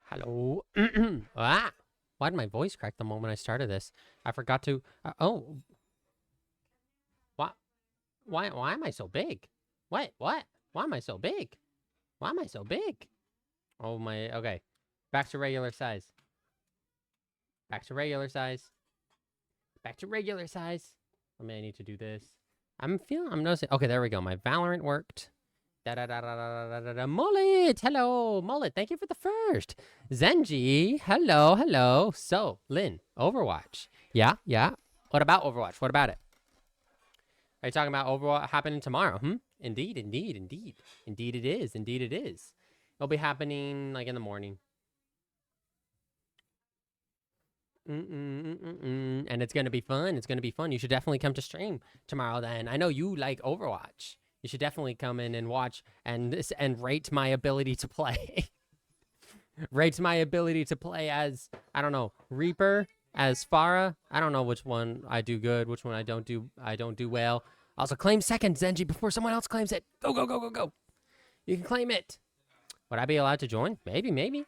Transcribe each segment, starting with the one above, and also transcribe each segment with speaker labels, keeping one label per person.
Speaker 1: Hello. Ah, why did my voice crack the moment I started this? I forgot to. Oh, why? Why am I so big? What? What? Why am I so big? Why am I so big? Oh my. Okay, back to regular size. Back to regular size. Back to regular size. I mean, I need to do this. I'm noticing. Okay, there we go. My Valorant worked. Da da da da da da da da. Mullet, hello, Mullet. Thank you for the first. Zenji, hello, hello. So, Lynn, Overwatch. Yeah, yeah. What about Overwatch? What about it? Are you talking about Overwatch happening tomorrow? Indeed, indeed, indeed. Indeed it is. Indeed it is. It'll be happening like in the morning. And it's gonna be fun. It's gonna be fun. You should definitely come to stream tomorrow. Then I know you like Overwatch. You should definitely come in and watch and rate my ability to play. Rate my ability to play as I don't know Reaper, as Pharah. I don't know which one I do good, which one I don't do. I don't do well. Also claim second, Zenji, before someone else claims it. Go go go go go. You can claim it. Would I be allowed to join? Maybe maybe.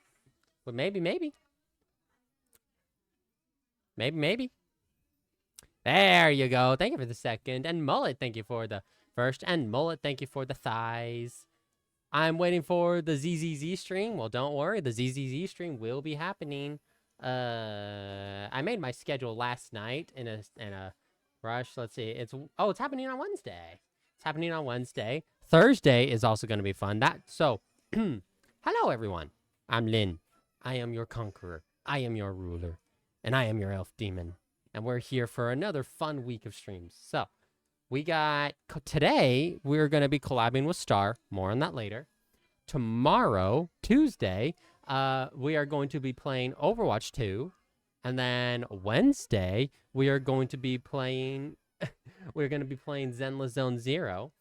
Speaker 1: But maybe maybe. Maybe. There you go. Thank you for the second. And Mullet, thank you for the first. And Mullet, thank you for the thighs. I'm waiting for the ZZZ stream. Well, don't worry. The ZZZ stream will be happening. I made my schedule last night in a rush. Let's see. It's happening on Wednesday. It's happening on Wednesday. Thursday is also going to be fun. Hello, everyone. I'm Lynn. I am your conqueror. I am your ruler. And I am your elf demon. And we're here for another fun week of streams. So, today, we're going to be collabing with Star. More on that later. Tomorrow, Tuesday, we are going to be playing Overwatch 2. And then Wednesday, we are going to be playing Zenless Zone Zero.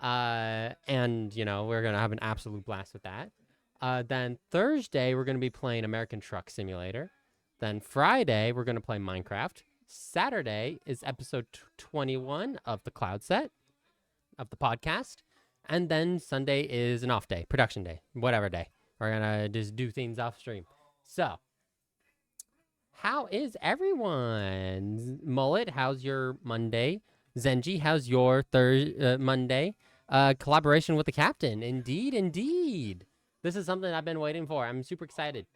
Speaker 1: And, we're going to have an absolute blast with that. Then Thursday, we're going to be playing American Truck Simulator. Then Friday, we're going to play Minecraft. Saturday is episode 21 of the Cloud Set of the podcast. And then Sunday is an off day, production day, whatever day. We're going to just do things off stream. So, how is everyone? Mullet, how's your Monday? Zenji, how's your Monday? Collaboration with the captain. Indeed, indeed. This is something I've been waiting for. I'm super excited.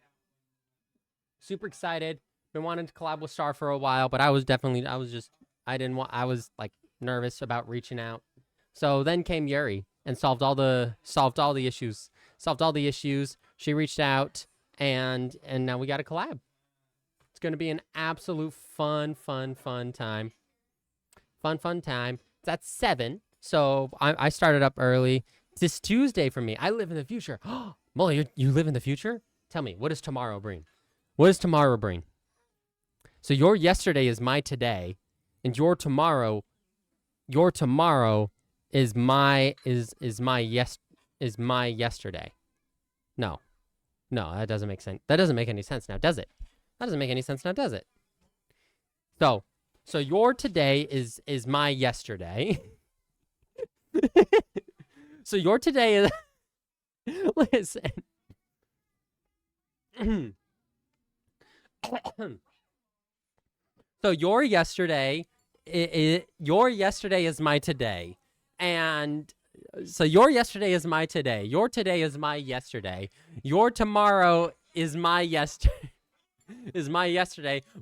Speaker 1: Super excited. Been wanting to collab with Star for a while, but I was like nervous about reaching out. So then came Yuri and solved all the issues. She reached out and now we got a collab. It's going to be an absolute fun time. Fun time. It's at 7. So I started up early. This Tuesday for me. I live in the future. Molly, you live in the future? Tell me, what does tomorrow bring? What does tomorrow bring? So your yesterday is my today, and your tomorrow is my yesterday. No, that doesn't make sense. That doesn't make any sense now, does it? That doesn't make any sense now, does it? So your today is my yesterday. So your today is. Listen. So your yesterday is my today, and so your yesterday is my today. Your today is my yesterday. Your tomorrow is my yesterday.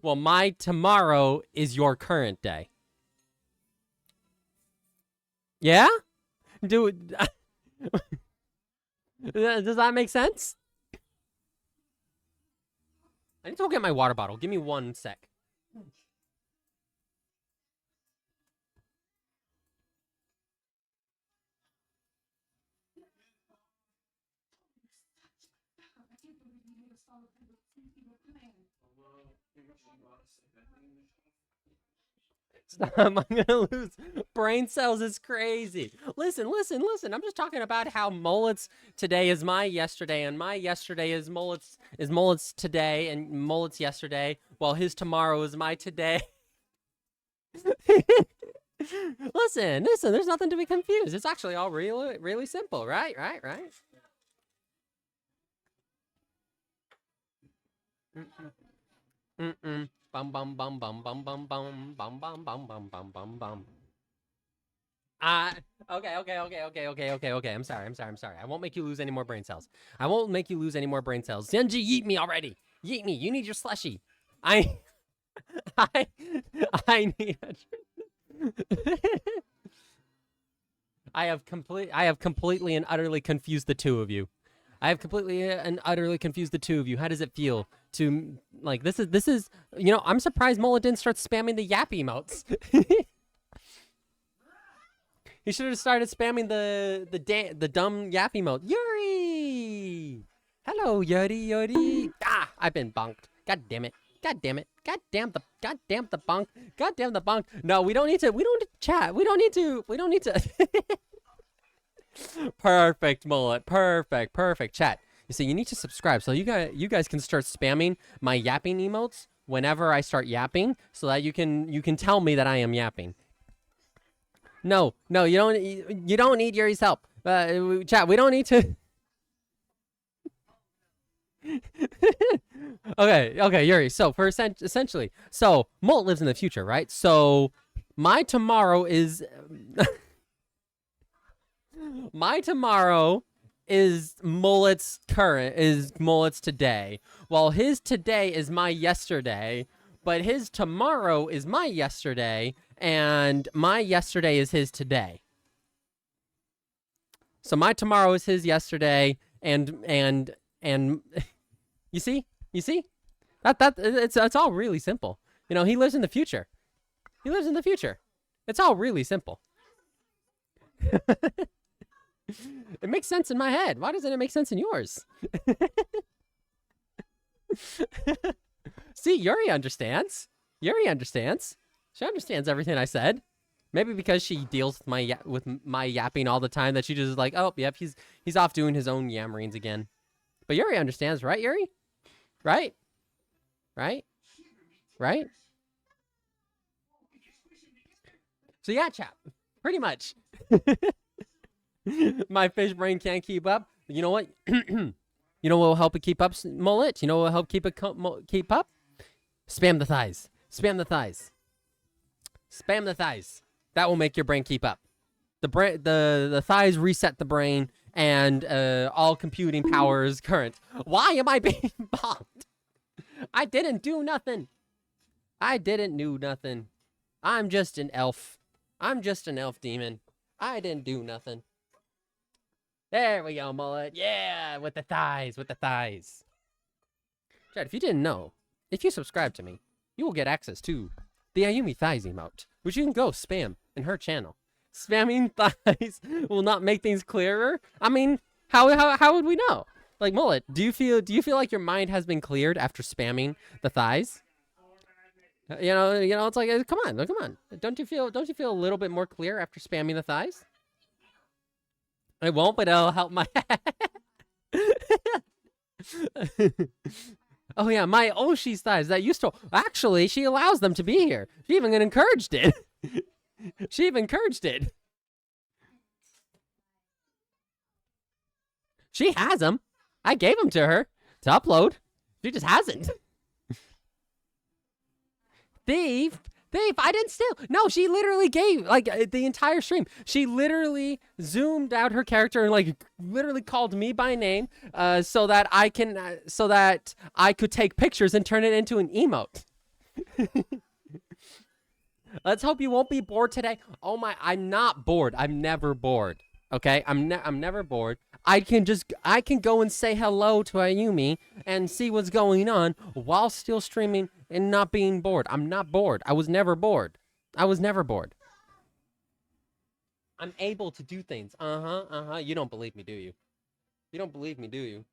Speaker 1: Well, my tomorrow is your current day. Yeah? Dude, does that make sense? I need to go get my water bottle. Give me 1 sec. Stop, I'm gonna lose brain cells. It's crazy. Listen. I'm just talking about how Mullet's today is my yesterday, and my yesterday is Mullet's today, and Mullet's yesterday, while his tomorrow is my today. Listen, there's nothing to be confused. It's actually all really simple, right? Mm-mm. Mm-mm. Bum bum bum bum bum bum bum bum bum bum bum bum bum bum. Uh, okay. I'm sorry. I won't make you lose any more brain cells. I won't make you lose any more brain cells. Zenji, yeet me already. Yeet me. You need your slushy. I, I, I need. I have completely and utterly confused the two of you. I have completely and utterly confused the two of you. How does it feel to like this is I'm surprised Mullet didn't start spamming the yap emotes. He should have started spamming the dumb yap emote. Yuri! Hello, Yuri. Ah, I've been bonked. God damn it. God damn it. God damn the bonk. God damn the bonk. No, we don't need to chat. We don't need to Perfect, Mullet. Perfect. Chat. You see, you need to subscribe so you guys can start spamming my yapping emotes whenever I start yapping so that you can tell me that I am yapping. No, you don't need Yuri's help. Chat, we don't need to. Okay, Yuri. So for essentially, so Molt lives in the future, right? So my tomorrow is my tomorrow is Mullet's today, while his today is my yesterday, but his tomorrow is my yesterday, and my yesterday is his today. So my tomorrow is his yesterday, and you see that it's all really simple. He lives in the future. It's all really simple. It makes sense in my head. Why doesn't it make sense in yours? See, Yuri understands. She understands everything I said. Maybe because she deals with my yapping all the time that she just is like, oh, yep, he's off doing his own yammerings again. But Yuri understands, right, Yuri? Right? So yeah, chap. Pretty much. My fish brain can't keep up. You know what? You know what will help it keep up, Mullet? You know what will help keep up? Spam the thighs. That will make your brain keep up. The thighs reset the brain, and all computing powers current. Why am I being bombed? I didn't do nothing. I'm just an elf. Demon. I didn't do nothing. There we go, Mullet. Yeah, with the thighs. Chad, if you didn't know, if you subscribe to me, you will get access to the Ayumi Thighs emote, which you can go spam in her channel. Spamming thighs will not make things clearer. I mean, how would we know? Like, Mullet, do you feel like your mind has been cleared after spamming the thighs? It's like, come on. Don't you feel a little bit more clear after spamming the thighs? It won't, but it'll help my Oh yeah, my Oshi's thighs that used to actually she allows them to be here. She even encouraged it. She has them. I gave them to her to upload. She just hasn't. Thief, I didn't steal. No, she literally gave, the entire stream. She literally zoomed out her character and, literally called me by name so that I could take pictures and turn it into an emote. Let's hope you won't be bored today. Oh my, I'm not bored. I'm never bored. Okay? I'm never bored. I can go and say hello to Ayumi and see what's going on while still streaming and not being bored. I'm not bored. I was never bored. I'm able to do things. You don't believe me, do you? You don't believe me, do you?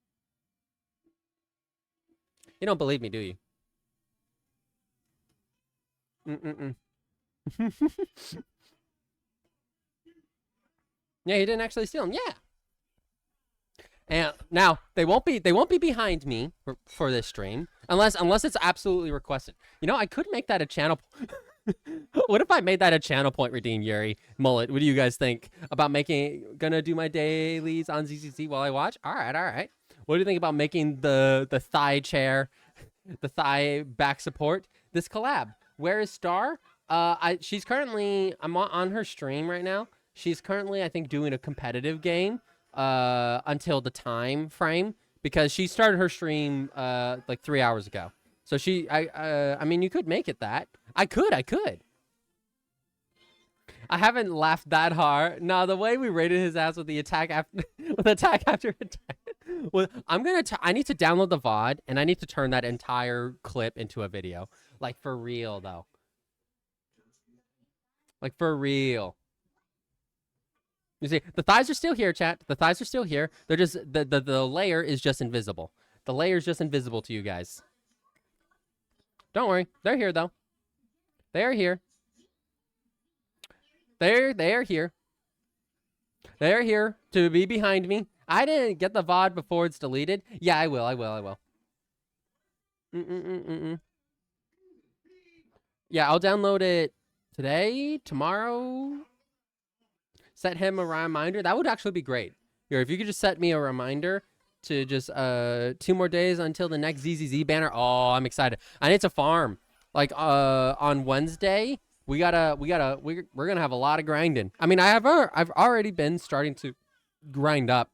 Speaker 1: Yeah, you didn't actually steal them. Yeah. And now they won't be behind me for this stream unless it's absolutely requested. I could make that a channel. What if I made that a channel point, Redeem Yuri Mullet? What do you guys think about gonna do my dailies on ZZZ while I watch? All right. What do you think about making the thigh chair the thigh back support. This collab. Where is Star? She's currently, I'm on her stream right now. She's currently, I think, doing a competitive game until the time frame, because she started her stream like 3 hours ago. So I mean, you could make it that. I could. I haven't laughed that hard. No, the way we rated his ass with the attack after attack after attack. Well, I need to download the VOD, and I need to turn that entire clip into a video. Like, for real, though. Like, for real. You see, the thighs are still here, chat. The thighs are still here. They're just, the layer is just invisible. The layer is just invisible to you guys. Don't worry. They're here, though. They're here. They're here. They're here to be behind me. I didn't get the VOD before it's deleted. Yeah, I will. Yeah, I'll download it today, tomorrow. Set him a reminder. That would actually be great. Here, if you could just set me a reminder to just 2 more days until the next ZZZ banner. Oh, I'm excited. I need to farm. Like on Wednesday, we're gonna have a lot of grinding. I mean, I've already been starting to grind up.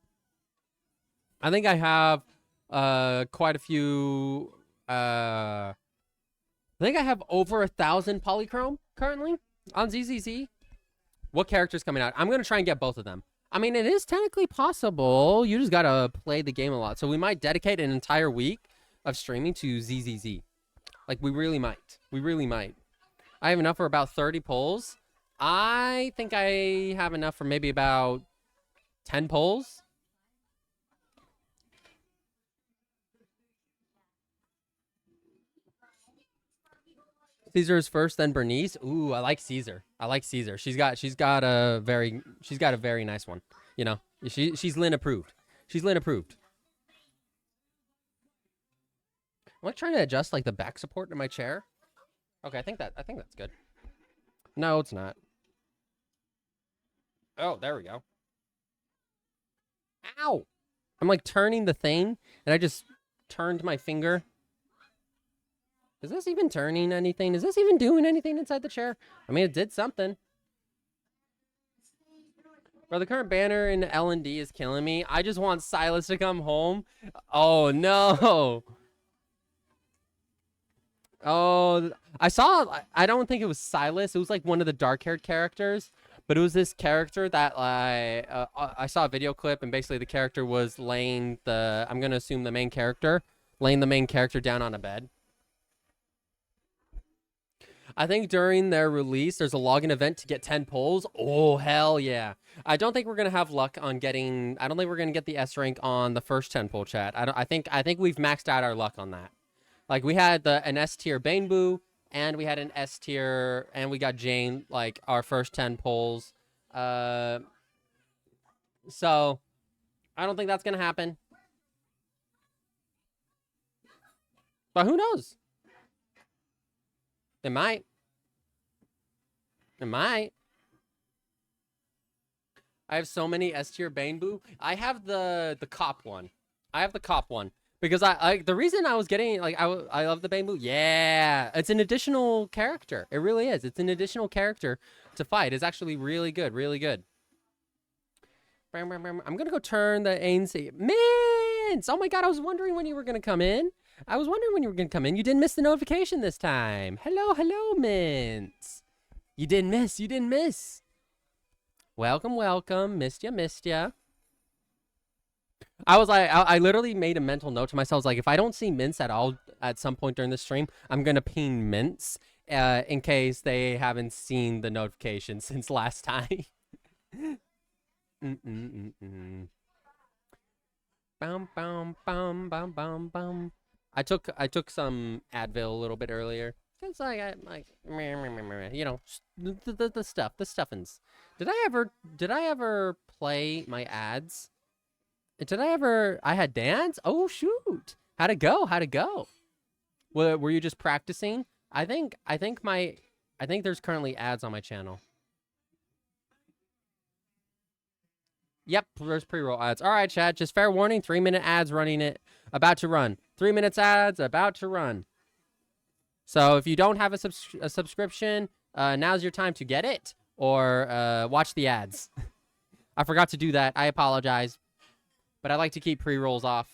Speaker 1: I think I have quite a few. I think I have over 1,000 polychrome currently on ZZZ. What character's coming out? I'm gonna try and get both of them. I mean, it is technically possible. You just gotta play the game a lot. So we might dedicate an entire week of streaming to ZZZ. Like, we really might. We really might. I have enough for about 30 polls. I think I have enough for maybe about 10 polls. Caesar's first, then Bernice. Ooh, I like Caesar. She's got a very nice one. You know, she's Lynn approved. She's Lynn approved. I'm like trying to adjust like the back support in my chair. Okay, I think that's good. No, it's not. Oh, there we go. Ow! I'm like turning the thing, and I just turned my finger. Is this even turning anything? Is this even doing anything inside the chair? I mean, it did something. Bro, the current banner in L&D is killing me. I just want Silas to come home. Oh, no. Oh, I don't think it was Silas. It was like one of the dark-haired characters. But it was this character that I saw a video clip, and basically the character was laying I'm going to assume the main character, laying the main character down on a bed. I think during their release, there's a login event to get 10 polls. Oh, hell yeah. I don't think we're going to have luck on getting... I don't think we're going to get the S rank on the first 10 poll chat. I think we've maxed out our luck on that. Like, we had an S tier Baneboo, and we had an S tier, and we got Jane, like, our first 10 polls. So, I don't think that's going to happen. But who knows? It might. It might. I have so many S tier Baneboo. I have the cop one. I have the cop one. Because the reason I was getting, like, I love the Baneboo. Yeah. It's an additional character. It really is. It's an additional character to fight. It's actually really good. Really good. I'm going to go turn the ANC. Mints! Oh my god, I was wondering when you were going to come in. You didn't miss the notification this time. Hello, Mints. You didn't miss. Welcome. Missed ya. I was like, I literally made a mental note to myself. I was like, if I don't see Mints at all at some point during the stream, I'm going to ping Mints in case they haven't seen the notification since last time. Bum. I took some Advil a little bit earlier. It's like you know, the stuffins. Did I ever play my ads? I had dance? Oh shoot. How'd it go? Were you just practicing? I think there's currently ads on my channel. Yep, there's pre-roll ads. All right, chat, just fair warning, 3-minute ads running it. About to run. 3 minutes ads about to run. So if you don't have a subscription, now's your time to get it or watch the ads. I forgot to do that. I apologize. But I like to keep pre-rolls off.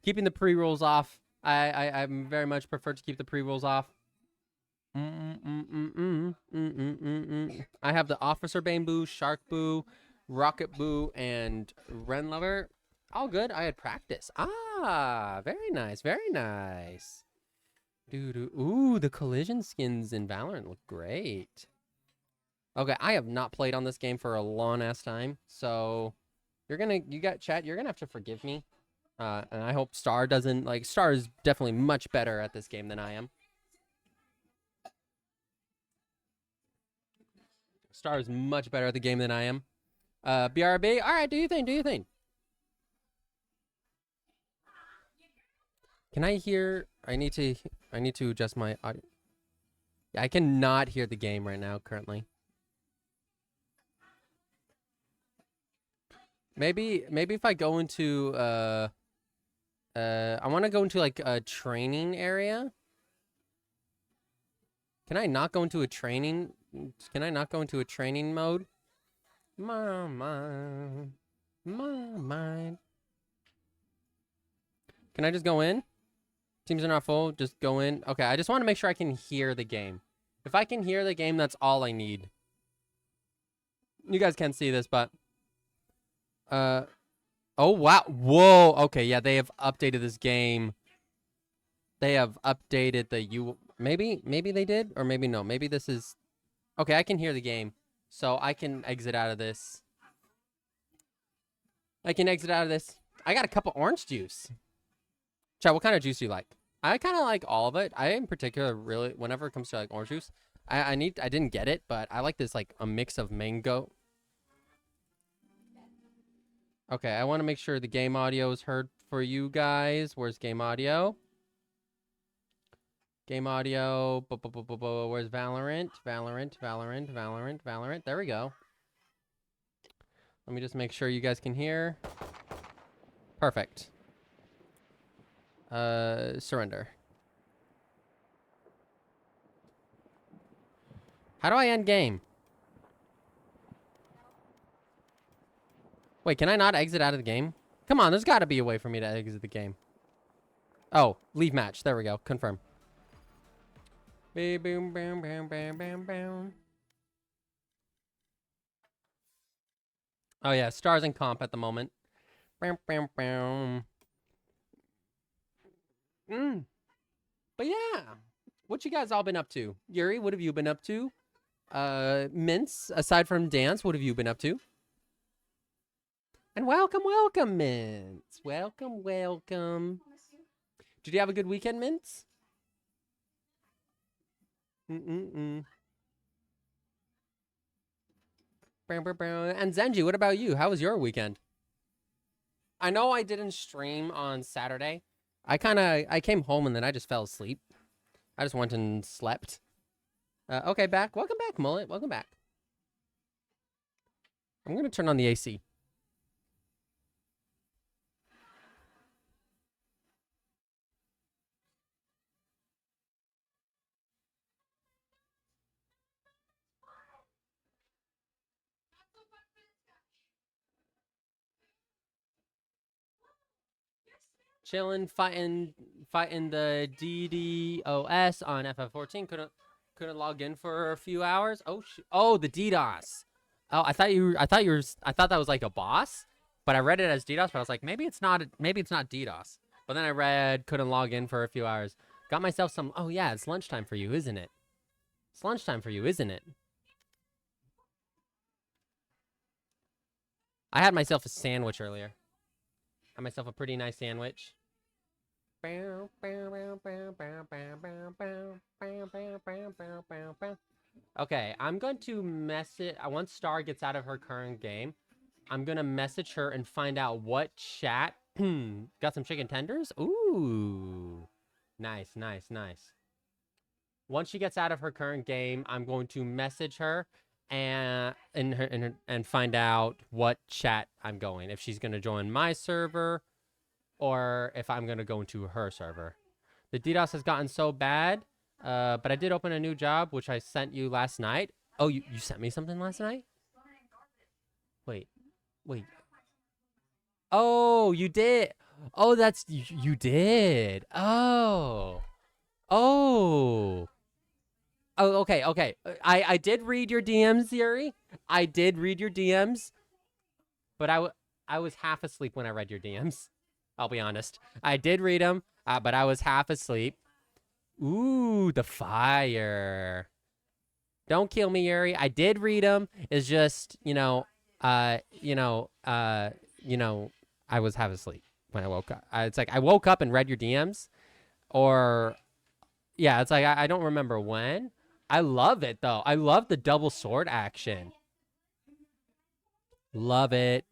Speaker 1: Keeping the pre-rolls off. I very much prefer to keep the pre-rolls off. I have the Officer Bane Boo, Shark Boo, Rocket Boo, and Ren Lover. All good. I had practice. Ah, very nice. Very nice. Ooh, the collision skins in Valorant look great. Okay, I have not played on this game for a long ass time, so you're gonna have to forgive me. And I hope Star doesn't Star is definitely much better at this game than I am. Star is much better at the game than I am. BRB, all right, do you think? Can I hear? I need to adjust my audio. Yeah, I cannot hear the game right now currently. Maybe if I go into I want to go into like a training area. Can I not go into a training? Can I not go into a training mode? My mind. Can I just go in? Teams are not full. Just go in. Okay, I just want to make sure I can hear the game. If I can hear the game, that's all I need. You guys can't see this, but oh wow, whoa. Okay, yeah, they have updated this game. They have updated the maybe they did, or maybe no. Maybe this is okay. I can hear the game, so I can exit out of this. I got a cup of orange juice. Chat, what kind of juice do you like? I kind of like all of it. I in particular really, whenever it comes to like orange juice, I didn't get it, but I like this like a mix of mango. Okay, I want to make sure the game audio is heard for you guys. Where's game audio? Game audio. Where's Valorant? Valorant. There we go. Let me just make sure you guys can hear. Perfect. Surrender. How do I end game? Wait, can I not exit out of the game? Come on, there's got to be a way for me to exit the game. Oh, leave match. There we go. Confirm. Boom, bam, bam, bam, bam, bam. Oh yeah, stars in comp at the moment. Bam, bam, bam. But yeah, what you guys all been up to? Yuri, what have you been up to? Mince, aside from dance, what have you been up to? And welcome, Mince. Welcome. Did you have a good weekend, Mince? And Zenji, what about you? How was your weekend? I know I didn't stream on Saturday. I came home and then I just fell asleep. I just went and slept. Okay, back. Welcome back, Mullet. Welcome back. I'm going to turn on the AC. Chilling, fighting the DDoS on FF14. Couldn't log in for a few hours. Oh, the DDoS. Oh, I thought that was like a boss, but I read it as DDoS. But I was like, maybe it's not DDoS. But then I read couldn't log in for a few hours. Got myself some. Oh yeah, it's lunchtime for you, isn't it? It's lunchtime for you, isn't it? I had myself a sandwich earlier. Had myself a pretty nice sandwich. Okay, I'm going to message. Once Star gets out of her current game, I'm gonna message her and find out what chat. Got some chicken tenders. Ooh, nice. Once she gets out of her current game, I'm going to message her and find out what chat I'm going. If she's gonna join my server, or if I'm gonna go into her server. The DDoS has gotten so bad, but I did open a new job, which I sent you last night. Oh, you sent me something last night? Wait, wait. Oh, you did. Oh, that's you did. Oh. Oh. Oh, okay, okay. I did read your DMs, Yuri. I did read your DMs, but I was half asleep when I read your DMs. I'll be honest. I did read them, but I was half asleep. Ooh, the fire. Don't kill me, Yuri. I did read them. It's just, I was half asleep when I woke up. It's like I woke up and read your DMs, or yeah, it's like I don't remember when. I love it though. I love the double sword action. Love it.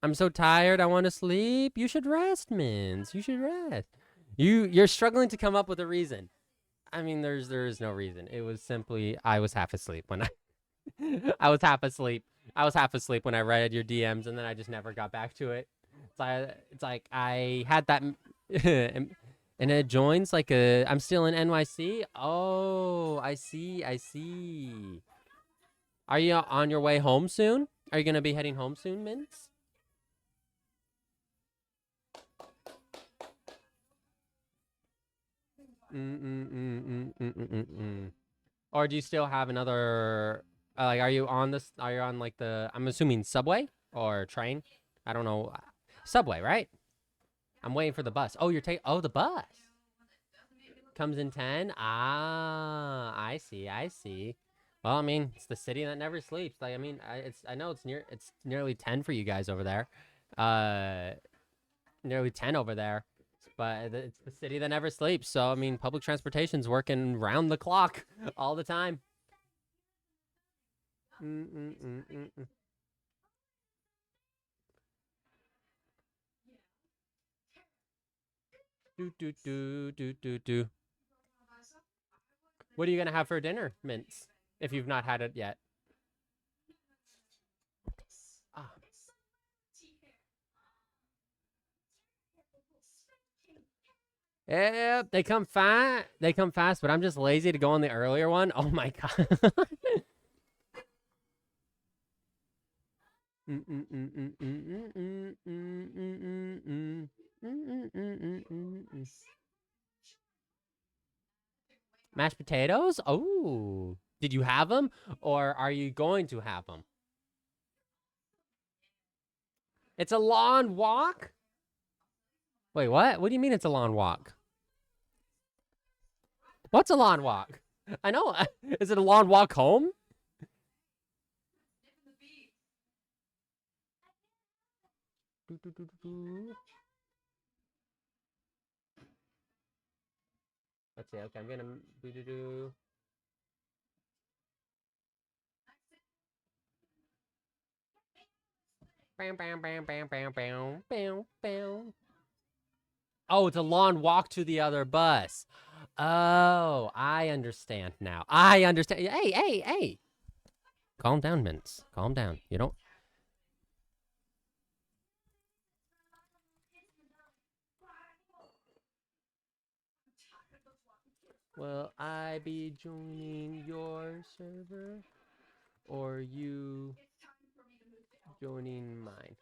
Speaker 1: I'm so tired. I want to sleep. You should rest, Mins. You should rest. You're struggling to come up with a reason. I mean, there is no reason. It was simply I was half asleep when I was half asleep. I was half asleep when I read your DMs, and then I just never got back to it. It's like I had that, and it joins like I'm still in NYC. Oh, I see. I see. Are you on your way home soon? Are you gonna be heading home soon, Mints? Or do you still have another? Like, are you on this? Are you on like the? I'm assuming subway or train. I don't know. Subway, right? I'm waiting for the bus. Oh, you're taking. Oh, the bus comes in 10. Ah, I see. I see. Well, I mean, it's the city that never sleeps. Like, I mean, I know it's nearly 10 for you guys over there. Nearly 10 over there. But it's the city that never sleeps. So, I mean, public transportation's working round the clock all the time. Do. What are you going to have for dinner, Mints, if you've not had it yet? Ah. Yeah, they come fast. They come fast, but I'm just lazy to go on the earlier one. Oh my god. Mashed potatoes? Oh, did you have them, or are you going to have them? It's a lawn walk? Wait, what? What do you mean it's a lawn walk? What's a lawn walk? I know. Is it a lawn walk home? Let's see. Okay, I'm gonna do. Bam, bam, bam, bam, bam, bam, bam, bam. Oh, it's a lawn walk to the other bus. Oh, I understand now. I understand. Hey. Calm down, Mints. Calm down. You don't. Will I be joining your server, or you joining mine?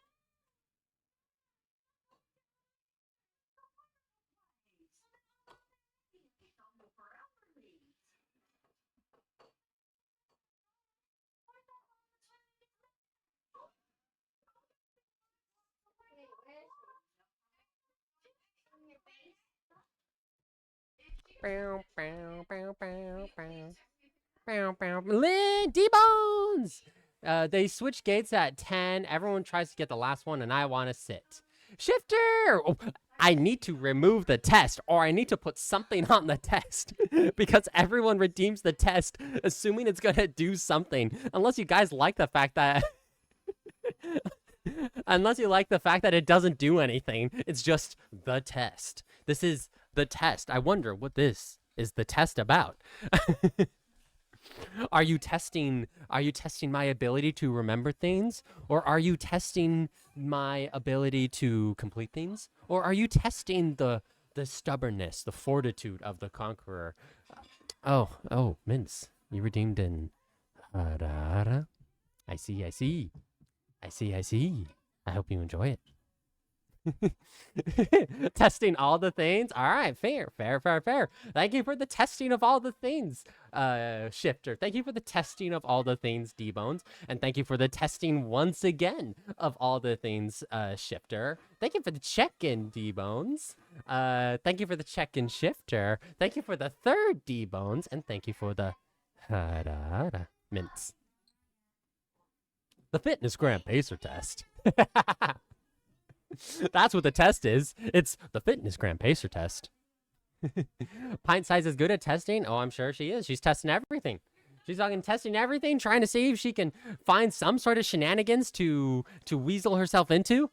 Speaker 1: Lynn, D-Bones! They switch gates at 10. Everyone tries to get the last one, and I want to sit. Shifter! Oh, I need to remove the test, or I need to put something on the test. Because everyone redeems the test, assuming it's going to do something. Unless you guys like the fact that... Unless you like the fact that it doesn't do anything. It's just the test. This is the test. I wonder what this is the test about. Are you testing my ability to remember things, or are you testing my ability to complete things, or are you testing the stubbornness, the fortitude of the conqueror? Oh, Mince, you redeemed in Harara. I see, I see. I see, I see. I hope you enjoy it. Testing all the things. All right, fair, fair, fair, fair. Thank you for the testing of all the things, Shifter. Thank you for the testing of all the things, D-Bones. And thank you for the testing once again of all the things, Shifter. Thank you for the check-in, D-Bones. Thank you for the check-in, Shifter. Thank you for the third D-Bones. And thank you for the Mints. The Fitness Gram Pacer test. That's what the test is. It's the Fitness Gram Pacer test. Pint Size is good at testing. Oh, I'm sure she is. She's testing everything. She's fucking testing everything, trying to see if she can find some sort of shenanigans to weasel herself into.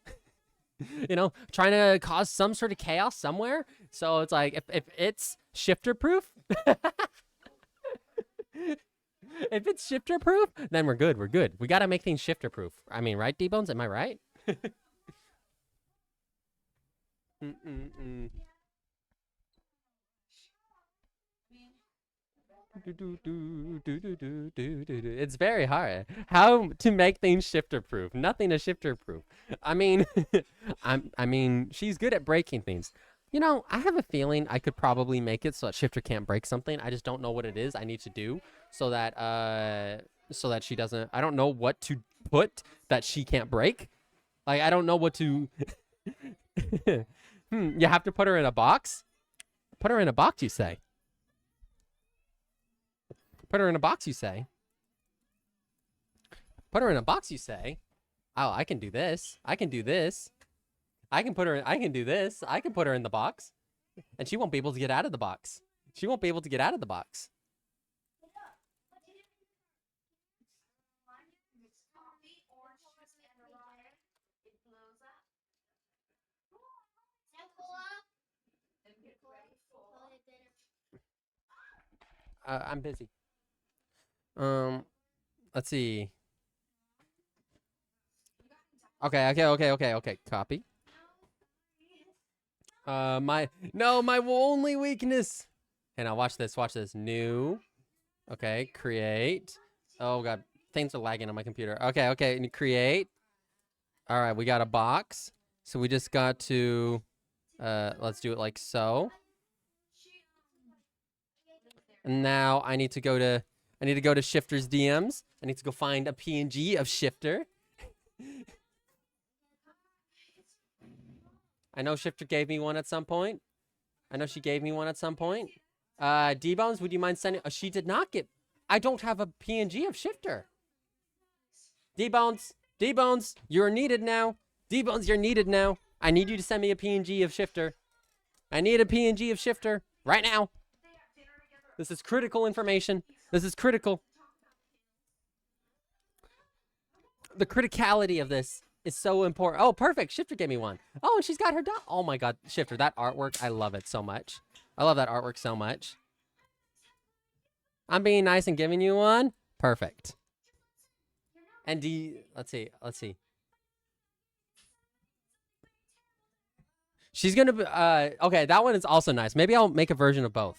Speaker 1: You know, trying to cause some sort of chaos somewhere. So it's like, if it's shifter proof, if it's shifter proof, then we're good. We're good. We got to make things shifter proof. I mean, right, D-Bones? Am I right? It's very hard. How to make things shifter proof? Nothing is shifter proof. I mean, I mean, she's good at breaking things. You know, I have a feeling I could probably make it so that shifter can't break something. I just don't know what it is I need to do so that she doesn't. I don't know what to put that she can't break. Like, I don't know what to. You have to put her in a box? Put her in a box, you say? Put her in a box, you say? Put her in a box, you say? Oh, I can do this. I can do this. I can do this. I can put her in the box. And she won't be able to get out of the box. She won't be able to get out of the box. I'm busy. Let's see. Okay. Copy. My only weakness. And now watch this. New. Okay, create. Oh god, things are lagging on my computer. Okay, and create. All right, we got a box. So we just got to let's do it like so. And now I need to go to Shifter's DMs. I need to go find a PNG of Shifter. I know Shifter gave me one at some point. I know she gave me one at some point. D-Bones, would you mind sending? She did not get. I don't have a PNG of Shifter. D-Bones, you're needed now. D-Bones, you're needed now. I need you to send me a PNG of Shifter. I need a PNG of Shifter right now. This is critical information. This is critical. The criticality of this is so important. Oh, perfect. Shifter gave me one. Oh, and she's got her dot. Oh my god, Shifter, that artwork, I love it so much. I love that artwork so much. I'm being nice and giving you one. Perfect. And let's see. She's gonna be, okay, that one is also nice. Maybe I'll make a version of both.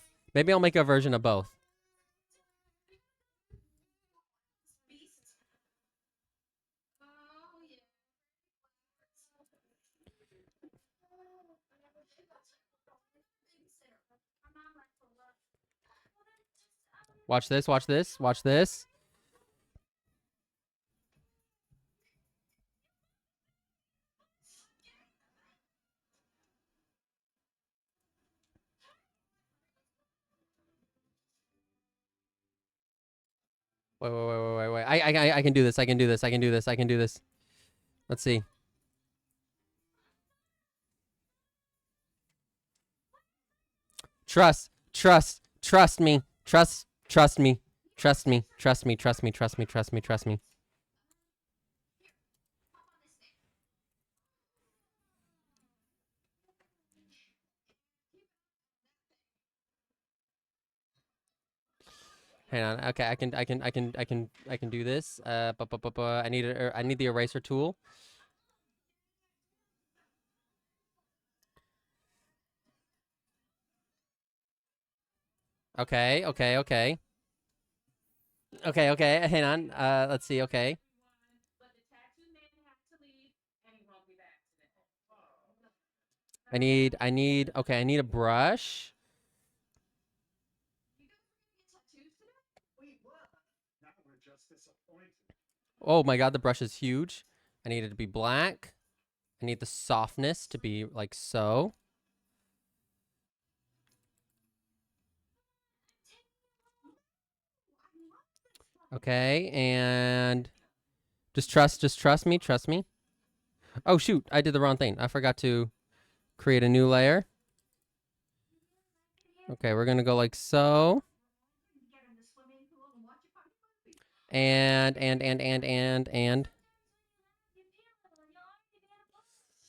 Speaker 1: Watch this. Wait. I can do this. Let's see. Trust me. Trust me. Hang on. Okay, I can do this. I need the eraser tool. Okay, okay, okay. Okay, okay. Hang on. Let's see. Okay. Okay, I need a brush. Oh my God, the brush is huge. I need it to be black. I need the softness to be like so. Okay, and just trust me. Oh shoot, I did the wrong thing. I forgot to create a new layer. Okay, we're gonna go like so. And.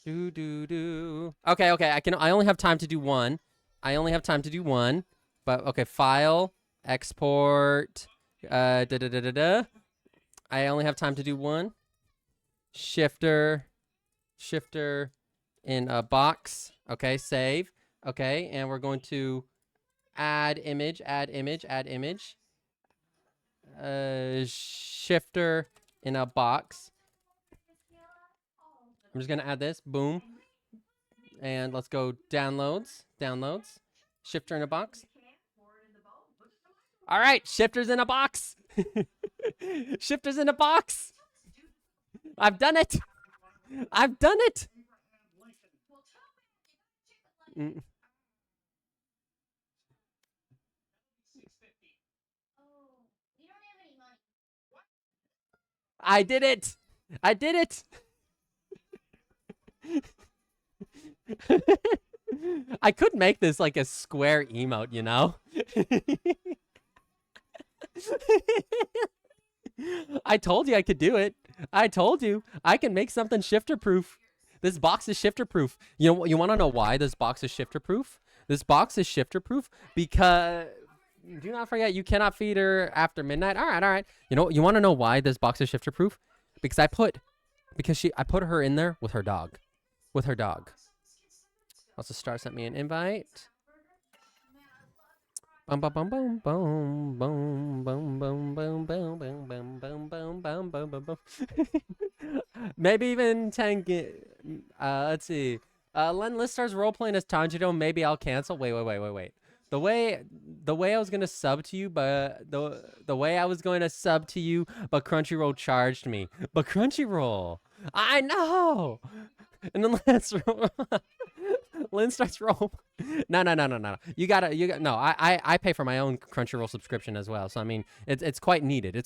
Speaker 1: Do. Okay, okay. I only have time to do one. But okay, file, export, da da da da da. I only have time to do one. Shifter in a box. Okay, save. Okay, and we're going to add image. Shifter in a box. I'm just gonna add this. Boom. And let's go downloads. Shifter in a box. All right, shifters in a box. Shifters in a box. I've done it. Mm. I did it. I could make this like a square emote, you know? I told you I could do it. I told you I can make something shifter proof. This box is shifter proof. You know, you want to know why this box is shifter proof? This box is shifter proof because do not forget you cannot feed her after midnight. All right. You want to know why this box is shifter proof? Because I put her in there with her dog. Also, Star sent me an invite. Boom, boom, boom, boom, boom, boom, boom, boom, boom, boom, boom, boom, boom, boom, boom, boom, boom, boom. Maybe even 10. Let's see. Let's start role playing as Tanjiro. Maybe I'll cancel. Wait. The way I was gonna sub to you, but the way I was going to sub to you, but Crunchyroll charged me. But Crunchyroll, I know. And then Lynn starts roll. No. You got no. I pay for my own Crunchyroll subscription as well. So I mean, it's quite needed.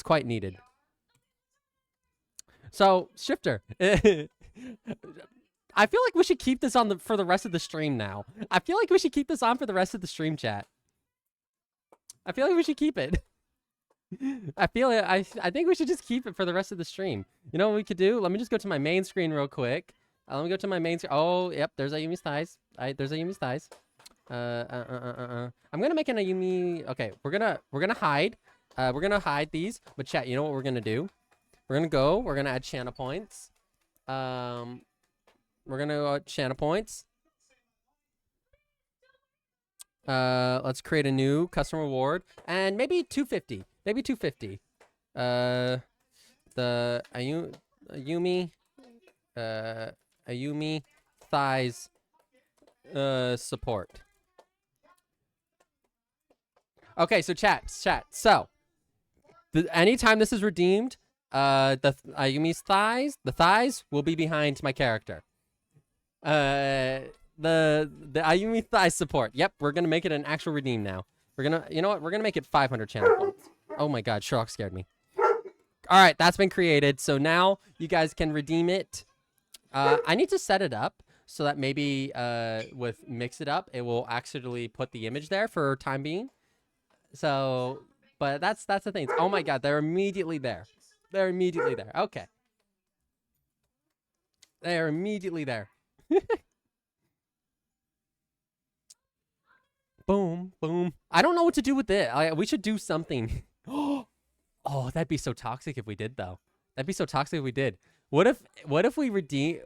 Speaker 1: So shifter. I feel like we should keep this on for the rest of the stream now. I feel like we should keep this on for the rest of the stream chat. I feel like we should keep it. I think we should just keep it for the rest of the stream. You know what we could do? Let me just go to my main screen real quick. Let me go to my main screen. Oh, yep, there's Ayumi's thighs. There's Ayumi's thighs. I'm gonna make an Ayumi. Okay, we're gonna hide. We're gonna hide these. But chat, you know what we're gonna do? We're gonna add channel points. We're gonna go channel points. Let's create a new custom reward and maybe 250. The Ayumi thighs support. Okay, so chat. So anytime this is redeemed, the Ayumi's the thighs will be behind my character. The Ayumi thigh support. Yep, we're gonna make it an actual redeem now. You know what? We're gonna make it 500 channel points. Oh my God, Sherlock scared me. All right, that's been created. So now you guys can redeem it. I need to set it up so that maybe with mix it up, it will actually put the image there for time being. So, but that's the thing. Oh my God, they're immediately there. Okay. They are immediately there. Boom. I don't know what to do with it. We should do something. Oh, that'd be so toxic if we did though. That'd be so toxic if we did. What if we redeem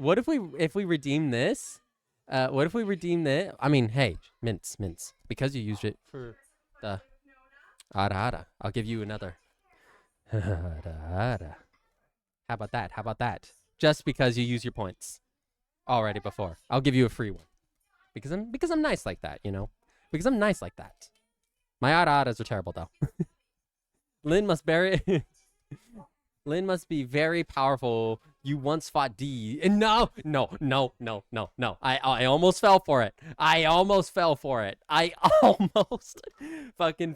Speaker 1: if we redeem this? What if we redeem this? I mean, hey, mints. Because you used it for the ara. I'll give you another. How about that? How about that? Just because you use your points already before, I'll give you a free one. Because I'm nice like that, you know? Because I'm nice like that. My aras are terrible though. Lynn must be very powerful. You once fought D. And no. I almost fell for it. I almost fucking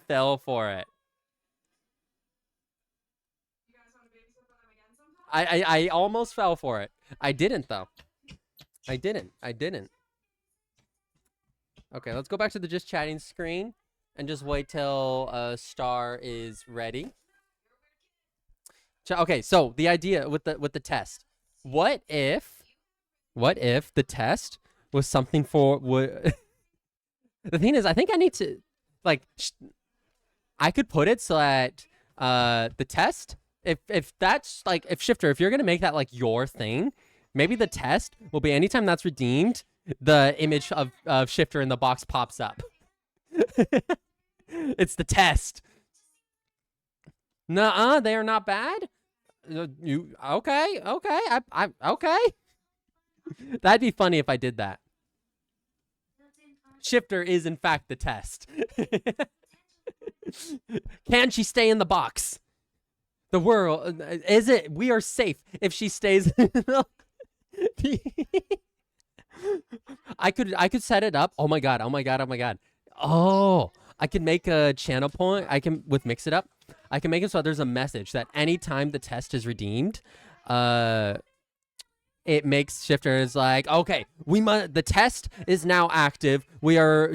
Speaker 1: fell for it. I almost fell for it. I didn't though. I didn't. Okay, let's go back to the just chatting screen and just wait till Star is ready. Okay, so the idea with the test. What if the test was something for the thing is, I think I need to like I could put it so that the test, if that's like, if Shifter, if you're gonna make that like your thing, maybe the test will be anytime that's redeemed, the image of Shifter in the box pops up. It's the test. Nuh-uh, they are not bad. You okay? I okay. That'd be funny if I did that. Shifter is in fact the test. Can she stay in the box? The world is it? We are safe if she stays. I could set it up. Oh my god. Oh, I can make a channel point. I can with mix it up. I can make it so there's a message that anytime the test is redeemed, it makes Shifter is like, okay, the test is now active.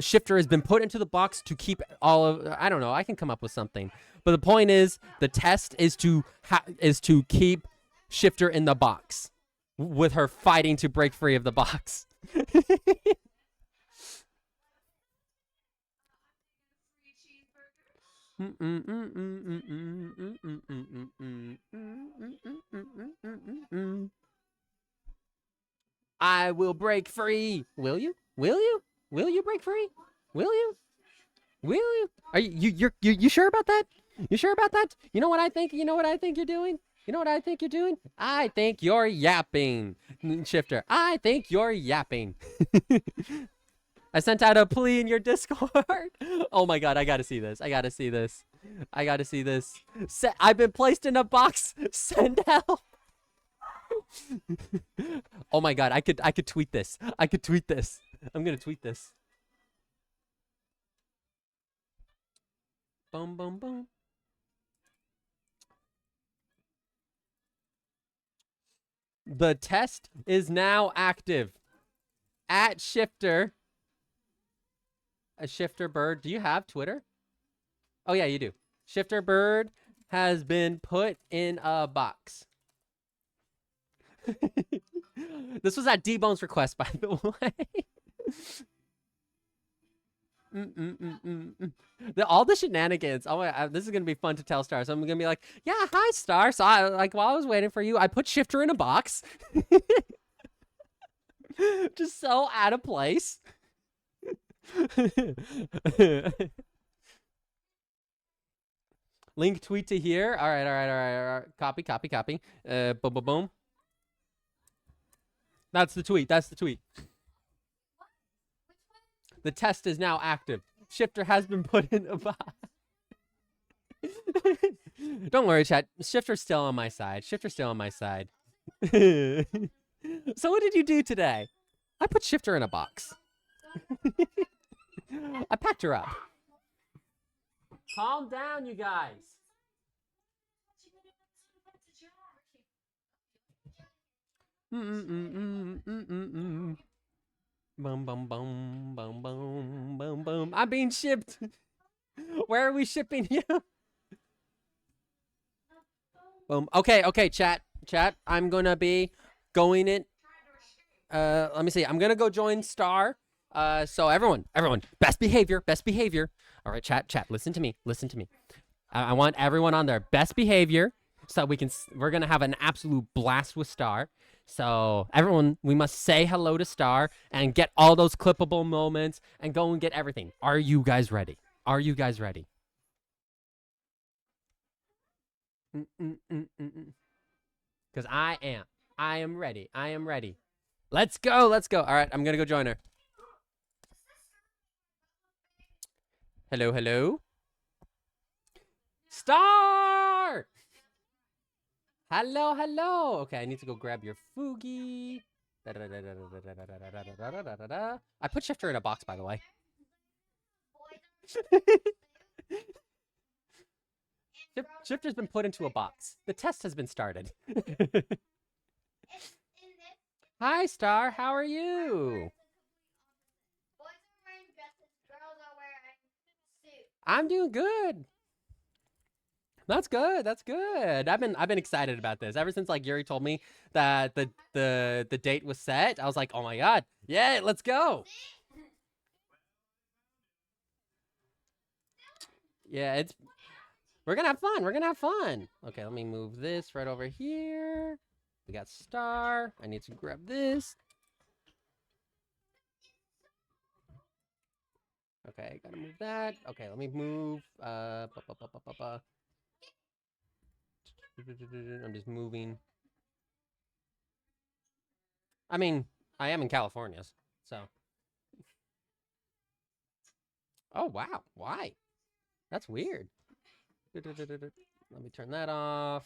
Speaker 1: Shifter has been put into the box to keep all of, I don't know, I can come up with something. But the point is, the test is to keep Shifter in the box, with her fighting to break free of the box. I will break free. Will you? Will you? Will you break free? Will you? Will you? Are you sure about that? You sure about that? You know what I think? You know what I think you're doing? You know what I think you're doing? I think you're yapping, Shifter. I think you're yapping. I sent out a plea in your Discord. Oh my god, I gotta see this. I gotta see this. I've been placed in a box. Send help. Oh my god, I could tweet this. I'm gonna tweet this. Boom, boom, boom. The test is now active. At Shifter. A Shifter Bird. Do you have Twitter? Oh yeah, you do. Shifter Bird has been put in a box. This was at D-Bone's request, by the way. All the shenanigans. Oh my, this is gonna be fun to tell Star. So I'm gonna be like, yeah, hi Star. So while I was waiting for you, I put Shifter in a box. Just so out of place. Link tweet to here. All right. Copy. Boom, boom, boom. That's the tweet. The test is now active. Shifter has been put in a box. Don't worry, chat. Shifter's still on my side. So what did you do today? I put Shifter in a box. I packed her up. Calm down, you guys. Boom, boom, boom, boom, boom, boom, boom. I'm being shipped. Where are we shipping you? Boom. Okay, chat. I'm gonna be going in. Let me see. I'm gonna go join Star. So everyone, best behavior. All right, chat. Listen to me. I want everyone on their best behavior so we're going to have an absolute blast with Star. So everyone, we must say hello to Star and get all those clippable moments and go and get everything. Are you guys ready? Are you guys ready? Because I am. I am ready. I am ready. Let's go. Let's go. All right, I'm going to go join her. Hello, hello. Star! Hello, hello. Okay, I need to go grab your Fugi. I put Shifter in a box, by the way. Shifter's been put into a box. The test has been started. Hi, Star. How are you? I'm doing good. That's good. That's good. I've been excited about this ever since like Yuri told me that the date was set. I was like, oh my god, yeah, let's go. Yeah, we're gonna have fun. We're gonna have fun. Okay, let me move this right over here. We got Star. I need to grab this. Okay, gotta move that. Okay, let me move. I'm just moving. I mean, I am in California, so. Oh, wow. Why? That's weird. Let me turn that off.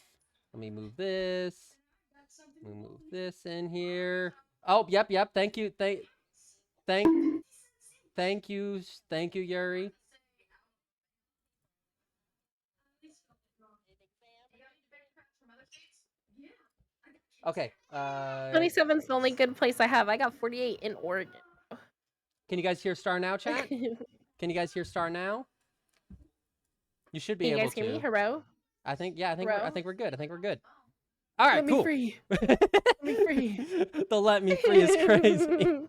Speaker 1: Let me move this. Let me move this in here. Oh, yep. Thank you. Thank you, Yuri. Okay.
Speaker 2: 27's the only good place I have. I got 48 in Oregon.
Speaker 1: Can you guys hear Star now, chat? Can you guys hear Star now? You should be able to.
Speaker 2: Can you guys hear me? Hello?
Speaker 1: I think we're good. I think we're good. All right, cool.
Speaker 2: Let me free.
Speaker 1: The let me free is crazy.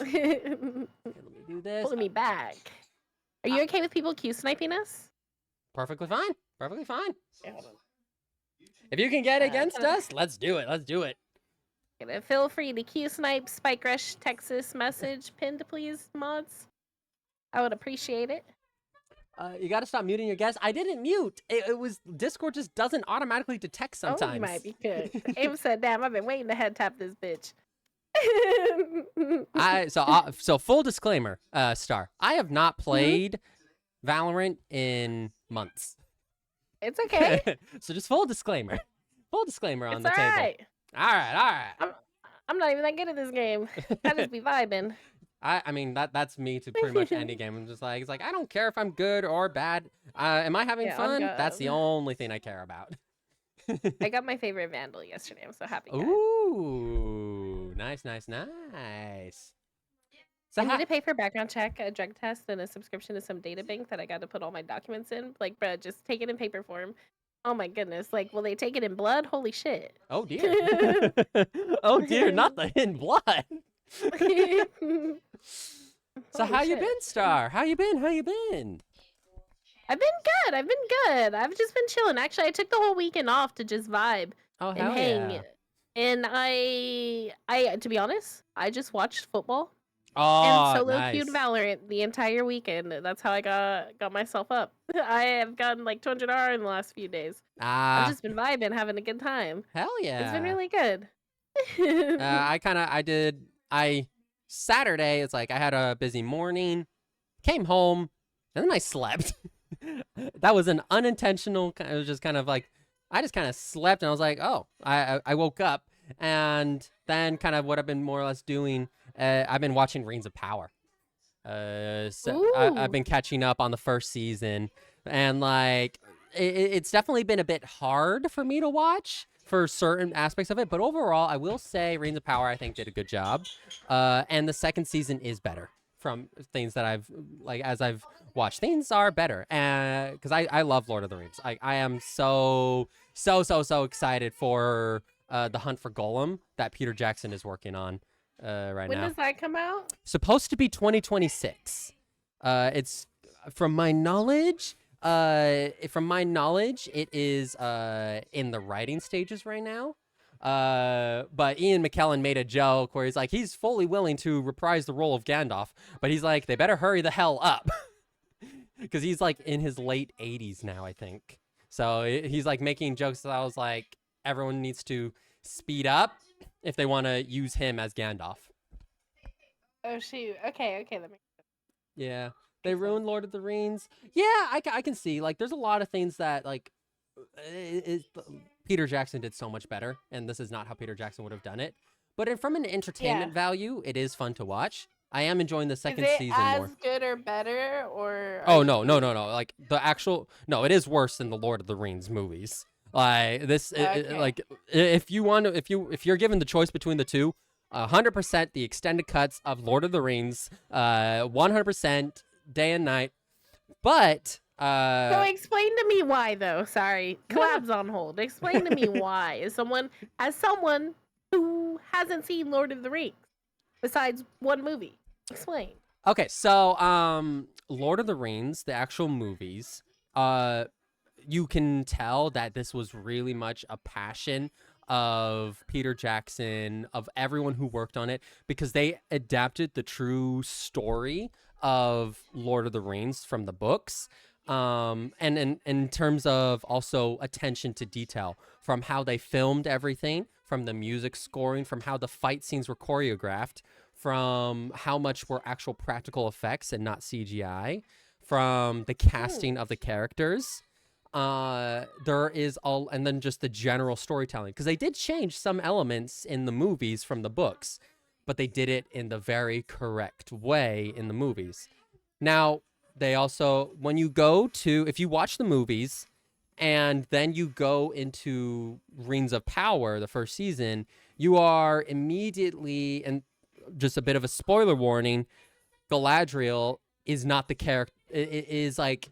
Speaker 1: Okay, let me do this.
Speaker 2: Pulling me back. Are you okay with people Q sniping us?
Speaker 1: Perfectly fine. Perfectly fine. Yeah, hold on. If you can get against us, let's do it. Let's do it.
Speaker 2: Feel free to Q snipe, Spike Rush, Texas message pinned, please, mods. I would appreciate it.
Speaker 1: You gotta stop muting your guests. I didn't mute. It was Discord just doesn't automatically detect sometimes.
Speaker 2: Oh, you might be good. Aim said, "Damn, I've been waiting to head tap this bitch."
Speaker 1: So full disclaimer, Star. I have not played Valorant in months.
Speaker 2: It's okay.
Speaker 1: So just full disclaimer. Full disclaimer on the table.
Speaker 2: Right.
Speaker 1: All right.
Speaker 2: I'm not even that good at this game. I just be vibing.
Speaker 1: I mean that's me to pretty much any game. I'm just like, it's like I don't care if I'm good or bad. Am I having fun? That's the only thing I care about.
Speaker 2: I got my favorite Vandal yesterday. I'm so happy. Guys.
Speaker 1: Ooh, nice. So
Speaker 2: I need to pay for a background check, a drug test, and a subscription to some data bank that I got to put all my documents in. Like, bro, just take it in paper form. Oh my goodness! Like, will they take it in blood? Holy shit!
Speaker 1: Oh dear! Oh dear! Not the in blood. So how you been, Star? How you been?
Speaker 2: I've been good. I've just been chilling. Actually, I took the whole weekend off to just vibe and hang.
Speaker 1: Yeah.
Speaker 2: And I, to be honest, I just watched football.
Speaker 1: Oh,
Speaker 2: and solo queued Valorant the entire weekend. That's how I got myself up. I have gotten like 200R in the last few days. I've just been vibing, having a good time.
Speaker 1: Hell yeah.
Speaker 2: It's been really good.
Speaker 1: Saturday, it's like I had a busy morning, came home, and then I slept. That was an unintentional, it was just kind of like, I just kind of slept and I was like, oh, I woke up. And then kind of what I've been more or less doing, I've been watching Rings of Power. I've been catching up on the first season, and like it's definitely been a bit hard for me to watch for certain aspects of it, but overall, I will say Rings of Power I think did a good job, and the second season is better from things that I've watched. Things are better, and because I love Lord of the Rings, I am so excited for the Hunt for Golem that Peter Jackson is working on right now.
Speaker 2: When does that come out?
Speaker 1: Supposed to be 2026. It's from my knowledge, From my knowledge, it is in the writing stages right now. But Ian McKellen made a joke where he's like, he's fully willing to reprise the role of Gandalf, but he's like, they better hurry the hell up. Because he's like in his late 80s now, I think. So he's like making jokes that I was like, everyone needs to speed up if they want to use him as Gandalf.
Speaker 2: Oh shoot. Okay. That makes
Speaker 1: Yeah. They
Speaker 2: sense.
Speaker 1: ruined Lord of the Rings. Yeah, I can see. Like, there's a lot of things that, like, Peter Jackson did so much better, and this is not how Peter Jackson would have done it. But from an entertainment value, it is fun to watch. I am enjoying the second
Speaker 2: Is it
Speaker 1: season
Speaker 2: as
Speaker 1: more.
Speaker 2: good or better, or?
Speaker 1: Oh, no. Like, the actual... No, it is worse than the Lord of the Rings movies. Like, this...
Speaker 2: Okay.
Speaker 1: like, if you want to... If you're given the choice between the two, 100% the extended cuts of Lord of the Rings, 100% day and night. But
Speaker 2: So explain to me why, though. Sorry, collab's on hold. Explain to me why. As someone who hasn't seen Lord of the Rings, besides one movie, explain.
Speaker 1: okay, so Lord of the Rings, the actual movies, you can tell that this was really much a passion of Peter Jackson, of everyone who worked on it, because they adapted the true story of Lord of the Rings from the books. And in terms of also attention to detail, from how they filmed everything, from the music scoring, from how the fight scenes were choreographed, from how much were actual practical effects and not CGI, from the casting of the characters. There is all, and then just the general storytelling, because they did change some elements in the movies from the books, but they did it in the very correct way in the movies. Now, they also, when you go to, if you watch the movies and then you go into Rings of Power, the first season, you are immediately, and just a bit of a spoiler warning, Galadriel is not the character. It is like,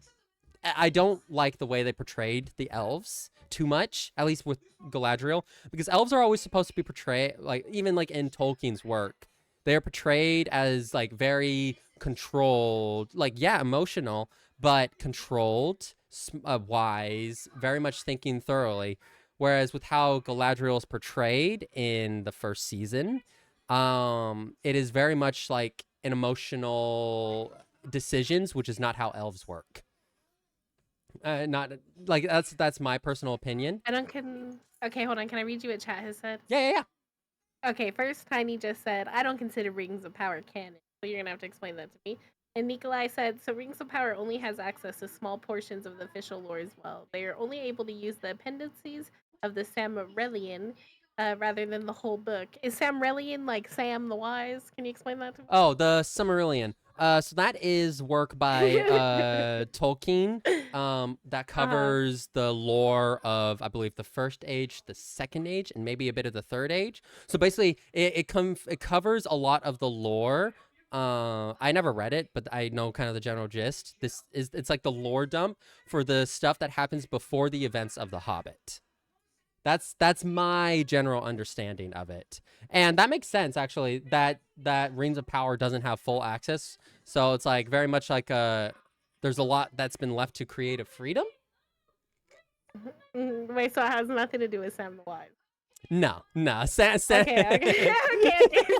Speaker 1: I don't like the way they portrayed the elves too much, at least with Galadriel, because elves are always supposed to be portrayed, like, even like in Tolkien's work, they are portrayed as like very controlled, like, yeah, emotional, but controlled, wise, very much thinking thoroughly. Whereas with how Galadriel is portrayed in the first season, it is very much like an emotional decisions, which is not how elves work. Not like that's my personal opinion.
Speaker 2: Okay, hold on. Can I read you what chat has said?
Speaker 1: Yeah.
Speaker 2: Okay, first Tiny just said, I don't consider Rings of Power canon, so you're gonna have to explain that to me. And Nikolai said, so Rings of Power only has access to small portions of the official lore as well. They are only able to use the appendices of the Silmarillion rather than the whole book. Is Silmarillion like Sam the Wise? Can you explain that to me?
Speaker 1: Oh, the Silmarillion. So that is work by Tolkien. That covers the lore of, I believe, the First Age, the Second Age, and maybe a bit of the Third Age. So basically, it covers a lot of the lore. I never read it, but I know kind of the general gist. It's like the lore dump for the stuff that happens before the events of The Hobbit. That's my general understanding of it, and that makes sense actually. That Rings of Power doesn't have full access, so it's like very much like there's a lot that's been left to creative freedom.
Speaker 2: Wait, so it has nothing to do with Sam the Wise?
Speaker 1: No.
Speaker 2: Okay.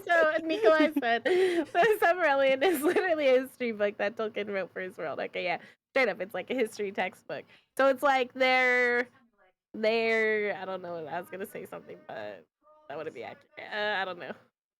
Speaker 2: So Nikolai said, the Silmarillion is literally a history book that Tolkien wrote for his world. Okay, yeah, straight up, it's like a history textbook. So it's like they're I don't know. I was gonna say something, but that wouldn't be accurate. I don't know.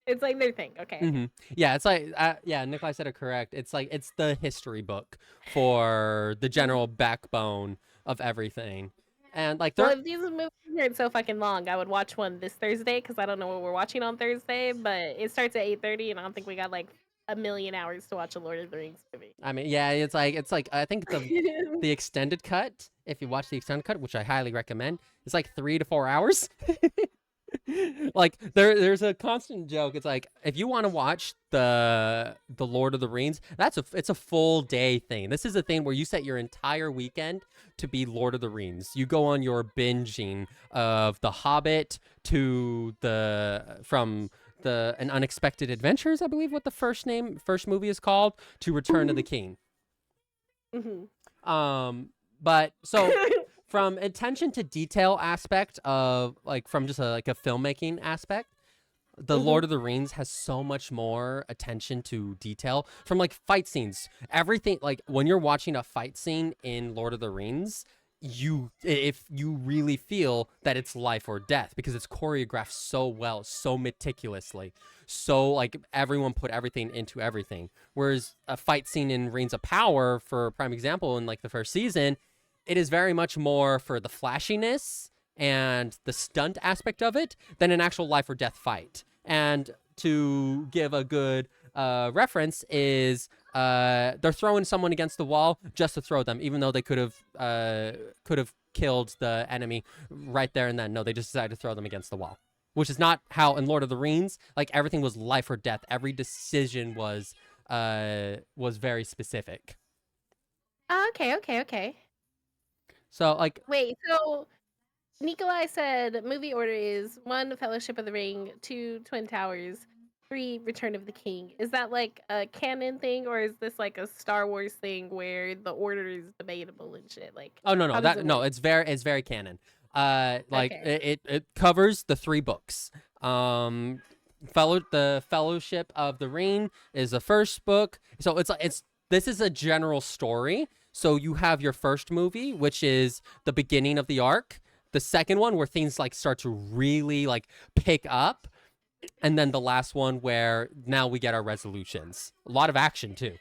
Speaker 2: It's like their thing. Okay.
Speaker 1: Mm-hmm. Yeah, it's like yeah, Nikolai said it correct. It's like it's the history book for the general backbone of everything. And like
Speaker 2: well, if these movies weren't so fucking long, I would watch one this Thursday because I don't know what we're watching on Thursday, but it starts at 8:30, and I don't think we got like a million hours to watch a Lord of the Rings movie.
Speaker 1: I mean, yeah, it's like I think the extended cut, if you watch the extended cut, which I highly recommend, it's like 3 to 4 hours. Like there's a constant joke. It's like if you want to watch the Lord of the Rings, it's a full day thing. This is a thing where you set your entire weekend to be Lord of the Rings. You go on your binging of The Hobbit to from An Unexpected Adventures, I believe what the first movie is called, to Return of the King.
Speaker 2: Mm-hmm.
Speaker 1: But so from attention to detail aspect of like from just a filmmaking aspect, the
Speaker 2: Hmm.
Speaker 1: Lord of the Rings has so much more attention to detail from like fight scenes. Everything like when you're watching a fight scene in Lord of the Rings, if you really feel that it's life or death because it's choreographed so well, so meticulously. So like everyone put everything into everything. Whereas a fight scene in Rings of Power, for a prime example, in like the first season, it is very much more for the flashiness and the stunt aspect of it than an actual life or death fight. And to give a good reference is they're throwing someone against the wall just to throw them, even though they could have killed the enemy right there and then. No, they just decided to throw them against the wall, which is not how in Lord of the Rings. Like everything was life or death. Every decision was very specific.
Speaker 2: Okay, okay, okay.
Speaker 1: So like
Speaker 2: Wait, so Nikolai said movie order is 1, Fellowship of the Ring, 2, Twin Towers, 3, Return of the King. Is that like a canon thing, or is this like a Star Wars thing where the order is debatable and shit? Like,
Speaker 1: oh
Speaker 2: how does it work?
Speaker 1: it's very canon. Like
Speaker 2: Okay.
Speaker 1: it covers the three books. The Fellowship of the Ring is the first book. So it's this is a general story. So you have your first movie, which is the beginning of the arc. The second one where things like start to really like pick up, and then the last one where now we get our resolutions. A lot of action too.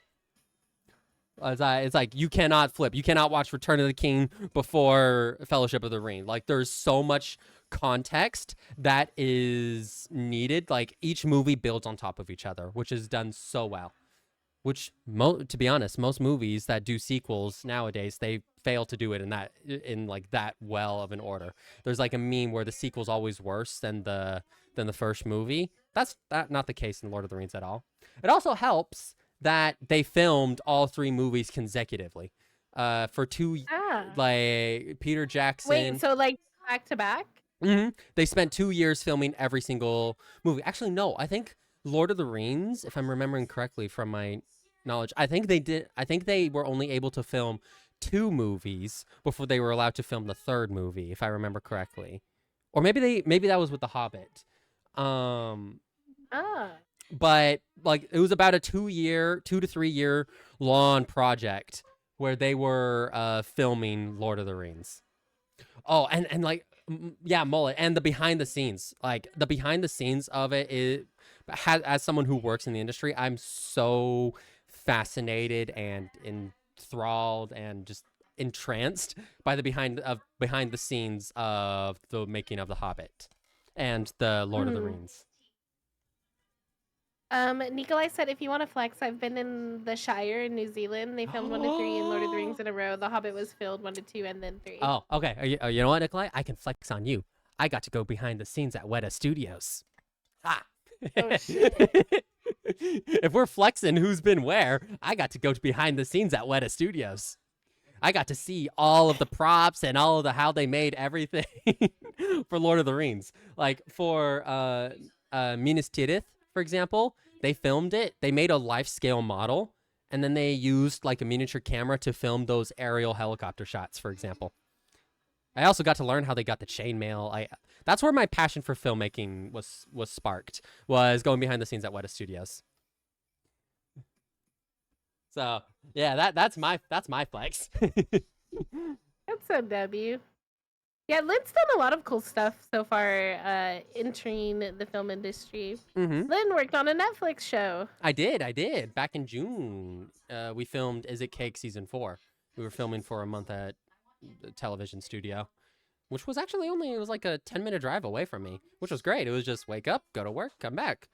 Speaker 1: It's like you cannot flip. You cannot watch Return of the King before Fellowship of the Ring. Like there's so much context that is needed. Like each movie builds on top of each other, which is done so well. Which, to be honest, most movies that do sequels nowadays they fail to do it in like that well of an order. There's like a meme where the sequel's always worse than the first movie. That's not the case in Lord of the Rings at all. It also helps that they filmed all three movies consecutively. For two,
Speaker 2: Ah.
Speaker 1: like Peter
Speaker 2: Wait,
Speaker 1: Jackson.
Speaker 2: so like back to back?
Speaker 1: They spent 2 years filming every single movie. Actually, no, I think Lord of the Rings, if I'm remembering correctly from my knowledge, I think they did. I think they were only able to film two movies before they were allowed to film the third movie, if I remember correctly. Or maybe that was with The Hobbit. Um,
Speaker 2: Ah.
Speaker 1: but like it was about a 2 to 3 year long project where they were filming Lord of the Rings. Oh, and like yeah, mullet and the behind the scenes, like the behind the scenes of it is as someone who works in the industry, I'm so fascinated and enthralled and just entranced by the behind the scenes of the making of The Hobbit and the Lord of the
Speaker 2: Mm.
Speaker 1: Rings.
Speaker 2: Nikolai said, if you want to flex, I've been in the Shire in New Zealand. They filmed 1 to 3 in Lord of the Rings in a row. The Hobbit was filmed 1 to 2 and then 3.
Speaker 1: Oh, okay. You know what, Nikolai? I can flex on you. I got to go behind the scenes at Weta Studios. Ha!
Speaker 2: Oh shit.
Speaker 1: If we're flexing who's been where, I got to go behind the scenes at Weta Studios. I got to see all of the props and all of the how they made everything for Lord of the Rings. Like for Minas Tirith, for example, they filmed it. They made a life scale model, and then they used like a miniature camera to film those aerial helicopter shots, for example. I also got to learn how they got the chainmail. I That's where my passion for filmmaking was sparked. Was going behind the scenes at Weta Studios. So yeah, that's my flex.
Speaker 2: That's a W. Yeah, Lynn's done a lot of cool stuff so far entering the film industry.
Speaker 1: Mm-hmm.
Speaker 2: Lynn worked on a Netflix show.
Speaker 1: I did. Back in June, we filmed Is It Cake season 4. We were filming for a month at the television studio, which was actually only it was like a 10-minute drive away from me, which was great. It was just wake up, go to work, come back.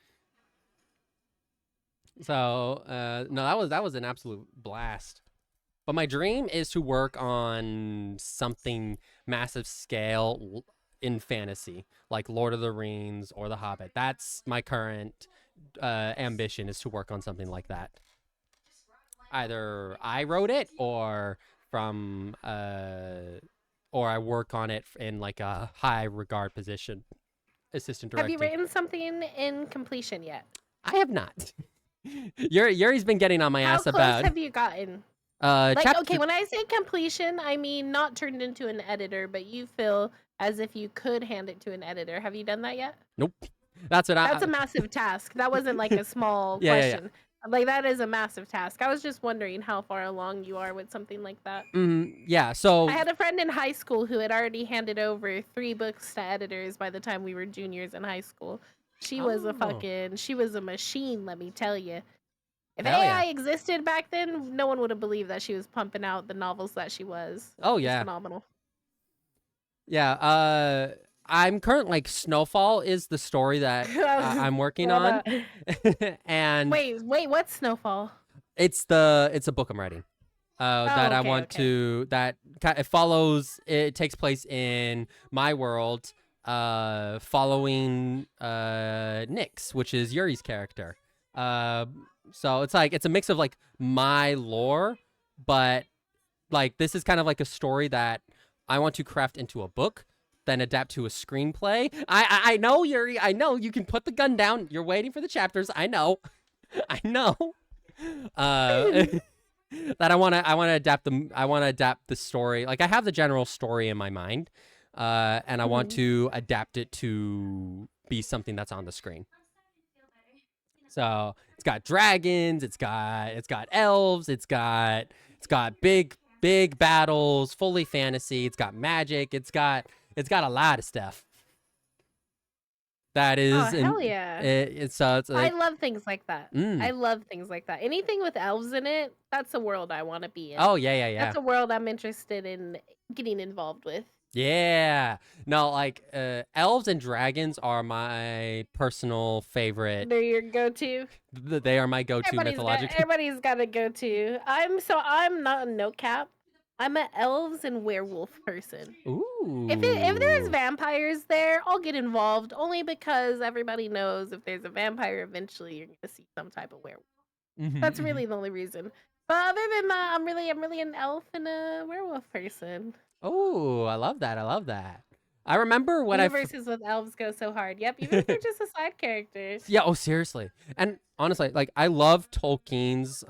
Speaker 1: So no, that was an absolute blast. But my dream is to work on something massive scale in fantasy, like Lord of the Rings or The Hobbit. That's my current ambition is to work on something like that. Either I wrote it from or I work on it in like a high regard position, assistant
Speaker 2: Have you
Speaker 1: directing.
Speaker 2: written something in completion yet?
Speaker 1: I have not. Yuri's been getting on my
Speaker 2: How
Speaker 1: ass
Speaker 2: close
Speaker 1: about.
Speaker 2: have you gotten? Like, okay,
Speaker 1: Chapter.
Speaker 2: when I say completion, I mean not turned into an editor, but you feel as if you could hand it to an editor. Have you done that yet?
Speaker 1: Nope. That's what
Speaker 2: That's
Speaker 1: I.
Speaker 2: a massive task. That wasn't like a small
Speaker 1: Yeah, yeah, yeah.
Speaker 2: question. Like that is a massive task. I was just wondering how far along you are with something like that.
Speaker 1: Yeah.
Speaker 2: I
Speaker 1: So.
Speaker 2: had a friend in high school who had already handed over 3 books to editors by the time we were juniors in high school.
Speaker 1: Oh.
Speaker 2: She was a machine, let me tell you. If
Speaker 1: Hell yeah.
Speaker 2: AI existed back then, no one would have believed that she was pumping out the novels that she was.
Speaker 1: Oh
Speaker 2: She's
Speaker 1: yeah.
Speaker 2: phenomenal.
Speaker 1: Yeah. I'm current like Snowfall is the story that I'm working
Speaker 2: Well,
Speaker 1: on,
Speaker 2: that-
Speaker 1: and
Speaker 2: wait, what's Snowfall?
Speaker 1: it's a book I'm writing.
Speaker 2: Oh,
Speaker 1: That I
Speaker 2: okay,
Speaker 1: want
Speaker 2: okay.
Speaker 1: to it follows. It takes place in my world, following Nyx, which is Yuri's character. Uh, so it's like it's a mix of like my lore, but like this is kind of like a story that I want to craft into a book, then adapt to a screenplay. I know, Yuri. I know you can put the gun down. You're waiting for the chapters. I know. I know. Uh, that I want to adapt the story. Like I have the general story in my mind, and I want
Speaker 2: Mhm.
Speaker 1: to adapt it to be something that's on the screen. So it's got dragons, it's got elves, it's got big battles, fully fantasy. It's got magic. It's got a lot of stuff. That
Speaker 2: Oh,
Speaker 1: is
Speaker 2: hell
Speaker 1: in
Speaker 2: yeah.
Speaker 1: it's
Speaker 2: I
Speaker 1: like
Speaker 2: love things like that. I
Speaker 1: mm.
Speaker 2: love things like that. Anything with elves in it, that's a world I want to be in.
Speaker 1: Oh yeah, yeah, yeah.
Speaker 2: That's a world I'm interested in getting involved with.
Speaker 1: Yeah. No, like elves and dragons are my personal favorite.
Speaker 2: They're your go-to.
Speaker 1: They are my go-to mythological.
Speaker 2: Everybody's got a go-to. I'm not a no cap. I'm an elves and werewolf person. If there's
Speaker 1: Ooh.
Speaker 2: vampires there, I'll get involved only because everybody knows if there's a vampire, eventually you're gonna see some type of werewolf. That's really the only reason. But other than that, I'm really an elf and a werewolf person.
Speaker 1: Oh, I love that. I love that. I remember when
Speaker 2: Universes with elves go so hard. Yep, even if they're just a side character.
Speaker 1: yeah, oh seriously. And honestly, like I love Tolkien's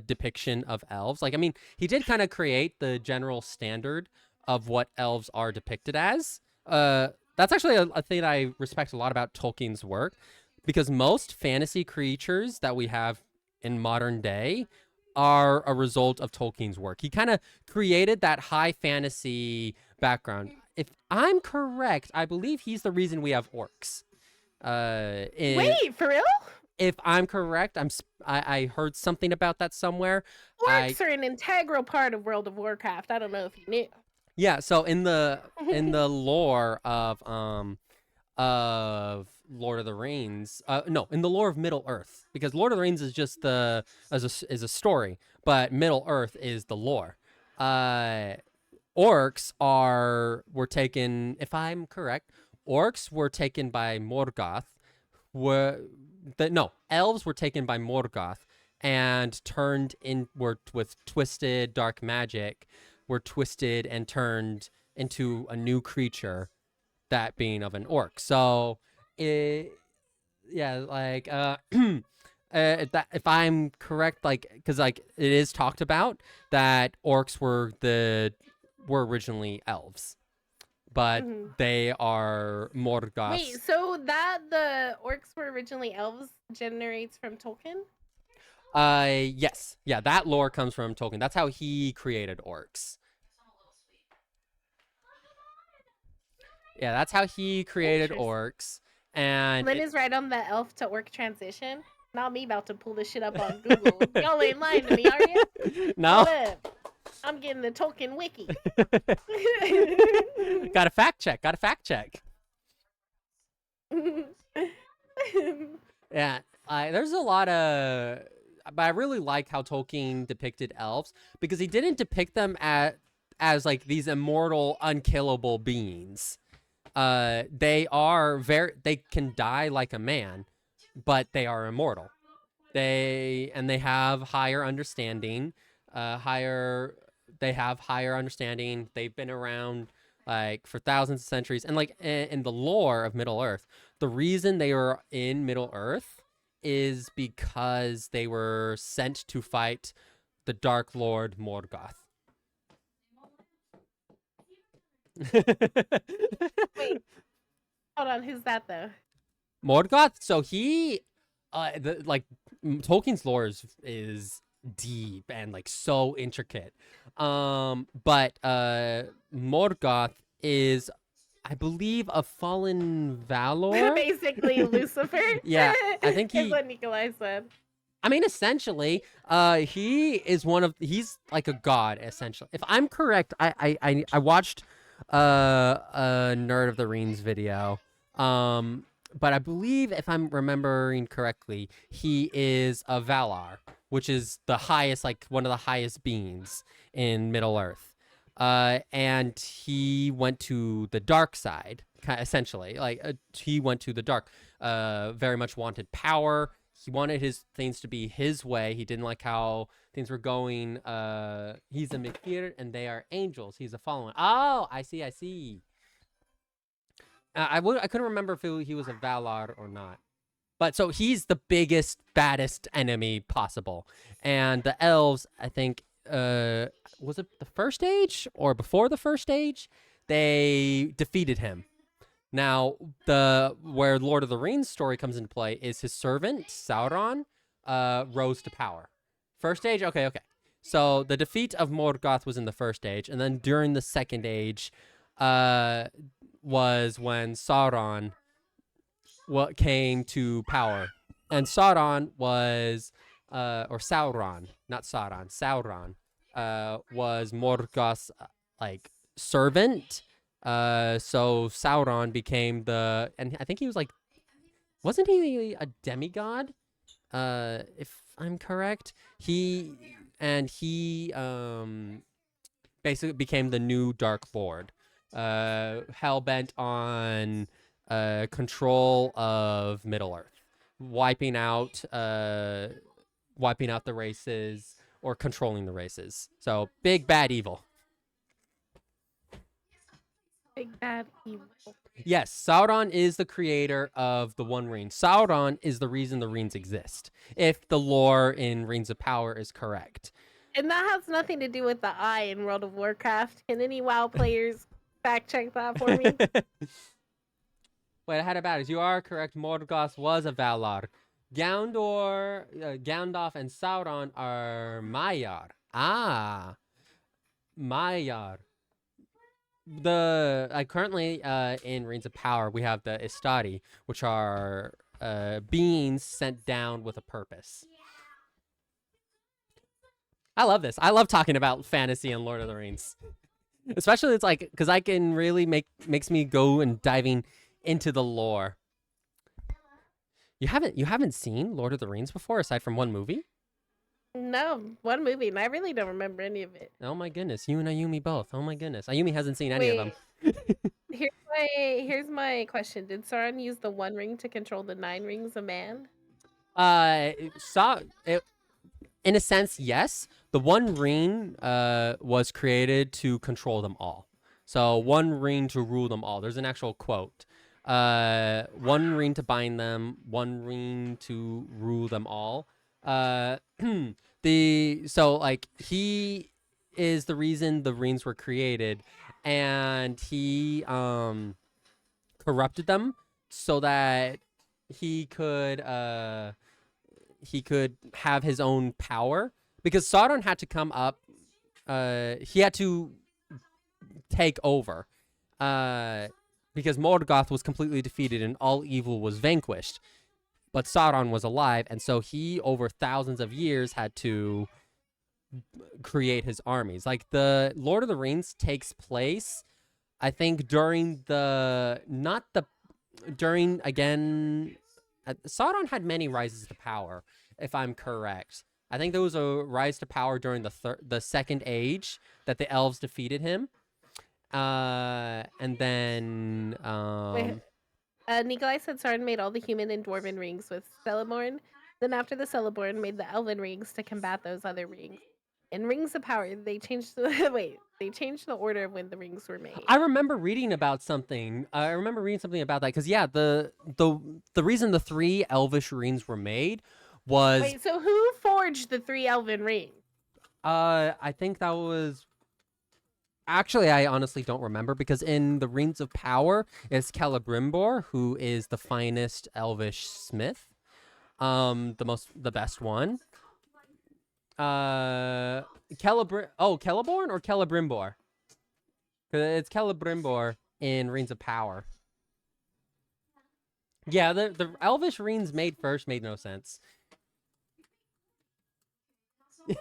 Speaker 1: depiction of elves. Like I mean, he did kind of create the general standard of what elves are depicted as. That's actually a thing I respect a lot about Tolkien's work because most fantasy creatures that we have in modern day are a result of Tolkien's work. He kind of created that high fantasy background. If I'm correct, I believe he's the reason we have orcs.
Speaker 2: Wait, for real?
Speaker 1: If I'm correct, I heard something about that somewhere.
Speaker 2: Orcs are an integral part of World of Warcraft. I don't know if you knew.
Speaker 1: Yeah, so in the lore of Lord of the Rings, no, in the lore of Middle Earth, because Lord of the Rings is just is a story, but Middle Earth is the lore. Orcs were taken, if I'm correct, orcs were taken by Morgoth. Elves were taken by Morgoth and with twisted dark magic, were twisted and turned into a new creature, that being of an orc. So, yeah, like if I'm correct, like because like it is talked about that orcs were originally elves, but
Speaker 2: Mhm.
Speaker 1: they are
Speaker 2: Wait,
Speaker 1: Morgoth's.
Speaker 2: so that the orcs were originally elves generates from Tolkien?
Speaker 1: Yes, yeah, that lore comes from Tolkien. That's how he created orcs. Yeah, that's how he created
Speaker 2: Interesting.
Speaker 1: orcs, and
Speaker 2: Lynn is right on the elf to orc transition. Not me about to pull this shit up on Google. Y'all ain't lying to me, are you?
Speaker 1: no.
Speaker 2: Hold up. I'm getting the Tolkien wiki.
Speaker 1: Got to fact check. Got to fact check. Yeah, there's a lot of, but I really like how Tolkien depicted elves because he didn't depict them as like these immortal, unkillable beings. They can die like a man, but they are immortal. They have higher understanding, higher they have higher understanding. They've been around like for thousands of centuries, and like in the lore of Middle Earth, the reason they are in Middle Earth is because they were sent to fight the Dark Lord Morgoth.
Speaker 2: Wait, hold on. Who's that though?
Speaker 1: Morgoth. So he, Tolkien's lore is deep and like so intricate. But Morgoth is, I believe, a fallen Valor.
Speaker 2: Basically, Lucifer.
Speaker 1: Yeah, I think
Speaker 2: is what Nikolai said.
Speaker 1: I mean, essentially, he's like a god, essentially. If I'm correct, I watched a Nerd of the Rings video. But I believe, if I'm remembering correctly, he is a Valar, which is the highest, like one of the highest beings in Middle Earth. And he went to the dark side, essentially. He went to the dark. Very much wanted power. He wanted his things to be his way. He didn't like how things were going. He's a Mikir, and they are angels. He's a fallen. Oh, I see. I couldn't remember if he was a Valar or not. But so he's the biggest, baddest enemy possible. And the elves, I think, was it the first age or before the first age? They defeated him. Now, where Lord of the Rings story comes into play is his servant, Sauron, rose to power. First age? Okay. So the defeat of Morgoth was in the first age, and then during the second age was when Sauron came to power. And Sauron was, or Sauron, not Sauron, Sauron, was Morgoth's, servant. So Sauron became and I think he was wasn't he a demigod? If I'm correct, he basically became the new Dark Lord, hell-bent on control of Middle Earth, wiping out the races or controlling the races. So big bad evil.
Speaker 2: Big bad evil.
Speaker 1: Yes, Sauron is the creator of the One Ring. Sauron is the reason the rings exist, if the lore in Rings of Power is correct.
Speaker 2: And that has nothing to do with the eye in World of Warcraft. Can any WoW players fact check that for me?
Speaker 1: Wait, I had it bad. You are correct. Morgoth was a Valar. Gandalf, and Sauron are Maiar. Ah, Maiar. Currently in Rings of Power, we have the Istari, which are beings sent down with a purpose. I love this. I love talking about fantasy and Lord of the Rings, especially it's because I can really makes me go and diving into the lore. You haven't seen Lord of the Rings before, aside from one movie?
Speaker 2: No, one movie, and I really don't remember any of it.
Speaker 1: Oh my goodness, you and Ayumi both. Oh my goodness, Ayumi hasn't seen any of them.
Speaker 2: Here's my question: did Sauron use the One Ring to control the 9 rings of man?
Speaker 1: In a sense, yes. The One Ring was created to control them all. So One Ring to rule them all. There's an actual quote. One ring to bind them, one ring to rule them all. He is the reason the rings were created, and he corrupted them so that he could have his own power, because Sauron had to come up. He had to take over. Because Morgoth was completely defeated and all evil was vanquished. But Sauron was alive, and so he, over thousands of years, had to create his armies. Like, the Lord of the Rings takes place, I think, Sauron had many rises to power, if I'm correct. I think there was a rise to power during the Second Age that the elves defeated him. And then
Speaker 2: Nikolai said Sauron made all the human and dwarven rings with Celeborn. Then after the Celeborn made the elven rings to combat those other rings. In Rings of Power, they changed the order of when the rings were made.
Speaker 1: I remember reading something about that, because the reason the 3 elvish rings were made was...
Speaker 2: Wait, so who forged the 3 elven rings?
Speaker 1: I think that was actually I honestly don't remember because in the Rings of Power is Celebrimbor, who is the finest elvish smith. The best one. Celeborn or Celebrimbor? Because it's Celebrimbor in Rings of Power. Yeah, the elvish rings made first made no sense. So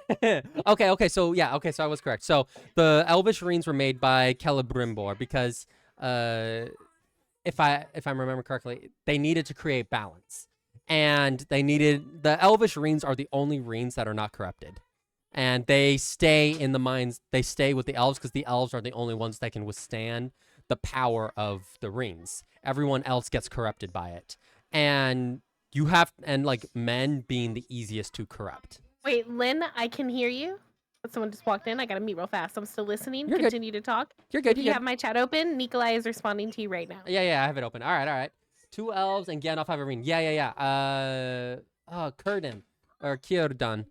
Speaker 1: I was correct. So the elvish rings were made by Celebrimbor because if I remember correctly, they needed to create balance. And the elvish rings are the only rings that are not corrupted. And they stay in the mines, they stay with the elves because the elves are the only ones that can withstand the power of the rings. Everyone else gets corrupted by it. And like men being the easiest to corrupt.
Speaker 2: Wait, Lynn, I can hear you. Someone just walked in. I gotta mute real fast. I'm still listening.
Speaker 1: You're good.
Speaker 2: Continue to talk.
Speaker 1: You're good.
Speaker 2: If you
Speaker 1: You're
Speaker 2: have
Speaker 1: good.
Speaker 2: my chat open, Nikolai is responding to you right now.
Speaker 1: Yeah, I have it open. All right. Two elves and Gandalf have a ring. Yeah. Círdan or Círdan.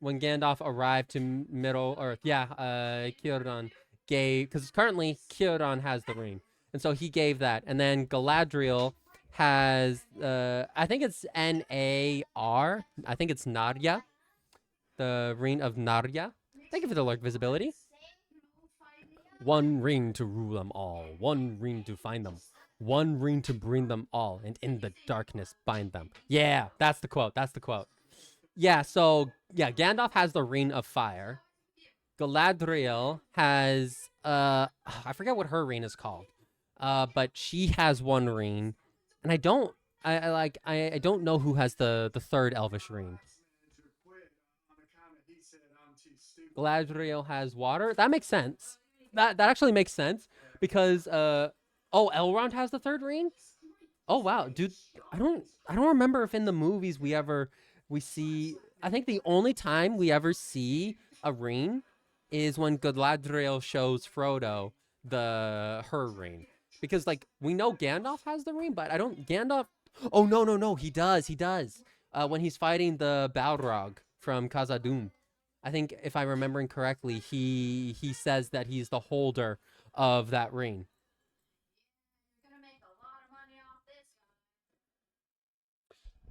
Speaker 1: When Gandalf arrived to Middle Earth. Círdan gave because currently Círdan has the ring, and so he gave that, and then Galadriel has I think it's Nar. I think it's Narya, the ring of Narya. Thank you for the alert visibility. One ring to rule them all, one ring to find them, one ring to bring them all, and in the darkness bind them. Yeah, that's the quote. Yeah, so yeah, Gandalf has the ring of fire. Galadriel has I forget what her ring is called. But she has one ring, and I don't know who has the third elvish ring. Galadriel has water. That makes sense. That actually makes sense because Elrond has the third ring. Oh wow, dude, I don't remember if in the movies we see. I think the only time we ever see a ring is when Galadriel shows Frodo her ring, because like we know Gandalf has the ring, but I don't Gandalf. Oh no, he does. When he's fighting the Balrog from Khazad-dûm. I think if I'm remembering correctly, he says that he's the holder of that ring.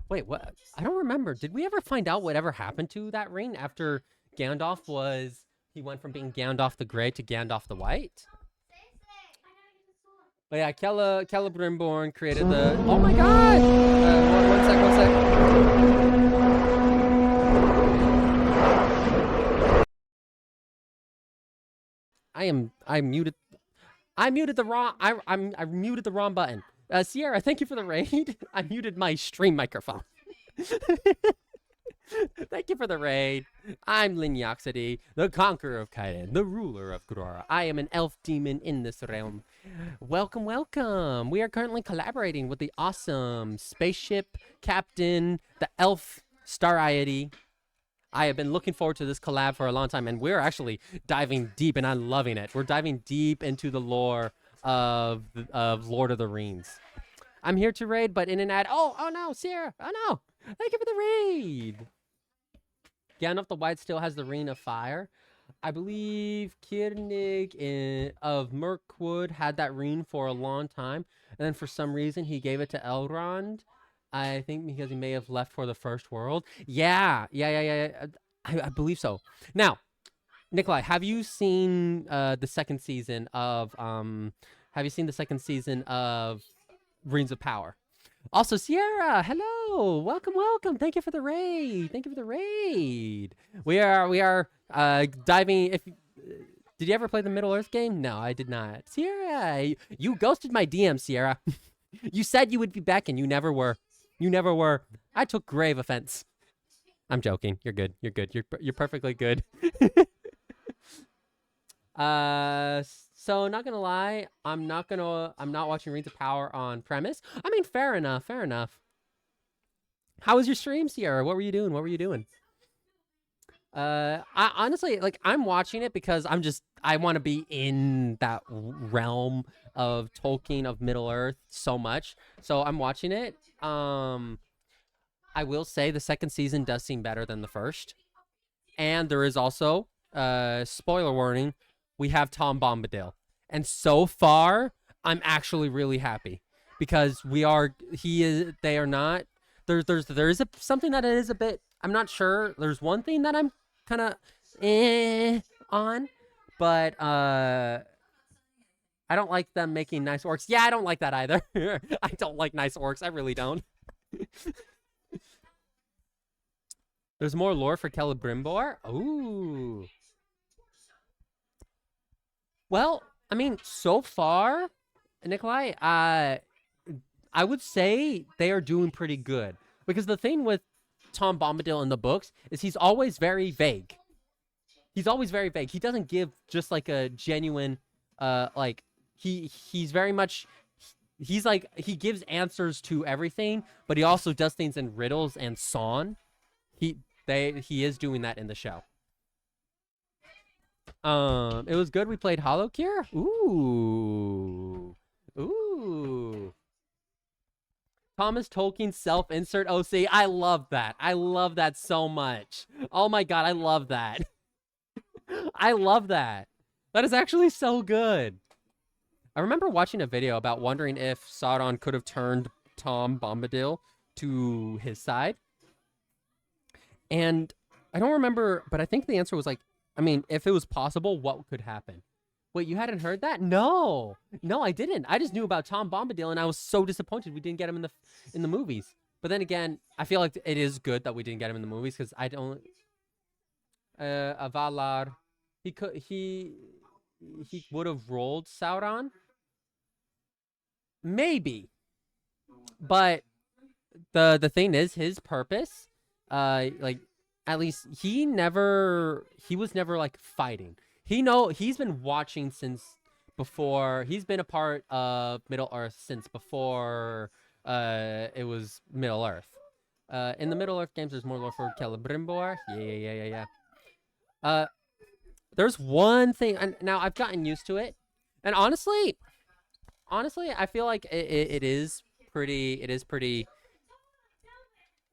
Speaker 1: Wait, what? I don't remember. Did we ever find out whatever happened to that ring after he went from being Gandalf the Grey to Gandalf the White? But yeah, Celebrimbor created the. Oh my God! One sec. I muted. I muted the wrong. I muted the wrong button. Sierra, thank you for the raid. I muted my stream microphone. Thank you for the raid. I'm Linyoxity, the conqueror of Kaiden, the ruler of Grora. I am an elf demon in this realm. Welcome. We are currently collaborating with the awesome spaceship captain, the elf Stariety. I have been looking forward to this collab for a long time, and we're actually diving deep, and I'm loving it. We're diving deep into the lore of Lord of the Rings. I'm here to raid, but in an ad. Oh no, Sierra. Oh no. Thank you for the raid. Gandalf the White still has the Ring of Fire. I believe Kiernig of Mirkwood had that ring for a long time, and then for some reason he gave it to Elrond. I think because he may have left for the First World. Yeah. I believe so. Now, Nikolai, have you seen the second season of Rings of Power? Also, Sierra, hello, welcome. Thank you for the raid. We are diving. Did you ever play the Middle Earth game? No, I did not. Sierra, you ghosted my DM, Sierra. You said you would be back, and you never were. I took grave offense. I'm joking. You're good. You're perfectly good. So not gonna lie, I'm not watching Rings of Power on premise. I mean, fair enough. How was your stream, Sierra? What were you doing? I honestly, like, I'm watching it because I want to be in that realm of Tolkien, of Middle Earth so much. So I'm watching it. I will say the second season does seem better than the first. And there is also, spoiler warning, we have Tom Bombadil. And so far, I'm actually really happy because they are not, there is something that is a bit, I'm not sure. There's one thing that I'm kind of on, but I don't like them making nice orcs. Yeah, I don't like that either. I don't like nice orcs. I really don't. There's more lore for Celebrimbor. Ooh. Well, I mean, so far, Nikolai, I would say they are doing pretty good. Because the thing with Tom Bombadil in the books is he's always very vague. He's always very vague. He doesn't give just like a genuine, like he's very much. He's like he gives answers to everything, but he also does things in riddles and song. He is doing that in the show. It was good. We played Hollow Cure. Ooh, ooh. Thomas Tolkien self-insert OC. I love that. I love that so much. Oh my god, I love that. I love that. That is actually so good. I remember watching a video about wondering if Sauron could have turned Tom Bombadil to his side. And I don't remember, but I think the answer was like, I mean, if it was possible, what could happen? Wait, you hadn't heard that? No, I didn't. I just knew about Tom Bombadil, and I was so disappointed we didn't get him in the movies. But then again, I feel like it is good that we didn't get him in the movies because I don't. Avalar, he would have rolled Sauron, maybe. But the thing is, his purpose, like at least he was never like fighting. He's been watching since before. He's been a part of Middle Earth since before it was Middle Earth. In the Middle Earth games, there's more lore for Celebrimbor. Yeah. There's one thing, and now I've gotten used to it, and honestly, I feel like it is pretty.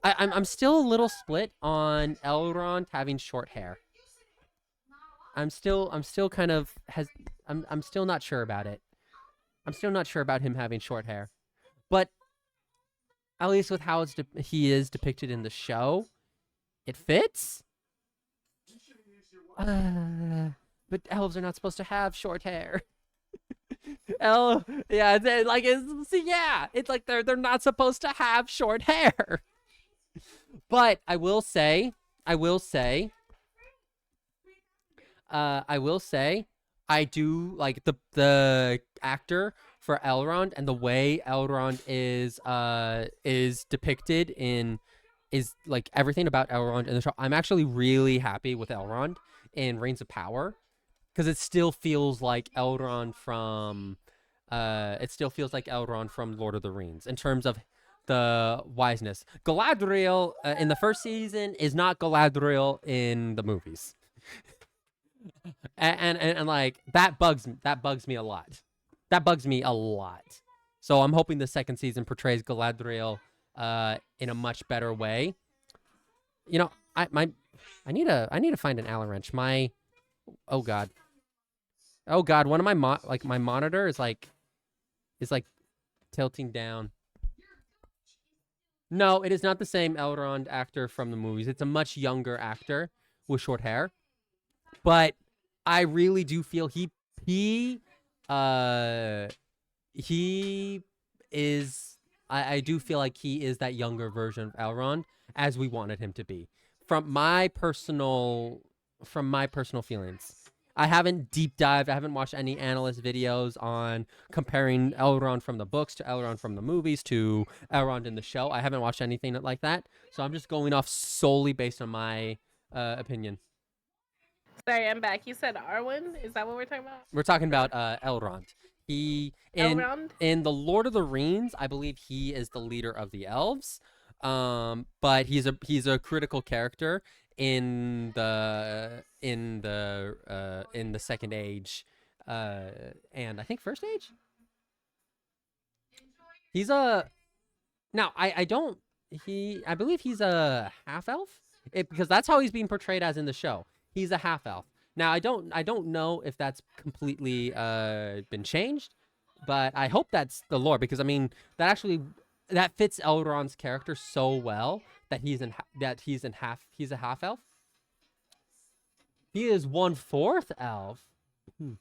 Speaker 1: I'm still a little split on Elrond having short hair. I'm still kind of I'm still not sure about it. I'm still not sure about him having short hair, but at least with how he is depicted in the show, it fits. But elves are not supposed to have short hair. Yeah, it's like they're not supposed to have short hair. But I will say, I do like the actor for Elrond and the way Elrond is depicted is like everything about Elrond in the show. I'm actually really happy with Elrond in Reigns of Power because it still feels like Elrond from Lord of the Rings in terms of the wiseness. Galadriel in the first season is not Galadriel in the movies. and like that bugs me a lot. So I'm hoping the second season portrays Galadriel in a much better way. You know, I need to find an Allen wrench. Oh god, one of my my monitor is like tilting down. No, it is not the same Elrond actor from the movies. It's a much younger actor with short hair. But I really do feel he is. I do feel like he is that younger version of Elrond as we wanted him to be. From my personal feelings. I haven't deep dived. I haven't watched any analyst videos on comparing Elrond from the books to Elrond from the movies to Elrond in the show. I haven't watched anything like that. So I'm just going off solely based on my opinion.
Speaker 2: Sorry, I'm back. You said Arwen? Is that what we're talking about?
Speaker 1: We're talking about Elrond.
Speaker 2: Elrond?
Speaker 1: In the Lord of the Rings, I believe he is the leader of the elves. But he's a critical character in the Second Age, and I think First Age. He's a now I don't I believe he's a half elf, because that's how he's being portrayed as in the show. He's a half elf. Now I don't know if that's completely been changed, but I hope that's the lore, because I mean that actually that fits Elrond's character so well that he's a half elf. He is 1/4 elf. Hmm.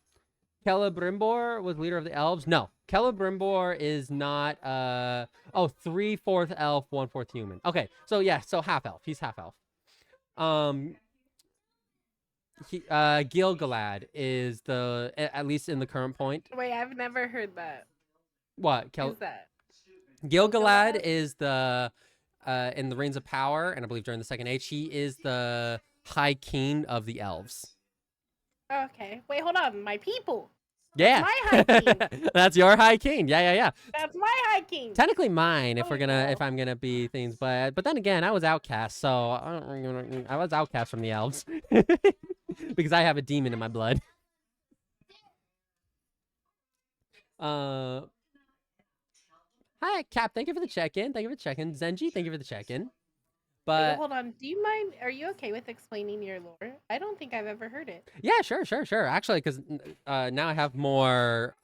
Speaker 1: Celebrimbor was leader of the elves. No, Celebrimbor is not. 3/4 elf, 1/4 human. Okay, so yeah, so half elf. He's half elf. Um, Gilgalad is at least in the current point.
Speaker 2: Wait, I've never heard that.
Speaker 1: What?
Speaker 2: Who's that?
Speaker 1: Gilgalad
Speaker 2: Gilgalad?
Speaker 1: is the in the Reigns of Power, and I believe during the Second Age, he is the High King of the elves.
Speaker 2: Okay. Wait, hold on. My people.
Speaker 1: Yeah,
Speaker 2: My High King.
Speaker 1: that's your High King. Yeah.
Speaker 2: That's my High King.
Speaker 1: Technically mine, if
Speaker 2: Oh,
Speaker 1: if I'm gonna be things, but then again, I was outcast, so I was outcast from the elves because I have a demon in my blood. Uh, Hi Cap, thank you for the check-in. Thank you for the check-in. Zenji, thank you for the check-in.
Speaker 2: Wait,
Speaker 1: But
Speaker 2: hold on. Do you mind? Are you okay with explaining your lore? I don't think I've ever heard it.
Speaker 1: yeah, sure. Actually, because now I have more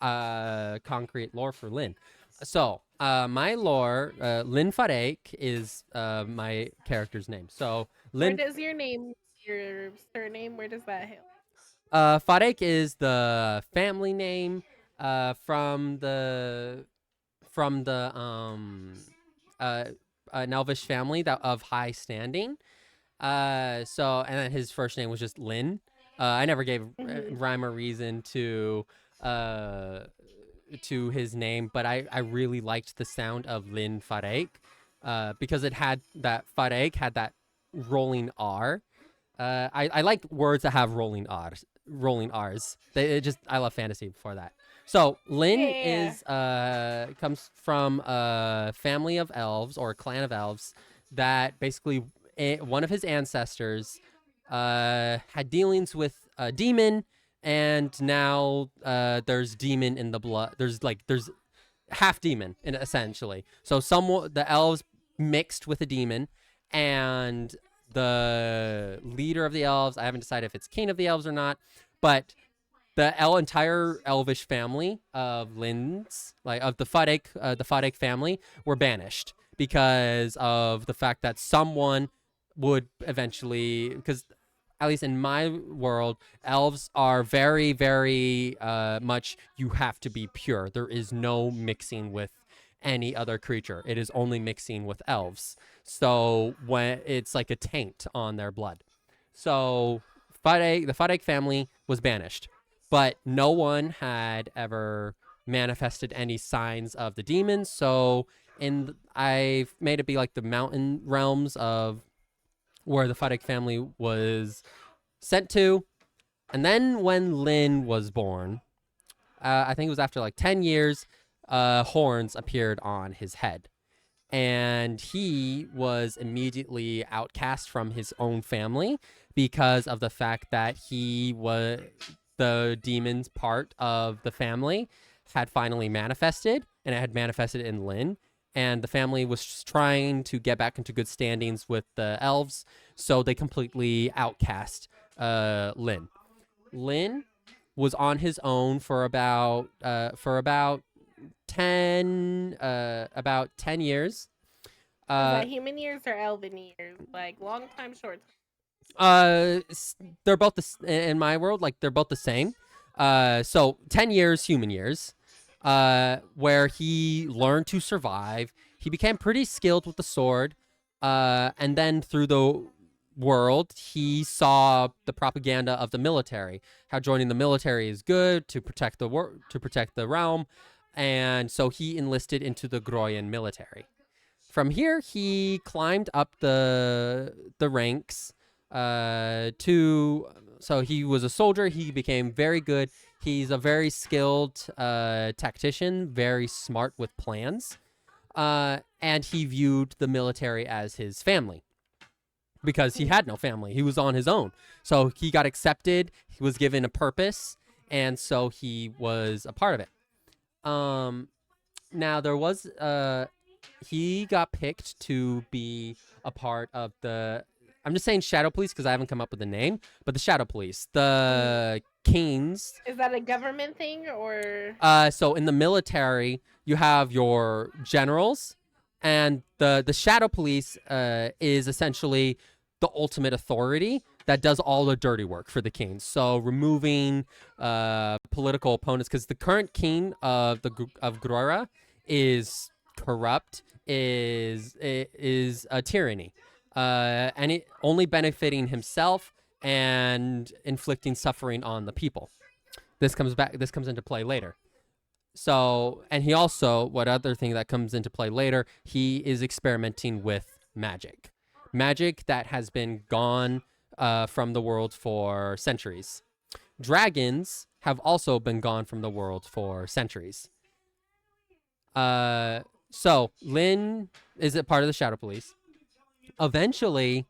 Speaker 1: concrete lore for Lin. So my lore, Lin Farek is my character's name. So
Speaker 2: Where
Speaker 1: Lin
Speaker 2: does your surname, where does that hail?
Speaker 1: Farek is the family name from the uh, an elvish family that of high standing. So and then his first name was just Lin. I never gave rhyme or reason to his name, but I really liked the sound of Lin Farek because it had that Farek had that rolling R. I like words that have rolling R's. Rolling R's. I love fantasy before that. So Lin
Speaker 2: Yeah.
Speaker 1: is comes from a family of elves or a clan of elves that basically one of his ancestors had dealings with a demon, and now there's demon in the blood. There's half demon essentially. So the elves mixed with a demon, and the leader of the elves, I haven't decided if it's king of the elves or not, but the entire elvish family of Lin's, like of the Fadek family, were banished because of the fact that someone would eventually, because at least in my world, elves are very, very much, you have to be pure. There is no mixing with any other creature. It is only mixing with elves. So when it's like a taint on their blood. So the Fadek family was banished, but no one had ever manifested any signs of the demons. So I've made it be like the mountain realms of where the Fadek family was sent to. And then when Lin was born, I think it was after like 10 years, horns appeared on his head. And he was immediately outcast from his own family because of the fact that he was the demon's part of the family had finally manifested, and it had manifested in Lin. And the family was just trying to get back into good standings with the elves, so they completely outcast Lin. Lin was on his own for about 10 years.
Speaker 2: Is that human years or elven years? Like long time, short time?
Speaker 1: They're both in my world, like they're both the same. So 10 years human years, where he learned to survive. He became pretty skilled with the sword, and then through the world, he saw the propaganda of the military, how joining the military is good to protect the realm, and so he enlisted into the Groyan military. From here, he climbed up the ranks so he was a soldier. He became very good. He's a very skilled tactician, very smart with plans, and he viewed the military as his family because he had no family. He was on his own. So he got accepted. He was given a purpose, and so he was a part of it. Now there was he got picked to be a part of the. I'm just saying Shadow Police because I haven't come up with a name, but the Shadow Police, the Kings.
Speaker 2: Is that a government thing or?
Speaker 1: So in the military, you have your generals, and the Shadow Police is essentially the ultimate authority that does all the dirty work for the Kings. So removing political opponents, because the current king of Grora is corrupt, is a tyranny, and it only benefiting himself and inflicting suffering on the people. This comes into play later. So, and he also, what other thing that comes into play later, he is experimenting with magic. Magic that has been gone from the world for centuries. Dragons have also been gone from the world for centuries. So Lin is a part of the Shadow Police. Eventually,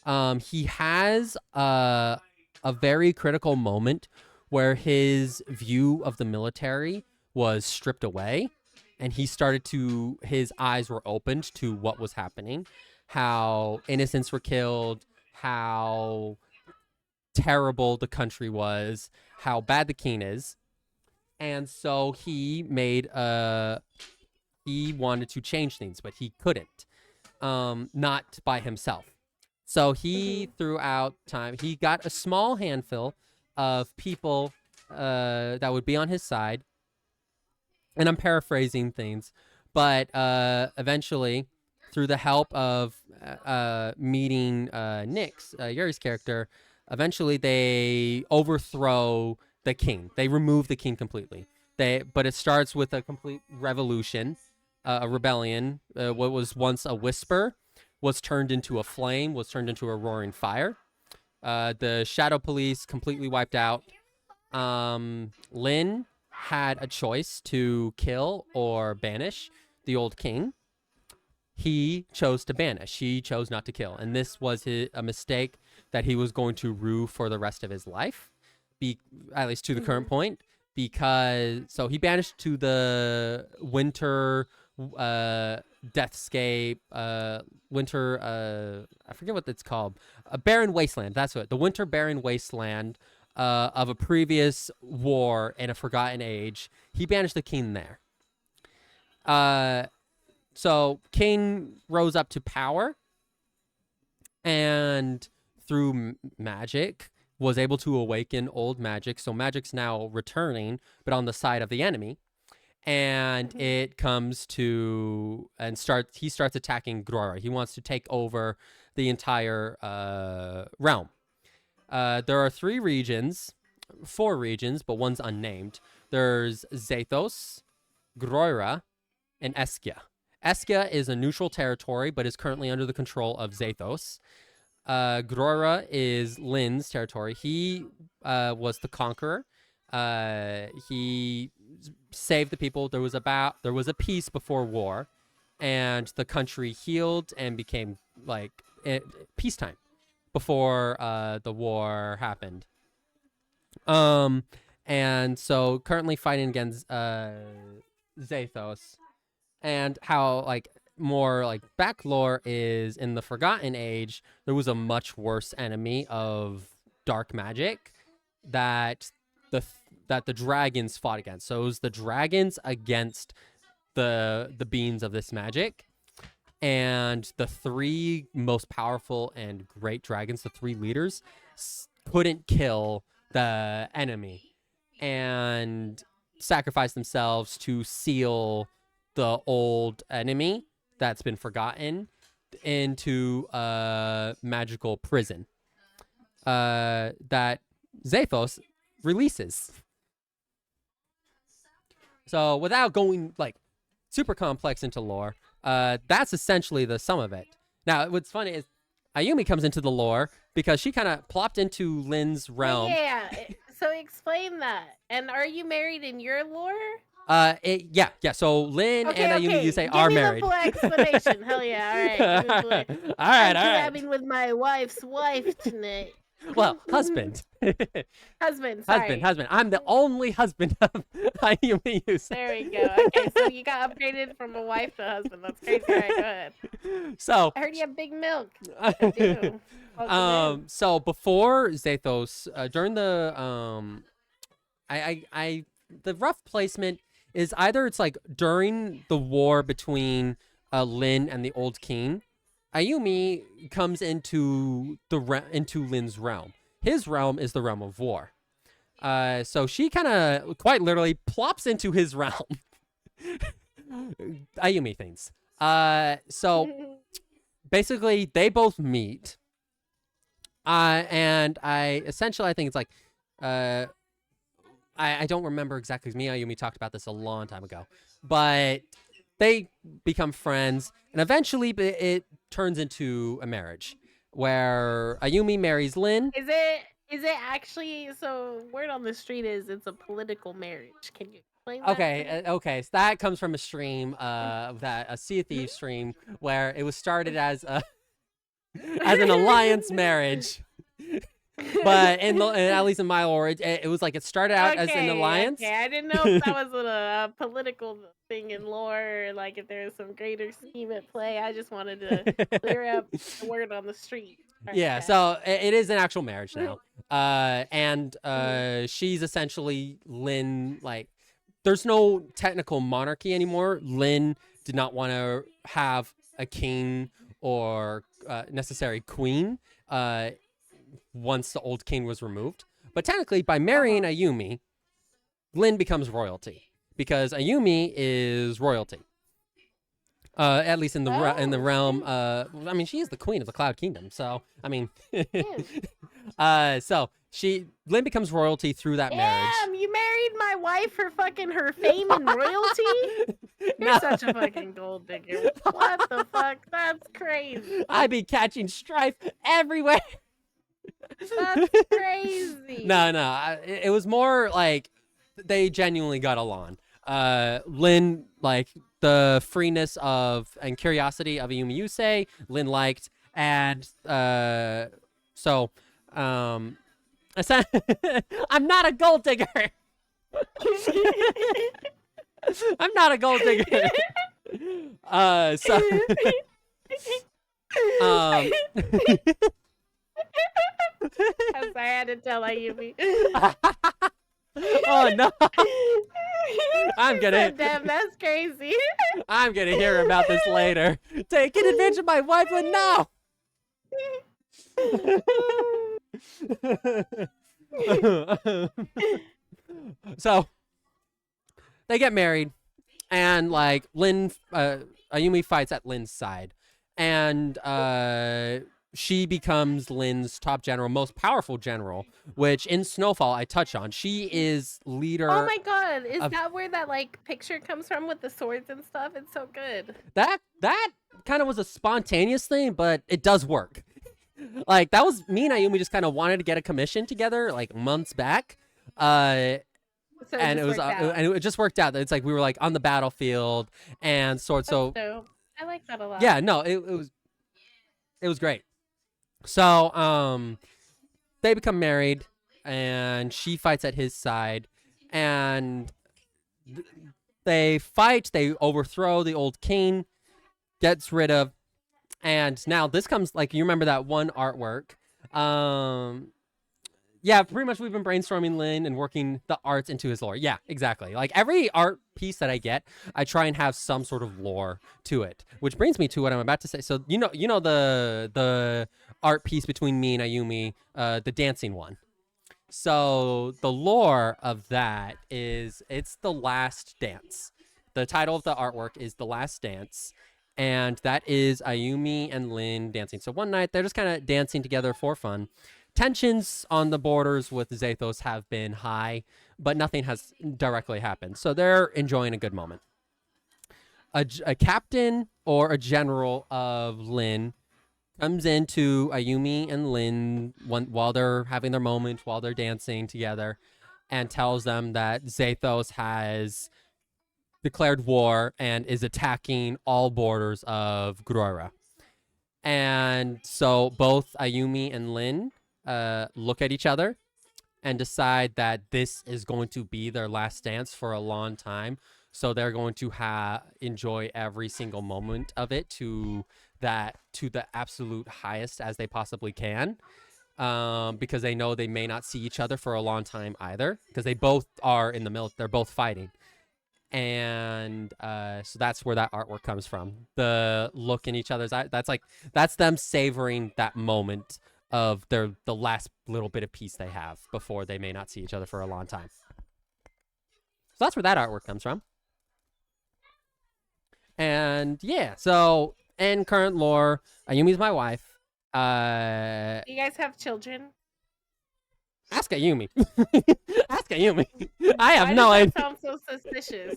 Speaker 1: he has a very critical moment where his view of the military was stripped away, and his eyes were opened to what was happening, how innocents were killed, how terrible the country was, how bad the king is. And so he wanted to change things, but he couldn't, not by himself. So he, throughout time, he got a small handful of people that would be on his side. And I'm paraphrasing things, but eventually, through the help of meeting Nyx, Yuri's character, eventually they overthrow the king. They remove the king completely. But it starts with a complete revolution, a rebellion. What was once a whisper was turned into a flame, was turned into a roaring fire. The Shadow Police completely wiped out. Lin had a choice to kill or banish the old king. He chose to banish. He chose not to kill. And this was a mistake that he was going to rue for the rest of his life, at least to the current point. So he banished to the winter deathscape, winter, I forget what it's called, a barren wasteland. That's what, the winter barren wasteland of a previous war in a forgotten age. He banished the king there. So king rose up to power, and through magic was able to awaken old magic. So magic's now returning, but on the side of the enemy. And it comes to he starts attacking Grora. He wants to take over the entire realm. There are 4 regions, but one's unnamed. There's Zathos, Grora, and Eskia. Eskia is a neutral territory, but is currently under the control of Zathos. Grora is Lin's territory. He was the conqueror. He saved the people. There was a peace before war, and the country healed and became like peacetime before the war happened. And so currently fighting against Zathos, and how like more like back lore is in the Forgotten Age, there was a much worse enemy of dark magic that the dragons fought against. So it was the dragons against the beings of this magic. And the 3 most powerful and great dragons, the 3 leaders, couldn't kill the enemy and sacrificed themselves to seal the old enemy that's been forgotten into a magical prison that Zathos releases. So without going like super complex into lore, that's essentially the sum of it. Now, what's funny is Ayumi comes into the lore because she kind of plopped into Lin's realm.
Speaker 2: Yeah, so explain that. And are you married in your lore?
Speaker 1: Yeah. So Lin and Ayumi, you say,
Speaker 2: Give
Speaker 1: are
Speaker 2: me
Speaker 1: married.
Speaker 2: The full explanation. Hell yeah! All right.
Speaker 1: all right.
Speaker 2: I'm collabing with my wife's wife tonight.
Speaker 1: Well, husband.
Speaker 2: Husband,
Speaker 1: Husband,
Speaker 2: sorry.
Speaker 1: husband. I'm the only husband of Ayumi Yusei.
Speaker 2: There we go. Okay, so you got upgraded from a wife to a husband. That's crazy. All right, go ahead.
Speaker 1: So,
Speaker 2: I heard you have big milk. I do. Welcome in.
Speaker 1: so before Zathos, during the the rough placement is either it's like during the war between Lin and the Old King, Ayumi comes into into Lin's realm. His realm is the realm of war. So she kind of quite literally plops into his realm. Ayumi things. So basically they both meet. And I think it's like, I don't remember exactly. Me and Ayumi talked about this a long time ago, but they become friends, and eventually it turns into a marriage where Ayumi marries Lin.
Speaker 2: Is it actually, so word on the street is it's a political marriage. Can you explain that?
Speaker 1: Okay, so that comes from a stream, a Sea of Thieves stream where it was started as a as an alliance marriage. But at least in my lore, it was like it started out as an alliance.
Speaker 2: Okay, I didn't know if that was a political thing in lore, or like if there was some greater scheme at play. I just wanted to clear up the word on the street.
Speaker 1: Yeah, okay. So it is an actual marriage now. And she's essentially Lin. Like, there's no technical monarchy anymore. Lin did not want to have a king or necessary queen. Once the Old King was removed. But technically, by marrying Ayumi, Lin becomes royalty because Ayumi is royalty. At least in the realm. I mean, she is the queen of the Cloud Kingdom. So I mean, so Lin becomes royalty through that marriage.
Speaker 2: Damn, you married my wife for fucking her fame and royalty? You're such a fucking gold digger. What the fuck? That's crazy.
Speaker 1: I be catching strife everywhere.
Speaker 2: That's crazy.
Speaker 1: No, it was more like they genuinely got along. Lin, like, the freeness of and curiosity of Ayumi Yusei, Lin liked, and so I'm not a gold digger. I'm not a gold digger. So
Speaker 2: I'm sorry, I had to tell Ayumi.
Speaker 1: Oh no! I'm gonna.
Speaker 2: Damn, that's crazy.
Speaker 1: I'm gonna hear about this later. Taking advantage of my wife, but no. So they get married, and like Ayumi fights at Lin's side, and she becomes Lin's top general, most powerful general, which in Snowfall I touch on. She is leader.
Speaker 2: Oh my god, is that where that like picture comes from with the swords and stuff? It's so good.
Speaker 1: That kind of was a spontaneous thing, but it does work. Like, that was me and Ayumi just kind of wanted to get a commission together like months back. And it just worked out. It's like we were like on the battlefield and sort. So
Speaker 2: dope. I like that a lot.
Speaker 1: Yeah, no, it was great. So they become married, and she fights at his side, and they fight. They overthrow the Old King, gets rid of, and now this comes, like, you remember that one artwork. Yeah, pretty much we've been brainstorming Lin and working the arts into his lore. Yeah, exactly. Like, every art piece that I get, I try and have some sort of lore to it. Which brings me to what I'm about to say. So, you know the art piece between me and Ayumi, the dancing one. So, the lore of that is, it's The Last Dance. The title of the artwork is The Last Dance. And that is Ayumi and Lin dancing. So one night, they're just kind of dancing together for fun. Tensions on the borders with Zathos have been high, but nothing has directly happened. So they're enjoying a good moment. A captain or a general of Lin comes into Ayumi and Lin while they're having their moment, while they're dancing together, and tells them that Zathos has declared war and is attacking all borders of Grora. And so both Ayumi and Lin look at each other and decide that this is going to be their last dance for a long time. So they're going to enjoy every single moment of it to the absolute highest as they possibly can. Because they know they may not see each other for a long time either, because they both are in the military. They're both fighting. And so that's where that artwork comes from. The look in each other's eyes. That's them savoring that moment of the last little bit of peace they have before they may not see each other for a long time. So that's where that artwork comes from. And yeah, so in current lore, Ayumi's my wife.
Speaker 2: You guys have children?
Speaker 1: Ask Ayumi. Ask Ayumi. I have
Speaker 2: Why
Speaker 1: no
Speaker 2: does
Speaker 1: idea.
Speaker 2: that sound so suspicious?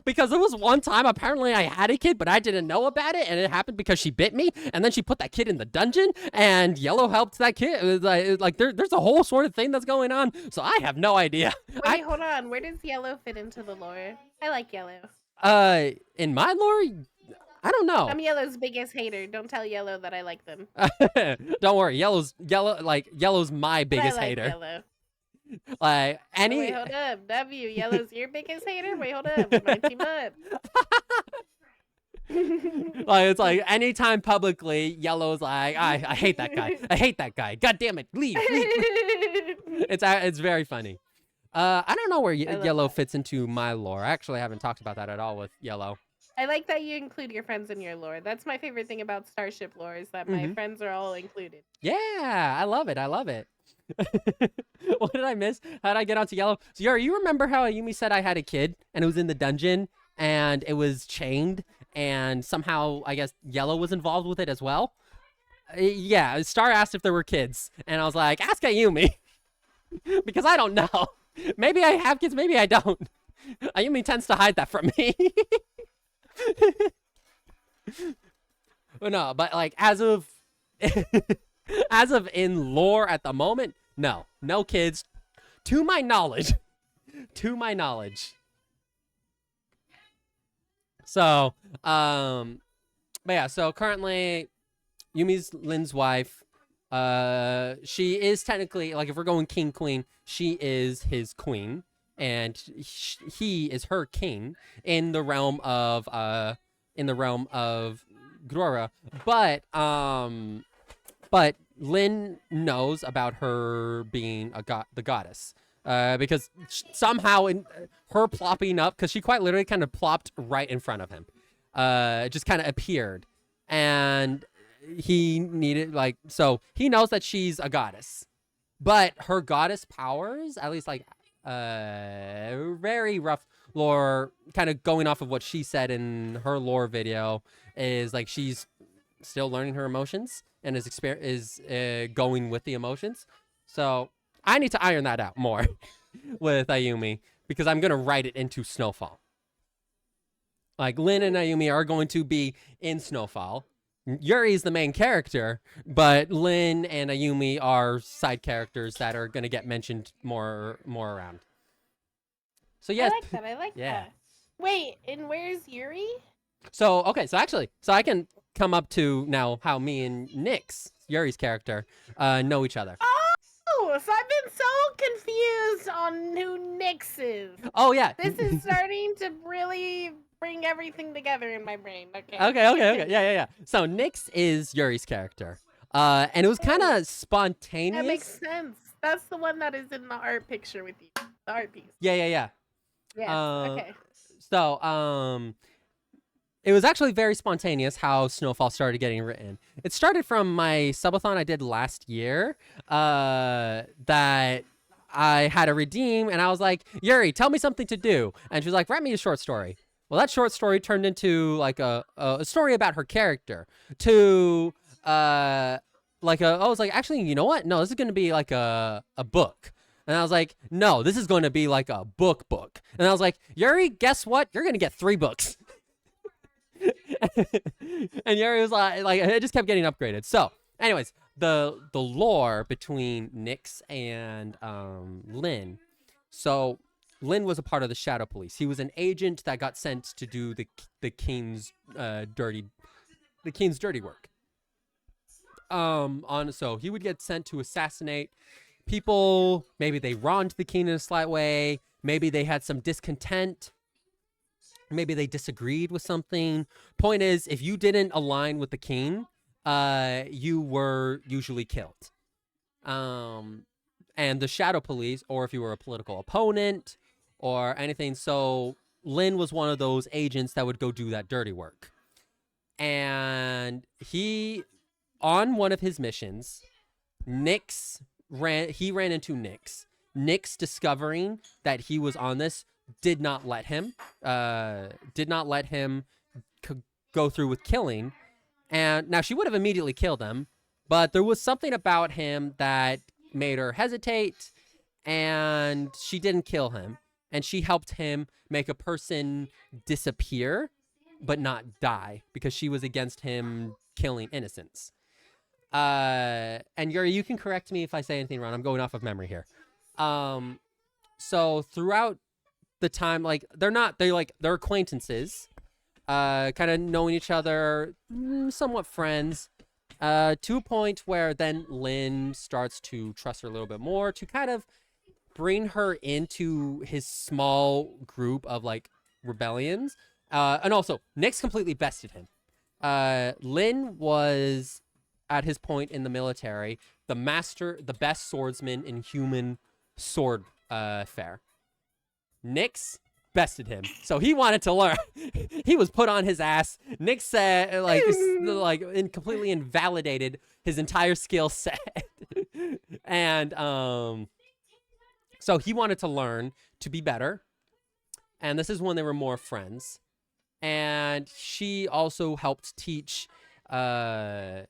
Speaker 1: Because there was one time apparently I had a kid, but I didn't know about it, and it happened because she bit me, and then she put that kid in the dungeon, and Yellow helped that kid. It was like there's a whole sort of thing that's going on, so I have no idea.
Speaker 2: Wait, hold on. Where does Yellow fit into the lore? I like Yellow.
Speaker 1: In my lore, I don't know.
Speaker 2: I'm Yellow's biggest hater. Don't tell Yellow that I like them.
Speaker 1: Don't worry, Yellow's my biggest
Speaker 2: I like
Speaker 1: hater.
Speaker 2: Yellow.
Speaker 1: Like any.
Speaker 2: Wait, hold up. W. Yellow's your biggest hater? Wait, hold up. We might team up.
Speaker 1: Like it's like anytime publicly, Yellow's like, I hate that guy. I hate that guy. God damn it, leave. It's very funny. I don't know where Yellow fits into my lore. I actually haven't talked about that at all with Yellow.
Speaker 2: I like that you include your friends in your lore. That's my favorite thing about Starship lore is that my friends are all included.
Speaker 1: Yeah, I love it. I love it. What did I miss? How did I get onto Yellow? So, Yuri, you remember how Ayumi said I had a kid and it was in the dungeon and it was chained and somehow, I guess, Yellow was involved with it as well? Yeah, Star asked if there were kids and I was like, ask Ayumi. Because I don't know. Maybe I have kids, maybe I don't. Ayumi tends to hide that from me. Well, no, but like as of in lore at the moment, no kids, to my knowledge. So, but yeah, so currently, Yumi's Lin's wife. She is technically, like, if we're going king queen, she is his queen, and he is her king in the realm of Grora. But Lin knows about her being the goddess. Because somehow in her plopping up, because she quite literally kind of plopped right in front of him, just kind of appeared, and he needed so he knows that she's a goddess, but her goddess powers, at least very rough lore, kind of going off of what she said in her lore video, is like she's still learning her emotions and is going with the emotions. So I need to iron that out more with Ayumi, because I'm going to write it into Snowfall. Like, Lin and Ayumi are going to be in Snowfall. Yuri's the main character, but Lin and Ayumi are side characters that are going to get mentioned more around. So yes.
Speaker 2: I like that. Wait, and where's Yuri?
Speaker 1: So, okay, so I can come up to now how me and Nyx, Yuri's character, know each other.
Speaker 2: Oh, so I've been so confused on who Nyx is.
Speaker 1: Oh, yeah.
Speaker 2: This is starting to really bring everything together in my brain. Okay.
Speaker 1: Okay. Yeah. So Nyx is Yuri's character. And it was kind of spontaneous.
Speaker 2: That makes sense. That's the one that is in the art picture with you. The art piece.
Speaker 1: Yeah.
Speaker 2: Yeah. Okay.
Speaker 1: So, it was actually very spontaneous how Snowfall started getting written. It started from my subathon I did last year, that I had to redeem, and I was like, Yuri, tell me something to do. And she was like, write me a short story. Well, that short story turned into like a story about her character to I was like, actually, you know what? No, this is going to be like a book. And I was like, no, this is going to be like a book. And I was like, Yuri, guess what? You're going to get 3 books. And Yuri was like, it just kept getting upgraded. So, anyways, the lore between Nyx and Lin. So, Lin was a part of the Shadow Police. He was an agent that got sent to do the king's dirty work. So he would get sent to assassinate people. Maybe they wronged the king in a slight way. Maybe they had some discontent. Maybe they disagreed with something. Point is, if you didn't align with the king, you were usually killed. And the shadow police, or if you were a political opponent or anything. So Lin was one of those agents that would go do that dirty work. And on one of his missions, he ran into Nyx. Nyx, discovering that he was on this, did not let him go through with killing. And now she would have immediately killed him, but there was something about him that made her hesitate, and she didn't kill him. And she helped him make a person disappear, but not die, because she was against him killing innocents. And Yuri, you can correct me if I say anything wrong. I'm going off of memory here. So throughout the time, like, they're acquaintances, kind of knowing each other, somewhat friends, to a point where then Lin starts to trust her a little bit more, to kind of bring her into his small group of, like, rebellions. And also, Nyx completely bested him. Lin was, at his point in the military, the best swordsman in human sword fare. Nyx bested him, so he wanted to learn. He was put on his ass. Nyx said, completely invalidated his entire skill set. And so he wanted to learn to be better. And this is when they were more friends. And she also helped teach the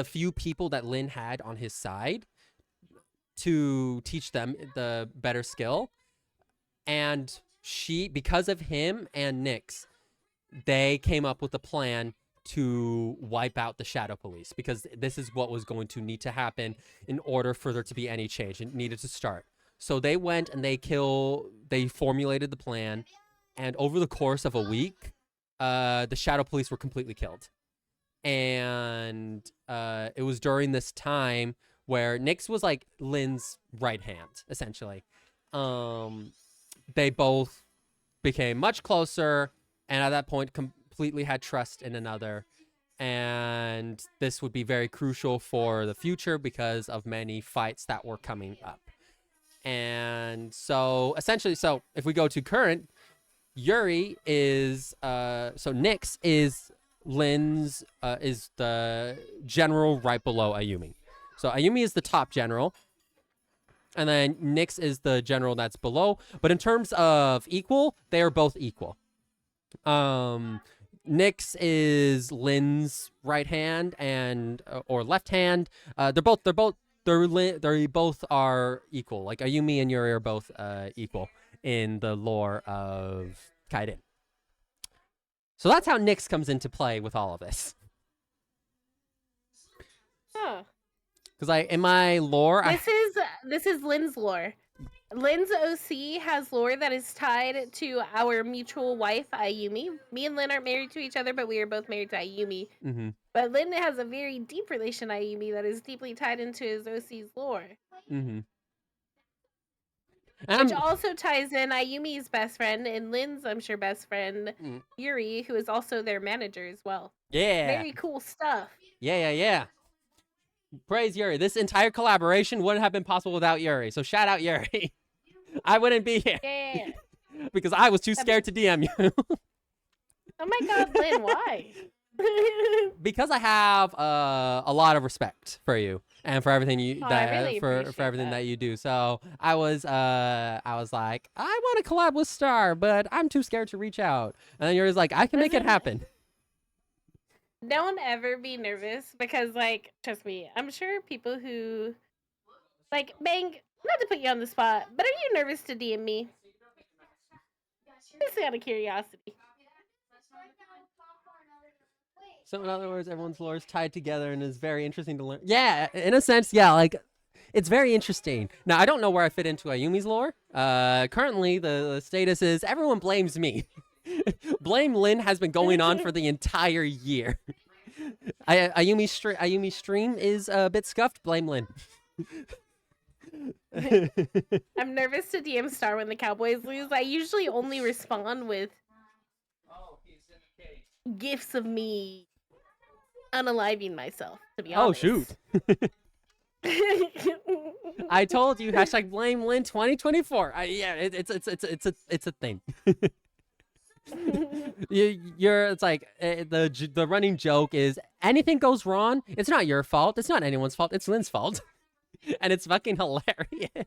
Speaker 1: few people that Lin had on his side, to teach them the better skill. And because of him and Nyx, they came up with a plan to wipe out the Shadow Police, because this is what was going to need to happen in order for there to be any change. It needed to start. So they went and they formulated the plan, and over the course of a week, the Shadow Police were completely killed. And it was during this time where Nyx was like Lin's right hand, essentially. They both became much closer, and at that point completely had trust in another. And this would be very crucial for the future because of many fights that were coming up. And so essentially, if we go to current, Yuri is Nyx is Lin's is the general right below Ayumi. So Ayumi is the top general, and then Nyx is the general that's below. But in terms of equal, they are both equal. Nyx is Lin's right hand or left hand. They both are equal. Like Ayumi and Yuri are both equal in the lore of Kaiden. So that's how Nyx comes into play with all of this.
Speaker 2: Huh.
Speaker 1: Because in my lore,
Speaker 2: this is Lin's lore. Lin's OC has lore that is tied to our mutual wife, Ayumi. Me and Lin aren't married to each other, but we are both married to Ayumi.
Speaker 1: Mm-hmm.
Speaker 2: But Lin has a very deep relation to Ayumi that is deeply tied into his OC's lore.
Speaker 1: Mm-hmm.
Speaker 2: Which also ties in Ayumi's best friend and Lin's, I'm sure, best friend, Yuri, who is also their manager as well.
Speaker 1: Yeah.
Speaker 2: Very cool stuff.
Speaker 1: Yeah. Praise Yuri. This entire collaboration wouldn't have been possible without Yuri. So shout out Yuri. I wouldn't be here.
Speaker 2: Yeah.
Speaker 1: Because I was too scared to DM you.
Speaker 2: Oh my god, Lin, why?
Speaker 1: Because I have a lot of respect for you and for everything for everything that you do. So I was like, I want to collab with Star, but I'm too scared to reach out. And then Yuri's like, I can make it happen.
Speaker 2: Don't ever be nervous, because, like, trust me, I'm sure people who, like, Bang, not to put you on the spot, but are you nervous to DM me? Just out of curiosity.
Speaker 1: So in other words, everyone's lore is tied together and is very interesting to learn. Yeah, in a sense, yeah, like, it's very interesting. Now, I don't know where I fit into Ayumi's lore. Currently, the status is everyone blames me. Blame Lin has been going on for the entire year. Ayumi's stream is a bit scuffed. Blame Lynn.
Speaker 2: I'm nervous to DM Star when the Cowboys lose. I usually only respond with gifs of me unaliving myself, to be
Speaker 1: Oh
Speaker 2: honest.
Speaker 1: shoot! I told you. Hashtag blame Lynn 2024. Yeah, it's a thing. It's like the running joke is anything goes wrong, it's not your fault. It's not anyone's fault. It's Lynn's fault, and it's fucking hilarious.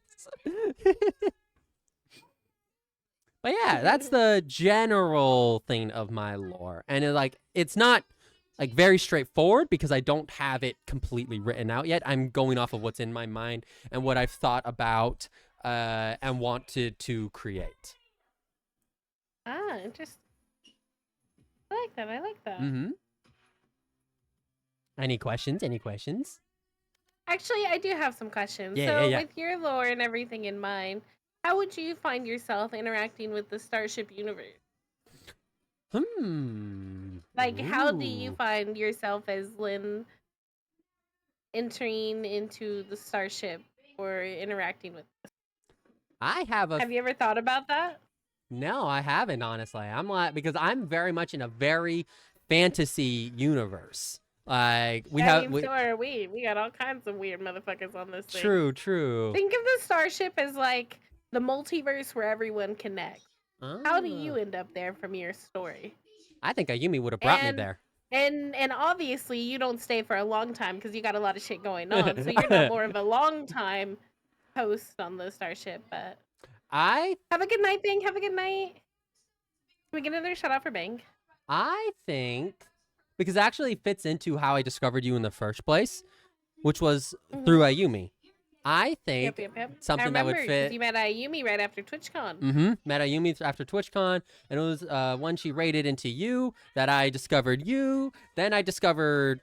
Speaker 1: But yeah, that's the general thing of my lore, and it's not like very straightforward because I don't have it completely written out yet. I'm going off of what's in my mind and what I've thought about and wanted to create.
Speaker 2: Ah, interesting. I like that. I like that.
Speaker 1: Mm-hmm. Any questions? Any questions?
Speaker 2: Actually, I do have some questions.
Speaker 1: Yeah,
Speaker 2: so,
Speaker 1: yeah.
Speaker 2: with your lore and everything in mind, how would you find yourself interacting with the Starship universe? Like, how do you
Speaker 1: Ooh.
Speaker 2: find yourself as Lynn entering into the Starship or interacting with this? Have you ever thought about that?
Speaker 1: No, I haven't, honestly. I'm like, because I'm very much in a very fantasy universe. Like we
Speaker 2: So are we. We got all kinds of weird motherfuckers on this thing.
Speaker 1: True.
Speaker 2: Think of the Starship as like the multiverse where everyone connects. How do you end up there from your story?
Speaker 1: I think Ayumi would have brought me there.
Speaker 2: And obviously you don't stay for a long time because you got a lot of shit going on. So you're not more of a long time host on the Starship, but have a good night, Bang. Have a good night. Can we get another shout out for Bang?
Speaker 1: I think because it actually fits into how I discovered you in the first place, which was through Ayumi. I think something that would fit.
Speaker 2: You met Ayumi right after TwitchCon.
Speaker 1: Met Ayumi after TwitchCon, and it was when she raided into you that I discovered you. Then I discovered,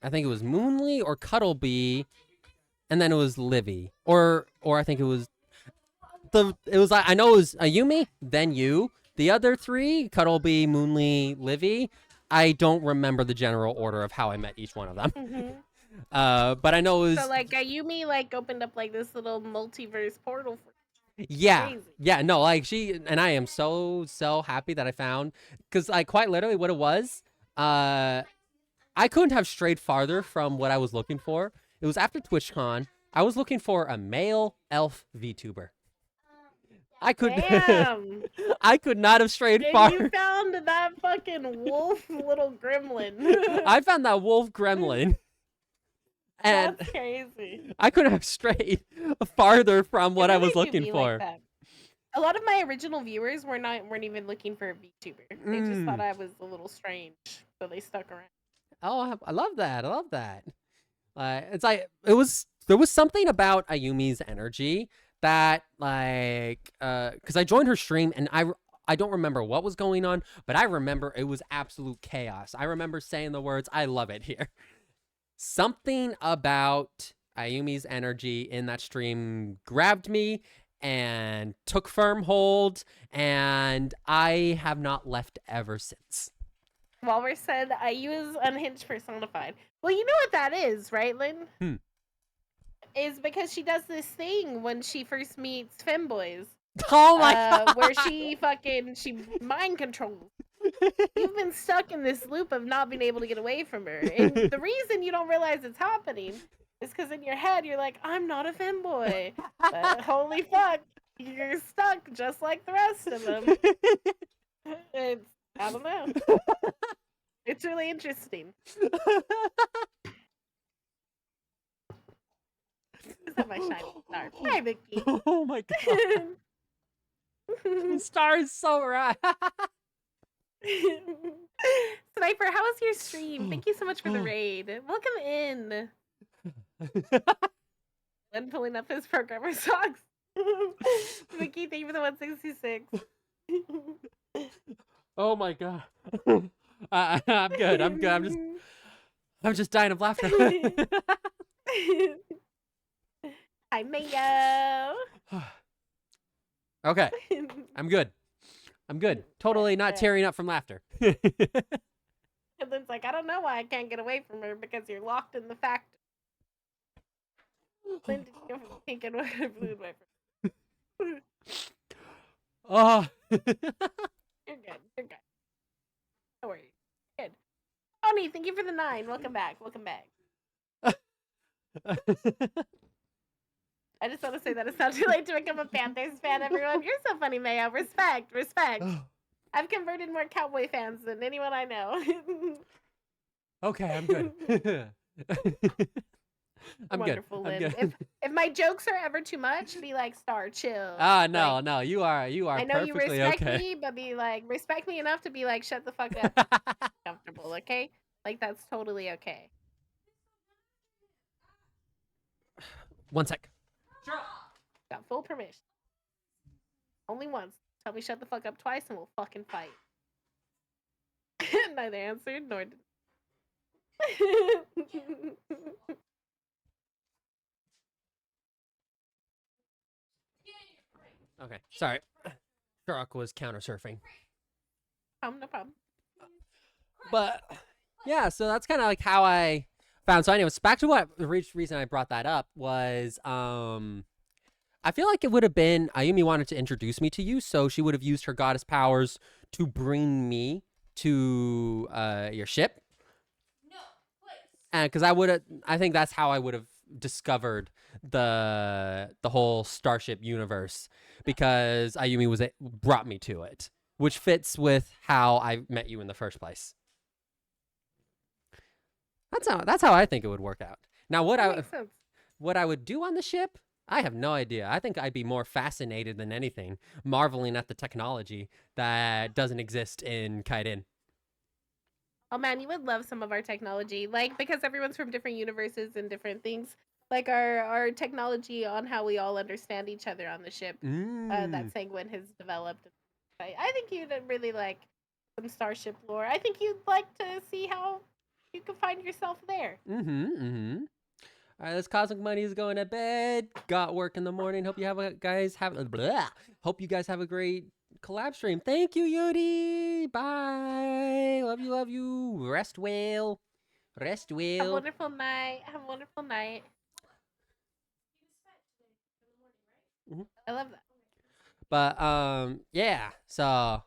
Speaker 1: I think it was Moonly or Cuttlebee, and then it was Livy, or I think it was I know it was Ayumi, then you. The other three, Cuttlebee, Moonly, Livy, I don't remember the general order of how I met each one of them. But I know it was...
Speaker 2: So, like, Ayumi, like, opened up, like, this little multiverse portal for
Speaker 1: Yeah.
Speaker 2: Crazy.
Speaker 1: Yeah, no, like, and I am so happy that I found... Because, like, quite literally what it was, I couldn't have strayed farther from what I was looking for. It was after TwitchCon. I was looking for a male elf VTuber. I could I could not have strayed far.
Speaker 2: You found that fucking wolf little gremlin.
Speaker 1: I found that wolf gremlin. And
Speaker 2: that's crazy.
Speaker 1: I couldn't have strayed farther from what I was looking for.
Speaker 2: Like a lot of my original viewers weren't even looking for a VTuber. They just thought I was a little strange, so they stuck around.
Speaker 1: Oh, I love that. I love that. It's like there was something about Ayumi's energy that because I joined her stream and I don't remember what was going on, but I remember it was absolute chaos. I remember saying the words, "I love it here." Something about Ayumi's energy in that stream grabbed me and took firm hold, and I have not left ever since.
Speaker 2: Walrus said, "Ayu is unhinged personified." Well, you know what that is, right, Lynn? Is because she does this thing when she first meets femboys.
Speaker 1: Oh my god!
Speaker 2: Where she mind controls. You've been stuck in this loop of not being able to get away from her. And the reason you don't realize it's happening is because in your head you're like, I'm not a femboy. But holy fuck, you're stuck just like the rest of them. I don't know. It's really interesting. Is that my shiny star? Hi, Vicky.
Speaker 1: Oh my god. Star is so right.
Speaker 2: Sniper, how was your stream? Thank you so much for the raid. Welcome in. When pulling up his programmer socks. Vicky, thank you for the 166.
Speaker 1: Oh my god. I'm good. I'm just dying of laughter.
Speaker 2: Hi, Mayo.
Speaker 1: Okay. I'm good. Totally not tearing up from laughter.
Speaker 2: And Lynn's like, I don't know why I can't get away from her because you're locked in the factory. Lynn, did you can't get away from her?
Speaker 1: Oh.
Speaker 2: You're good. You're good. Don't worry. Good. Oni, thank you for the 9. Welcome back. Welcome back. I just want to say that it's not too late to become a Panthers fan, everyone. You're so funny, Mayo. Respect. Respect. I've converted more Cowboy fans than anyone I know.
Speaker 1: Okay, I'm good. I'm
Speaker 2: Wonderful,
Speaker 1: good. I'm
Speaker 2: Lynn.
Speaker 1: good.
Speaker 2: If my jokes are ever too much, be like, Star, chill.
Speaker 1: No,
Speaker 2: Like,
Speaker 1: no, you are
Speaker 2: I know you
Speaker 1: perfectly
Speaker 2: respect
Speaker 1: okay.
Speaker 2: me, but be like, respect me enough to be like, shut the fuck up. Comfortable, okay? Like, that's totally okay.
Speaker 1: 1 sec.
Speaker 2: Got full permission. Only once. Tell me shut the fuck up twice and we'll fucking fight. Neither answered nor did.
Speaker 1: Okay, sorry. Shark was counter surfing.
Speaker 2: No problem.
Speaker 1: But yeah, so that's kind of like how I found. So anyways, back to what the reason I brought that up was I feel like it would have been Ayumi wanted to introduce me to you, so she would have used her goddess powers to bring me to your ship.
Speaker 3: No, please.
Speaker 1: And because I think that's how I would have discovered the whole Starship universe, because Ayumi brought me to it, which fits with how I met you in the first place. That's how I think it would work out. Now, what I would do on the ship, I have no idea. I think I'd be more fascinated than anything, marveling at the technology that doesn't exist in Kaiden.
Speaker 2: Oh man, you would love some of our technology, like because everyone's from different universes and different things. Like our technology on how we all understand each other on the ship that Sanguine has developed. I think you'd really like some Starship lore. I think you'd like to see how you can find yourself there.
Speaker 1: All right, this Cosmic Money is going to bed. Got work in the morning. Hope you guys have a great collab stream. Thank you, Yudi. Bye. Love you. Rest well. Rest
Speaker 2: Have a
Speaker 1: well.
Speaker 2: wonderful night. Have a wonderful night. I love that.
Speaker 1: But yeah. So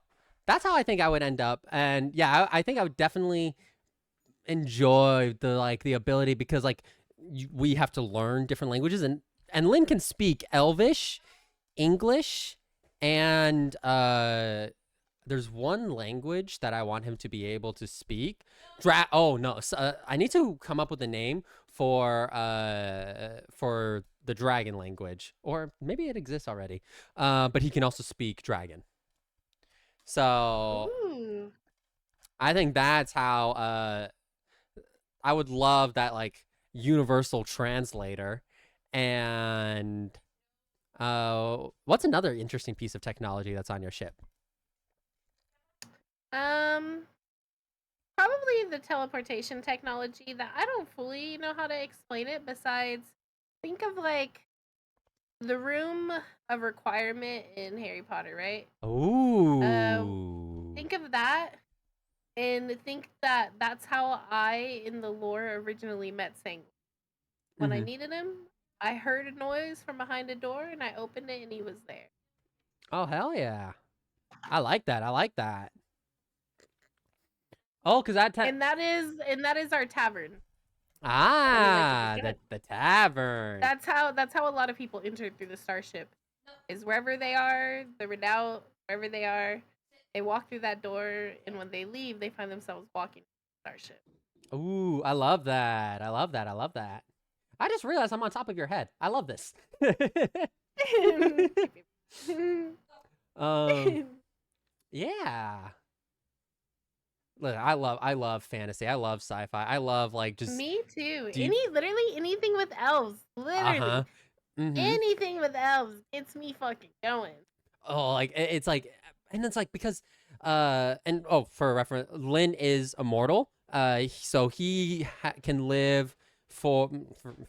Speaker 1: that's how I think I would end up. And yeah, I think I would definitely enjoy the ability, because we have to learn different languages, and Lynn can speak Elvish, English, and there's one language that I want him to be able to speak. Oh no, I need to come up with a name for the dragon language, or maybe it exists already. But he can also speak dragon. So
Speaker 2: Ooh.
Speaker 1: I think that's how I would love that, like, universal translator. And what's another interesting piece of technology that's on your ship?
Speaker 2: Probably the teleportation technology that I don't fully know how to explain it. Besides, think of like the room of requirement in Harry Potter, right?
Speaker 1: Ooh.
Speaker 2: Think of that, and think that that's how I, in the lore, originally met Sang. When I needed him, I heard a noise from behind a door, and I opened it, and he was there.
Speaker 1: Oh, hell yeah. I like that. Oh, because
Speaker 2: And that is our tavern.
Speaker 1: the tavern.
Speaker 2: That's how a lot of people enter through the Starship. Is wherever they are, the redoubt, wherever they are, they walk through that door, and when they leave, they find themselves walking the Starship.
Speaker 1: Ooh, I love that. I just realized I'm on top of your head. I love this. Yeah. Look, I love fantasy. I love sci-fi. I love just
Speaker 2: Me too.
Speaker 1: deep...
Speaker 2: Literally anything with elves. Literally. Anything with elves gets me fucking going.
Speaker 1: Oh, it's like, and it's like, because and for reference, Lynn is immortal. So he can live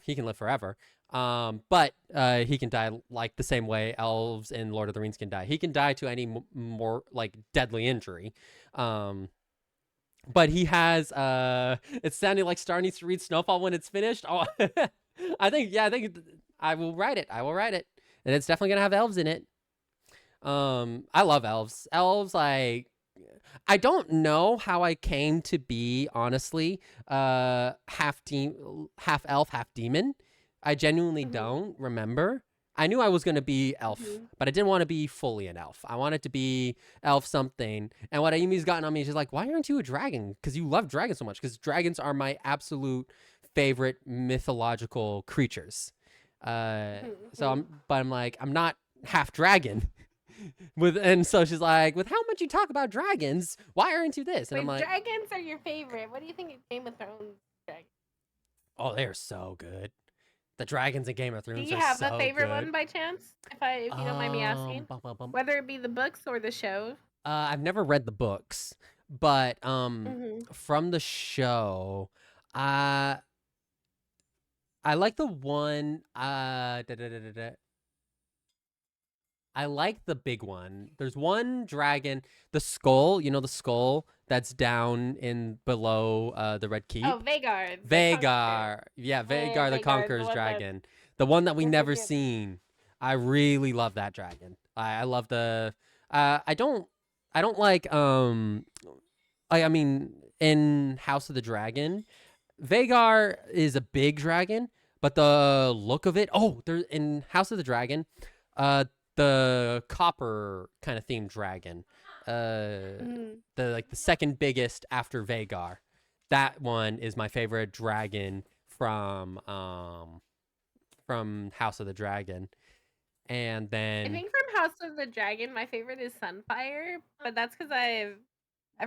Speaker 1: he can live forever. But he can die like the same way elves in Lord of the Rings can die. He can die to any more like deadly injury. but he has it's sounding like Star needs to read Snowfall when it's finished. Oh, I think I will write it. I will write it, and it's definitely gonna have elves in it. I love elves. Elves, like, I don't know how I came to be, honestly, half elf, half demon. I genuinely
Speaker 2: Mhm.
Speaker 1: don't remember. I knew I was gonna be elf,
Speaker 2: Mhm.
Speaker 1: but I didn't want to be fully an elf. I wanted to be elf something. And what Amy's gotten on me is just like, why aren't you a dragon? Because you love dragons so much. Because dragons are my absolute favorite mythological creatures. So
Speaker 2: Mhm.
Speaker 1: I'm like, I'm not half dragon. And so she's like, with how much you talk about dragons, why aren't you this? And I'm
Speaker 2: Wait,
Speaker 1: like,
Speaker 2: dragons are your favorite. What do you think of Game of Thrones dragons?
Speaker 1: oh, they're so good. The dragons in Game of
Speaker 2: Do
Speaker 1: Thrones
Speaker 2: you
Speaker 1: are
Speaker 2: have a
Speaker 1: so
Speaker 2: favorite
Speaker 1: good.
Speaker 2: one by chance? If you don't mind me asking,
Speaker 1: Bum, bum, bum.
Speaker 2: whether it be the books or the show.
Speaker 1: I've never read the books, but
Speaker 2: Mhm.
Speaker 1: from the show, uh, I like the one. I like the big one. There's one dragon, the skull. You know the skull that's down in below the Red
Speaker 2: Oh,
Speaker 1: Keep.
Speaker 2: Vagar, the Conqueror.
Speaker 1: Vagar. Yeah, Vagar the
Speaker 2: Vagar, the
Speaker 1: Conqueror's
Speaker 2: one that
Speaker 1: dragon. The one that we
Speaker 2: is in
Speaker 1: never
Speaker 2: the.
Speaker 1: seen. I really love that dragon. I love the I don't like I mean in House of the Dragon, Vagar is a big dragon, but the look of it, oh, there in House of the Dragon, uh the copper kind of themed dragon.
Speaker 2: Mhm.
Speaker 1: The like the second biggest after Vagar. That one is my favorite dragon from House of the Dragon. And
Speaker 2: I
Speaker 1: then
Speaker 2: think from House of the Dragon, my favorite is Sunfire, but that's because I've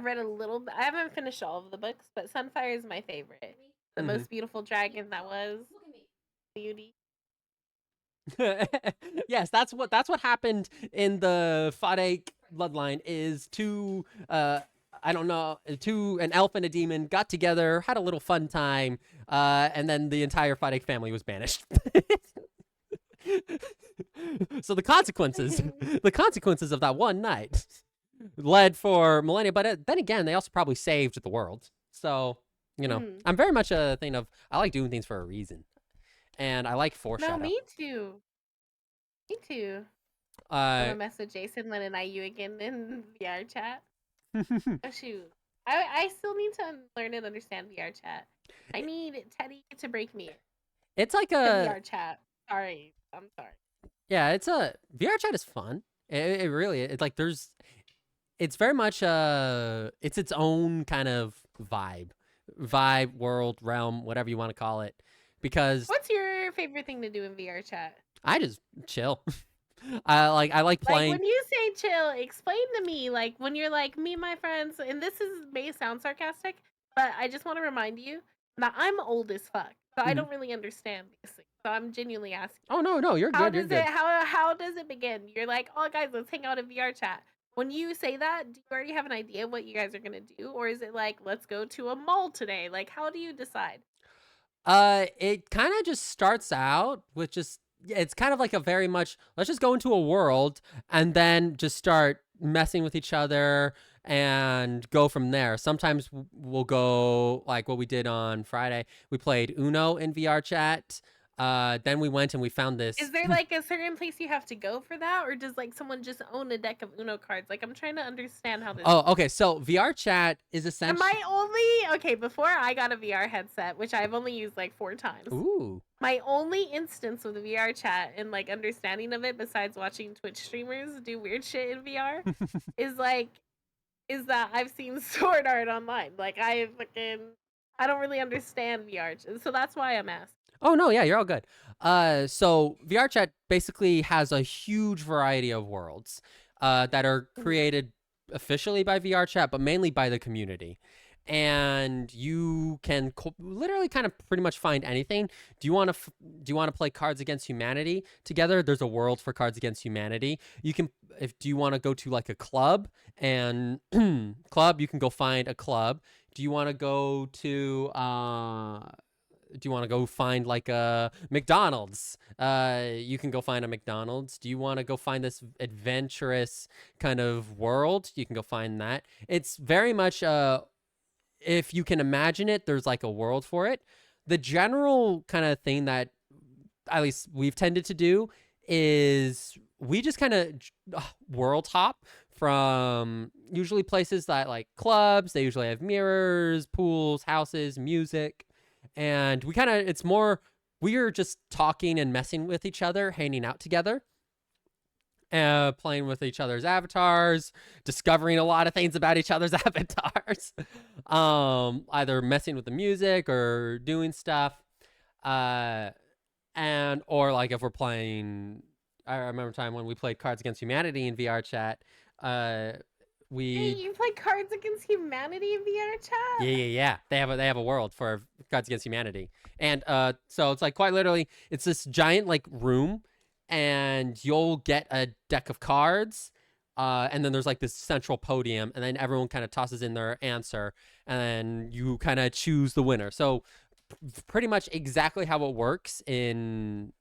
Speaker 2: read a little. I haven't finished all of the books, but Sunfire is my favorite. The
Speaker 1: mhm.
Speaker 2: most beautiful dragon that was beauty.
Speaker 1: Yes, that's what happened in the Fadek bloodline is two I don't know, two an elf and a demon got together, had a little fun time, and then the entire Fadek family was banished. So the consequences of that one night led for millennia, but then again, they also probably saved the world. So,
Speaker 2: Mhm.
Speaker 1: I'm very much a thing of I like doing things for a reason, and I like
Speaker 2: No,
Speaker 1: foreshadow.
Speaker 2: me too. Me too. I'm
Speaker 1: Uh,
Speaker 2: gonna message Jason, Lynn, and IU again in VR chat. Oh shoot. I still need to learn and understand VR chat. I need Teddy to break me
Speaker 1: it's like
Speaker 2: to
Speaker 1: a
Speaker 2: VR chat. Sorry. I'm sorry.
Speaker 1: yeah, it's a VR chat is fun. It really it's like it's very much it's its own kind of vibe, world, realm, whatever you want to call it, because
Speaker 2: What's your favorite thing to do in VR chat?
Speaker 1: I just chill. I like
Speaker 2: Like
Speaker 1: playing.
Speaker 2: when you say chill, explain to me. Like when you're like me and my friends, and this may sound sarcastic, but I just want to remind you that I'm old as fuck, so I
Speaker 1: Mhm.
Speaker 2: don't really understand these things. So I'm genuinely asking.
Speaker 1: Oh no, you're
Speaker 2: How
Speaker 1: good. You're
Speaker 2: does it
Speaker 1: good.
Speaker 2: how does it begin? You're like, "Oh guys, let's hang out in VR chat." When you say that, do you already have an idea what you guys are going to do, or is it like, "Let's go to a mall today?" Like how do you decide?
Speaker 1: It kind of just starts out with just yeah, it's kind of like a very much let's just go into a world and then just start messing with each other and go from there. Sometimes we'll go like what we did on Friday. We played Uno in VR chat. Then we went and we found
Speaker 2: Is
Speaker 1: this.
Speaker 2: there like a certain place you have to go for that, or does like someone just own a deck of Uno cards? Like I'm trying to understand how this.
Speaker 1: Oh, okay. So VR chat is
Speaker 2: Am
Speaker 1: essentially.
Speaker 2: I only okay? Before I got a VR headset, which I've only used like 4 times.
Speaker 1: Ooh.
Speaker 2: My only instance with VR chat and like understanding of it, besides watching Twitch streamers do weird shit in VR, is like is that I've seen sword art online. Like I don't really understand VR, so that's why I'm asking.
Speaker 1: Oh no, yeah, you're all good. So VR chat basically has a huge variety of worlds that are
Speaker 2: Mhm.
Speaker 1: created officially by VR chat, but mainly by the community. And you can literally kind of pretty much find anything. Do you want to play Cards Against Humanity together? There's a world for Cards Against Humanity. You can if do you want to go to like a club and club, you can go find a club. Do you want to go to do you want to go find like a McDonald's? You can go find a McDonald's. Do you want to go find this adventurous kind of world? You can go find that. It's very much if you can imagine it, there's like a world for it. The general kind of thing that at least we've tended to do is we just kind of world hop from usually places that like clubs. They usually have mirrors, pools, houses, music, and we kind of, it's more, we're just talking and messing with each other, hanging out together, playing with each other's avatars, discovering a lot of things about each other's avatars, either messing with the music or doing stuff, and or like if we're playing, I remember a time when we played Cards Against Humanity in VR chat.
Speaker 2: Hey,
Speaker 1: We
Speaker 2: you play Cards Against Humanity in VR chat?
Speaker 1: yeah. They have a world for Cards Against Humanity, and so it's like quite literally, it's this giant like room, and you'll get a deck of cards, and then there's like this central podium, and then everyone kind of tosses in their answer, and then you kind of choose the winner. So pretty much exactly how it works in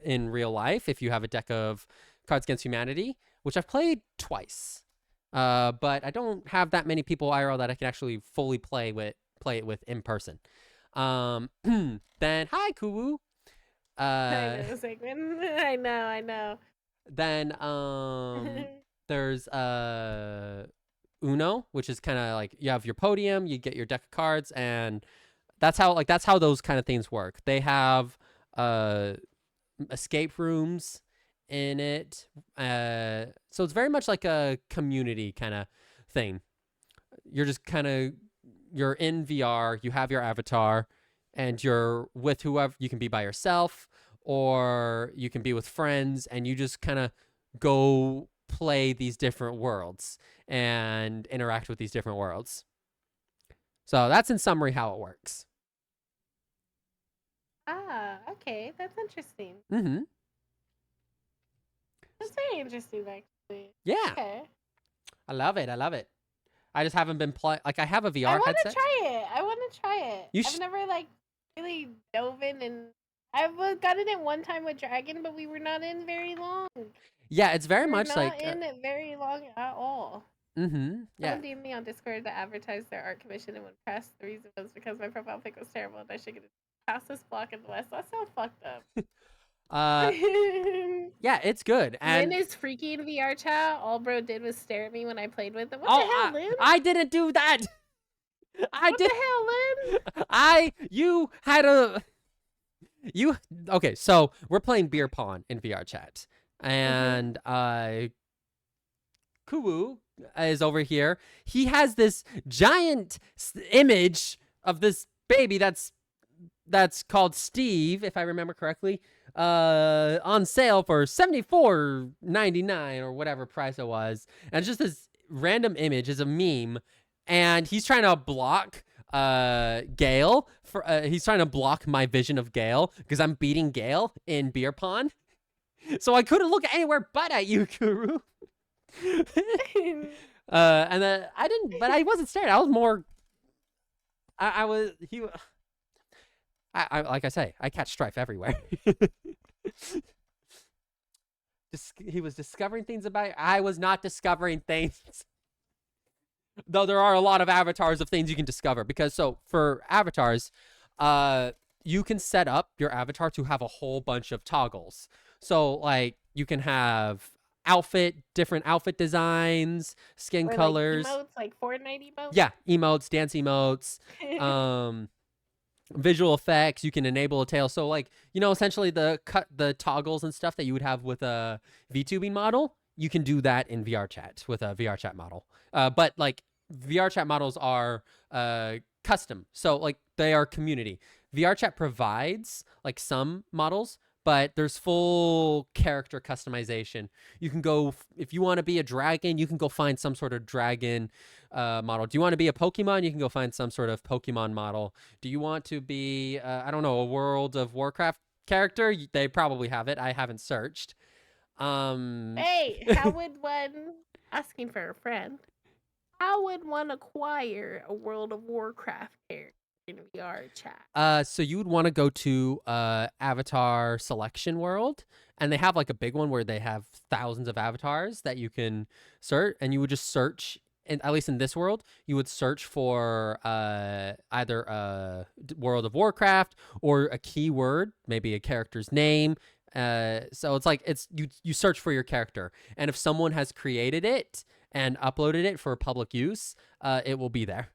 Speaker 1: real life. If you have a deck of Cards Against Humanity, which I've played twice. But I don't have that many people IRL that I can actually fully play it with in person. Then hi Kuwu.
Speaker 2: I know, Sigmund. I know.
Speaker 1: Then there's Uno, which is kind of like you have your podium, you get your deck of cards, and that's how those kind of things work. They have escape rooms in it, so it's very much like a community kind of thing. You're just you're in VR, you have your avatar, and you're with whoever. You can be by yourself or you can be with friends, and you just kind of go play these different worlds and interact with these different worlds. So that's in summary how it works.
Speaker 2: Ah, okay, that's interesting.
Speaker 1: Mm-hmm.
Speaker 2: That's very interesting, actually.
Speaker 1: Yeah.
Speaker 2: Okay.
Speaker 1: I love it. I just haven't been like I have a VR
Speaker 2: I want
Speaker 1: headset.
Speaker 2: to try it.
Speaker 1: You
Speaker 2: I've never like really dove in, and I've gotten it one time with Dragon, but we were not in very long.
Speaker 1: Yeah, it's very
Speaker 2: We were
Speaker 1: much
Speaker 2: not
Speaker 1: like
Speaker 2: in it very long at all.
Speaker 1: mm-hmm. Yeah.
Speaker 2: Someone DM'd me on Discord that advertised their art commission, and when pressed, the reason was because my profile pic was terrible and I should get a fastest block in the West. That sounds fucked up.
Speaker 1: Yeah, it's good. And
Speaker 2: Lynn is freaky in VR chat. All bro did was stare at me when I played with him. What the hell, Lynn?
Speaker 1: I didn't do that.
Speaker 2: What the hell, Lynn?
Speaker 1: Okay, so we're playing beer pong in VR chat, and Kuwu is over here. He has this giant image of this baby that's called Steve, if I remember correctly, on sale for $74.99 or whatever price it was. And it's just this random image, is a meme, and he's trying to block Gale. He's trying to block my vision of Gale because I'm beating Gale in beer pong. So I couldn't look anywhere but at you, Kuru. And then I didn't, but I wasn't staring. I was more. I was he. I like I say, I catch strife everywhere. He was discovering things about it. I was not discovering things. Though there are a lot of avatars of things you can discover, because so for avatars, you can set up your avatar to have a whole bunch of toggles. So like you can have different outfit designs, skin
Speaker 2: Or
Speaker 1: colors,
Speaker 2: like emotes, like Fortnite emotes.
Speaker 1: yeah, emotes, dance emotes, visual effects. You can enable a tail. So like, essentially the toggles and stuff that you would have with a VTubing model, you can do that in VR chat with a VR chat model. But like VR chat models are custom. So like they are community. VR chat provides like some models, but there's full character customization. You can go, if you want to be a dragon, you can go find some sort of dragon model. Do you want to be a Pokemon? You can go find some sort of Pokemon model. Do you want to be, I don't know, a World of Warcraft character? They probably have it. I haven't searched.
Speaker 2: Hey, how would one, asking for a friend, how would one acquire a World of Warcraft character in VR chat?
Speaker 1: So you would want to go to Avatar Selection World, and they have like a big one where they have thousands of avatars that you can search, and you would just search at least in this world, you would search for either World of Warcraft or a keyword, maybe a character's name. So it's like you search for your character, and if someone has created it and uploaded it for public use, it will be there.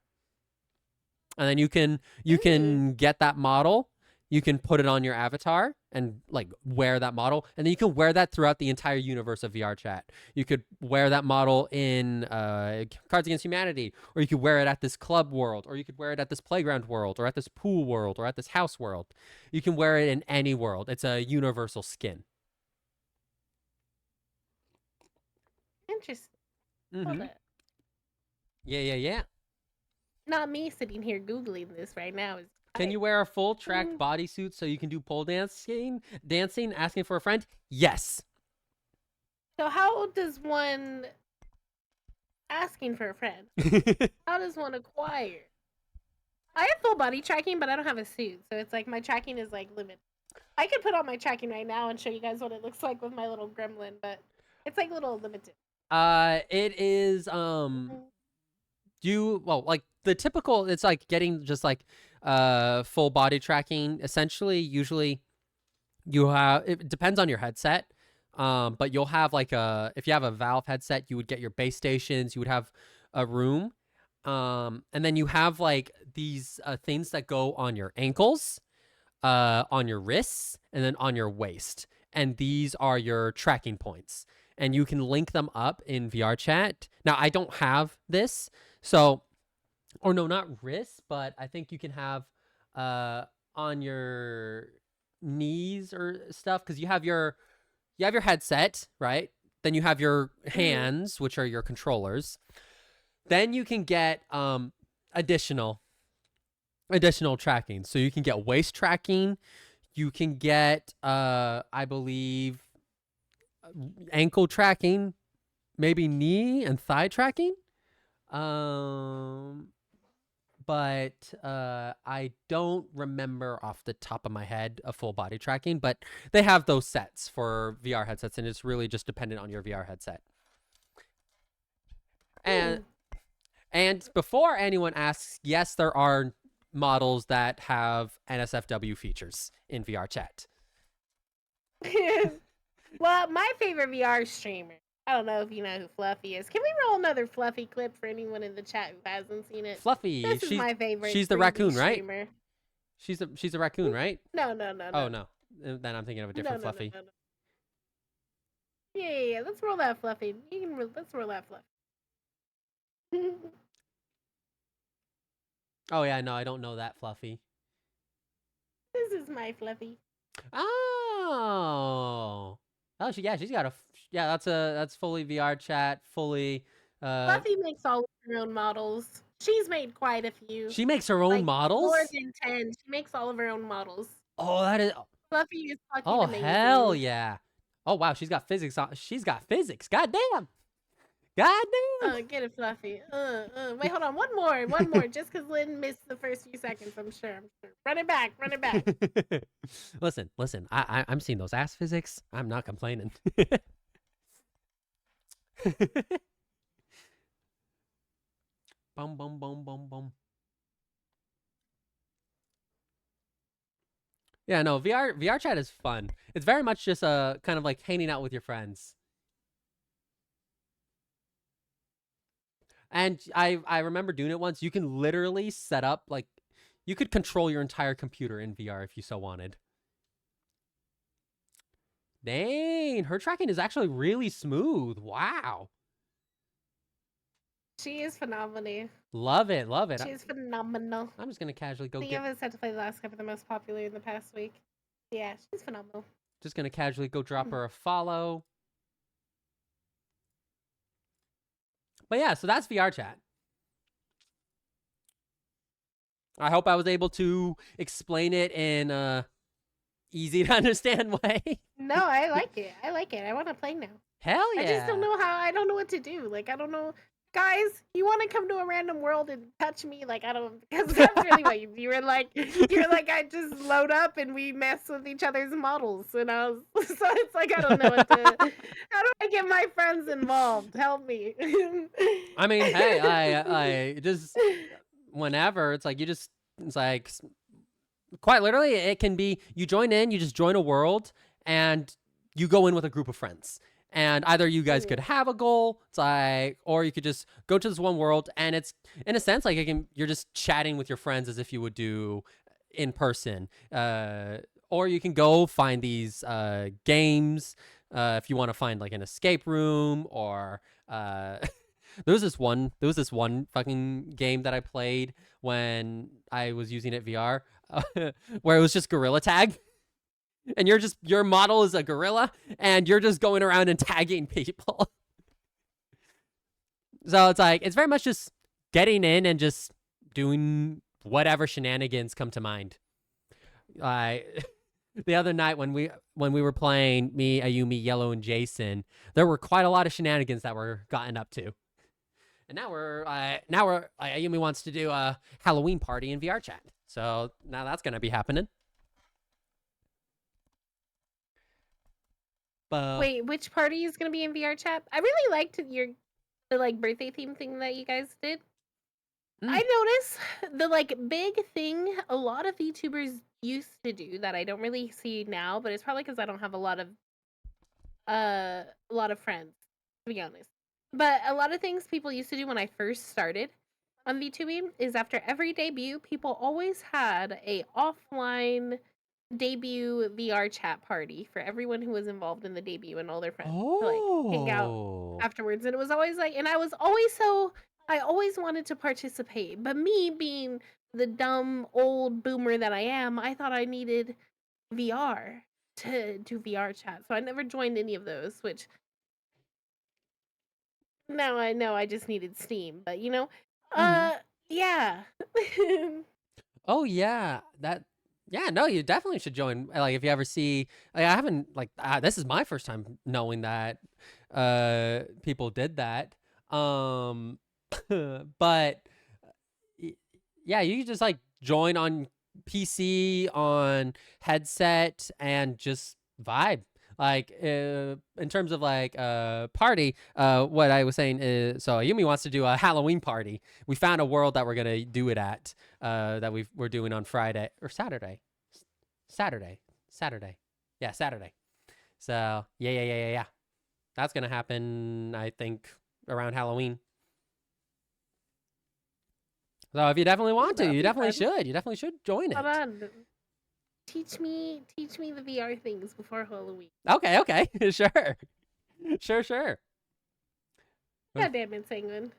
Speaker 1: And then you can get that model, you can put it on your avatar and like wear that model, and then you can wear that throughout the entire universe of VR chat. You could wear that model in Cards Against Humanity, or you could wear it at this club world, or you could wear it at this playground world, or at this pool world, or at this house world. You can wear it in any world. It's a universal skin.
Speaker 2: Interesting.
Speaker 1: Mm-hmm. Yeah.
Speaker 2: Not me sitting here Googling this right now.
Speaker 1: Can you wear a full tracked bodysuit so you can do pole dancing, asking for a friend? Yes.
Speaker 2: So how does one asking for a friend? How does one acquire? I have full body tracking, but I don't have a suit, so it's like my tracking is like limited. I could put on my tracking right now and show you guys what it looks like with my little gremlin, but it's like a little limited.
Speaker 1: It is like the typical, it's like getting just like full body tracking. Essentially, usually you have, it depends on your headset, but you'll have like if you have a Valve headset, you would get your base stations, you would have a room, and then you have like these things that go on your ankles, on your wrists, and then on your waist, and these are your tracking points, and you can link them up in VR chat. Now I don't have this, so, or no, not wrists, but I think you can have on your knees or stuff, because you have your headset, right? Then you have your hands, which are your controllers. Then you can get additional tracking. So you can get waist tracking. You can get I believe ankle tracking, maybe knee and thigh tracking. But I don't remember off the top of my head a full body tracking, but they have those sets for VR headsets, and it's really just dependent on your VR headset. And before anyone asks, yes, there are models that have NSFW features in VR chat.
Speaker 2: Well, my favorite VR streamer, I don't know if you know who Fluffy is. Can we roll another Fluffy clip for anyone in the chat who hasn't seen it?
Speaker 1: Fluffy,
Speaker 2: this is my favorite.
Speaker 1: She's the raccoon,
Speaker 2: streamer.
Speaker 1: right? She's a raccoon, right?
Speaker 2: No.
Speaker 1: Oh no, then I'm thinking of a different Fluffy.
Speaker 2: No. Yeah. Let's roll that Fluffy. Let's roll that Fluffy.
Speaker 1: Oh yeah, no, I don't know that Fluffy.
Speaker 2: This is my Fluffy.
Speaker 1: Oh, she's got that's fully VR chat, fully.
Speaker 2: Fluffy makes all of her own models. She's made quite a few.
Speaker 1: She makes her own models?
Speaker 2: More than 10. She makes all of her own models.
Speaker 1: Oh, that is.
Speaker 2: Fluffy is fucking amazing.
Speaker 1: Oh hell yeah! Oh wow, she's got physics on. She's got physics. Goddamn.
Speaker 2: Get it, Fluffy. Wait, hold on. One more. Just because Lynn missed the first few seconds, I'm sure. Run it back.
Speaker 1: Listen. I'm seeing those ass physics. I'm not complaining. Bum. Yeah, no, VR chat is fun. It's very much just kind of like hanging out with your friends. And I remember doing it once. You can literally set up, like, you could control your entire computer in VR if you so wanted. Dang, her tracking is actually really smooth. Wow.
Speaker 2: She is phenomenal.
Speaker 1: Love it.
Speaker 2: She's phenomenal.
Speaker 1: I'm just going to casually go
Speaker 2: get... I just had to play the last couple of the most popular in the past week. Yeah, she's phenomenal.
Speaker 1: Just going to casually go drop her a follow. But yeah, so that's VR chat. I hope I was able to explain it in a easy to understand way.
Speaker 2: No, I like it. I want to play now.
Speaker 1: Hell yeah.
Speaker 2: I just don't know how. I don't know what to do. Like, I don't know. guys, you want to come to a random world and touch me? Like, I don't, because that's really what you were like. You're like, I just load up and we mess with each other's models. And I was, so it's like, I don't know what to, how do I get my friends involved? Help me.
Speaker 1: I mean, hey, I just whenever it's like it's like quite literally it can be you join in, you just join a world and you go in with a group of friends. And either you guys could have a goal, it's like, or you could just go to this one world, and it's in a sense like you're just chatting with your friends as if you would do in person. Or you can go find these games if you want to find like an escape room or there was this one fucking game that I played when I was using it VR where it was just gorilla tag. And your model is a gorilla, and you're just going around and tagging people. So it's like, it's very much just getting in and just doing whatever shenanigans come to mind. The other night when we were playing, me, Ayumi, Yellow, and Jason, there were quite a lot of shenanigans that were gotten up to. And now Ayumi wants to do a Halloween party in VR chat. So now that's gonna be happening.
Speaker 2: Wait, which party is gonna be in VR chat? I really liked the like birthday theme thing that you guys did. I notice the like big thing a lot of VTubers used to do that I don't really see now, but it's probably because I don't have a lot of friends, to be honest. But a lot of things people used to do when I first started on VTubing is after every debut, people always had a offline debut VR chat party for everyone who was involved in the debut and all their friends to like hang out afterwards. And it was always like, and I always wanted to participate, but me being the dumb old boomer that I am, I thought I needed VR to do VR chat. So I never joined any of those, which now I know I just needed Steam, but you know, yeah.
Speaker 1: Oh yeah, yeah, no, you definitely should join. Like, if you ever see, like, I haven't like this is my first time knowing that people did that. But yeah, you just like join on PC, on headset, and just vibe. Like in terms of like party, what I was saying is, so Yumi wants to do a Halloween party. We found a world that we're gonna do it at, that we're doing on Friday or Saturday. Yeah, Saturday. So yeah. That's gonna happen, I think, around Halloween. So if you definitely want to, you definitely should. You definitely should join it.
Speaker 2: Hold on. Teach me the VR things before Halloween.
Speaker 1: Okay. Sure.
Speaker 2: God damn it, Sanguine.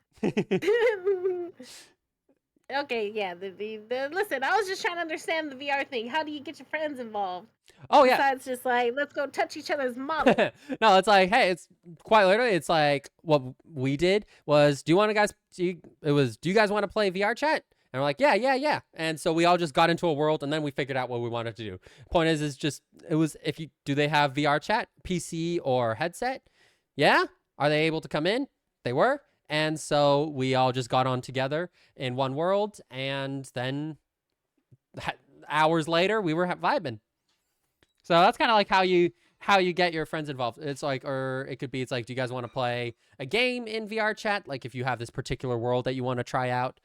Speaker 2: Okay, yeah. The listen, I was just trying to understand the VR thing. How do you get your friends involved?
Speaker 1: Oh yeah.
Speaker 2: Besides just like, let's go touch each other's models.
Speaker 1: No, it's like, hey, it's quite literally, it's like what we did was, do you guys want to play VR chat? And we're like, yeah. And so we all just got into a world, and then we figured out what we wanted to do. Point is just, do they have VR chat, PC or headset? Yeah. Are they able to come in? They were. And so we all just got on together in one world, and then hours later we were vibing. So that's kind of like how you get your friends involved. It's like, or it could be, it's like, do you guys want to play a game in VR chat? Like if you have this particular world that you want to try out,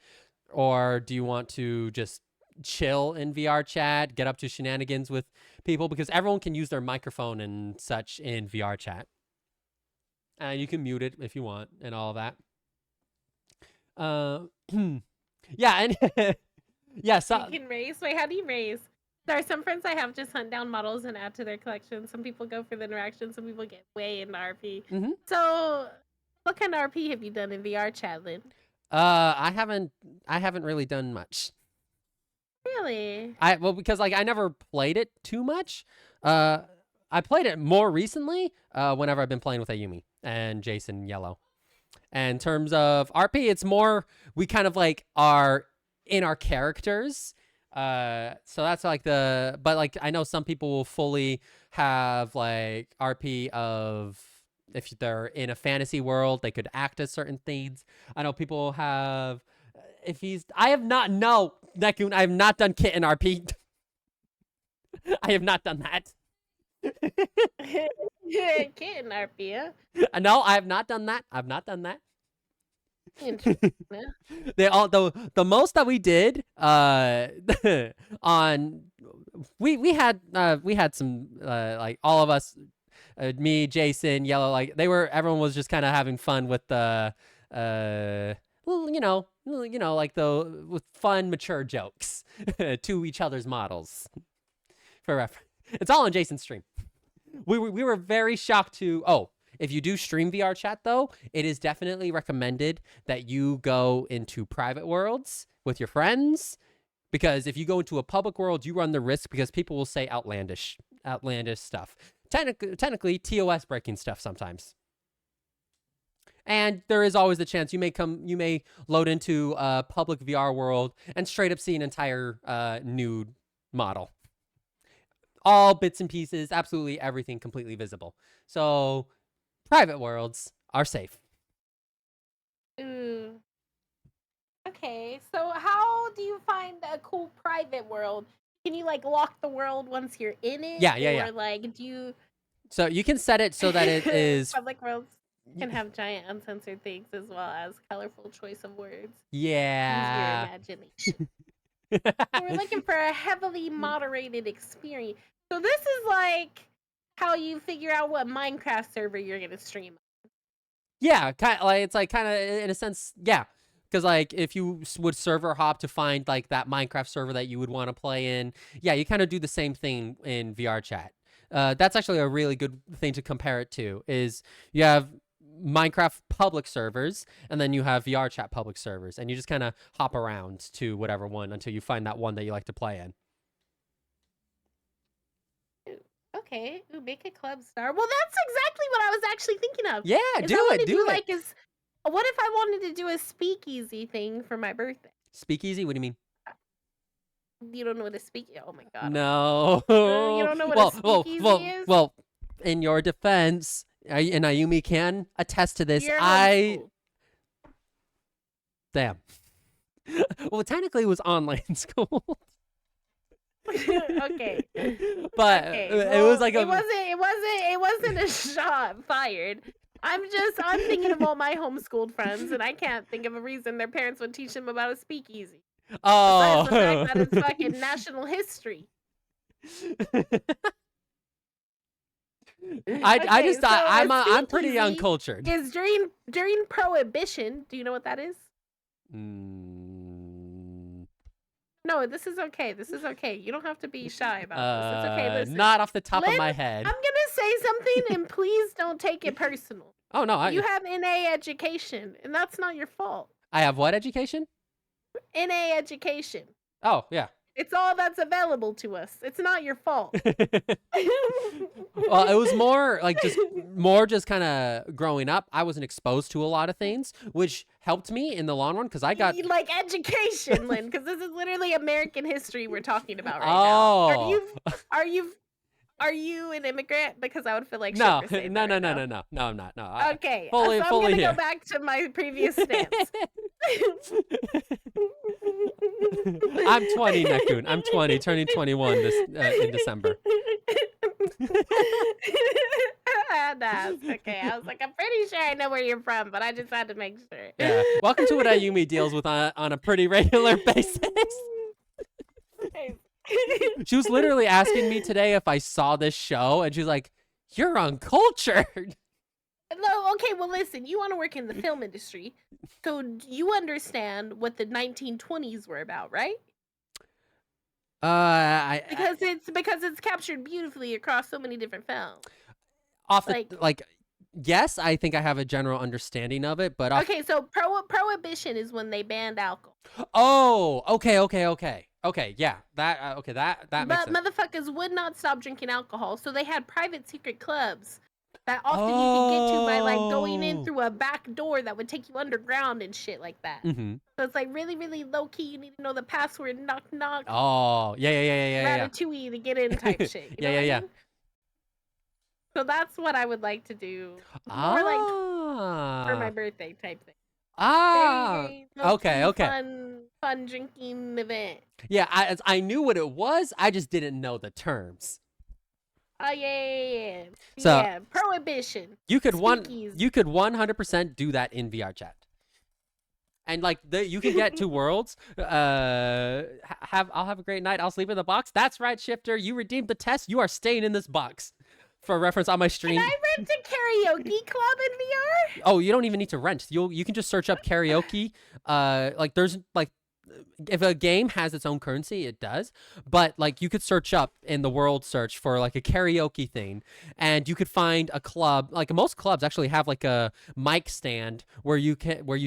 Speaker 1: or do you want to just chill in VR chat, get up to shenanigans with people, because everyone can use their microphone and such in VR chat. And you can mute it if you want and all of that. Yeah, and yeah, so
Speaker 2: you can raise. Wait, how do you raise? There are some friends I have just hunt down models and add to their collection. Some people go for the interaction. Some people get way into RP. So, what kind of RP have you done in VR chat, Lynn?
Speaker 1: I haven't really done much.
Speaker 2: Really?
Speaker 1: Because like I never played it too much. I played it more recently. Whenever I've been playing with Ayumi and Jason Yellow. And in terms of RP, it's more we kind of like are in our characters. So that's like but like I know some people will fully have like RP of if they're in a fantasy world, they could act as certain things. I know people have. If he's, I have not. No, Nekun, I have not done kitten RP. I have not done that.
Speaker 2: Kitten RP,
Speaker 1: No, I have not done that. I've not done that.
Speaker 2: interesting.
Speaker 1: They all the most that we did on we had some like all of us, me, Jason, Yellow, like everyone was just kind of having fun with the like the with fun mature jokes to each other's models for reference. It's all on Jason's stream. We were very shocked to if you do stream VR chat, though, it is definitely recommended that you go into private worlds with your friends, because if you go into a public world, you run the risk because people will say outlandish stuff. Technically, TOS breaking stuff sometimes. And there is always the chance you may load into a public VR world and straight up see an entire nude model. All bits and pieces, absolutely everything completely visible. So private worlds are safe.
Speaker 2: Ooh. Okay, so how do you find a cool private world? Can you like lock the world once you're in it?
Speaker 1: Yeah.
Speaker 2: Or like do you
Speaker 1: So you can set it so that it is
Speaker 2: public worlds can have giant uncensored things as well as colorful choice of words.
Speaker 1: Yeah.
Speaker 2: Use your imagination. We're looking for a heavily moderated experience. So this is like how you figure out what Minecraft server you're gonna stream.
Speaker 1: Yeah, kind of like it's like kind of in a sense, yeah. Because like if you would server hop to find like that Minecraft server that you would want to play in, yeah, you kind of do the same thing in VR chat. That's actually a really good thing to compare it to. Is you have Minecraft public servers and then you have VR chat public servers, and you just kind of hop around to whatever one until you find that one that you like to play in.
Speaker 2: Okay, ooh, make a club star. Well, that's exactly what I was actually thinking of.
Speaker 1: Yeah, do it.
Speaker 2: Like, what if I wanted to do a speakeasy thing for my birthday?
Speaker 1: Speakeasy? What do you mean?
Speaker 2: You don't know what a speakeasy? Oh my god.
Speaker 1: No.
Speaker 2: You don't know what a speakeasy is?
Speaker 1: Well, in your defense, and Ayumi can attest to this.
Speaker 2: You're homeschooled.
Speaker 1: Damn. Well, technically, it was online school.
Speaker 2: Okay.
Speaker 1: But
Speaker 2: okay.
Speaker 1: it was like
Speaker 2: it wasn't a shot fired. I'm thinking of all my homeschooled friends, and I can't think of a reason their parents would teach them about a speakeasy.
Speaker 1: Oh.
Speaker 2: Besides the fact that it's fucking national history.
Speaker 1: I'm pretty uncultured.
Speaker 2: Is during Prohibition. Do you know what that is? No, this is okay. This is okay. You don't have to be shy about this. It's okay. Listen.
Speaker 1: Not off the top of
Speaker 2: Lynn,
Speaker 1: my head.
Speaker 2: I'm gonna say something, and please don't take it personal.
Speaker 1: Oh no,
Speaker 2: you have NA education, and that's not your fault.
Speaker 1: I have what education?
Speaker 2: NA education.
Speaker 1: Oh yeah.
Speaker 2: It's all that's available to us. It's not your fault.
Speaker 1: Well, it was more just kind of growing up. I wasn't exposed to a lot of things, which helped me in the long run because I got
Speaker 2: like education, Lynn. Because this is literally American history we're talking about right
Speaker 1: now.
Speaker 2: Are you an immigrant? Because I would feel like
Speaker 1: no,
Speaker 2: shit for saying
Speaker 1: no,
Speaker 2: that
Speaker 1: no,
Speaker 2: right
Speaker 1: no,
Speaker 2: now.
Speaker 1: no, I'm not. No.
Speaker 2: Okay,
Speaker 1: fully
Speaker 2: so I'm gonna
Speaker 1: here.
Speaker 2: go back to my previous stance.
Speaker 1: I'm 20, Nekun. I'm 20, turning 21 in December.
Speaker 2: Okay. I was like, I'm pretty sure I know where you're from, but I just had to make sure.
Speaker 1: Yeah. Welcome to what Ayumi deals with on a pretty regular basis. She was literally asking me today if I saw this show, and she's like, "You're uncultured."
Speaker 2: No, okay, well listen, you want to work in the film industry, so you understand what the 1920s were about, right? Because it's captured beautifully across so many different films.
Speaker 1: Yes, I think I have a general understanding of it, but
Speaker 2: okay, so prohibition is when they banned alcohol.
Speaker 1: Oh, okay, yeah, that makes sense.
Speaker 2: Motherfuckers would not stop drinking alcohol, so they had private secret clubs that often you could get to by like going in through a back door that would take you underground and shit like that.
Speaker 1: Mm-hmm.
Speaker 2: So it's like really, really low key. You need to know the password. Knock knock.
Speaker 1: Oh, yeah.
Speaker 2: Ratatouille to get in type shit. You know what I mean? So that's what I would like to do. More like for my
Speaker 1: Ah.
Speaker 2: birthday type thing.
Speaker 1: Ah.
Speaker 2: Very
Speaker 1: Okay,
Speaker 2: low-key,
Speaker 1: okay.
Speaker 2: fun drinking event.
Speaker 1: Yeah, I knew what it was. I just didn't know the terms.
Speaker 2: Oh yeah.
Speaker 1: So
Speaker 2: Yeah. Prohibition.
Speaker 1: you could
Speaker 2: Speakeasy.
Speaker 1: 100% do that in VR chat. And like you can get 2 worlds. I'll have a great night. I'll sleep in the box. That's right, Shifter. You redeemed the test. You are staying in this box. For reference on my stream.
Speaker 2: Can I rent a karaoke club in VR?
Speaker 1: Oh, you don't even need to rent. You can just search up karaoke. Like there's like if a game has its own currency, it does. But like you could search up in the world search for like a karaoke thing, and you could find a club. Like most clubs actually have like a mic stand where you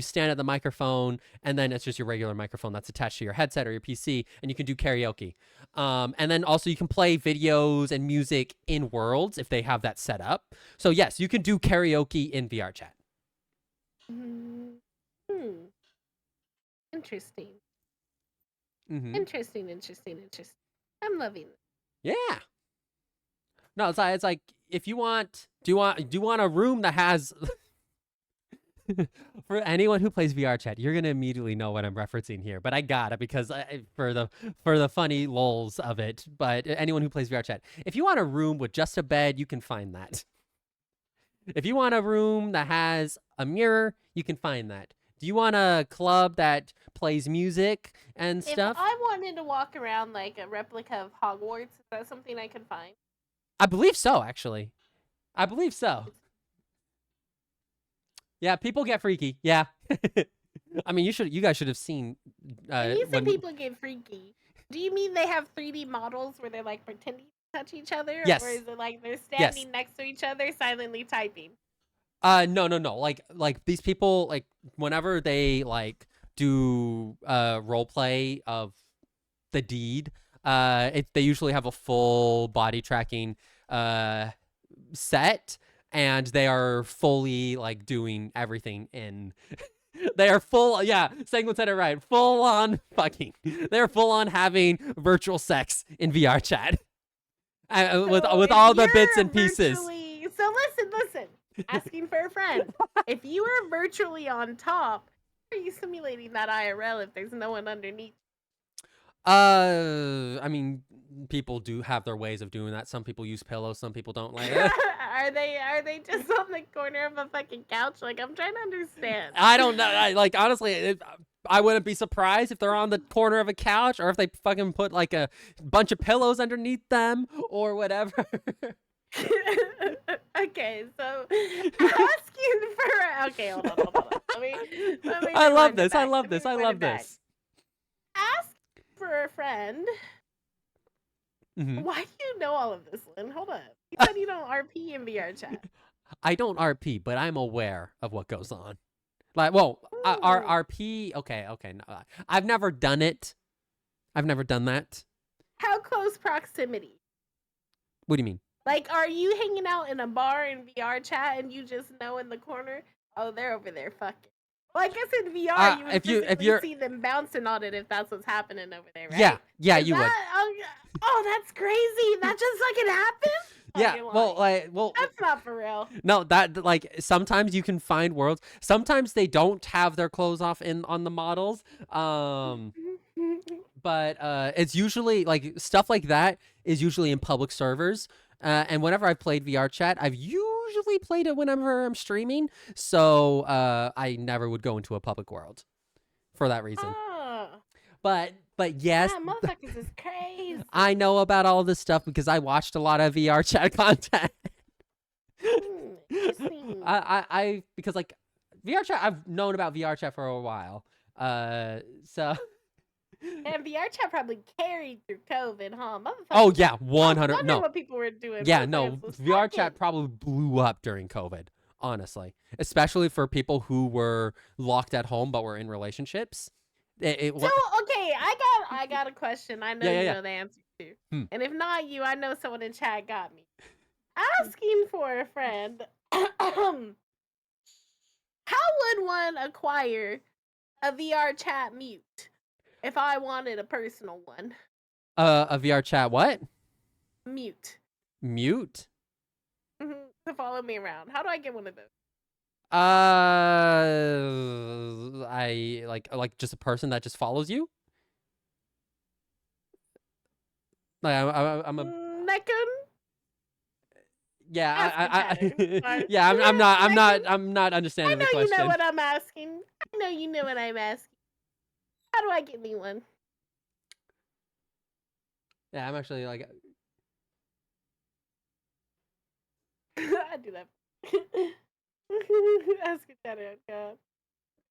Speaker 1: stand at the microphone, and then it's just your regular microphone that's attached to your headset or your PC, and you can do karaoke. And then also you can play videos and music in worlds if they have that set up. So yes, you can do karaoke in VR chat.
Speaker 2: Hmm. Interesting.
Speaker 1: Mm-hmm.
Speaker 2: Interesting. I'm loving it.
Speaker 1: Yeah. No, it's like if you want, do you want a room that has for anyone who plays VR chat, you're gonna immediately know what I'm referencing here. But I got it because for the funny lulz of it. But anyone who plays VR chat, if you want a room with just a bed, you can find that. If you want a room that has a mirror, you can find that. Do you want a club that plays music and stuff?
Speaker 2: If I wanted to walk around like a replica of Hogwarts, is that something I could find?
Speaker 1: I believe so, actually. I believe so. Yeah, people get freaky. Yeah. I mean, you guys should have seen.
Speaker 2: When you say people get freaky, do you mean they have 3D models where they're like pretending to touch each other?
Speaker 1: Yes.
Speaker 2: Or is it like they're standing next to each other silently typing?
Speaker 1: No. Like these people, like whenever they like do role play of the deed, they usually have a full body tracking set, and they are fully like doing everything in. They are full, yeah. Sanguine said it right. Full on fucking. They're full on having virtual sex in VR chat, with all the bits and pieces.
Speaker 2: So listen. Asking for a friend. If you are virtually on top, how are you simulating that IRL if there's no one underneath?
Speaker 1: I mean, people do have their ways of doing that. Some people use pillows. Some people don't. Like,
Speaker 2: are they just on the corner of a fucking couch? Like, I'm trying to understand.
Speaker 1: I don't know. Like, honestly, I wouldn't be surprised if they're on the corner of a couch, or if they fucking put like a bunch of pillows underneath them or whatever.
Speaker 2: Okay, so asking for okay, hold on. Let me
Speaker 1: I love
Speaker 2: rewind it
Speaker 1: this. I
Speaker 2: back.
Speaker 1: love
Speaker 2: Let me
Speaker 1: this. I
Speaker 2: rewind
Speaker 1: love
Speaker 2: it back.
Speaker 1: this.
Speaker 2: Ask for a friend.
Speaker 1: Mhm.
Speaker 2: Why do you know all of this, Lynn? Hold up. You said you don't RP in VR chat.
Speaker 1: I don't RP, but I'm aware of what goes on. Like, well, RP. Okay. No, I've never done it. I've never done that.
Speaker 2: How close proximity?
Speaker 1: What do you mean?
Speaker 2: Like, are you hanging out in a bar in VR chat and you just know in the corner, oh, they're over there fucking? Well, I guess in VR you would physically see them bouncing on it if that's what's happening over there, right?
Speaker 1: Yeah, you would.
Speaker 2: Oh, that's crazy. That just fucking happened?
Speaker 1: Yeah, well,
Speaker 2: that's not for real.
Speaker 1: No, that like sometimes you can find worlds. Sometimes they don't have their clothes off on the models. But it's usually like stuff like that is usually in public servers. And whenever I've played VR chat, I've usually played it whenever I'm streaming. So I never would go into a public world for that reason. But yes,
Speaker 2: motherfuckers is crazy.
Speaker 1: I know about all this stuff because I watched a lot of VR chat content. I because like VR chat, I've known about VR chat for a while. So.
Speaker 2: And VR chat probably carried through COVID, huh?
Speaker 1: Oh yeah, 100. No,
Speaker 2: what people were doing.
Speaker 1: Yeah, no, VR chat probably blew up during COVID. Honestly, especially for people who were locked at home but were in relationships.
Speaker 2: So okay, I got a question. I know you know the answer to. And if not you, I know someone in chat got me. Asking for a friend. How would one acquire a VR chat mute? If I wanted a personal one.
Speaker 1: A VR chat what?
Speaker 2: Mute.
Speaker 1: Mute?
Speaker 2: Mm-hmm. to follow me around. How do I get one of those?
Speaker 1: I like just a person that just follows you. Like I'm a
Speaker 2: Nekun?
Speaker 1: yeah
Speaker 2: Ask the chatter. Fine.
Speaker 1: yeah
Speaker 2: Nekun?
Speaker 1: I'm not
Speaker 2: I
Speaker 1: understanding the
Speaker 2: know you know
Speaker 1: question.
Speaker 2: what I'm asking. I know you know what I'm asking. How do I get me one?
Speaker 1: Yeah, I'm actually like
Speaker 2: I do that. Ask a chatter. God.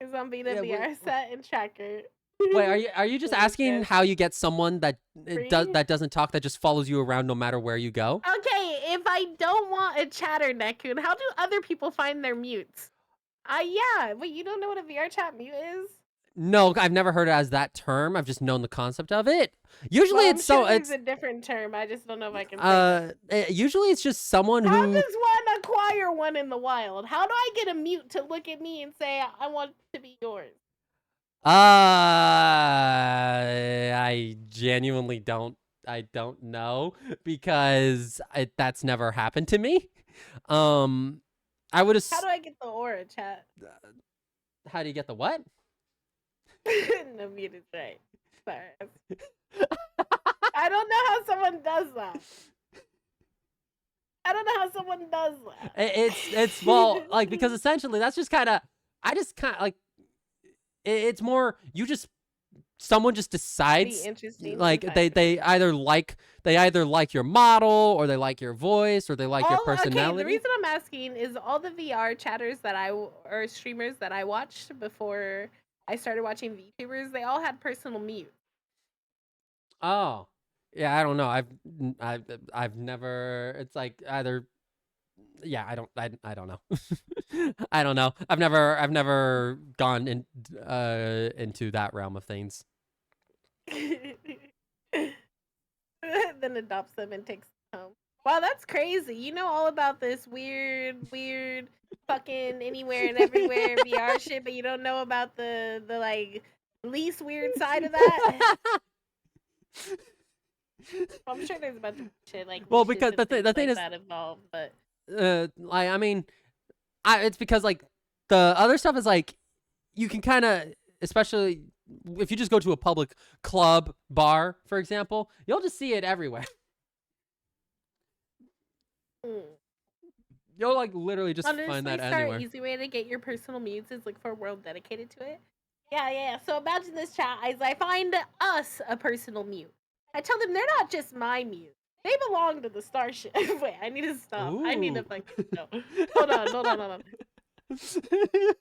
Speaker 2: Is on Beta
Speaker 1: yeah
Speaker 2: VR set and tracker.
Speaker 1: wait are you just asking
Speaker 2: Yes.
Speaker 1: how you get someone that
Speaker 2: Free?
Speaker 1: that doesn't talk that just follows you around no matter where you go?
Speaker 2: Okay, if I don't want a chatter Nekun, how do other people find their mutes? Yeah. Wait, you don't know what a VR chat mute is?
Speaker 1: No, I've never heard it as that term. I've just known the concept of it. Usually
Speaker 2: Well, I'm
Speaker 1: it's
Speaker 2: sure there's a different term. I just don't know if I can say that.
Speaker 1: usually it's just someone
Speaker 2: How
Speaker 1: who
Speaker 2: does one acquire one in the wild? How do I get a mute to look at me and say, I want to be yours?
Speaker 1: I genuinely don't. I don't know because that's never happened to me. I would.
Speaker 2: How do I get the aura chat?
Speaker 1: How do you get the what?
Speaker 2: No, mute is right. Sorry. I don't know how someone does that. I don't know how someone does that.
Speaker 1: It's well like because essentially that's just kind of I just kind of like it's more you just someone just
Speaker 2: Be
Speaker 1: decides
Speaker 2: interesting.
Speaker 1: like
Speaker 2: and
Speaker 1: they either like your model or they like your voice or they like your personality.
Speaker 2: Okay, the reason I'm asking is all the VR chatters that or streamers that I watched before I started watching VTubers, they all had personal mute.
Speaker 1: Oh, yeah. I don't know. I've never. It's like either. Yeah, I don't know. I don't know. I've never gone into that realm of things.
Speaker 2: Then adopts them and takes them home. Wow, that's crazy. You know all about this weird fucking anywhere and everywhere VR shit, but you don't know about the like least weird side of that. I'm sure there's a bunch of shit like
Speaker 1: Well,
Speaker 2: niches
Speaker 1: because
Speaker 2: and
Speaker 1: the
Speaker 2: things
Speaker 1: thing
Speaker 2: like
Speaker 1: is,
Speaker 2: that involved, but
Speaker 1: like I mean, it's because like the other stuff is like you can kind of, especially if you just go to a public club bar, for example, you'll just see it everywhere. You'll like literally just
Speaker 2: honestly,
Speaker 1: find that
Speaker 2: Star,
Speaker 1: anywhere.
Speaker 2: easy way to get your personal mutes is look for a world dedicated to it. Yeah. So imagine this chat as I find us a personal mute. I tell them they're not just my mute. They belong to the starship. Wait, I need to stop. I need to
Speaker 1: Ooh.
Speaker 2: fucking no. Hold on.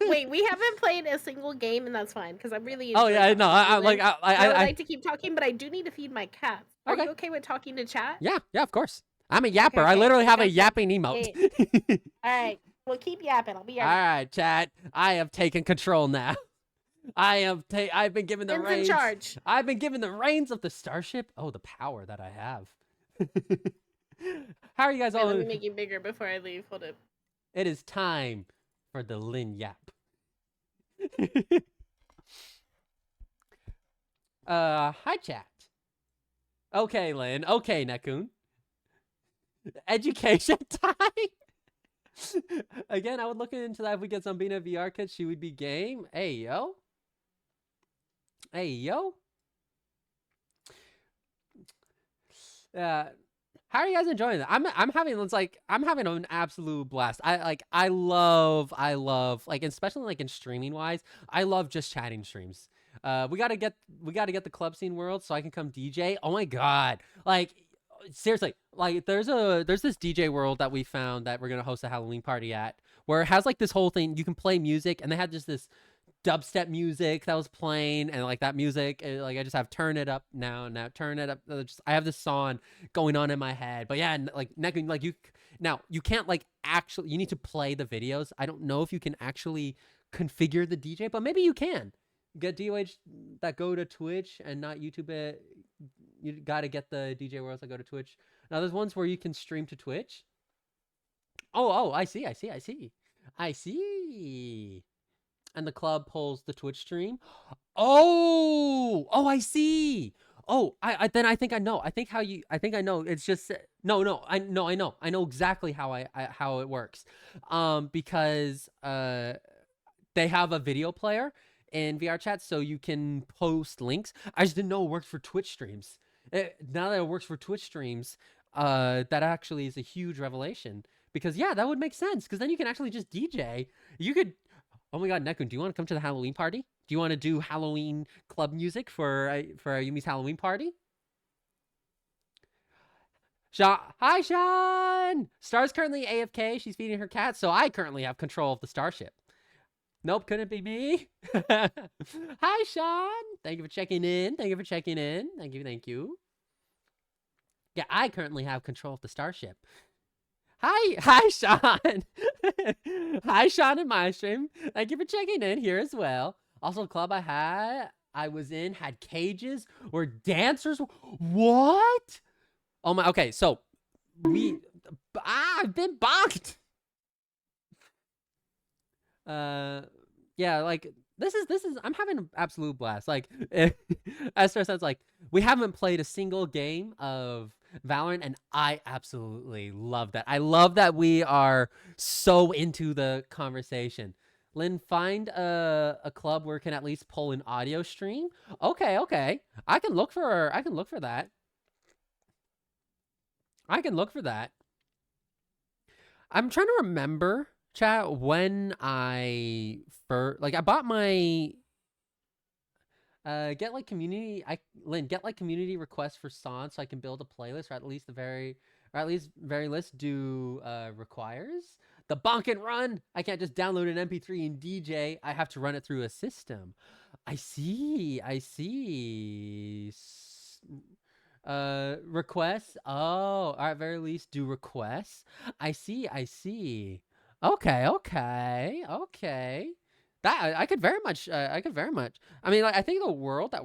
Speaker 2: Wait, we haven't played a single game, and that's fine because I'm really.
Speaker 1: Oh yeah,
Speaker 2: enjoying
Speaker 1: no, I like
Speaker 2: I would like to keep talking, but I do need to feed my cats. Are
Speaker 1: Okay.
Speaker 2: you okay with talking to chat?
Speaker 1: Yeah, of course. I'm a yapper. I
Speaker 2: Okay,
Speaker 1: literally have a
Speaker 2: gotcha.
Speaker 1: yapping emote.
Speaker 2: All right, well keep yapping. I'll be
Speaker 1: All
Speaker 2: right.
Speaker 1: right, chat. I have taken control now. I've been given the
Speaker 2: Who's in
Speaker 1: reins.
Speaker 2: charge?
Speaker 1: I've been given the reins of the starship. Oh, the power that I have. How are you guys
Speaker 2: Wait,
Speaker 1: all?
Speaker 2: let me make you bigger before I leave. Hold up.
Speaker 1: It is time for the Lin Yap. Hi chat. Okay, Lin. Okay, Nekun. Education time. Again, I would look into that if we get Zombina VR kit. She would be game. Hey yo. How are you guys enjoying it? I'm having an absolute blast. I love like especially like in streaming wise, I love just chatting streams. We gotta get the club scene world so I can come DJ. Oh my god. Like seriously, like there's this DJ world that we found that we're gonna host a Halloween party at where it has like this whole thing, you can play music and they had just this dubstep music that was playing and like that music like I just have turn it up now turn it up I have this song going on in my head. But yeah, like you can't like actually, you need to play the videos. I don't know if you can actually configure the DJ, but maybe you can get DOH that go to Twitch and not YouTube it. You gotta get the DJ worlds that go to Twitch. Now there's ones where you can stream to Twitch. Oh, I see. And the club pulls the Twitch stream. Oh, I see. Oh, I think I know. I think I know. It's just no. I know. I know exactly how how it works. Because they have a video player in VR chat, so you can post links. I just didn't know it worked for Twitch streams. Now that it works for Twitch streams, that actually is a huge revelation. Because yeah, that would make sense. Because then you can actually just DJ. You could. Oh my God, Nekun, do you want to come to the Halloween party? Do you want to do Halloween club music for Yumi's Halloween party? Hi, Sean! Star's currently AFK. She's feeding her cat, so I currently have control of the starship. Nope, couldn't be me. Hi, Sean! Thank you for checking in. Thank you for checking in. Thank you. Yeah, I currently have control of the starship. Hi, Sean. Hi, Sean in my stream. Thank you for checking in here as well. Also, club I was in had cages where dancers. What? Oh my. Okay, so I've been bonked. Yeah, like this is I'm having an absolute blast. Like Esther says, like we haven't played a single game of Valorant, and I absolutely love that. I love that we are so into the conversation. Lynn, find a club where we can at least pull an audio stream. Okay. I can look for that. I can look for that. I'm trying to remember, chat, when I first I bought my get like community requests for songs so I can build a playlist, or at least very least do requires. The bonk and run. I can't just download an MP3 and DJ. I have to run it through a system. I see. Requests. Oh, or at very least do requests. I see. Okay. That I could very much. I mean, like, I think the world that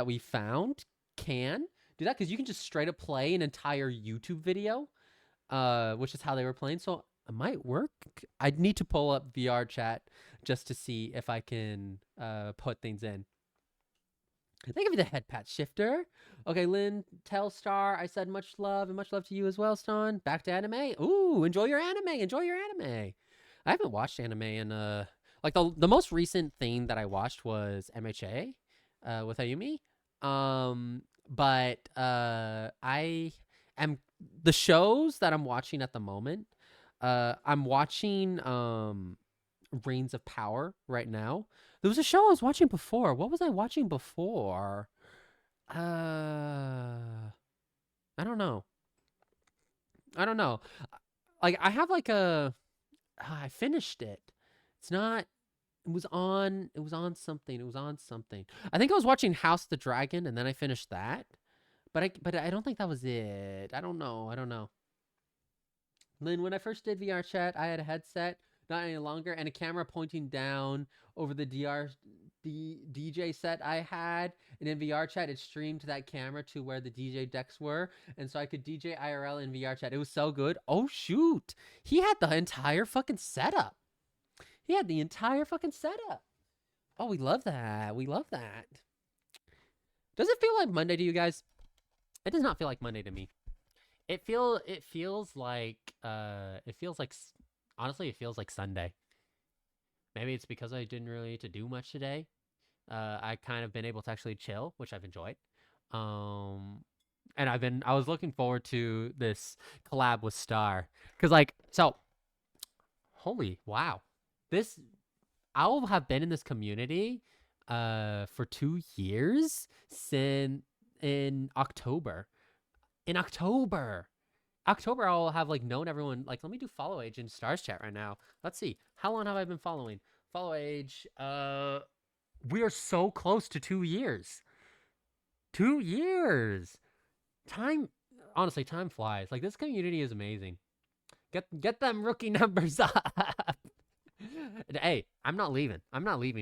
Speaker 1: we found can do that, because you can just straight up play an entire YouTube video, which is how they were playing. So it might work. I'd need to pull up VR chat just to see if I can put things in. Thank you for the head pat shifter. Okay, Lynn, tell Star I said much love, and much love to you as well, Ston. Back to anime. Ooh, enjoy your anime. I haven't watched anime in like the most recent thing that I watched was MHA with Ayumi. But I am the shows that I'm watching at the moment. I'm watching Reigns of Power right now. There was a show I was watching before. What was I watching before? I don't know. Like, I have like I finished it. It's not. It was on something. I think I was watching House the Dragon, and then I finished that. But I don't think that was it. I don't know. Lynn, when I first did VR chat, I had a headset, not any longer, and a camera pointing down over the DJ set I had. And in VR chat, it streamed that camera to where the DJ decks were. And so I could DJ IRL in VR chat. It was so good. Oh, shoot. He had the entire fucking setup. Oh, we love that. Does it feel like Monday to you guys? It does not feel like Monday to me. It feels like honestly, it feels like Sunday. Maybe it's because I didn't really need to do much today. I kind of been able to actually chill, which I've enjoyed. And I was looking forward to this collab with Star, because holy wow, I'll have been in this community for 2 years since in October. I'll have known everyone. Let me do follow age in Stars chat right now. Let's see. How long have I been following? Follow age. We are so close to 2 years. 2 years. Honestly, time flies. This community is amazing. Get them rookie numbers up. Hey, I'm not leaving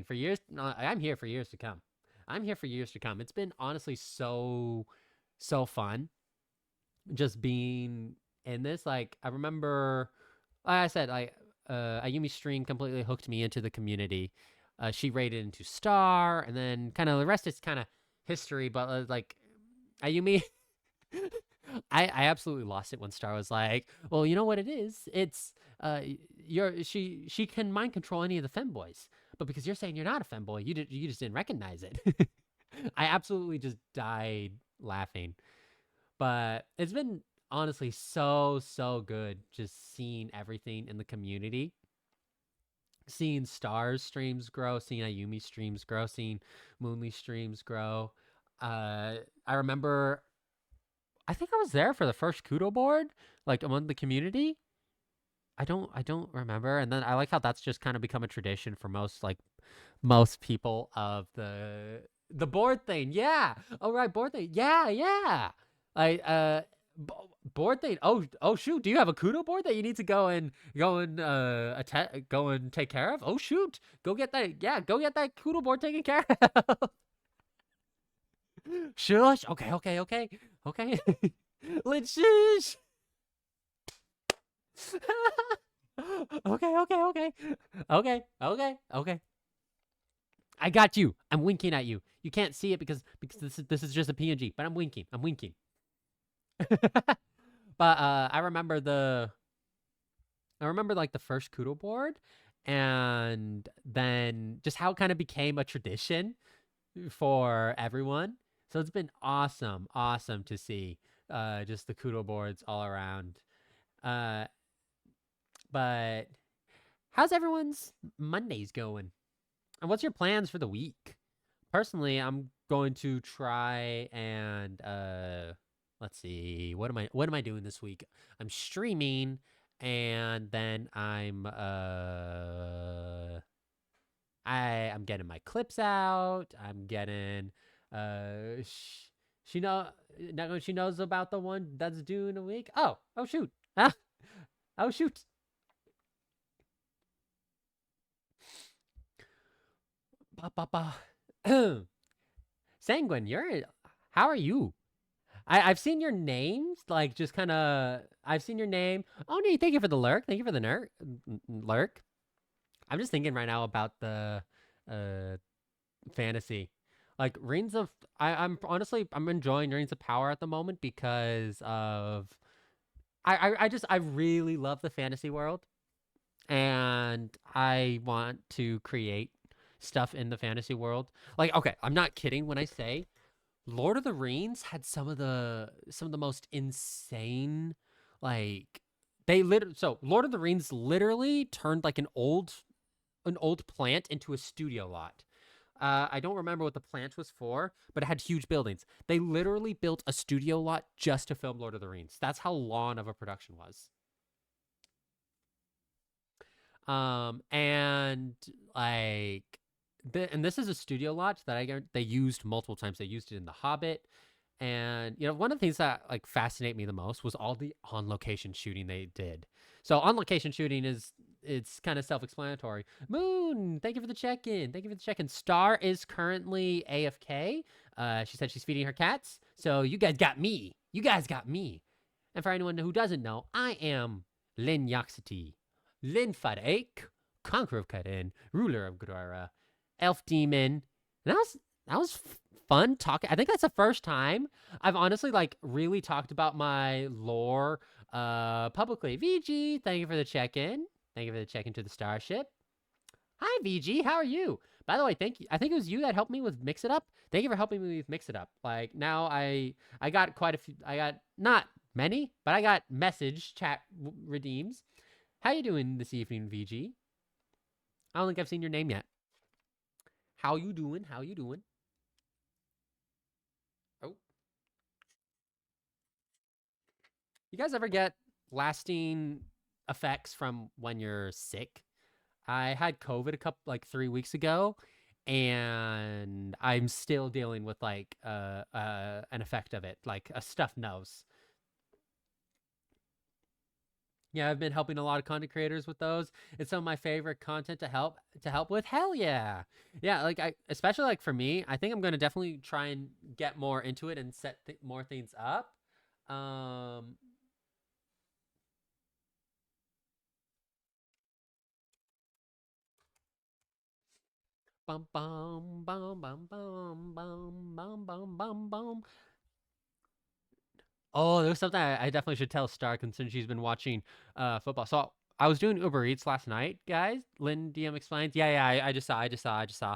Speaker 1: for years. No, I'm here for years to come. It's been honestly so fun just being in this. I remember, like I said, Ayumi's stream completely hooked me into the community. She raided into Star, and then kind of the rest is kind of history, but like, Ayumi, I absolutely lost it when Star was like, well, you know what it is? It's she can mind control any of the femboys, but because you're saying you're not a femboy, you just didn't recognize it. I absolutely just died laughing. But it's been honestly so good just seeing everything in the community, seeing Stars streams grow, seeing Ayumi streams grow, seeing Moonly streams grow. I remember, I think I was there for the first Kudo board, like among the community. I don't remember. And then I like how that's just kind of become a tradition for most people of the board thing. Yeah. Oh right, board thing. Yeah, yeah. Like board thing. Oh shoot. Do you have a Kudo board that you need to go and take care of? Oh shoot. Go get that. Yeah, go get that Kudo board taken care of. Shush. Okay. Let's shush. Okay. I got you. I'm winking at you. You can't see it because this is just a PNG, but I'm winking. But I remember like the first Kudo board, and then just how it kind of became a tradition for everyone. So it's been awesome to see just the Kudo boards all around. Uh, but how's everyone's Mondays going? And what's your plans for the week? Personally, I'm going to try and let's see. What am I doing this week? I'm streaming, and then I'm getting my clips out. I'm getting she know now she knows about the one that's due in a week. Oh shoot. Ah, oh shoot. Ba, ba, ba. Sanguine, how are you? I've seen your names, like just kind of. I've seen your name. Oh no! Thank you for the lurk. Thank you for the lurk. I'm just thinking right now about the uh fantasy, like Reigns of. I'm honestly I'm enjoying Reigns of Power at the moment because of. I really love the fantasy world, and I want to create stuff in the fantasy world. Like, okay, I'm not kidding when I say Lord of the Rings had some of the most insane, like so Lord of the Rings literally turned like an old plant into a studio lot. I don't remember what the plant was for, but it had huge buildings. They literally built a studio lot just to film Lord of the Rings. That's how long of a production was. And like, and this is a studio lot that they used multiple times. They used it in The Hobbit, and one of the things that like fascinate me the most was all the on location shooting they did. So on location shooting it's kind of self-explanatory. Moon, thank you for the check-in. Thank you for the check-in. Star is currently AFK. She said she's feeding her cats. So you guys got me. And for anyone who doesn't know, I am Lin Yoxity. Lin Fadaik, Conqueror of Karen, Ruler of Gudara, Elf Demon. And that was fun talking. I think that's the first time I've honestly like really talked about my lore publicly. VG, thank you for the check-in. Thank you for the check-in to the Starship. Hi VG, how are you? By the way, thank you. I think it was you that helped me with Mix It Up. Thank you for helping me with Mix It Up. Like now I got quite a few. I got not many, but I got message chat redeems. How you doing this evening, VG? I don't think I've seen your name yet. How you doing? Oh, you guys ever get lasting effects from when you're sick? I had COVID a couple like 3 weeks ago, and I'm still dealing with like an effect of it, like a stuffed nose. Yeah, I've been helping a lot of content creators with those. It's some of my favorite content to help with. Hell yeah. Yeah, like I especially like for me, I think I'm going to definitely try and get more into it and set more things up. Um Bum bum bum bum bum bum bum bum bum bum. Oh, there's something I definitely should tell Star considering she's been watching football. So I was doing Uber Eats last night, guys. Lynn DM explains. Yeah, I just saw.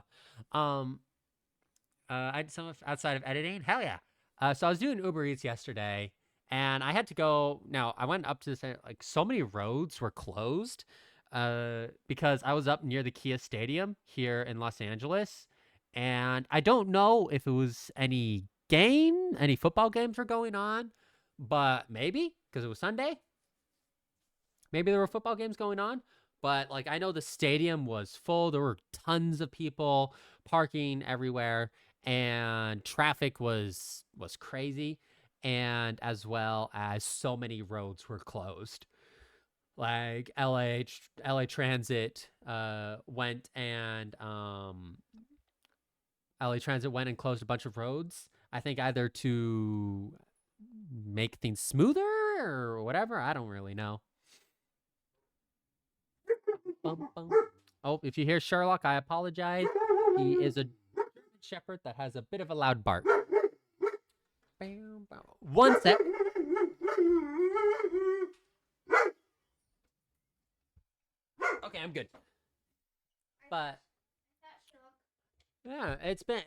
Speaker 1: Um, I did some outside of editing. Hell yeah. So I was doing Uber Eats yesterday, and I had to go. Now I went up to this like so many roads were closed, because I was up near the Kia Stadium here in Los Angeles, and I don't know if it was any football games were going on, but maybe because it was Sunday, maybe there were football games going on. But like I know the stadium was full. There were tons of people parking everywhere, and traffic was crazy, and as well as so many roads were closed. Like LA Transit went and LA Transit went and closed a bunch of roads. I think either to make things smoother or whatever. I don't really know. Bum, bum. Oh, if you hear Sherlock, I apologize. He is a shepherd that has a bit of a loud bark. One sec. Okay, I'm good. But yeah, it's been.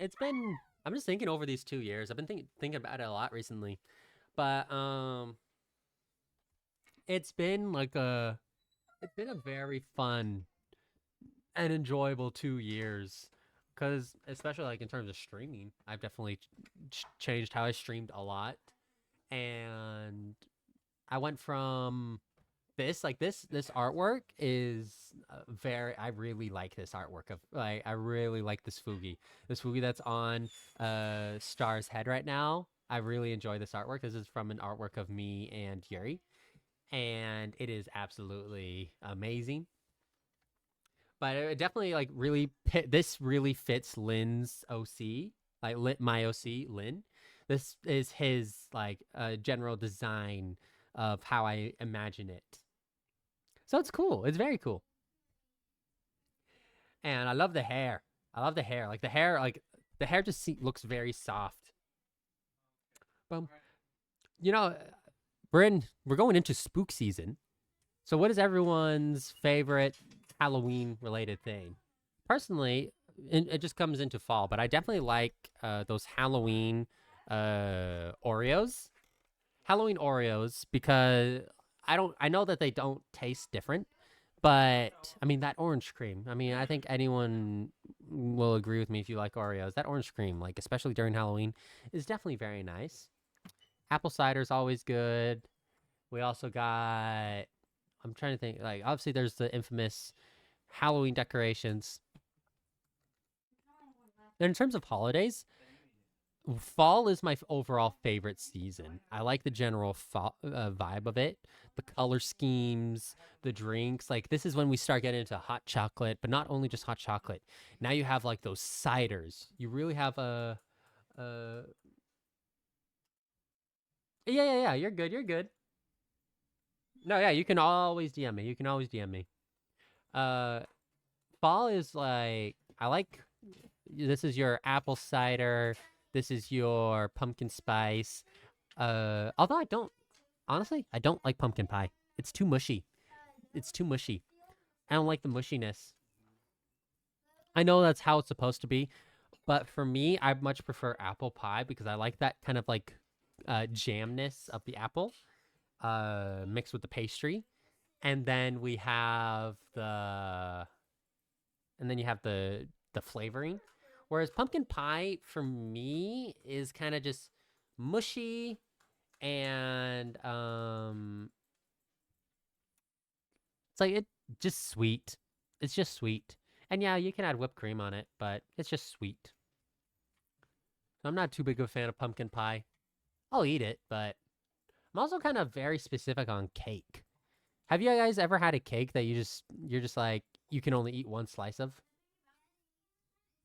Speaker 1: I'm just thinking over these 2 years. I've been thinking about it a lot recently, but it's been it's been a very fun and enjoyable 2 years, because especially like in terms of streaming, I've definitely changed how I streamed a lot, and I went from this artwork is very I really like this artwork of like I really like this Foogie that's on Star's head right now. I really enjoy this artwork. This is from an artwork of me and Yuri, and it is absolutely amazing. But it definitely like this really fits Lynn's OC, like my OC Lynn. This is his like general design of how I imagine it. So it's cool. It's very cool. And I love the hair. I love the hair. Like the hair just looks very soft. Boom. You know, we're going into spook season. So what is everyone's favorite Halloween related thing? Personally, it just comes into fall, but I definitely like those Oreos. Halloween Oreos, because I know that they don't taste different, but I mean that orange cream. I mean, I think anyone will agree with me if you like Oreos. That orange cream, like especially during Halloween, is definitely very nice. Apple cider is always good. We also got, I'm trying to think, like obviously there's the infamous Halloween decorations. And in terms of holidays, fall is my overall favorite season. I like the general vibe of it, the color schemes, the drinks. Like this is when we start getting into hot chocolate, but not only just hot chocolate. Now you have like those ciders. You really have a yeah. You're good. You're good. No, yeah. You can always DM me. You can always DM me. Uh, fall is like I like. This is your apple cider. This is your pumpkin spice. Although I don't like pumpkin pie. It's too mushy. It's too mushy. I don't like the mushiness. I know that's how it's supposed to be, but for me, I much prefer apple pie because I like that kind of like jamness of the apple mixed with the pastry. And then we have and then you have the flavoring. Whereas pumpkin pie for me is kind of just mushy and it's like it just sweet. It's just sweet. And yeah, you can add whipped cream on it, but it's just sweet. So I'm not too big of a fan of pumpkin pie. I'll eat it, but I'm also kind of very specific on cake. Have you guys ever had a cake that you're just like you can only eat one slice of?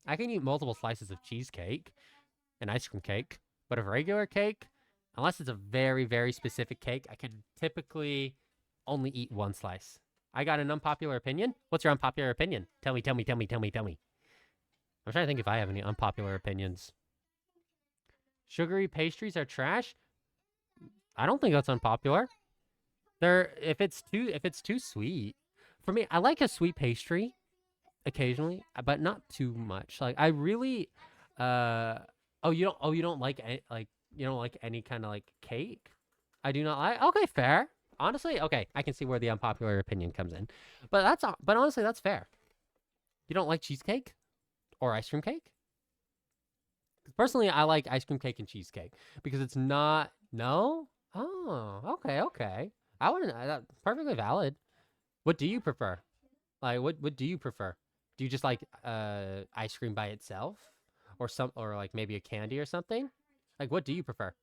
Speaker 1: I can eat multiple slices of cheesecake and ice cream cake, but a regular cake, unless it's a very, very specific cake, I can typically only eat one slice. I got an unpopular opinion. What's your unpopular opinion? Tell me. I'm trying to think if I have any unpopular opinions. Sugary pastries are trash. I don't think that's unpopular. If it's too sweet. For me, I like a sweet pastry occasionally, but not too much. Like I really you don't like you don't like any kind of like cake? I do not like. Okay, fair. Honestly, okay, I can see where the unpopular opinion comes in. But honestly, that's fair. You don't like cheesecake or ice cream cake? Personally, I like ice cream cake and cheesecake because it's not no? Oh, okay. I wouldn't that's perfectly valid. What do you prefer? Like what do you prefer? Do you just like ice cream by itself or like maybe a candy or something? Like what do you prefer?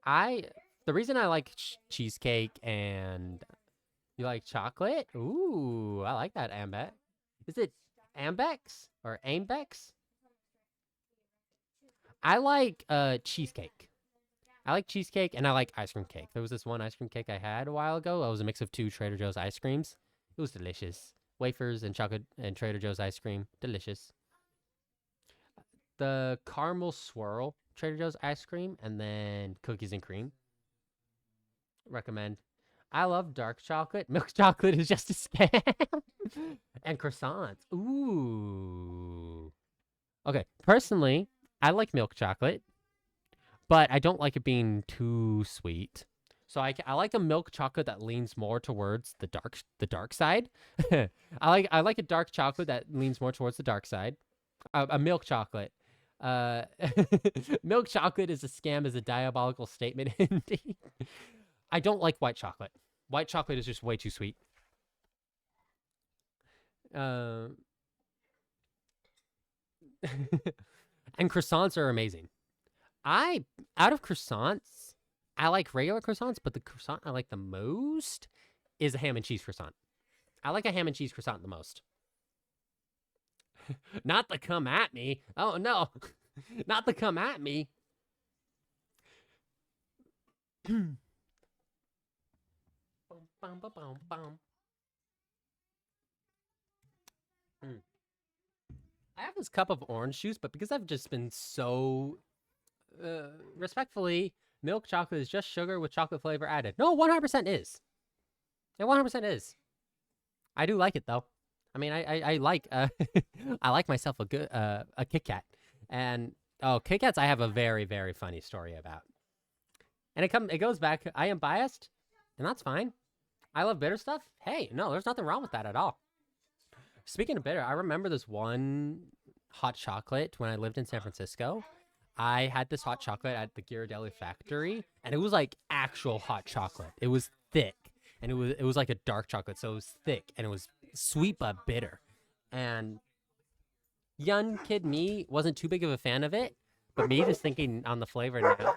Speaker 1: I the reason I like cheesecake and you like chocolate? Ooh, I like that Ambex. Is it Ambex or Ambex? I like cheesecake. I like cheesecake and I like ice cream cake. There was this one ice cream cake I had a while ago. It was a mix of 2 Trader Joe's ice creams. It was delicious. Wafers and chocolate and Trader Joe's ice cream. Delicious. The caramel swirl Trader Joe's ice cream and then cookies and cream. Recommend. I love dark chocolate. Milk chocolate is just a scam. And croissants. Ooh. Okay, personally, I like milk chocolate, but I don't like it being too sweet. So I like a milk chocolate that leans more towards the dark side. I like a dark chocolate that leans more towards the dark side. A milk chocolate. Milk chocolate is a scam, is a diabolical statement indeed. I don't like white chocolate. White chocolate is just way too sweet. And croissants are amazing. Out of croissants, I like regular croissants, but the croissant I like the most is a ham and cheese croissant. I like a ham and cheese croissant the most. Not to come at me. Oh no. Not to come at me. I have this cup of orange juice, but because I've just been so respectfully, milk chocolate is just sugar with chocolate flavor added. No, 100% is. It 100% is. I do like it though. I mean, I like I like myself a good a Kit Kat, and Kit Kats I have a very very funny story about, and it goes back. I am biased, and that's fine. I love bitter stuff. Hey, no, there's nothing wrong with that at all. Speaking of bitter, I remember this one hot chocolate when I lived in San Francisco. I had this hot chocolate at the Ghirardelli factory, and it was like actual hot chocolate. It was thick, and it was like a dark chocolate, so it was thick, and it was sweet but bitter. And young kid me wasn't too big of a fan of it, but me just thinking on the flavor now.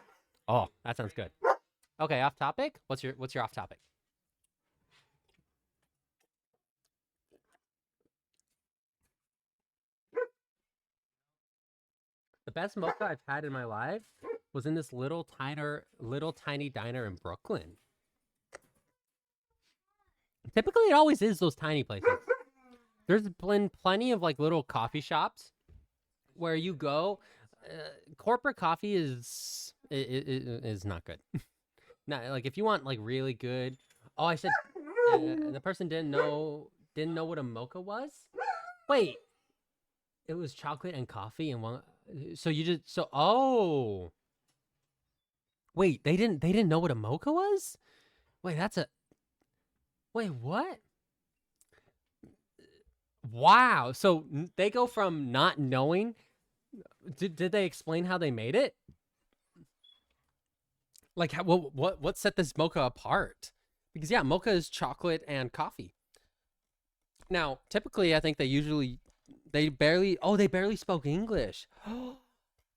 Speaker 1: Oh, that sounds good. Okay, off topic. What's your off topic? The best mocha I've had in my life was in this little tiny diner in Brooklyn. Typically, it always is those tiny places. There's been plenty of like little coffee shops where you go. Corporate coffee is not good. Not like if you want like really good. Oh, I said the person didn't know what a mocha was. Wait, it was chocolate and coffee and one. So you just wait, they didn't know what a mocha was? Wait, wait, what? Wow. So they go from not knowing. Did they explain how they made it? Like what set this mocha apart? Because yeah, mocha is chocolate and coffee. Now, typically I think they barely spoke English.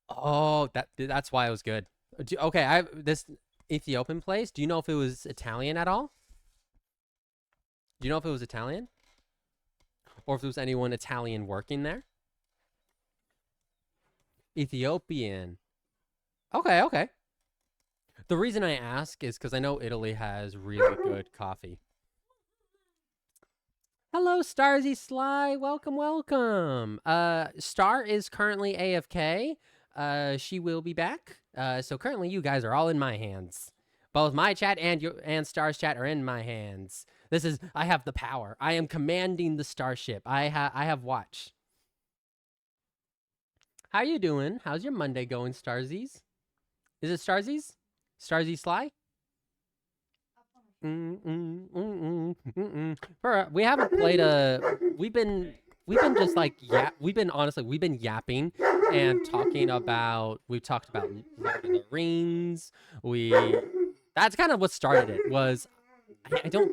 Speaker 1: Oh, that's why it was good. Okay, I have this Ethiopian place. Do you know if it was Italian at all? Do you know if it was Italian? Or if there was anyone Italian working there? Ethiopian. Okay. The reason I ask is because I know Italy has really good coffee. Hello, Starsy Sly. Welcome, welcome. Star is currently AFK. She will be back. So currently you guys are all in my hands. Both my chat and Star's chat are in my hands. I have the power. I am commanding the starship. I have watch. How you doing? How's your Monday going, Starsies? Is it Starsies? Starsy Sly? We haven't played we've been just like we've been yapping and talking about we've talked about Lord of the Rings. That's kind of what started it. Was I don't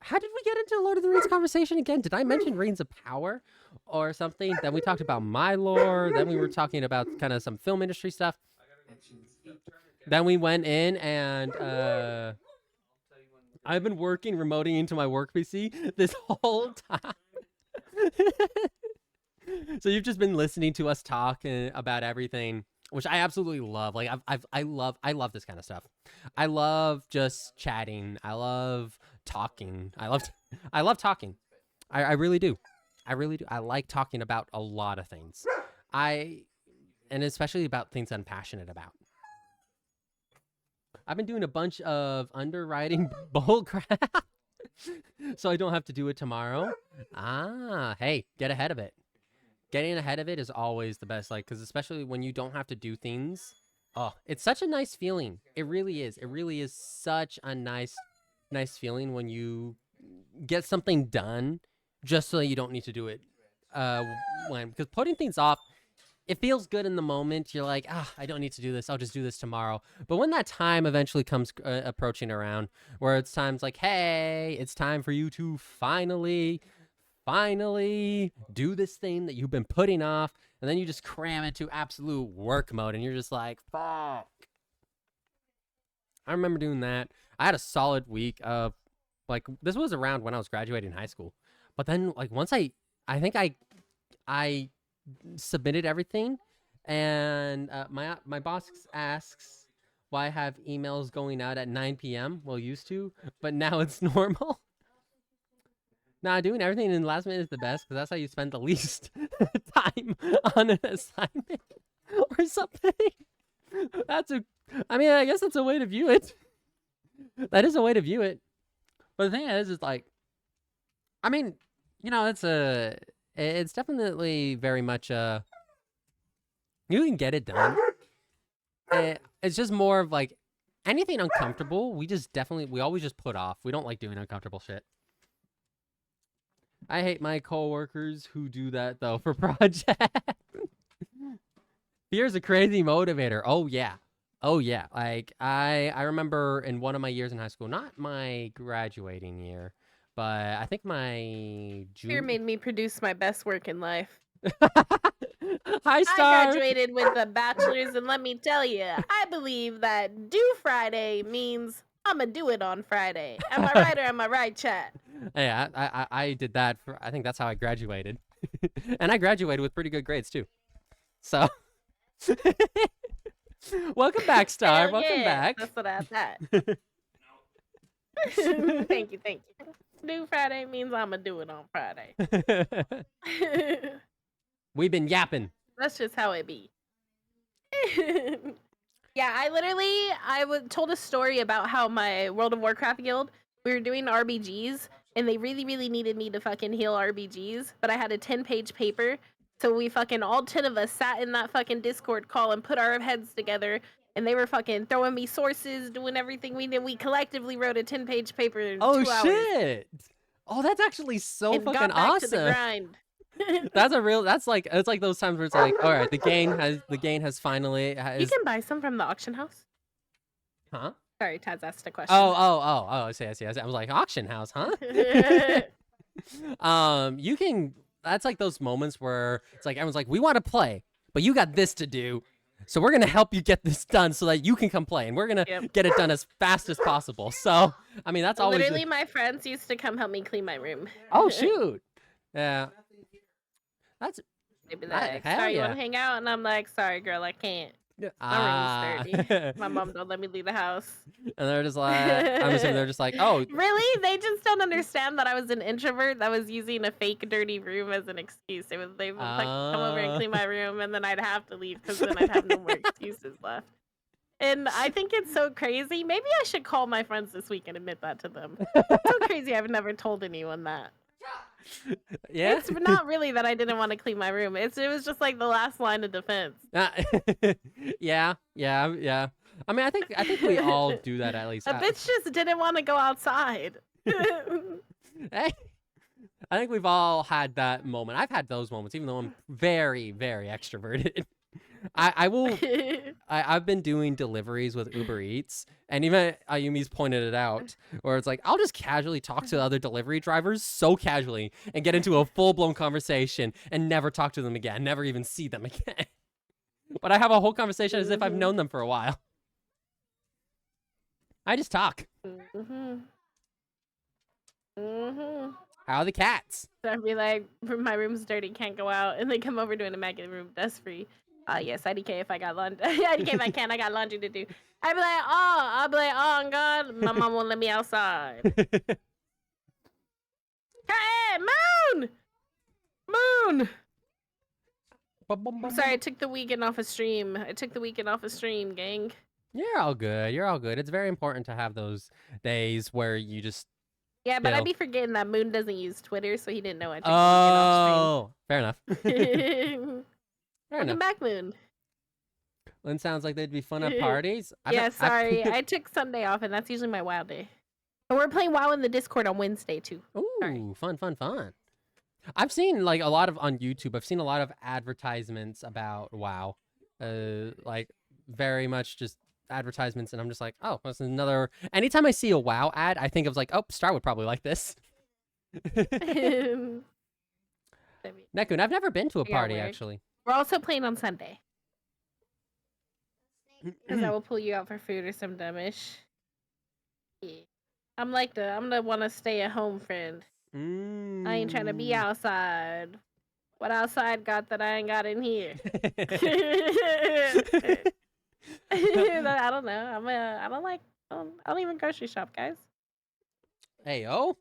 Speaker 1: how did we get into Lord of the Rings conversation again? Did I mention Rings of Power or something? Then we talked about my lore. Then we were talking about kind of some film industry stuff. Then we went in and I've been remoting into my work PC this whole time. So you've just been listening to us talk about everything, which I absolutely love. Like I love this kind of stuff. I love just chatting. I love talking. I love talking. I really do. I really do. I like talking about a lot of things. And especially about things I'm passionate about. I've been doing a bunch of underwriting bull crap, so I don't have to do it tomorrow. Hey, get ahead of it. Getting ahead of it is always the best, like, because especially when you don't have to do things. Oh, it's such a nice feeling. It really is. It really is such a nice feeling when you get something done just so you don't need to do it. Because putting things off, it feels good in the moment. You're like, I don't need to do this. I'll just do this tomorrow. But when that time eventually comes approaching around, where it's times like, hey, it's time for you to finally do this thing that you've been putting off, and then you just cram it to absolute work mode, and you're just like, fuck. I remember doing that. I had a solid week of, like, this was around when I was graduating high school. But then, like, once I think I submitted everything, and my boss asks why I have emails going out at 9 p.m. Well, used to, but now it's normal. Nah, doing everything in the last minute is the best, because that's how you spend the least time on an assignment or something. I guess that's a way to view it. That is a way to view it. But the thing is like, I mean, it's definitely very much you can get it done. It's just more of like anything uncomfortable, we always just put off. We don't like doing uncomfortable shit. I hate my coworkers who do that though for projects. Fear's a crazy motivator. Oh yeah. Like I remember in one of my years in high school, not my graduating year, but I think my
Speaker 2: Fear made me produce my best work in life.
Speaker 1: Hi, Star.
Speaker 2: I graduated with a bachelor's, and let me tell you, I believe that do Friday means I'ma do it on Friday. Am I right or am I right, chat?
Speaker 1: Yeah, I did that. I think that's how I graduated. And I graduated with pretty good grades, too. So, welcome back, Star.
Speaker 2: Hell
Speaker 1: Welcome back.
Speaker 2: That's what I thought. Thank you. Do Friday means I'ma do it on Friday.
Speaker 1: We've been yapping.
Speaker 2: That's just how it be. Yeah, I told a story about how my World of Warcraft guild, we were doing RBGs, and they really, really needed me to fucking heal RBGs, but I had a 10-page paper, so we fucking, all 10 of us sat in that fucking Discord call and put our heads together, and they were fucking throwing me sources, doing everything we did. We collectively wrote a 10-page paper in 2 hours.
Speaker 1: Oh, shit! Oh, that's actually so
Speaker 2: and
Speaker 1: fucking
Speaker 2: got back
Speaker 1: awesome.
Speaker 2: To the grind.
Speaker 1: It's like those times where it's like, all right, the game has finally.
Speaker 2: You can buy some from the auction house.
Speaker 1: Huh?
Speaker 2: Sorry, Taz asked a question.
Speaker 1: I see. I was like, auction house, huh? You can. That's like those moments where it's like everyone's like, we want to play, but you got this to do, so we're gonna help you get this done so that you can come play, and we're gonna get it done as fast as possible. So, I mean, that's always
Speaker 2: literally my friends used to come help me clean my room.
Speaker 1: Oh shoot! Yeah. That's
Speaker 2: they'd be like, sorry, you want to hang out? And I'm like, sorry, girl, I can't. My room's dirty. My mom don't let me leave the house.
Speaker 1: And they're just like, I'm assuming they're just like, oh,
Speaker 2: Really? They just don't understand that I was an introvert that was using a fake dirty room as an excuse. They would like come over and clean my room, and then I'd have to leave because then I'd have no more excuses left. And I think it's so crazy. Maybe I should call my friends this week and admit that to them. It's so crazy. I've never told anyone that.
Speaker 1: yeah.
Speaker 2: It's not really that I didn't want to clean my room. It was just like the last line of defense.
Speaker 1: Yeah. I mean, I think we all do that at least.
Speaker 2: A bitch just didn't want to go outside.
Speaker 1: Hey, I think we've all had that moment. I've had those moments, even though I'm very, very extroverted. I've been doing deliveries with Uber Eats, and even Ayumi's pointed it out, where it's like, I'll just casually talk to other delivery drivers so casually and get into a full-blown conversation and never talk to them again, never even see them again. But I have a whole conversation as if I've known them for a while. I just talk. How are the cats?
Speaker 2: So I'd be like, my room's dirty, can't go out, and they come over to an immaculate room, dust free. Yes, IDK if I got laundry. IDK if I can, I got laundry to do. I'd be like, oh God, my mom won't let me outside. Hey, Moon! I'm sorry, I took the weekend off a stream. Gang.
Speaker 1: You're all good. You're all good. It's very important to have those days where you just.
Speaker 2: Yeah, but
Speaker 1: chill.
Speaker 2: I'd be forgetting that Moon doesn't use Twitter, so he didn't know I took the weekend off
Speaker 1: Fair enough.
Speaker 2: stream.
Speaker 1: Fair
Speaker 2: Welcome
Speaker 1: enough.
Speaker 2: back, Moon.
Speaker 1: Lynn sounds like they'd be fun at parties.
Speaker 2: Yeah, sorry. I took Sunday off, and that's usually my WoW day. And we're playing WoW in the Discord on Wednesday, too.
Speaker 1: Ooh, fun. I've seen, like, a lot of, on YouTube, I've seen a lot of advertisements about WoW. Like, very much just advertisements, and I'm just like, oh, that's another. Anytime I see a WoW ad, I think of, like, oh, Star would probably like this. Nekun, I've never been to a party, actually.
Speaker 2: We're also playing on Sunday. Because I will pull you out for food or some dumbish. Yeah. I'm the wanna stay at home friend. I ain't trying to be outside. What outside got that I ain't got in here? I don't know. I don't even grocery shop, guys.
Speaker 1: Hey, yo.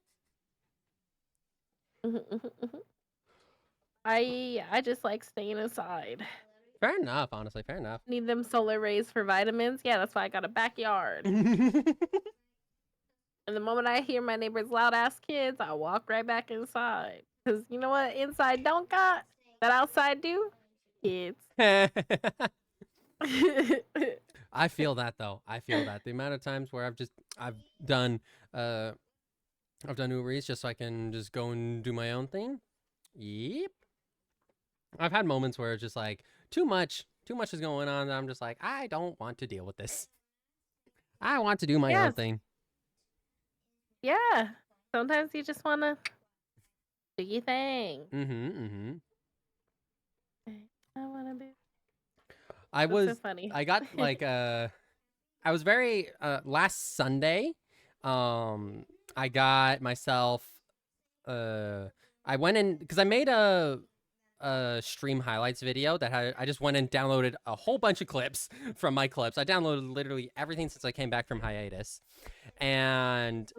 Speaker 2: I just like staying inside.
Speaker 1: Fair enough, honestly. Fair enough.
Speaker 2: Need them solar rays for vitamins. Yeah, that's why I got a backyard. And the moment I hear my neighbor's loud ass kids, I walk right back inside. Cause you know what inside don't got that outside do? Kids.
Speaker 1: I feel that though. I feel that. The amount of times where I've done Uber Eats just so I can just go and do my own thing. Yep. I've had moments where it's just like too much is going on, and I'm just like, I don't want to deal with this. I want to do my own thing.
Speaker 2: Yeah. Sometimes you just wanna do your thing. I wanna be. That's so funny.
Speaker 1: I got like I was very last Sunday. I got myself. I went in because I made a stream highlights video that I just went and downloaded a whole bunch of clips from my clips. I downloaded literally everything since I came back from hiatus, and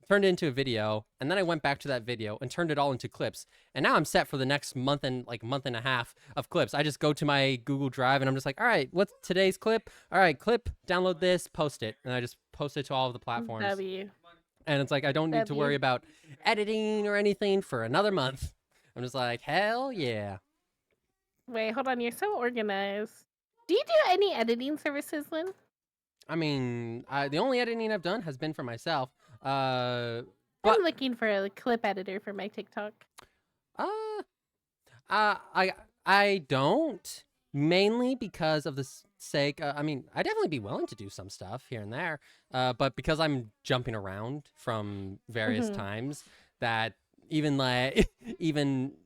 Speaker 1: turned it into a video. And then I went back to that video and turned it all into clips. And now I'm set for the next month and a half of clips. I just go to my Google Drive and I'm just like, all right, what's today's clip? All right, clip, download this, post it, and I just post it to all of the platforms. And it's like I don't need to worry about editing or anything for another month. I'm just like, hell yeah.
Speaker 2: Wait, hold on. You're so organized. Do you do any editing services, Lynn?
Speaker 1: I mean, the only editing I've done has been for myself.
Speaker 2: I'm looking for a clip editor for my TikTok.
Speaker 1: I don't, mainly because of the sake. I mean, I'd definitely be willing to do some stuff here and there. But because I'm jumping around from various times, that even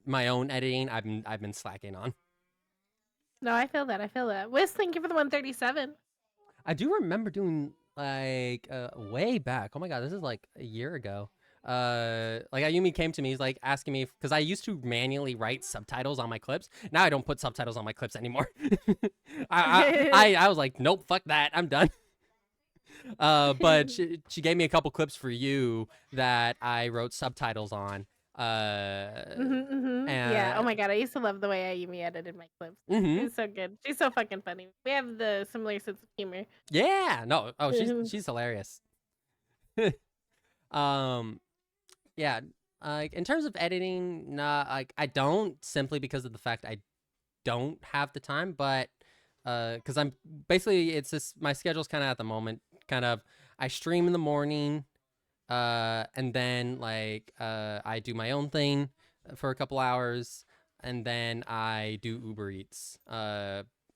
Speaker 1: my own editing, I've been slacking on.
Speaker 2: No, I feel that. Wiz, thank you for the 137.
Speaker 1: I do remember doing like way back. Oh my god, this is like a year ago. like Ayumi came to me, he's like asking me because I used to manually write subtitles on my clips. Now I don't put subtitles on my clips anymore. I was like, nope, fuck that, I'm done. But she gave me a couple clips for you that I wrote subtitles on.
Speaker 2: Yeah. Oh
Speaker 1: And
Speaker 2: my god, I used to love the way Ayumi edited my clips.
Speaker 1: mhm.
Speaker 2: She's so good. She's so fucking funny. We have the similar sense of humor.
Speaker 1: Yeah, no, oh, she's hilarious. um, yeah, like in terms of editing, nah, like I don't simply because of the fact I don't have the time, but because I'm basically it's just my schedule's kind of at the moment, kind of I stream in the morning, and then like I do my own thing for a couple hours, and then I do Uber Eats.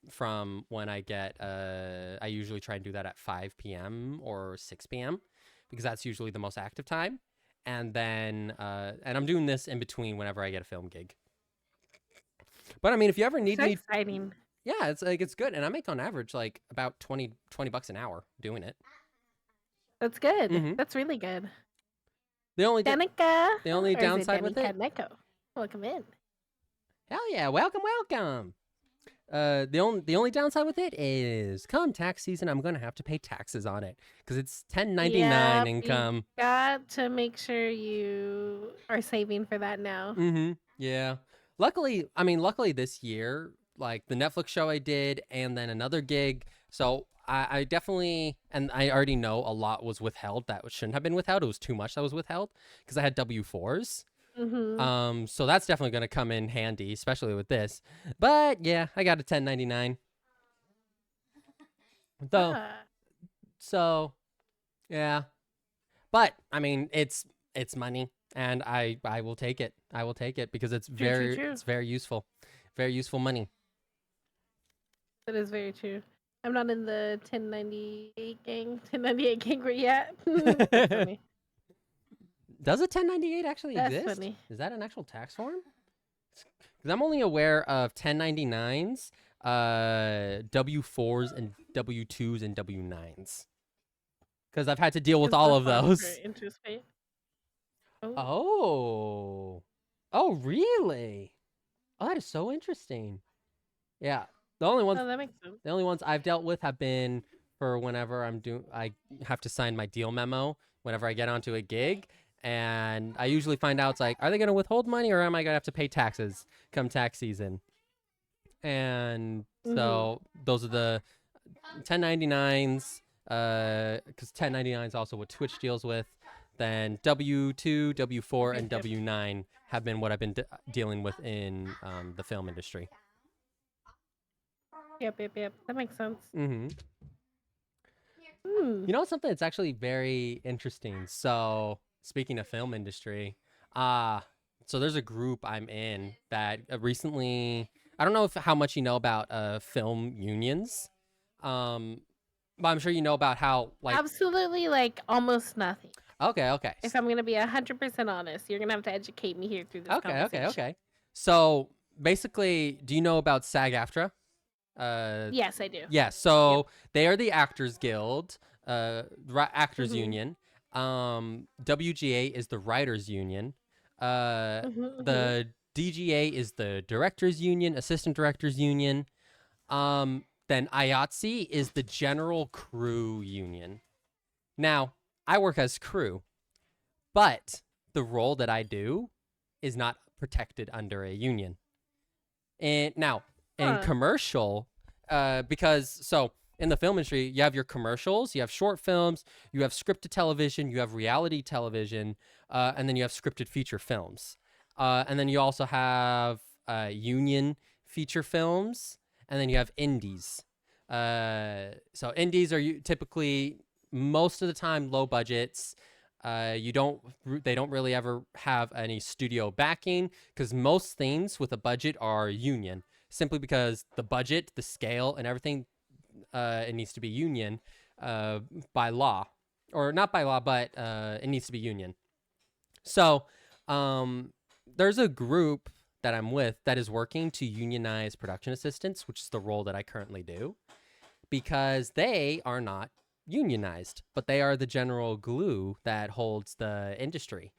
Speaker 1: From when I get I usually try and do that at 5 p.m. or 6 p.m. because that's usually the most active time. And then and I'm doing this in between whenever I get a film gig. But I mean, if you ever need
Speaker 2: So
Speaker 1: me,
Speaker 2: exciting.
Speaker 1: yeah, it's like it's good, and I make on average like about 20 bucks an hour doing it.
Speaker 2: That's good.
Speaker 1: Mhm.
Speaker 2: That's really good.
Speaker 1: The only
Speaker 2: Danica.
Speaker 1: the only
Speaker 2: Or is it
Speaker 1: downside with it,
Speaker 2: Danica Neko? Welcome in.
Speaker 1: hell yeah, welcome, welcome. The only downside with it is come tax season, I'm gonna have to pay taxes on it because it's 1099
Speaker 2: Yep,
Speaker 1: income.
Speaker 2: Got to make sure you are saving for that now.
Speaker 1: Mm-hmm. Yeah. Luckily this year, like the Netflix show I did and then another gig. So I definitely, and I already know a lot was withheld that shouldn't have been withheld. It was too much that was withheld because I had W-4s. So that's definitely going to come in handy, especially with this. But yeah, I got a 1099. Though,
Speaker 2: Ah,
Speaker 1: so yeah. But I mean, it's money, and I will take it. I will take it because it's
Speaker 2: true.
Speaker 1: it's very useful money.
Speaker 2: That is very true. I'm not in the 1098 gang. 1098 gang where you at? That's funny.
Speaker 1: Does a 1098 actually
Speaker 2: That's
Speaker 1: exist?
Speaker 2: funny.
Speaker 1: Is that an actual tax form? Because I'm only aware of 1099s, W4s, and W2s and W9s. Because I've had to deal with
Speaker 2: Is
Speaker 1: all
Speaker 2: the
Speaker 1: of
Speaker 2: fund
Speaker 1: those.
Speaker 2: for interest rate? Oh.
Speaker 1: Oh. Oh, really? Oh, that is so interesting. Yeah. The only ones
Speaker 2: Oh, that makes sense.
Speaker 1: The only ones I've dealt with have been for whenever I have to sign my deal memo whenever I get onto a gig, and I usually find out it's like, are they going to withhold money or am I going to have to pay taxes come tax season? And so those are the 1099s, because 1099 is also what Twitch deals with. Then W2, W4, and
Speaker 2: Yep.
Speaker 1: W9 have been what I've been dealing with in the film industry.
Speaker 2: Yep. That makes sense.
Speaker 1: Mm-hmm.
Speaker 2: Hmm.
Speaker 1: You know something that's actually very interesting. So speaking of film industry, so there's a group I'm in that recently. I don't know how much you know about film unions, but I'm sure you know about how like.
Speaker 2: Absolutely, like almost nothing.
Speaker 1: Okay.
Speaker 2: If I'm gonna be 100% honest, you're gonna have to educate me here through this conversation.
Speaker 1: Okay. So basically, do you know about SAG-AFTRA?
Speaker 2: Yes, I do.
Speaker 1: Yeah, so they are the Actors Guild, Actors
Speaker 2: Mhm.
Speaker 1: Union. WGA is the Writers Union.
Speaker 2: Mhm.
Speaker 1: The DGA is the Directors Union, Assistant Directors Union. Then IATSE is the General Crew Union. Now, I work as crew, but the role that I do is not protected under a union. And now, in
Speaker 2: Huh.
Speaker 1: commercial, because so in the film industry, you have your commercials, you have short films, you have scripted television, you have reality television, and then you have scripted feature films. And then you also have union feature films, and then you have indies. So indies are typically most of the time low budgets. They don't really ever have any studio backing because most things with a budget are union, simply because the budget, the scale, and everything, it needs to be union by law, or not by law, but it needs to be union. So there's a group that I'm with that is working to unionize production assistants, which is the role that I currently do, because they are not unionized, but they are the general glue that holds the industry.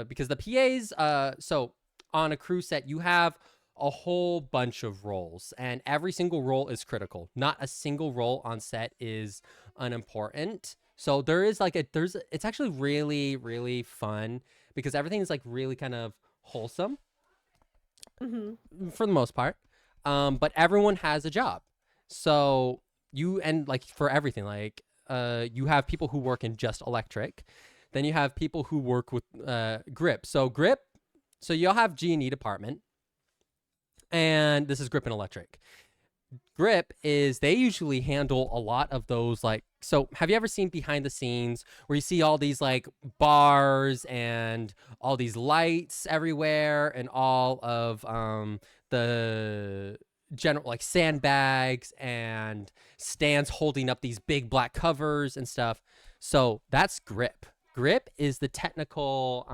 Speaker 1: Because the PAs, so on a crew set, you have a whole bunch of roles, and every single role is critical. Not a single role on set is unimportant. So there is like it's actually really, really fun because everything is like really kind of wholesome for the most part. But everyone has a job. So and like for everything, like you have people who work in just electric. Then you have people who work with grip. So you'll have G&E department, and this is grip and electric. Grip is they usually handle a lot of those, like, so have you ever seen behind the scenes where you see all these like bars and all these lights everywhere and all of the general like sandbags and stands holding up these big black covers and stuff? So that's grip. Grip is the technical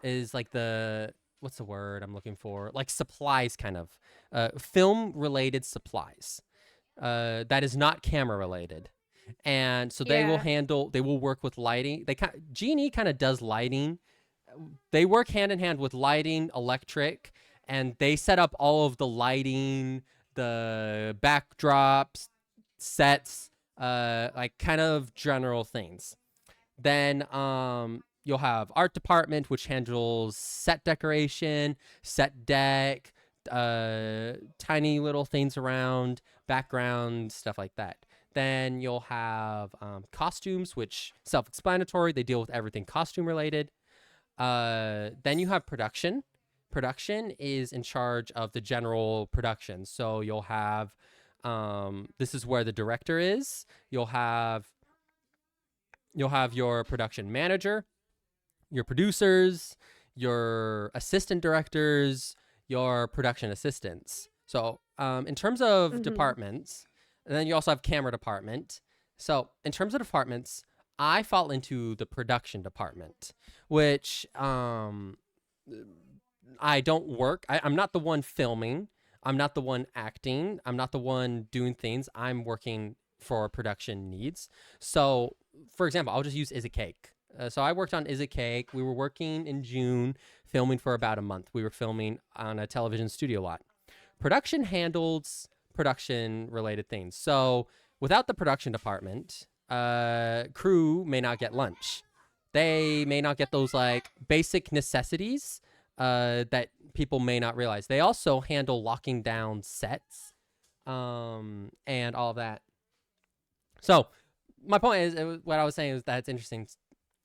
Speaker 1: is like the what's the word I'm looking for? Like supplies, kind of film related supplies. That is not camera related. And so they will work with lighting. Genie kind of does lighting. They work hand in hand with lighting, electric, and they set up all of the lighting, the backdrops, sets, like kind of general things. Then you'll have art department, which handles set decoration, set deck, tiny little things around, background, stuff like that. Then you'll have costumes, which self-explanatory. They deal with everything costume related. Then you have production. Production is in charge of the general production. So you'll have, this is where the director is. You'll have your production manager, your producers, your assistant directors, your production assistants. So in terms of departments, and then you also have camera department. So in terms of departments, I fall into the production department, which I don't work. I'm not the one filming. I'm not the one acting. I'm not the one doing things. I'm working for production needs. So, for example, I'll just use Is It Cake. So I worked on Is It Cake. We were working in June, filming for about a month. We were filming on a television studio lot. Production handles production-related things. So without the production department, crew may not get lunch. They may not get those like basic necessities that people may not realize. They also handle locking down sets and all of that. So my point is, what I was saying is that it's interesting.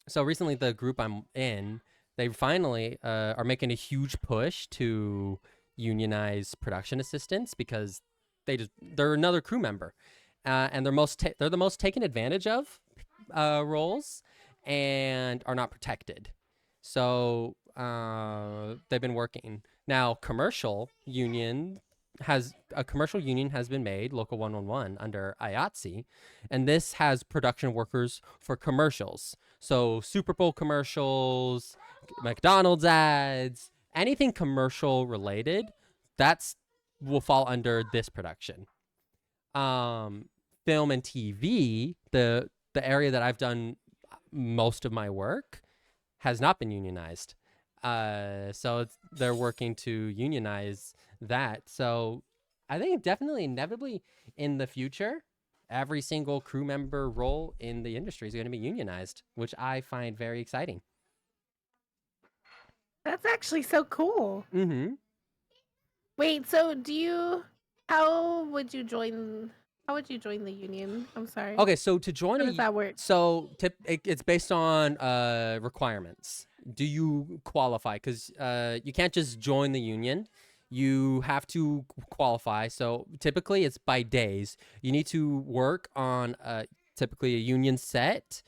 Speaker 1: So recently, the group I'm in, they finally are making a huge push to unionize production assistants because they're another crew member, and they're the most taken advantage of roles and are not protected. So they've been working now. A commercial union has been made, Local 111, under IATSE, and this has production workers for commercials. So Super Bowl commercials, McDonald's ads, anything commercial related, will fall under this production. Film and TV, the area that I've done most of my work, has not been unionized. So they're working to unionize that. So I think definitely, inevitably, in the future, every single crew member role in the industry is going to be unionized, which I find very exciting.
Speaker 2: That's actually so cool.
Speaker 1: Mm-hmm.
Speaker 2: Wait, so how would you join the union? I'm sorry.
Speaker 1: Okay, so to join
Speaker 2: How does that work?
Speaker 1: So it's based on requirements. Do you qualify? Because you can't just join the union. You have to qualify. So typically it's by days. You need to work on typically a union set,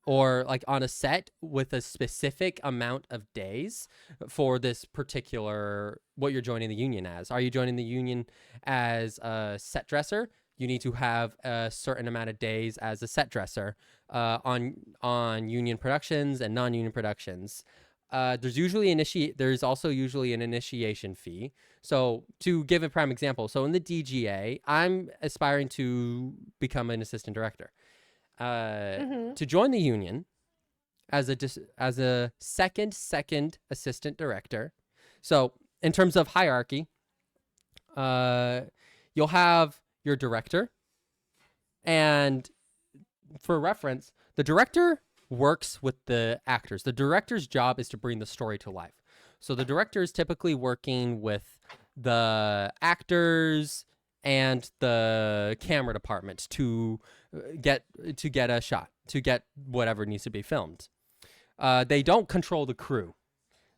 Speaker 1: or like on a set with a specific amount of days for this particular, what you're joining the union as. Are you joining the union as a set dresser? You need to have a certain amount of days as a set dresser on union productions and non-union productions. there's also usually an initiation fee. So to give a prime example, so in the DGA, I'm aspiring to become an assistant director.
Speaker 2: Mm-hmm.
Speaker 1: To join the union as a second assistant director. So in terms of hierarchy, you'll have your director, and for reference, the director works with the actors. The director's job is to bring the story to life. So the director is typically working with the actors and the camera department to get a shot, to get whatever needs to be filmed. They don't control the crew.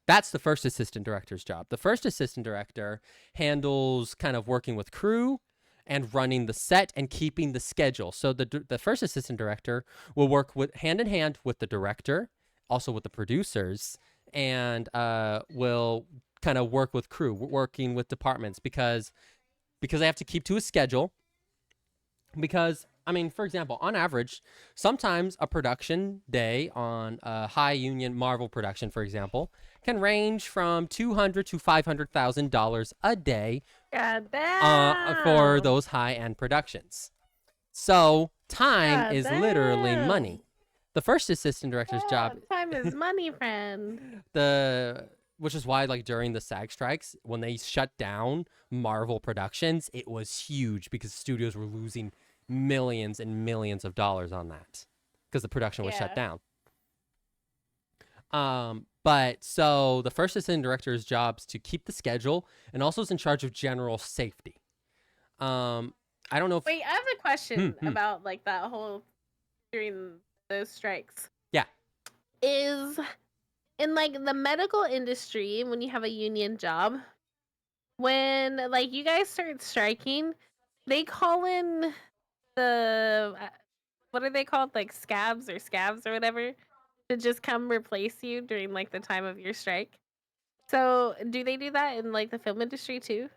Speaker 1: That's the first assistant director's job. The first assistant director handles kind of working with crew and running the set and keeping the schedule. So the first assistant director will work with hand in hand with the director, also with the producers, and will kind of work with crew, working with departments because they have to keep to a schedule. Because I mean, for example, on average, sometimes a production day on a high union Marvel production, for example, can range from $200,000 to $500,000 a day
Speaker 2: God damn.
Speaker 1: for those high-end productions. So time
Speaker 2: God
Speaker 1: is literally
Speaker 2: damn.
Speaker 1: money. The first assistant director's job,
Speaker 2: Time is money, friend.
Speaker 1: which is why, like, during the SAG strikes, when they shut down Marvel productions, it was huge because studios were losing millions and millions of dollars on that because the production was shut down. But so the first assistant director's job is to keep the schedule and also is in charge of general safety. I don't know if
Speaker 2: Wait, I have a question about like that whole during those strikes.
Speaker 1: Yeah.
Speaker 2: Is in like the medical industry, when you have a union job, when like you guys start striking, they call in the what are they called, like scabs or whatever, to just come replace you during like the time of your strike. So do they do that in like the film industry too?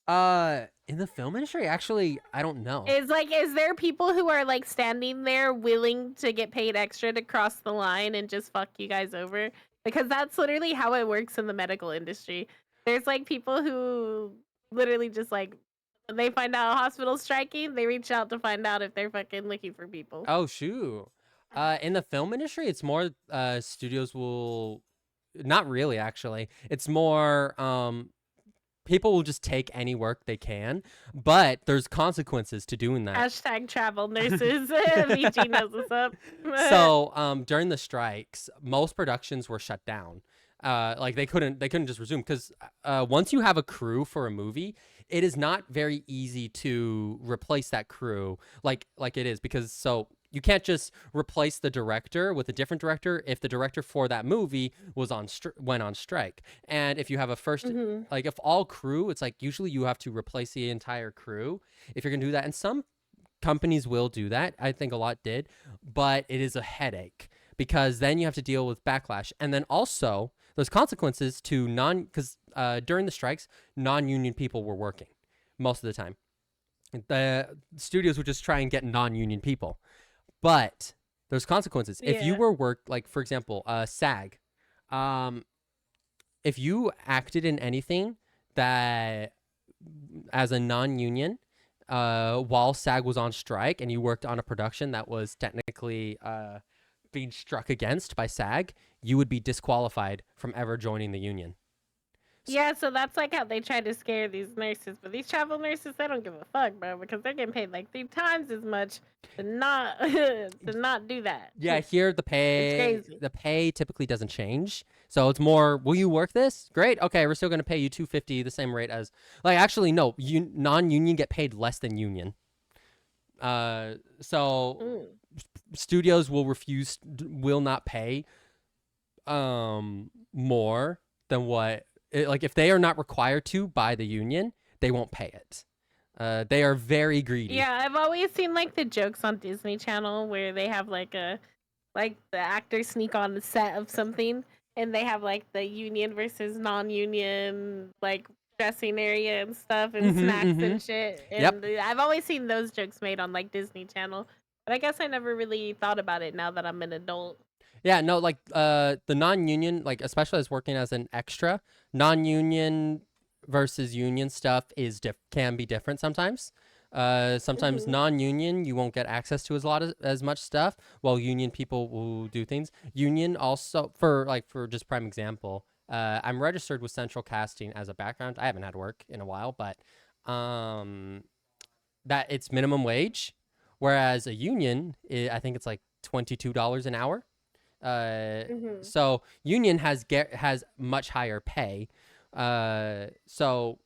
Speaker 1: in the film industry, actually, I don't know.
Speaker 2: Is there people who are like standing there willing to get paid extra to cross the line and just fuck you guys over? Because that's literally how it works in the medical industry. There's like people who literally just like when they find out a hospital's striking, they reach out to find out if they're fucking looking for people.
Speaker 1: Oh, shoot. In the film industry, it's more studios will not really actually. It's more people will just take any work they can, but there's consequences to doing that.
Speaker 2: Hashtag travel nurses. VG knows what's up.
Speaker 1: So during the strikes, most productions were shut down. Like they couldn't just resume because once you have a crew for a movie, it is not very easy to replace that crew like it is, because so you can't just replace the director with a different director if the director for that movie was went on strike. And if you have a first like if all crew, it's like usually you have to replace the entire crew if you're gonna do that. And some companies will do that. I think a lot did, but it is a headache because then you have to deal with backlash. And then also there's consequences to because during the strikes, non-union people were working most of the time. The studios would just try and get non-union people. But there's consequences. If you were like, for example, SAG, if you acted in anything that as a non-union while SAG was on strike and you worked on a production that was technically being struck against by SAG, you would be disqualified from ever joining the union.
Speaker 2: Yeah, so that's like how they try to scare these nurses. But these travel nurses, they don't give a fuck, bro, because they're getting paid like 3 times as much to not do that.
Speaker 1: Yeah, here the pay typically doesn't change. So it's more, will you work this? Great. Okay, we're still going to pay you $250, the same rate as like actually no, non-union get paid less than union. Studios will not pay more than what like if they are not required to by the union, they won't pay it. They are very greedy.
Speaker 2: Yeah, I've always seen like the jokes on Disney Channel where they have like the actors sneak on the set of something and they have like the union versus non-union like dressing area and stuff and snacks and shit. And I've always seen those jokes made on like Disney Channel, but I guess I never really thought about it now that I'm an adult.
Speaker 1: Yeah, no, like the non-union, like especially as working as an extra, non-union versus union stuff is can be different sometimes. Sometimes
Speaker 2: Mhm.
Speaker 1: non-union you won't get access to as much stuff, while union people will do things. Union also for just prime example, I'm registered with Central Casting as a background. I haven't had work in a while, but um, that it's minimum wage, whereas a union, I think it's like $22 an hour. Uh,
Speaker 2: Mhm.
Speaker 1: so union has much higher pay. So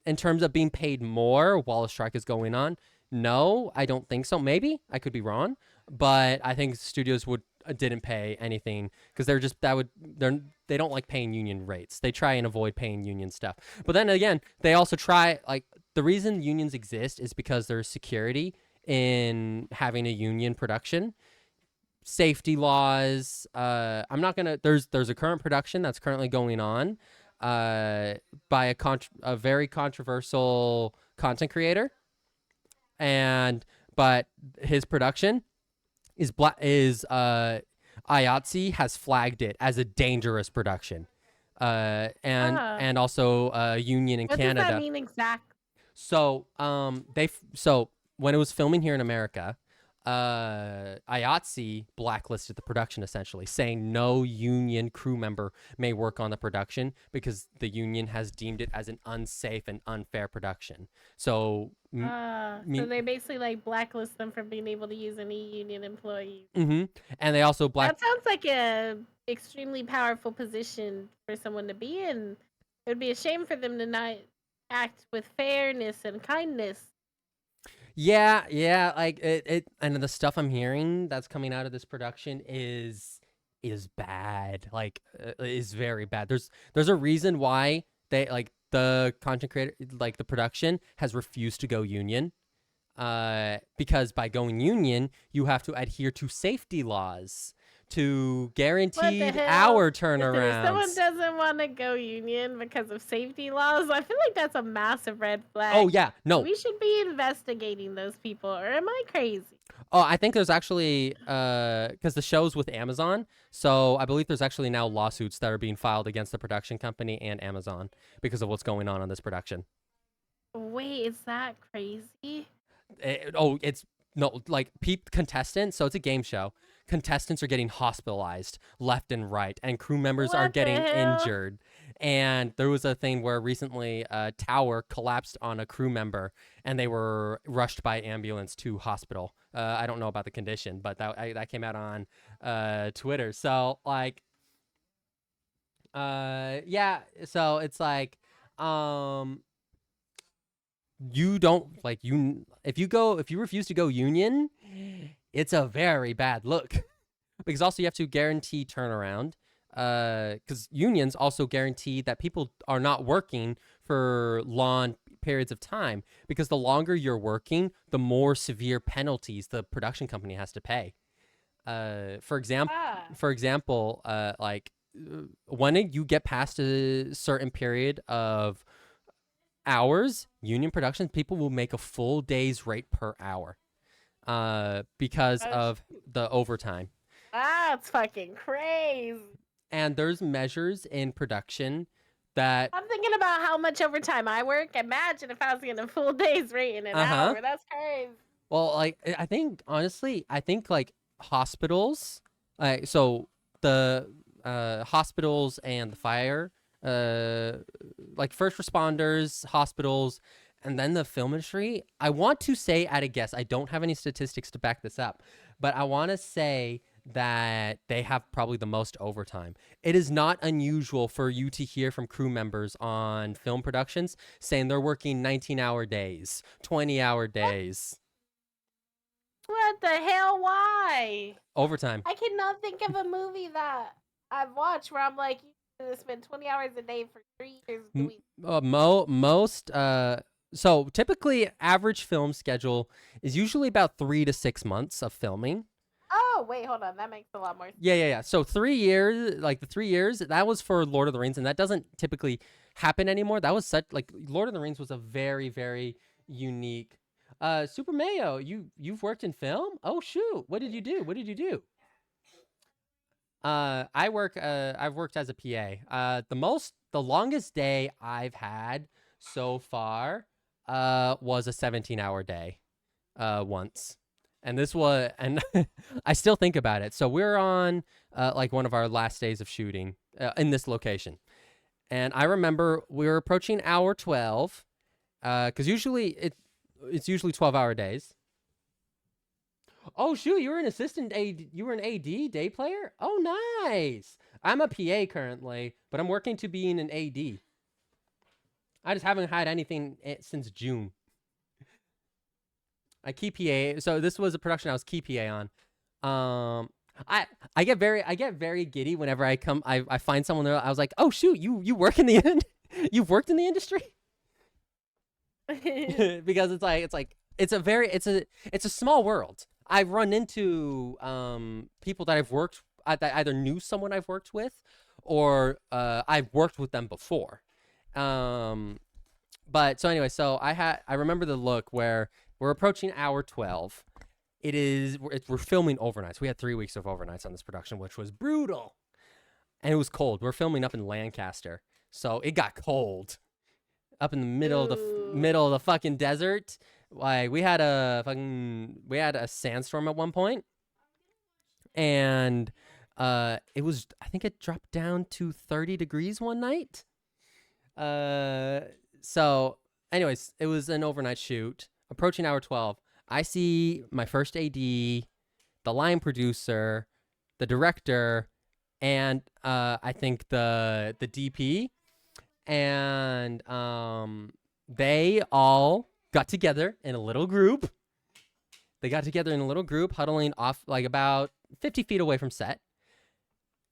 Speaker 1: in terms of being paid more while a strike is going on, no, I don't think so. Maybe I could be wrong, but I think studios would didn't pay anything because they don't like paying union rates. They try and avoid paying union stuff. But then again, they also try like the reason unions exist is because there's security in having a union production, safety laws. I'm not gonna. There's a current production that's currently going on, by a very controversial content creator, and but his production is IATSE has flagged it as a dangerous production,
Speaker 2: Ah,
Speaker 1: and also union in
Speaker 2: what does that
Speaker 1: Canada.
Speaker 2: mean exactly?
Speaker 1: So, so when it was filming here in America, IATSE blacklisted the production essentially, saying no union crew member may work on the production because the union has deemed it as an unsafe and unfair production. So,
Speaker 2: Ah, so they basically like blacklist them from being able to use any union employees.
Speaker 1: mm-hmm. And they also
Speaker 2: That sounds like a extremely powerful position for someone to be in. It would be a shame for them to not act with fairness and kindness.
Speaker 1: yeah, like and the stuff I'm hearing that's coming out of this production is bad. Like is very bad. There's a reason why they like the content creator, like the production has refused to go union. Because by going union, you have to adhere to safety laws, to
Speaker 2: What the
Speaker 1: guaranteed
Speaker 2: hell?
Speaker 1: hour
Speaker 2: Listen, if someone
Speaker 1: turnarounds.
Speaker 2: doesn't want to go union because of safety laws, I feel like that's a massive red
Speaker 1: Oh
Speaker 2: flag.
Speaker 1: yeah, no.
Speaker 2: We should be investigating those people, or am I crazy?
Speaker 1: Oh, I think there's actually because the show's with Amazon, so I believe there's actually now lawsuits that are being filed against the production company and Amazon because of what's going on this production.
Speaker 2: Wait, is that crazy?
Speaker 1: It's no like contestants. So it's a game show. Contestants are getting hospitalized left and right, and crew members are
Speaker 2: What the
Speaker 1: getting
Speaker 2: hell?
Speaker 1: injured. And there was a thing where recently a tower collapsed on a crew member, and they were rushed by ambulance to hospital. I don't know about the condition, but that came out on Twitter. So like, yeah. So it's like, um, you don't like you if you refuse to go union, it's a very bad look because also you have to guarantee turnaround, because unions also guarantee that people are not working for long periods of time, because the longer you're working, the more severe penalties the production company has to pay.
Speaker 2: Ah.
Speaker 1: For example, when you get past a certain period of hours, union productions, people will make a full day's rate per hour, because
Speaker 2: Oh,
Speaker 1: of the overtime.
Speaker 2: that's fucking crazy.
Speaker 1: And there's measures in production that,
Speaker 2: I'm thinking about how much overtime I work. Imagine if I was getting a full day's rate in an
Speaker 1: uh-huh.
Speaker 2: hour. That's crazy.
Speaker 1: Well, like, I think, honestly, I think, like, hospitals, so the hospitals and the fire, uh, like, first responders, hospitals, and then the film industry, I want to say at a guess, I don't have any statistics to back this up, but I want to say that they have probably the most overtime. It is not unusual for you to hear from crew members on film productions saying they're working 19-hour days, 20-hour days,
Speaker 2: What the hell? Why?
Speaker 1: overtime.
Speaker 2: I cannot think of a movie that I've watched where I'm like, you gonna spend 20 hours a day for 3 years
Speaker 1: M-
Speaker 2: doing.
Speaker 1: most so typically average film schedule is usually about 3 to 6 months of filming.
Speaker 2: Oh, wait, hold on. That makes a lot more sense.
Speaker 1: Yeah. So 3 years, like the 3 years, that was for Lord of the Rings, and that doesn't typically happen anymore. That was such like Lord of the Rings was a very, very unique. Super Mayo, you've worked in film? Oh shoot! What did you do? What did you do? I work. I've worked as a PA. The longest day I've had so far, was a 17-hour day, once, and this was, and I still think about it. So we're on, like one of our last days of shooting, in this location, and I remember we were approaching hour 12, because it's usually 12-hour days. Oh shoot, you were an assistant AD, you were an AD day player? Oh nice. I'm a PA currently, but I'm working to being an AD. I just haven't had anything since June. I key PA. So this was a production I was key PA on. Um I get very giddy whenever I find someone there. I was like, "Oh shoot, you work in the end? You've worked in the industry?" Because it's a small world. I've run into people that that either knew someone I've worked with, or I've worked with them before. Um, but so anyway, I remember the look where we're approaching hour 12. We're filming overnights. We had 3 weeks of overnights on this production, which was brutal, and it was cold. We're filming up in Lancaster, so it got cold up in the middle of the fucking desert. Like we had a sandstorm at one point, and it was, I think it dropped down to 30 degrees one night. So anyways, it was an overnight shoot. Approaching hour 12, I see my first AD, the line producer, the director, and I think the DP, and they all got together in a little group. They got together in a little group, huddling off like about 50 feet away from set.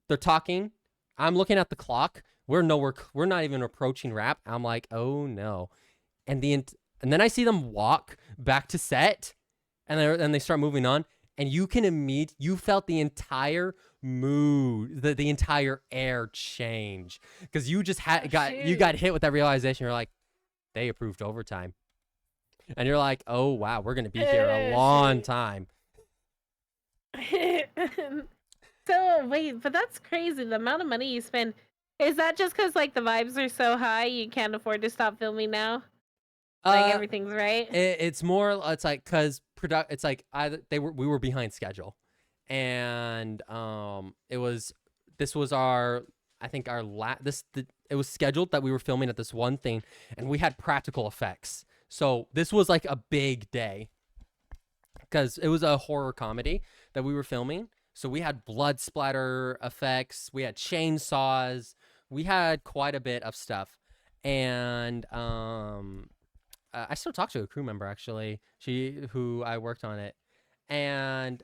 Speaker 1: They're talking. I'm looking at the clock. We're not even approaching wrap. I'm like, oh no. And then I see them walk back to set, and they start moving on. And you felt the entire mood, the entire air change, because you just got hit with that realization. You're like, they approved overtime, and you're like, oh wow, we're gonna be here a long time.
Speaker 2: So wait, but that's crazy. The amount of money you spend. Is that just because like the vibes are so high you can't afford to stop filming now? Like everything's right.
Speaker 1: It's more. It's like because it's like we were behind schedule, and this was our, I think our it was scheduled that we were filming at this one thing, and we had practical effects. So this was like a big day, because it was a horror comedy that we were filming. So we had blood splatter effects, we had chainsaws, we had quite a bit of stuff, and I still talk to a crew member actually, who I worked on it, and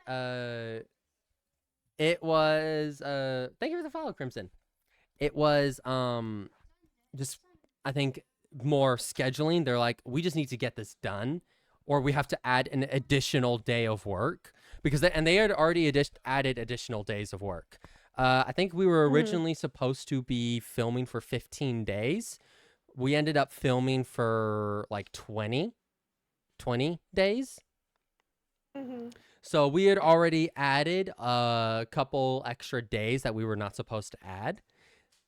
Speaker 1: it was thank you for the follow, Crimson. It was just, I think, more scheduling. They're like, we just need to get this done, or we have to add an additional day of work, because they had already added additional days of work. I think we were originally supposed to be filming for 15 days. We ended up filming for like 20 days.
Speaker 2: Mm-hmm.
Speaker 1: So we had already added a couple extra days that we were not supposed to add.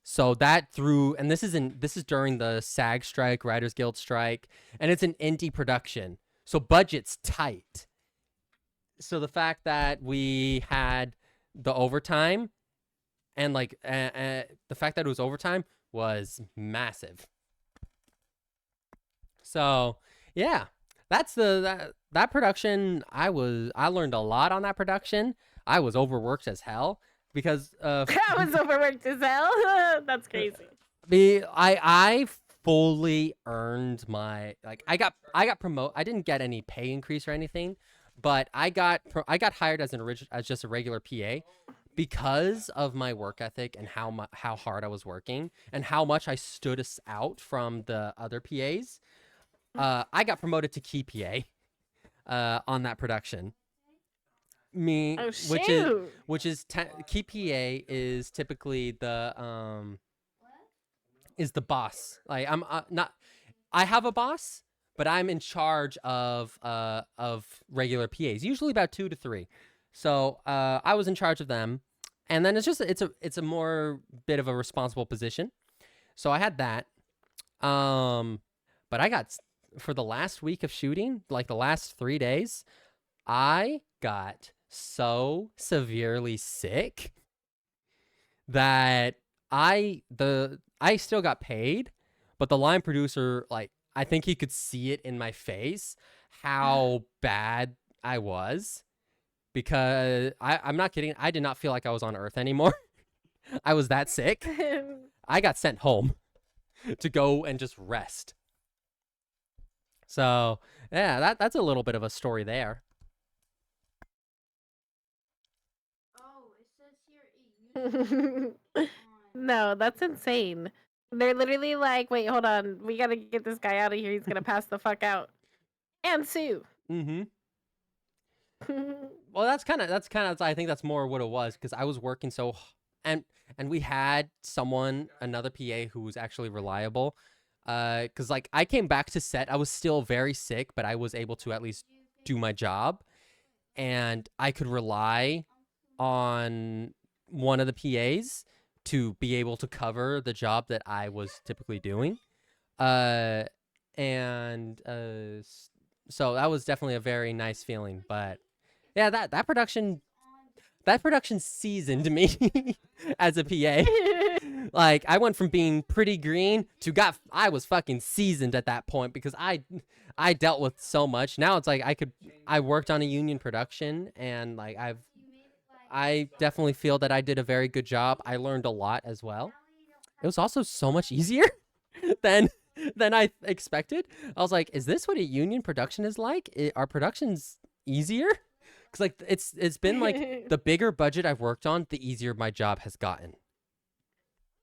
Speaker 1: So that and this is during the SAG strike, Writers Guild strike, and it's an indie production. So budget's tight. So the fact that we had the overtime, and like the fact that it was overtime was massive. So yeah, that's that production. I learned a lot on that production. I was overworked as hell because
Speaker 2: I was overworked as hell. That's crazy.
Speaker 1: I fully earned my, like, I got promoted. I didn't get any pay increase or anything, but I got hired as just a regular PA because of my work ethic and how hard I was working and how much I stood us out from the other PAs. I got promoted to key PA on that production. Key PA is typically the boss. Like I'm not. I have a boss, but I'm in charge of regular PAs, usually about 2 to 3. So I was in charge of them, And then it's a more bit of a responsible position. So I had that. But I got for the last week of shooting, like the last 3 days, I got so severely sick that I still got paid, but the line producer, like, I think he could see it in my face how bad I was, because I'm not kidding. I did not feel like I was on Earth anymore. I was that sick. I got sent home to go and just rest. So yeah, that's a little bit of a story there.
Speaker 3: Oh, it says here it uses on.
Speaker 2: No, that's insane. They're literally like, wait, hold on. We gotta get this guy out of here. He's gonna pass the fuck out. And sue.
Speaker 1: Mm-hmm. Well, that's kind of I think that's more what it was, because I was working and we had another PA who was actually reliable. Because like I came back to set, I was still very sick, but I was able to at least do my job, and I could rely on one of the PAs to be able to cover the job that I was typically doing. And so that was definitely a very nice feeling. But yeah, that production seasoned me as a PA. Like, I went from being pretty green to I was fucking seasoned at that point, because I dealt with so much. Now it's like I worked on a union production, and like I definitely feel that I did a very good job. I learned a lot as well. It was also so much easier than I expected. I was like, is this what a union production is like? Are productions easier? Because like it's been like the bigger budget I've worked on, the easier my job has gotten.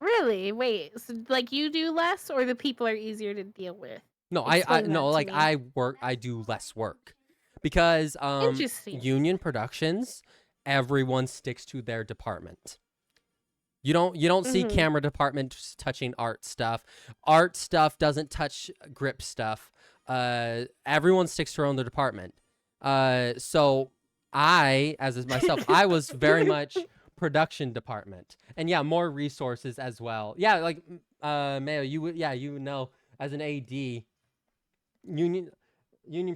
Speaker 2: Really? Wait, so, like, you do less, or the people are easier to deal with?
Speaker 1: No, I
Speaker 2: Explain
Speaker 1: no,
Speaker 2: that to
Speaker 1: like
Speaker 2: me.
Speaker 1: I do less work, because
Speaker 2: Interesting.
Speaker 1: union productions, everyone sticks to their department. You don't see
Speaker 2: Mhm.
Speaker 1: camera department touching art stuff. Art stuff doesn't touch grip stuff. Everyone sticks to their own department. So as is myself, I was very much production department, and yeah, more resources as well. Yeah, like Mayo, you would know, as an AD, union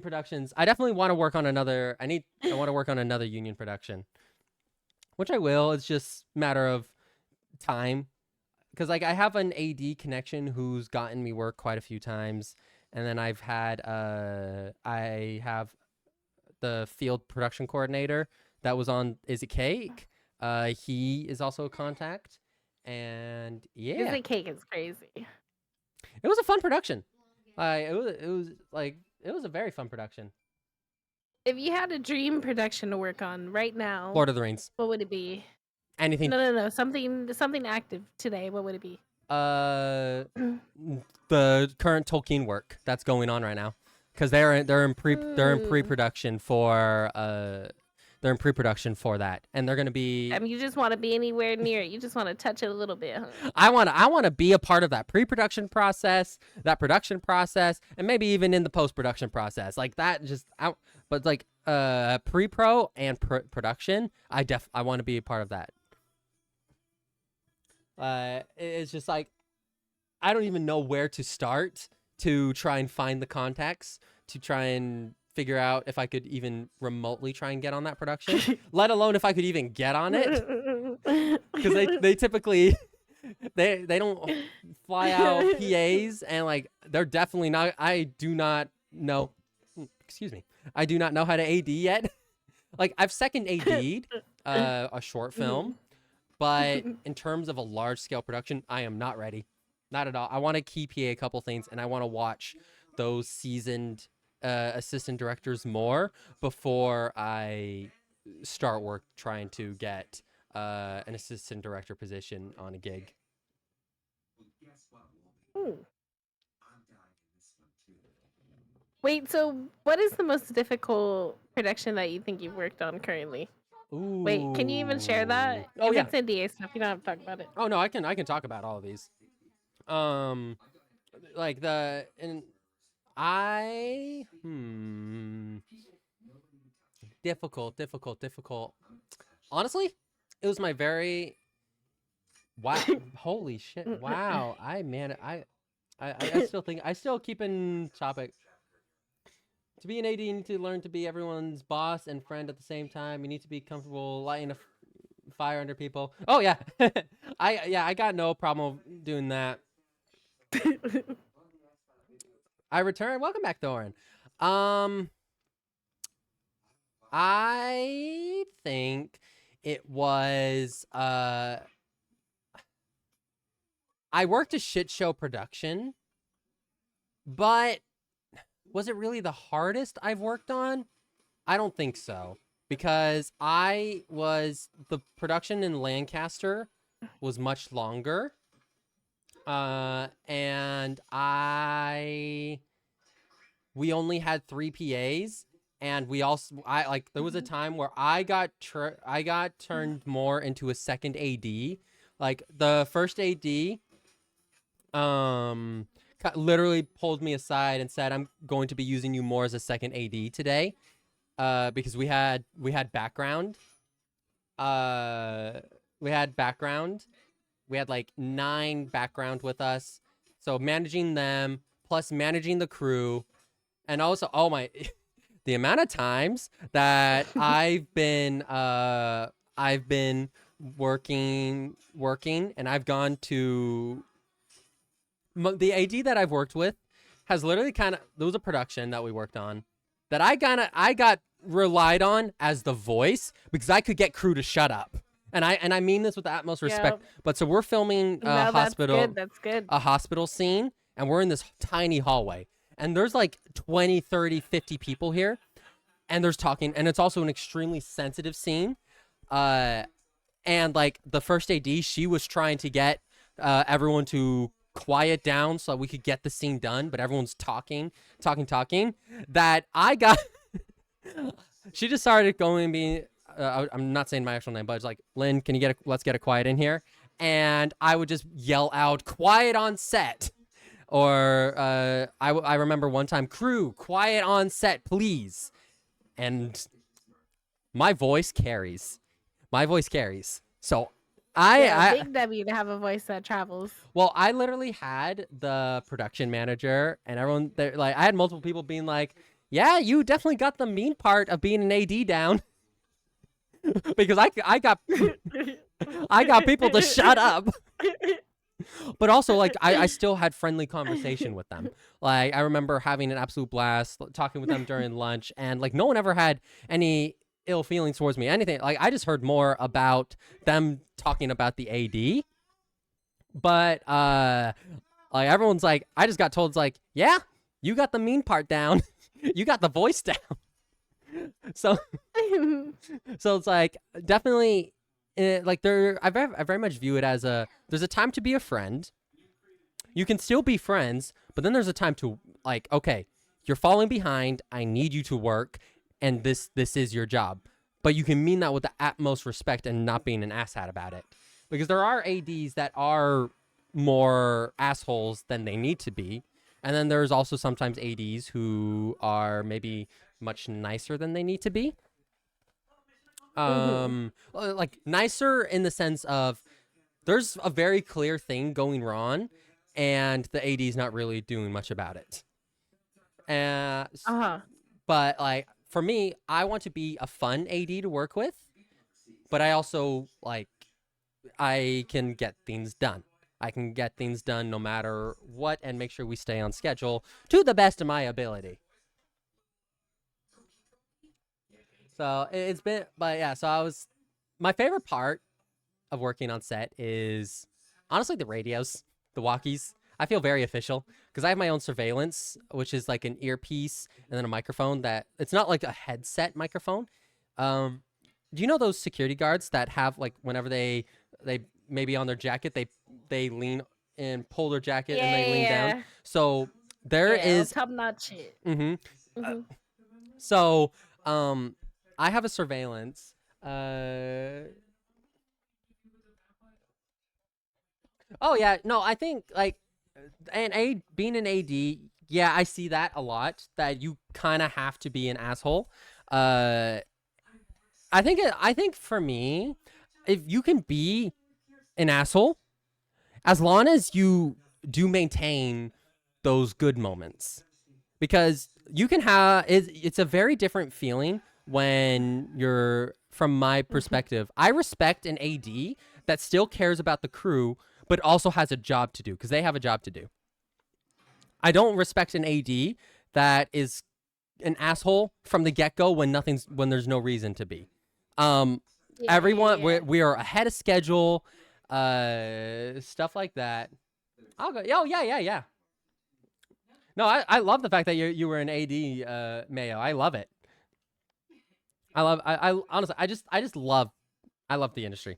Speaker 1: productions. I definitely want to work on another. I want to work on another union production, which I will. It's just a matter of time, because like I have an AD connection who's gotten me work quite a few times, and then I have the field production coordinator that was on Is It Cake. He is also a contact, and
Speaker 2: Is
Speaker 1: yeah,
Speaker 2: it cake is crazy.
Speaker 1: it was a fun production. It was a very fun production.
Speaker 2: If you had a dream production to work on right now,
Speaker 1: Lord of the Rings.
Speaker 2: what would it be?
Speaker 1: Anything.
Speaker 2: No. Something active today. What would it be?
Speaker 1: The current Tolkien work that's going on right now, because they're in pre-production for that, and they're gonna be.
Speaker 2: I mean, you just want to be anywhere near it. You just want to touch it a little bit, huh?
Speaker 1: I want to be a part of that pre-production process, that production process, and maybe even in the post-production process, like that. But like pre-pro and production, I want to be a part of that. It's just like, I don't even know where to start to try and find the contacts to try and figure out if I could even remotely try and get on that production, let alone if I could even get on it. Because they typically they don't fly out PAs, and like they're definitely not. I do not know. Excuse me. I do not know how to AD yet. Like, I've second AD'd a short film, but in terms of a large scale production, I am not ready. Not at all. I want to key PA a couple things, and I want to watch those seasoned assistant directors more before I start work trying to get an assistant director position on a gig.
Speaker 2: Ooh. Wait, so what is the most difficult production that you think you've worked on currently?
Speaker 1: Ooh.
Speaker 2: Wait, can you even share that?
Speaker 1: Oh,
Speaker 2: if
Speaker 1: yeah.
Speaker 2: it's NDA stuff, you don't have to talk about it.
Speaker 1: Oh no, I can talk about all of these. Like difficult. Honestly, it was my very wow. Holy shit! Wow, I still think I still keep in topic. To be an AD, you need to learn to be everyone's boss and friend at the same time. You need to be comfortable lighting a fire under people. Oh yeah, I got no problem doing that. I return. Welcome back, Thorin. Um, I think it was I worked a shit show production, but was it really the hardest I've worked on? I don't think so, because the production in Lancaster was much longer. And we only had 3 PAs, and there was a time where I got turned more into a second AD. Like the first AD literally pulled me aside and said, "I'm going to be using you more as a second AD today." Because we had background. We had background. We had like 9 background with us. So managing them plus managing the crew, and also the amount of times that I've been working, and I've gone to the AD that I've worked with has literally there was a production that we worked on that I got relied on as the voice because I could get crew to shut up. And I mean this with the utmost respect. But so we're filming a hospital.
Speaker 2: That's good.
Speaker 1: A hospital scene, and we're in this tiny hallway. And there's like 20, 30, 50 people here. And there's talking, and it's also an extremely sensitive scene. And like the first AD, she was trying to get everyone to quiet down so that we could get the scene done, but everyone's talking. That I got she just started going and being I'm not saying my actual name, but it's like, "Lynn, can you let's get a quiet in here?" And I would just yell out, "Quiet on set." Or I remember one time, "Crew, quiet on set, please." And my voice carries. So
Speaker 2: big W to have a voice that travels.
Speaker 1: well, I literally had the production manager and everyone there, like I had multiple people being like, "Yeah, you definitely got the mean part of being an AD down." Because I got people to shut up. But also, like, I still had friendly conversation with them. Like, I remember having an absolute blast talking with them during lunch, and like no one ever had any ill feelings towards me. Anything. Like, I just heard more about them talking about the AD. But like everyone's like, I just got told, it's like, "Yeah, you got the mean part down. You got the voice down." So it's like definitely like I very much view it as there's a time to be a friend. You can still be friends, but then there's a time to like, okay, you're falling behind, I need you to work, and this is your job. But you can mean that with the utmost respect and not being an asshat about it. Because there are ADs that are more assholes than they need to be. And then there's also sometimes ADs who are maybe much nicer than they need to be. Like nicer in the sense of there's a very clear thing going wrong and the AD's not really doing much about it. But like for me, I want to be a fun AD to work with, but I also like I can get things done. I can get things done no matter what and make sure we stay on schedule to the best of my ability. So it's been, but yeah, so my favorite part of working on set is honestly the radios, the walkies. I feel very official because I have my own surveillance, which is like an earpiece and then a microphone that it's not like a headset microphone. Do you know those security guards that have like whenever they maybe on their jacket, they lean and pull their jacket and they lean down. So there is
Speaker 2: top notch shit.
Speaker 1: So I have a surveillance. Oh yeah, no, I think like being an AD, yeah, I see that a lot. That you kind of have to be an asshole. I think for me, if you can be an asshole as long as you do maintain those good moments, because you can have it's a very different feeling when you're, from my perspective, I respect an AD that still cares about the crew but also has a job to do, because they have a job to do. I don't respect an AD that is an asshole from the get-go when there's no reason to be. Everyone,
Speaker 2: Yeah.
Speaker 1: we are ahead of schedule, stuff like that. I'll go. Oh yeah. No, I love the fact that you were an AD, Mayo. I love it. I honestly, I just love the industry.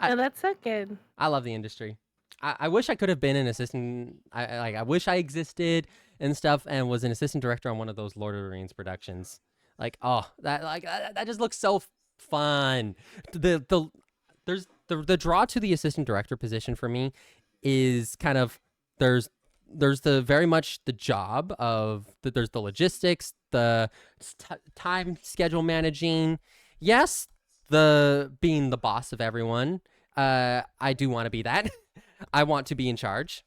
Speaker 2: Oh, that's so good.
Speaker 1: I love the industry. I wish I could have been an assistant. I wish I existed and stuff and was an assistant director on one of those Lord of the Rings productions. Like, oh, that just looks so fun. The draw to the assistant director position for me is kind of, there's the very much the job of there's the logistics, the time schedule managing. Yes, the being the boss of everyone. I do want to be that. I want to be in charge.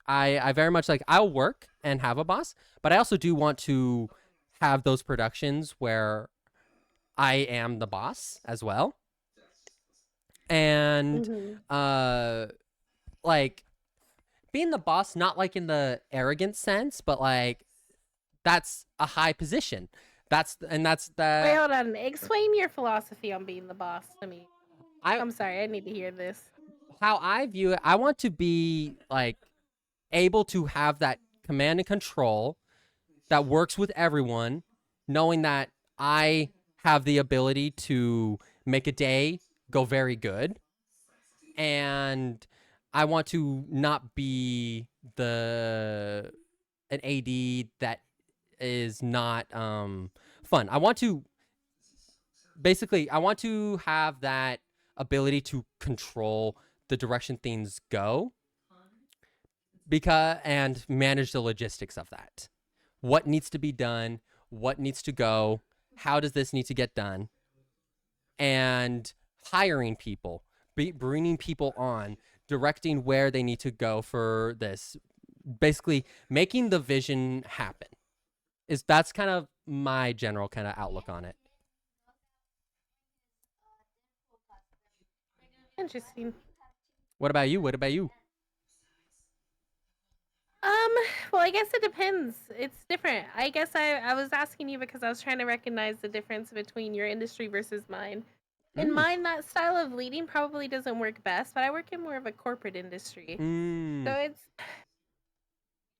Speaker 1: I very much like, I'll work and have a boss, but I also do want to have those productions where I am the boss as well. And
Speaker 2: Mhm.
Speaker 1: like being the boss, not like in the arrogant sense, but like that's a high position. That's
Speaker 2: Wait, hold on. Explain your philosophy on being the boss to me.
Speaker 1: I
Speaker 2: I'm sorry, I need to hear this.
Speaker 1: how I view it. I want to be like able to have that command and control that works with everyone, knowing that I have the ability to make a day go very good. And I want to not be an AD that is not fun. I want to have that ability to control the direction things go, and manage the logistics of that. What needs to be done, what needs to go, how does this need to get done, and hiring people, bringing people on, directing where they need to go for this, basically making the vision happen. That's kind of my general kind of outlook on it.
Speaker 2: Interesting.
Speaker 1: What about you? What about you?
Speaker 2: Um, well, I guess it depends. It's different. I guess I was asking you because I was trying to recognize the difference between your industry versus mine. In
Speaker 1: Mm.
Speaker 2: mine, that style of leading probably doesn't work best, but I work in more of a corporate industry. So
Speaker 1: Mm.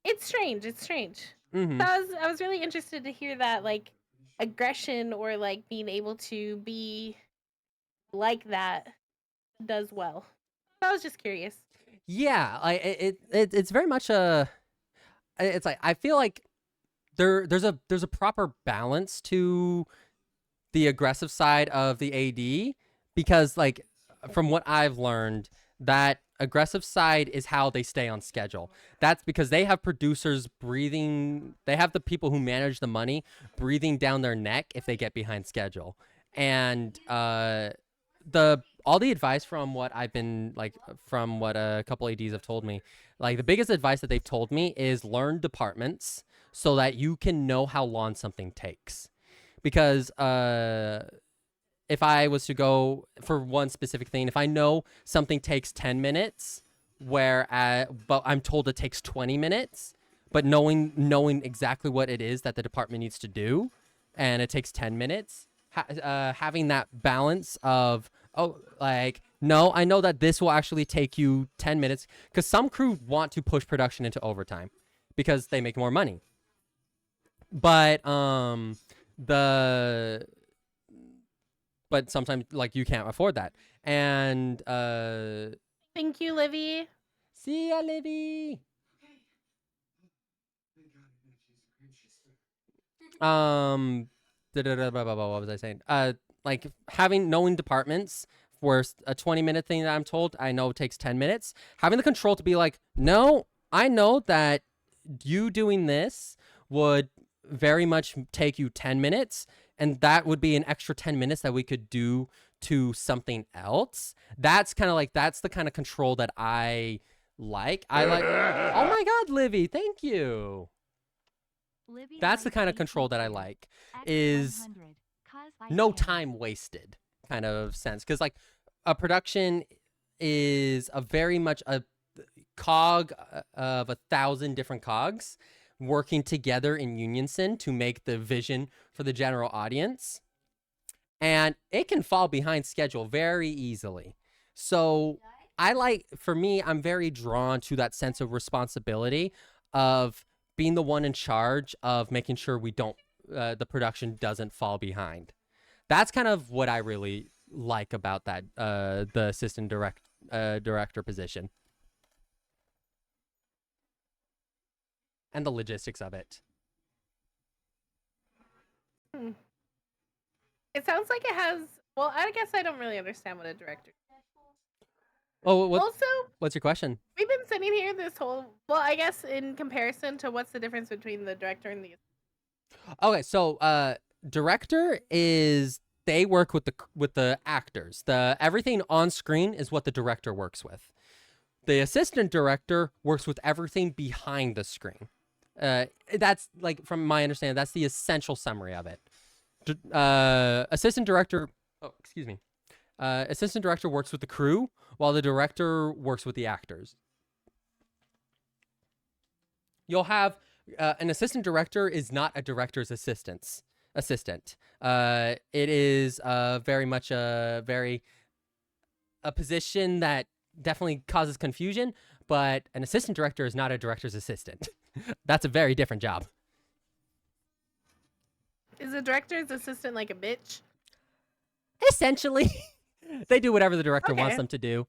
Speaker 2: it's strange. It's strange.
Speaker 1: Mm-hmm.
Speaker 2: So I was really interested to hear that, like, aggression or like being able to be like that does well. So I was just curious.
Speaker 1: Yeah, like it's very much it's like, I feel like there's a proper balance to the aggressive side of the AD, because like from what I've learned, that aggressive side is how they stay on schedule. That's because they have producers breathing, they have the people who manage the money breathing down their neck if they get behind schedule. And the all the advice from what I've been like, from what a couple ADs have told me, like the biggest advice that they've told me is learn departments so that you can know how long something takes. Because if I was to go for one specific thing, if I know something takes 10 minutes, but I'm told it takes 20 minutes, but knowing exactly what it is that the department needs to do, and it takes 10 minutes, having that balance of, oh, like, no, I know that this will actually take you 10 minutes, because some crew want to push production into overtime because they make more money. But the but sometimes like you can't afford that. And
Speaker 2: Thank you, Livy.
Speaker 1: see ya, Livy. What was I saying? Like knowing departments for a 20-minute thing that I'm told I know takes 10 minutes, having the control to be like, no, I know that you doing this would very much take you 10 minutes. and that would be an extra 10 minutes that we could do to something else. That's kind of like, that's the kind of control that I like. Oh my God, Livy, thank you. That's the kind of control that I like, is no time wasted kind of sense. Because like a production is a very much a cog of 1,000 different cogs working together in unison to make the vision for the general audience. And it can fall behind schedule very easily. So for me, I'm very drawn to that sense of responsibility of being the one in charge of making sure we don't, the production doesn't fall behind. That's kind of what I really like about that, the assistant director position. And the logistics of it.
Speaker 2: It sounds like it has. Well, I guess I don't really understand what a director.
Speaker 1: Oh,
Speaker 2: Also,
Speaker 1: what's your question?
Speaker 2: We've been sitting here this whole. Well, I guess in comparison to what's the difference between the director and the.
Speaker 1: Okay, so director is they work with the actors. Everything on screen is what the director works with. The assistant director works with everything behind the screen. That's like, from my understanding, that's the essential summary of it. Assistant director works with the crew, while the director works with the actors. You'll have an assistant director is not a director's assistant. It is very much a position that definitely causes confusion, but an assistant director is not a director's assistant. That's a very different job.
Speaker 2: Is a director's assistant like a bitch?
Speaker 1: Essentially. They do whatever the director wants
Speaker 2: Okay.
Speaker 1: them to do.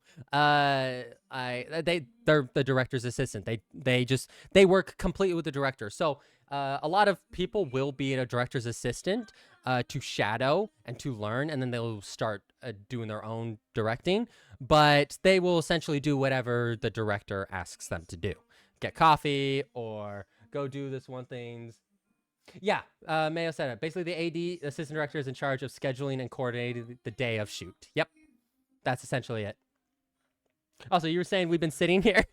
Speaker 1: They're the director's assistant. They work completely with the director. So a lot of people will be a director's assistant to shadow and to learn, and then they'll start doing their own directing. But they will essentially do whatever the director asks them to do. Get coffee or go do this one thing. Yeah, Mayo said it. Basically, the AD, assistant director, is in charge of scheduling and coordinating the day of shoot. Yep, that's essentially it. Also, you were saying we've been sitting here?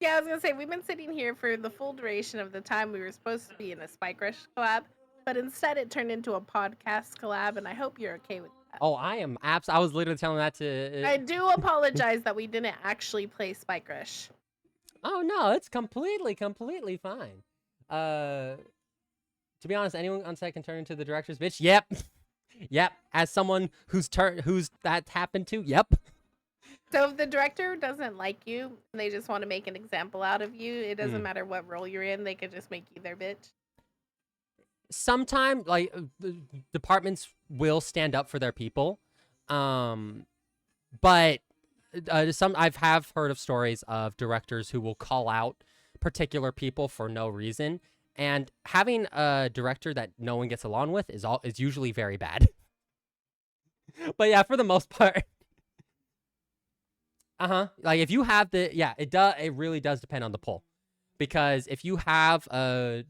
Speaker 2: Yeah, I was gonna say we've been sitting here for the full duration of the time we were supposed to be in a Spike Rush collab, but instead it turned into a podcast collab, and I hope you're okay with that.
Speaker 1: Oh, I am I was literally telling that to.
Speaker 2: I do apologize that we didn't actually play Spike Rush.
Speaker 1: Oh no, it's completely fine. To be honest, anyone on set can turn into the director's bitch. Yep. Yep. As someone who's that happened to, yep.
Speaker 2: So if the director doesn't like you and they just want to make an example out of you, it doesn't matter what role you're in, they could just make you their bitch.
Speaker 1: Sometimes, like, departments will stand up for their people, but I've heard of stories of directors who will call out particular people for no reason. And having a director that no one gets along with is usually very bad. But yeah, for the most part. Like if you have it really does depend on the pull. Because if you have a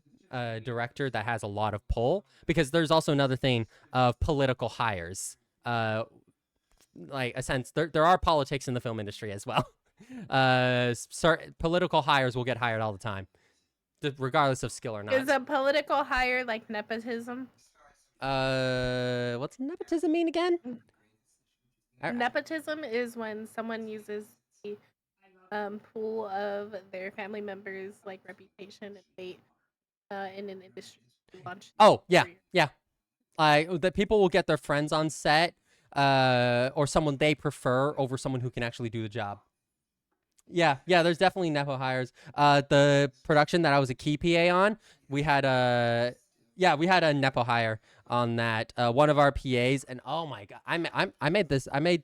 Speaker 1: director that has a lot of pull, because there's also another thing of political hires. Like a sense there are politics in the film industry as well. Political hires will get hired all the time, regardless of skill or not.
Speaker 2: Is a political hire like nepotism?
Speaker 1: What's nepotism mean again?
Speaker 2: Nepotism is when someone uses the pool of their family members' like reputation and weight in an industry to launch.
Speaker 1: Oh yeah, yeah. That people will get their friends on set, or someone they prefer over someone who can actually do the job. Yeah, there's definitely nepo hires. The production that I was a key PA on, we had a nepo hire on that. One of our PAs, and oh my god, I made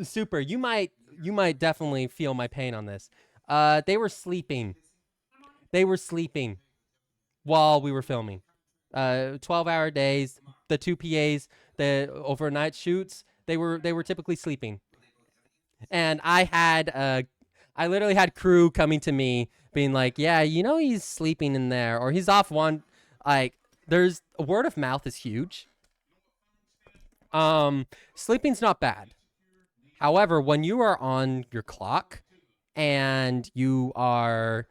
Speaker 1: super. You might definitely feel my pain on this. They were sleeping while we were filming. 12-hour days. The two PAs, the overnight shoots, they were typically sleeping. And I literally had crew coming to me being like, yeah, he's sleeping in there, or he's off one, like there's word of mouth is huge. Sleeping's not bad. However, when you are on your clock and you are,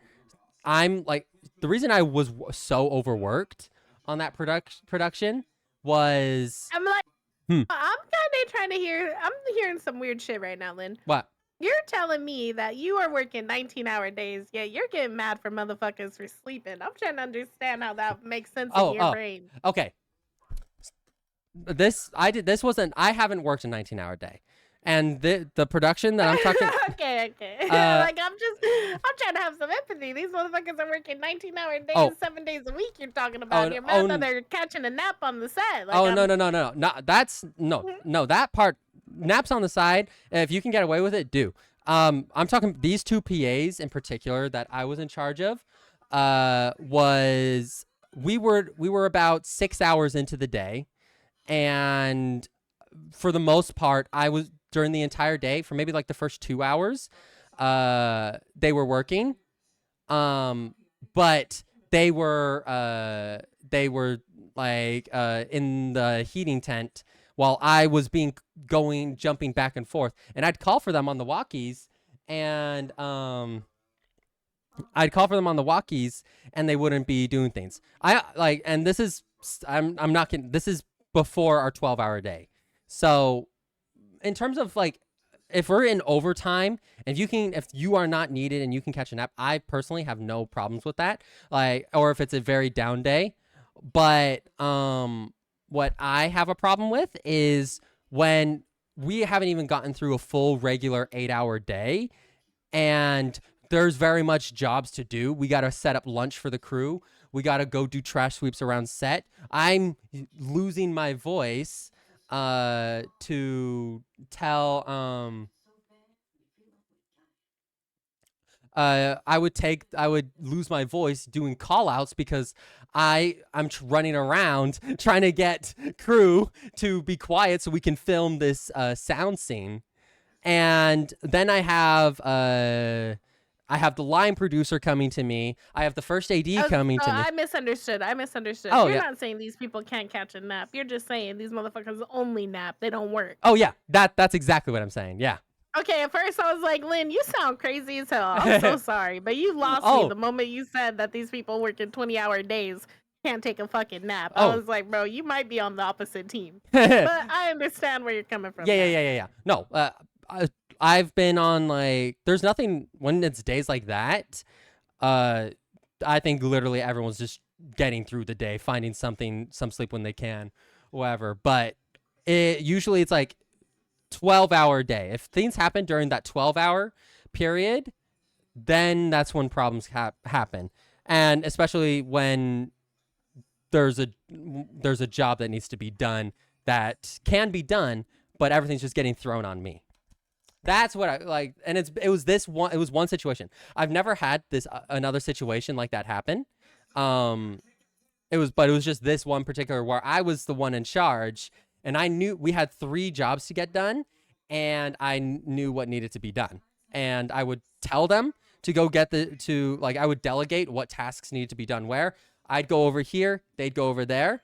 Speaker 1: I'm like, the reason I was so overworked on that production was
Speaker 2: I'm like,
Speaker 1: Hmm.
Speaker 2: I'm kind of trying to hear. I'm hearing some weird shit right now, Lynn.
Speaker 1: what?
Speaker 2: You're telling me that you are working 19-hour days, yet you're getting mad for motherfuckers for sleeping. I'm trying to understand how that makes sense in your brain.
Speaker 1: Okay. This wasn't. I haven't worked a 19-hour day, and the production that I'm talking.
Speaker 2: okay. Like I'm trying to have some empathy. These motherfuckers are working 19-hour days, 7 days a week. You're talking about. You're mad that they're catching a nap on the set. Like,
Speaker 1: No. That's no. That part, naps on the side. If you can get away with it, do. I'm talking these two PAs in particular that I was in charge of. Was we were about 6 hours into the day. And for the most part, I was during the entire day for maybe like the first 2 hours, they were working. But they were like in the heating tent while I was jumping back and forth. And I'd call for them on the walkies and and they wouldn't be doing things. And this is I'm not kidding. This is before our 12-hour day. So in terms of like, if we're in overtime, if you are not needed and you can catch a nap, I personally have no problems with that. Like, or if it's a very down day. But what I have a problem with is when we haven't even gotten through a full regular 8-hour day and there's very much jobs to do. We got to set up lunch for the crew. We got to go do trash sweeps around set. I'm losing my voice to tell I would lose my voice doing call outs because I'm running around trying to get crew to be quiet so we can film this sound scene. And then I have the line producer coming to me. I have the first AD coming to me.
Speaker 2: I misunderstood.
Speaker 1: Oh,
Speaker 2: You're
Speaker 1: yeah.
Speaker 2: not saying these people can't catch a nap. You're just saying these motherfuckers only nap. They don't work.
Speaker 1: Oh yeah, that's exactly what I'm saying. Yeah.
Speaker 2: Okay, at first I was like, Lynn, you sound crazy as hell. I'm so sorry, but you lost me the moment you said that these people working 20-hour days can't take a fucking nap. I was like, bro, you might be on the opposite team. But I understand where you're coming from.
Speaker 1: Yeah. No, I've been on like, there's nothing when it's days like that. I think literally everyone's just getting through the day, finding some sleep when they can, whatever. But usually it's like 12-hour day. If things happen during that 12-hour period, then that's when problems happen. And especially when there's a job that needs to be done that can be done, but everything's just getting thrown on me. That's what I like. And it was one situation. I've never had another situation like that happen. It was just this one particular where I was the one in charge and I knew we had 3 jobs to get done and I knew what needed to be done. And I would tell them to go I would delegate what tasks needed to be done where. I'd go over here, they'd go over there.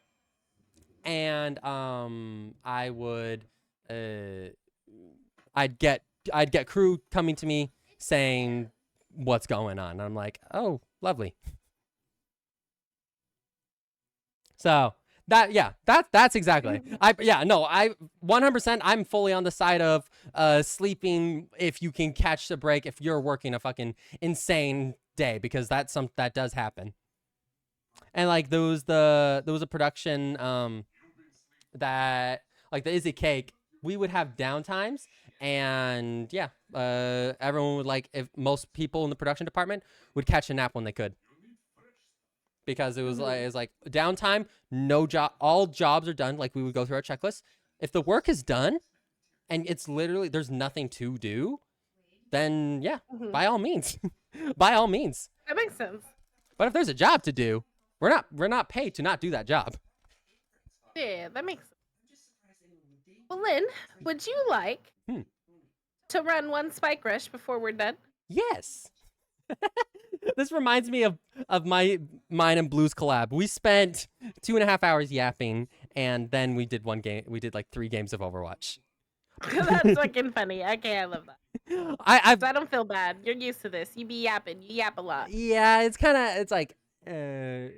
Speaker 1: And I would I'd get crew coming to me saying what's going on. I'm like, "Oh, lovely." So, that's exactly. I 100% I'm fully on the side of sleeping if you can catch the break if you're working a fucking insane day because that does happen. And like there was a production that like the Izzy Cake, we would have downtimes and everyone would if most people in the production department would catch a nap when they could. Because it was like downtime, no job, all jobs are done. Like we would go through our checklist. If the work is done and it's literally there's nothing to do, then by all means. By all means.
Speaker 2: That makes sense.
Speaker 1: But if there's a job to do, we're not paid to not do that job.
Speaker 2: Yeah, that makes sense. Well, Lynn, would you like to run one spike rush before we're done?
Speaker 1: Yes. This reminds me of mine and Blue's collab. We spent 2.5 hours yapping, and then we did one game. We did like 3 games of Overwatch.
Speaker 2: That's fucking funny. Okay, I love that.
Speaker 1: I
Speaker 2: So I don't feel bad. You're used to this. You be yapping. You yap a lot.
Speaker 1: yeah, it's like. Do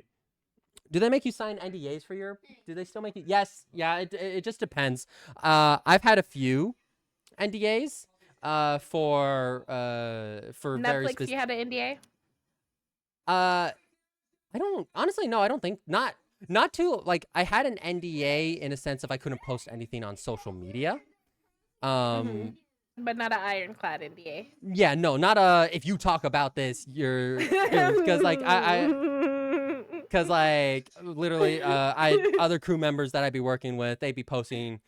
Speaker 1: they make you sign NDAs for your? Do they still make you? Yes. Yeah. It just depends. I've had a few NDAs. For very
Speaker 2: Netflix,
Speaker 1: specific.
Speaker 2: you had an NDA?
Speaker 1: I don't honestly no, I don't think not too like I had an NDA in a sense of I couldn't post anything on social media.
Speaker 2: But not an ironclad NDA.
Speaker 1: Yeah, no, not if you talk about this, you're because like because like literally I had other crew members that I'd be working with, they'd be posting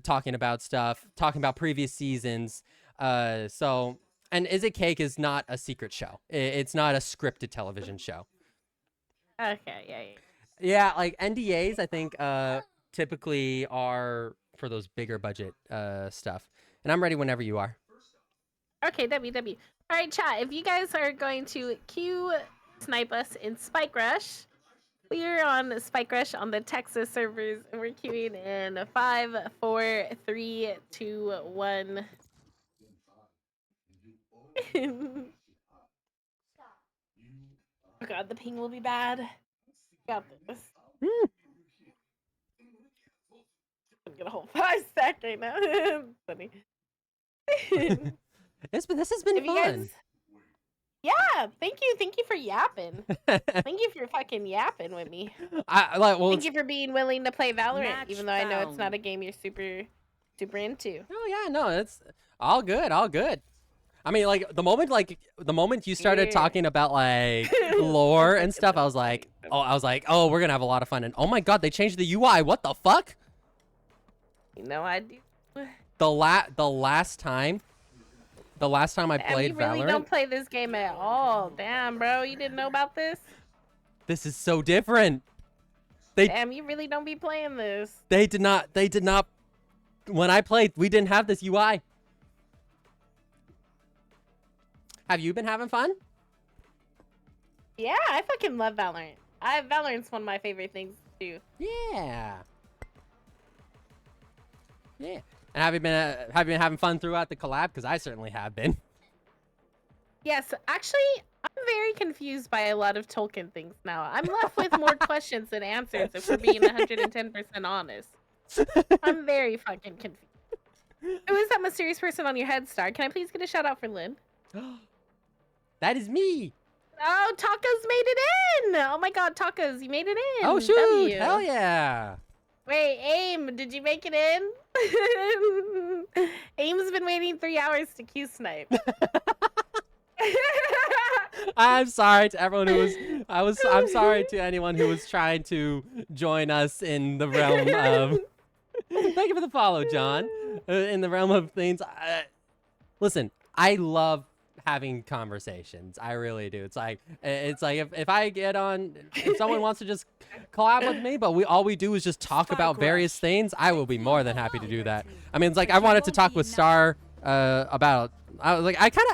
Speaker 1: talking about stuff, talking about previous seasons. So and Is It Cake is not a secret show. It's not a scripted television show.
Speaker 2: Okay, yeah.
Speaker 1: Yeah, like NDAs, I think typically are for those bigger budget stuff. And I'm ready whenever you are.
Speaker 2: Okay, WW. All right, chat. If you guys are going to queue snipe us in Spike Rush, we're on Spike Rush on the Texas servers, and we're queuing in 5, 4, 3, 2, 1. Oh god, the ping will be bad. Got this. I'm gonna hold 5 seconds right now. Funny.
Speaker 1: This has been
Speaker 2: If you
Speaker 1: fun.
Speaker 2: guys... Yeah, thank you for yapping. Thank you for fucking yapping with me. Thank you for being willing to play Valorant, even though I know it's not a game you're super into.
Speaker 1: Oh yeah, no, it's all good, all good. I mean, like the moment you started talking about like lore and stuff, I was like, oh, we're gonna have a lot of fun. And oh my god, they changed the UI. What the fuck?
Speaker 2: You know I do.
Speaker 1: The last time I played
Speaker 2: you really
Speaker 1: Valorant,
Speaker 2: don't play this game at all. Damn, bro, you didn't know about this?
Speaker 1: this is so different.
Speaker 2: Damn, you really don't be playing this.
Speaker 1: They did not. When I played, we didn't have this UI. Have you been having fun?
Speaker 2: Yeah, I fucking love Valorant. Valorant's one of my favorite things to do.
Speaker 1: Yeah. Yeah. And have you been having fun throughout the collab? Because I certainly have been.
Speaker 2: Yes, actually, I'm very confused by a lot of Tolkien things now. I'm left with more questions than answers if we're being 110% honest. I'm very fucking confused. Who is that mysterious person on your head star? Can I please get a shout out for Lynn?
Speaker 1: That is me.
Speaker 2: Oh, Tacos made it in! Oh my god, Tacos, you made it in!
Speaker 1: Oh shoot!
Speaker 2: W.
Speaker 1: Hell yeah!
Speaker 2: Wait, Aim, did you make it in? Aim's been waiting 3 hours to Q snipe.
Speaker 1: I'm sorry to everyone who was. I'm sorry to anyone who was trying to join us in the realm of. Thank you for the follow, John. In the realm of things, listen, I love having conversations. I really do. It's like if I get on, if someone wants to just collab with me, but all we do is just talk about various things, I will be more than happy to do that. I mean, it's like I wanted to talk with Star about. I was like, I kind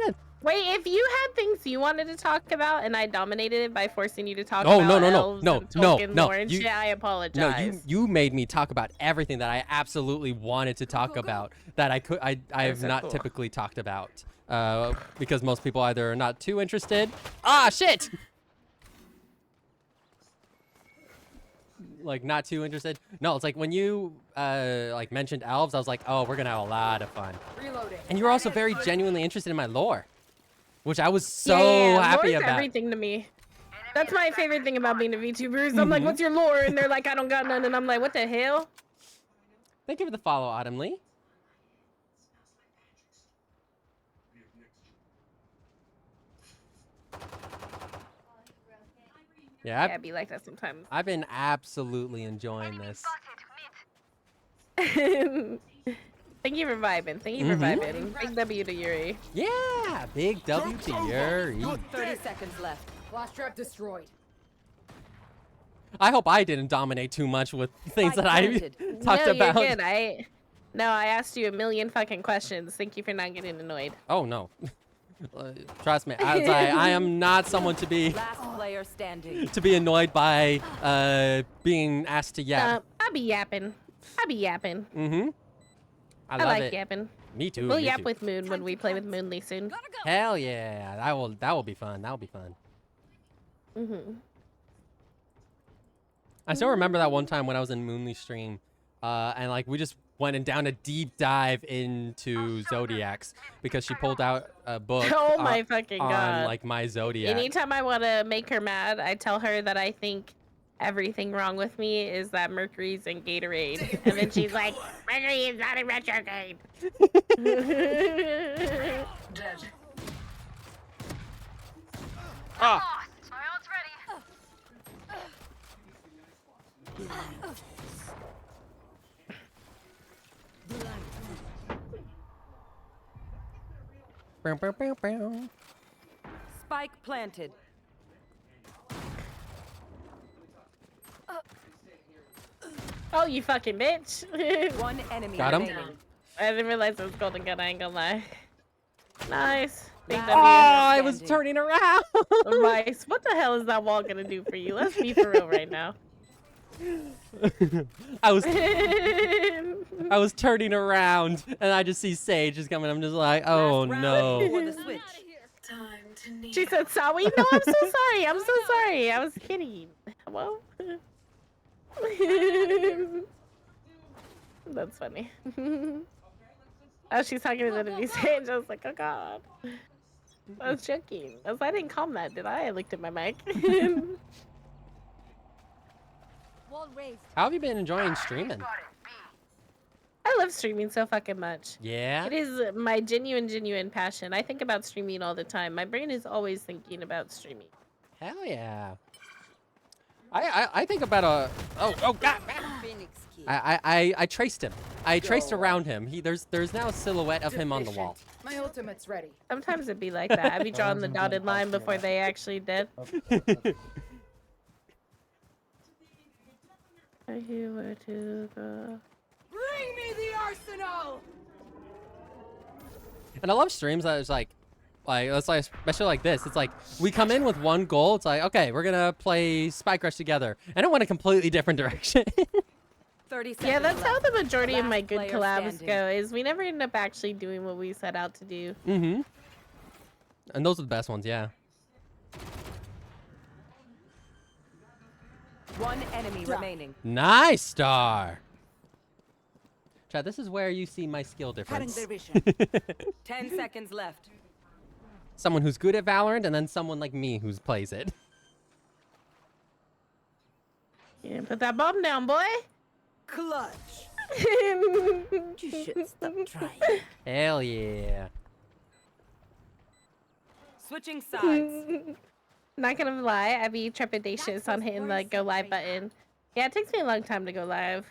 Speaker 1: of.
Speaker 2: Wait, if you had things you wanted to talk about and I dominated it by forcing you to talk
Speaker 1: Oh,
Speaker 2: about
Speaker 1: no,
Speaker 2: elves and Tolkien lore and
Speaker 1: you-
Speaker 2: shit, I apologize.
Speaker 1: No, you made me talk about everything that I absolutely wanted to talk about that I have
Speaker 2: so
Speaker 1: not
Speaker 2: cool.
Speaker 1: typically talked about because most people either are not too interested. Ah, shit! Like not too interested. No, it's like when you like mentioned elves, I was like, oh, we're gonna have a lot of fun.
Speaker 3: Reloading.
Speaker 1: And you were also very genuinely interested in my lore, which I was so
Speaker 2: yeah,
Speaker 1: happy
Speaker 2: lore's
Speaker 1: about.
Speaker 2: everything to me. That's my favorite thing about being a VTuber is I'm like, what's your lore? And they're like, I don't got none. And I'm like, what the hell?
Speaker 1: Thank you for the follow, Autumn Lee. Yeah,
Speaker 2: Yeah, it'd be like that sometimes.
Speaker 1: I've been absolutely enjoying this.
Speaker 2: Thank you for vibing. Thank you for vibing. Big W to Yuri.
Speaker 1: Yeah, big W to Yuri.
Speaker 3: 30 seconds left. Blast trap destroyed.
Speaker 1: I hope I didn't dominate too much with things that I
Speaker 3: planted.
Speaker 1: talked
Speaker 2: no,
Speaker 1: about.
Speaker 2: You're good. I asked you a million fucking questions. Thank you for not getting annoyed.
Speaker 1: Oh no. Trust me, I am not someone to be
Speaker 4: Last player standing.
Speaker 1: annoyed by being asked to yap.
Speaker 2: I be yapping. I be yapping.
Speaker 1: Mm-hmm. I
Speaker 2: I
Speaker 1: love
Speaker 2: like
Speaker 1: it.
Speaker 2: yapping.
Speaker 1: Me too.
Speaker 2: We'll
Speaker 1: me
Speaker 2: yap
Speaker 1: too.
Speaker 2: with Moon when we play with Moonly soon.
Speaker 1: Hell yeah, that will be fun. That will be fun.
Speaker 2: Mm-hmm.
Speaker 1: I still remember that one time when I was in Moonly's stream, and like we just went down a deep dive into zodiacs because she pulled out a book.
Speaker 2: Oh my fucking
Speaker 1: on
Speaker 2: god!
Speaker 1: like my zodiac.
Speaker 2: Anytime I want to make her mad, I tell her that I think everything wrong with me is that Mercury's in Gatorade, and then she's like, "Mercury is not in retrograde."
Speaker 5: Dead.
Speaker 1: Ah. Bow, bow, bow, bow.
Speaker 4: Spike planted.
Speaker 2: Oh, you fucking bitch!
Speaker 4: One enemy
Speaker 1: Got him.
Speaker 4: remaining.
Speaker 2: I didn't realize it was golden gun. I ain't gonna lie. Nice. Big
Speaker 4: Oh,
Speaker 2: W.
Speaker 1: I was
Speaker 4: Standing.
Speaker 1: turning around.
Speaker 2: Vice, what the hell is that wall gonna do for you? Let's be for real right now.
Speaker 1: I was turning around and I just see Sage is coming. I'm just like, oh
Speaker 4: Last round
Speaker 1: no.
Speaker 4: before the switch.
Speaker 5: Time to kneel.
Speaker 2: She said, "Sorry." No, I'm so sorry. I'm so sorry. I was kidding. Hello? That's funny. Oh, she's talking to the enemy Sage. I was like, oh god. I was joking. I didn't calm that, did I? I looked at my mic.
Speaker 3: Wall raised.
Speaker 1: How have you been enjoying streaming?
Speaker 2: I love streaming so fucking much.
Speaker 1: Yeah.
Speaker 2: It is my genuine passion. I think about streaming all the time. My brain is always thinking about streaming.
Speaker 1: Hell yeah. I think about a oh god.
Speaker 3: Phoenix key.
Speaker 1: I traced him. I traced around him. There's now a silhouette of him on the wall.
Speaker 3: My ultimate's ready.
Speaker 2: Sometimes it'd be like that. I'd be drawing the dotted line before they actually did. Are you where to go?
Speaker 3: Bring me the arsenal.
Speaker 1: And I love streams that it's like it's like especially like this. It's like we come in with one goal. It's like, okay, we're gonna play Spike Rush together, and it went a completely different direction.
Speaker 4: 30 seconds
Speaker 2: Yeah, that's how
Speaker 4: left.
Speaker 2: the majority of my
Speaker 4: Last
Speaker 2: good
Speaker 4: player
Speaker 2: collabs
Speaker 4: standing.
Speaker 2: go. Is we never end up actually doing what we set out to do.
Speaker 1: Mm-hmm. And those are the best ones, yeah.
Speaker 4: One enemy remaining.
Speaker 1: Nice star. Chad, this is where you see my skill difference.
Speaker 4: 10 seconds left.
Speaker 1: Someone who's good at Valorant, and then someone like me who plays it.
Speaker 2: Yeah, put that bomb down, boy.
Speaker 3: Clutch. You should stop trying.
Speaker 1: Hell yeah.
Speaker 4: Switching sides.
Speaker 2: Not gonna lie, I'd be trepidatious on hitting the go live button. Yeah, it takes me a long time to go live.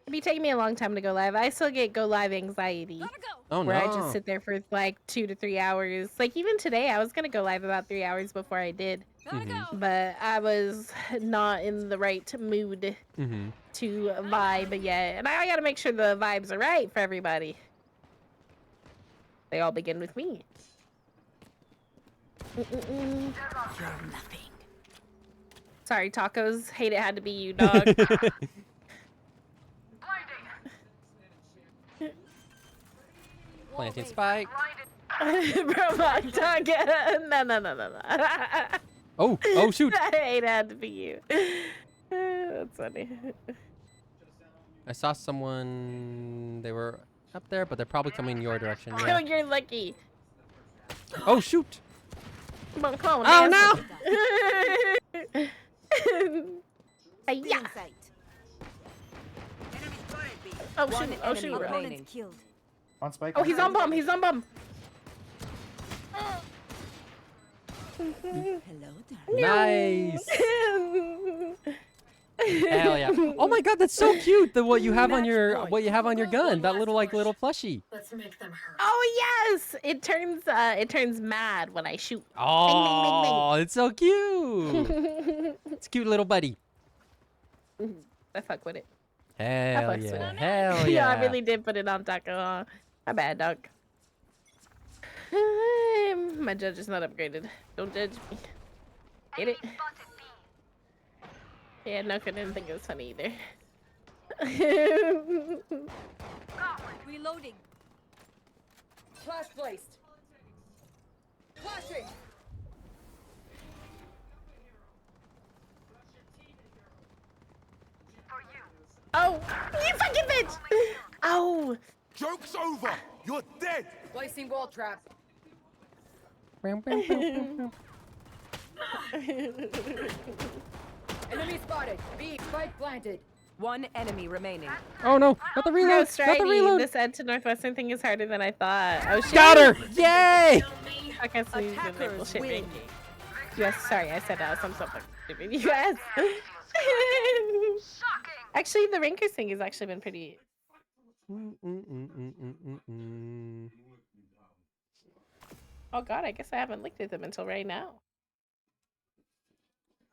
Speaker 2: It'd be taking me a long time to go live. I still get go live anxiety,
Speaker 1: Oh
Speaker 2: where I
Speaker 1: no.
Speaker 2: just sit there for like 2 to 3 hours. Like even today, I was gonna go live about 3 hours before I did,
Speaker 1: Mhm.
Speaker 2: but I was not in the right mood
Speaker 1: Mhm.
Speaker 2: to vibe yet, and I gotta make sure the vibes are right for everybody. They all begin with me. Mm-mm-mm.
Speaker 3: You're nothing.
Speaker 2: Sorry, tacos. Hate it had to be you, dog.
Speaker 1: Planting Spike.
Speaker 2: Bro, my dog. No.
Speaker 1: Oh shoot.
Speaker 2: I hate it had to be you. That's funny.
Speaker 1: I saw someone. They were up there, but they're probably coming your direction.
Speaker 2: Oh,
Speaker 1: Yeah.
Speaker 2: you're lucky.
Speaker 1: Oh shoot.
Speaker 2: Come on, come on.
Speaker 1: Oh
Speaker 2: no. Yeah.
Speaker 3: Sight.
Speaker 2: Oh
Speaker 4: One
Speaker 2: shoot. Oh
Speaker 4: enemy
Speaker 2: shoot.
Speaker 4: remaining.
Speaker 3: Killed.
Speaker 6: On Spike.
Speaker 2: Oh, he's on bomb. He's on bomb.
Speaker 3: Hello, darling.
Speaker 1: Nice. Hell yeah. Oh my god, that's so cute. What you have on your gun. That little little plushie.
Speaker 5: Let's make them hurt.
Speaker 2: Oh yes, it turns mad when I shoot.
Speaker 1: Oh, it's so cute. It's a cute little buddy.
Speaker 2: I fuck with it.
Speaker 1: Hell
Speaker 2: fucks with
Speaker 1: yeah.
Speaker 2: it.
Speaker 1: Hell yeah.
Speaker 2: Yeah, I really did put it on taco. My bad, dog. My judge is not upgraded. Don't judge me. Get it? Yeah, no, I didn't think it was funny either.
Speaker 4: Reloading. Flash placed. Flashing.
Speaker 2: Oh, you fucking bitch! Oh,
Speaker 6: Joke's over! You're dead!
Speaker 4: Placing wall trap. Enemy spotted. B spike planted. One enemy remaining.
Speaker 1: Oh no, not the
Speaker 2: no,
Speaker 1: reload! Not the
Speaker 2: Stridy,
Speaker 1: reload!
Speaker 2: this Ed to Northwestern thing is harder than I thought. Oh shit!
Speaker 1: Got her! Yay!
Speaker 2: I guess we did
Speaker 4: Attackers
Speaker 2: bullshit
Speaker 4: win.
Speaker 2: ranking. Yes, sorry, I said us. I'm so fucking stupid. You guys. Actually, the rankers thing has actually been pretty. Oh god, I guess I haven't looked at them until right now.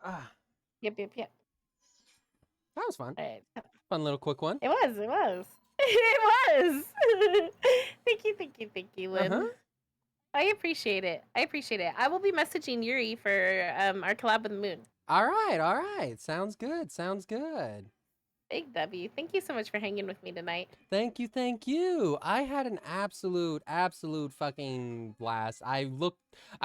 Speaker 1: Ah,
Speaker 2: Yep.
Speaker 1: that was fun.
Speaker 2: Alright.
Speaker 1: Fun little quick one.
Speaker 2: It was. It was. Thank you, Lynn.
Speaker 1: Uh-huh.
Speaker 2: I appreciate it. I will be messaging Yuri for our collab with the moon.
Speaker 1: All right. Sounds good.
Speaker 2: Big W. Thank you so much for hanging with me tonight.
Speaker 1: Thank you. I had an absolute fucking blast. I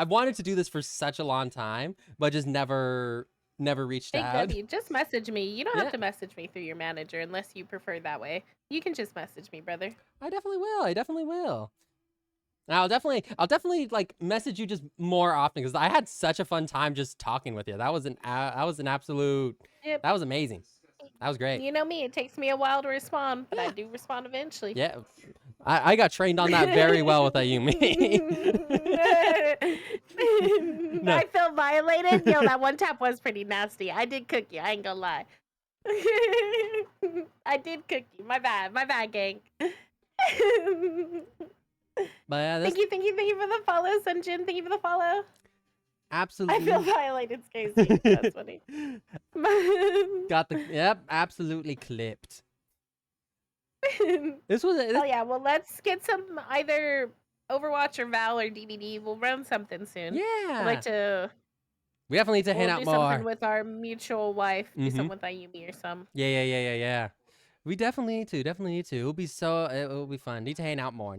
Speaker 1: wanted to do this for such a long time, but just never reached
Speaker 2: Big
Speaker 1: out.
Speaker 2: W. Just message me. You don't
Speaker 1: Yeah.
Speaker 2: have to message me through your manager unless you prefer that way. You can just message me, brother.
Speaker 1: I definitely will. I'll definitely like message you just more often because I had such a fun time just talking with you. That was an absolute.
Speaker 2: Yep.
Speaker 1: That was amazing. That was great.
Speaker 2: You know me. It takes me a while to respond, but I do respond eventually.
Speaker 1: Yeah, I got trained on that very well with Ayumi. No.
Speaker 2: I feel violated. Yo, that one tap was pretty nasty. I did cook you. I ain't gonna lie. I did cook you. My bad, gang.
Speaker 1: But yeah, that's
Speaker 2: Thank you for the follow, Sunjin. Thank you for the follow.
Speaker 1: absolutely.
Speaker 2: I feel violated, Skazy. That's funny.
Speaker 1: Got absolutely clipped. This was
Speaker 2: Oh yeah, well let's get some either Overwatch or Val or DDD. We'll run something soon.
Speaker 1: yeah.
Speaker 2: I'd like to.
Speaker 1: We definitely need to hang
Speaker 2: We'll
Speaker 1: out
Speaker 2: do
Speaker 1: more.
Speaker 2: something with our mutual wife. Do
Speaker 1: Mhm.
Speaker 2: something with Ayumi or some.
Speaker 1: Yeah. We definitely need to. It'll be fun. Need to hang out more.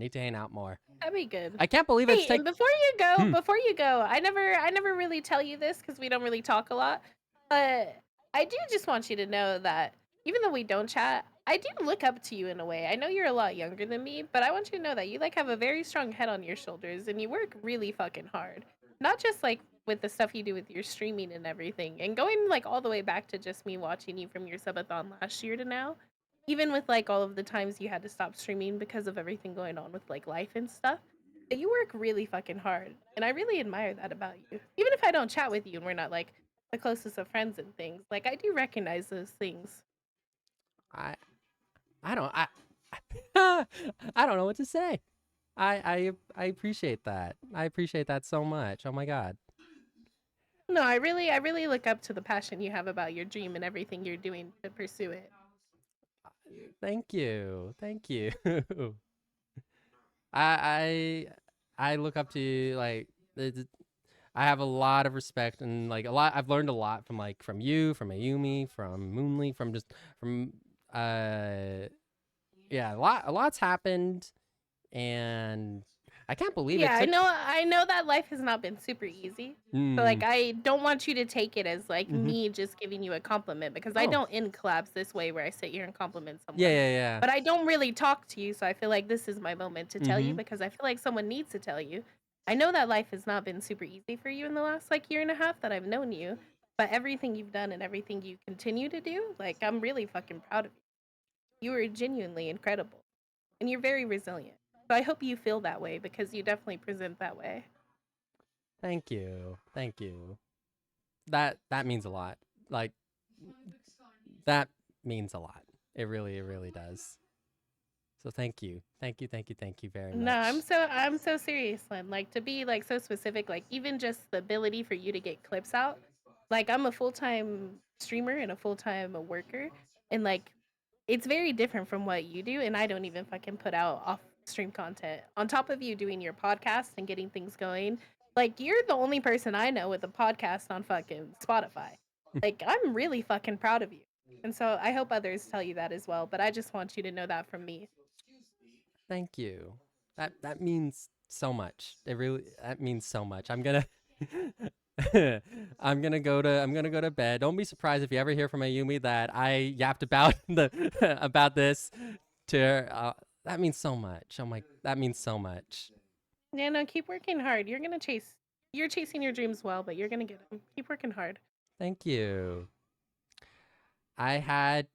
Speaker 2: That'd be good.
Speaker 1: I can't believe
Speaker 2: Hey,
Speaker 1: it's
Speaker 2: and
Speaker 1: taking.
Speaker 2: before you go, I never really tell you this because we don't really talk a lot. But I do just want you to know that even though we don't chat, I do look up to you in a way. I know you're a lot younger than me, but I want you to know that you like have a very strong head on your shoulders and you work really fucking hard. Not just like with the stuff you do with your streaming and everything, and going like all the way back to just me watching you from your subathon last year to now. Even with like all of the times you had to stop streaming because of everything going on with like life and stuff, that you work really fucking hard. And I really admire that about you. Even if I don't chat with you and we're not like the closest of friends and things, like I do recognize those things.
Speaker 1: I don't. I don't know what to say. I appreciate that. I appreciate that so much. Oh my god.
Speaker 2: No, I really look up to the passion you have about your dream and everything you're doing to pursue it.
Speaker 1: Thank you. I look up to you like I have a lot of respect and like a lot. I've learned a lot from you, from Ayumi, from Moonly, from yeah. A lot's happened, and I can't believe
Speaker 2: Yeah,
Speaker 1: it.
Speaker 2: I know that life has not been super easy. But like I don't want you to take it as like
Speaker 1: Mhm.
Speaker 2: me just giving you a compliment because I
Speaker 1: Oh.
Speaker 2: don't end collabs this way where I sit here and compliment someone.
Speaker 1: Yeah.
Speaker 2: But I don't really talk to you, so I feel like this is my moment to tell you
Speaker 1: Mhm.
Speaker 2: because I feel like someone needs to tell you. I know that life has not been super easy for you in the last like year and a half that I've known you, but everything you've done and everything you continue to do, like I'm really fucking proud of you. You are genuinely incredible. And you're very resilient. So I hope you feel that way because you definitely present that way.
Speaker 1: Thank you. That means a lot. Like that means a lot. It really does. So thank you very much.
Speaker 2: No, I'm so serious, Lynn. Like to be like so specific, like even just the ability for you to get clips out. Like I'm a full-time streamer and a full-time worker, and like it's very different from what you do, and I don't even fucking put out off stream content. On top of you doing your podcast and getting things going, like you're the only person I know with a podcast on fucking Spotify. Like I'm really fucking proud of you. And so I hope others tell you that as well, but I just want you to know that from me.
Speaker 1: Thank you. That means so much. It really that means so much. I'm gonna I'm gonna go to bed. Don't be surprised if you ever hear from Ayumi that I yapped about about this to her. That means so much. Oh my, that means so much.
Speaker 2: Yeah, no, keep working hard. You're chasing your dreams well, but you're gonna get them. Keep working hard.
Speaker 1: Thank you. I had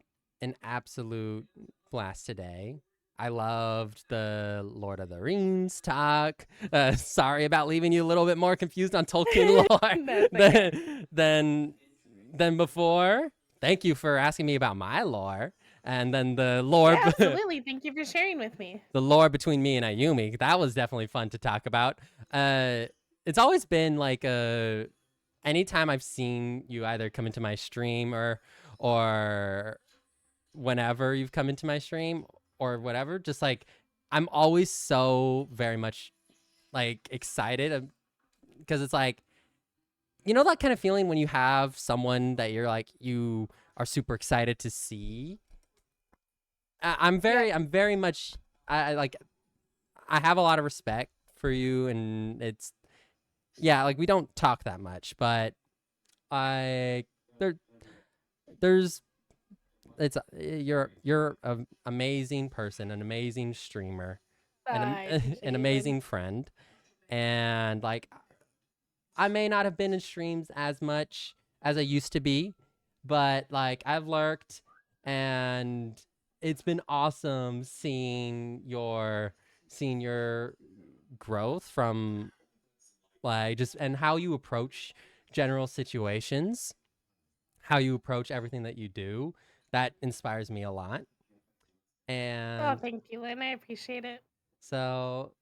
Speaker 1: an absolute blast today. I loved the Lord of the Rings talk. Sorry about leaving you a little bit more confused on Tolkien lore
Speaker 2: That's
Speaker 1: than before. Thank you for asking me about my lore. And then the lore,
Speaker 2: Yeah, absolutely. Thank you for sharing with me.
Speaker 1: the lore between me and Ayumi, that was definitely fun to talk about. It's always been like anytime I've seen you either come into my stream or whenever you've come into my stream or whatever, just like I'm always so very much like excited because it's like, you know, that kind of feeling when you have someone that you're like you are super excited to see. I'm very much I like I have a lot of respect for you, and it's yeah, like we don't talk that much, but I there's it's you're an amazing person, an amazing streamer,
Speaker 2: I appreciate
Speaker 1: an
Speaker 2: you,
Speaker 1: amazing friend, and like I may not have been in streams as much as I used to be, but like I've lurked, and it's been awesome seeing your growth from like just and how you approach general situations, how you approach everything that you do. That inspires me a lot.
Speaker 2: Oh,
Speaker 1: And
Speaker 2: thank you, Lynn. I appreciate it.
Speaker 1: so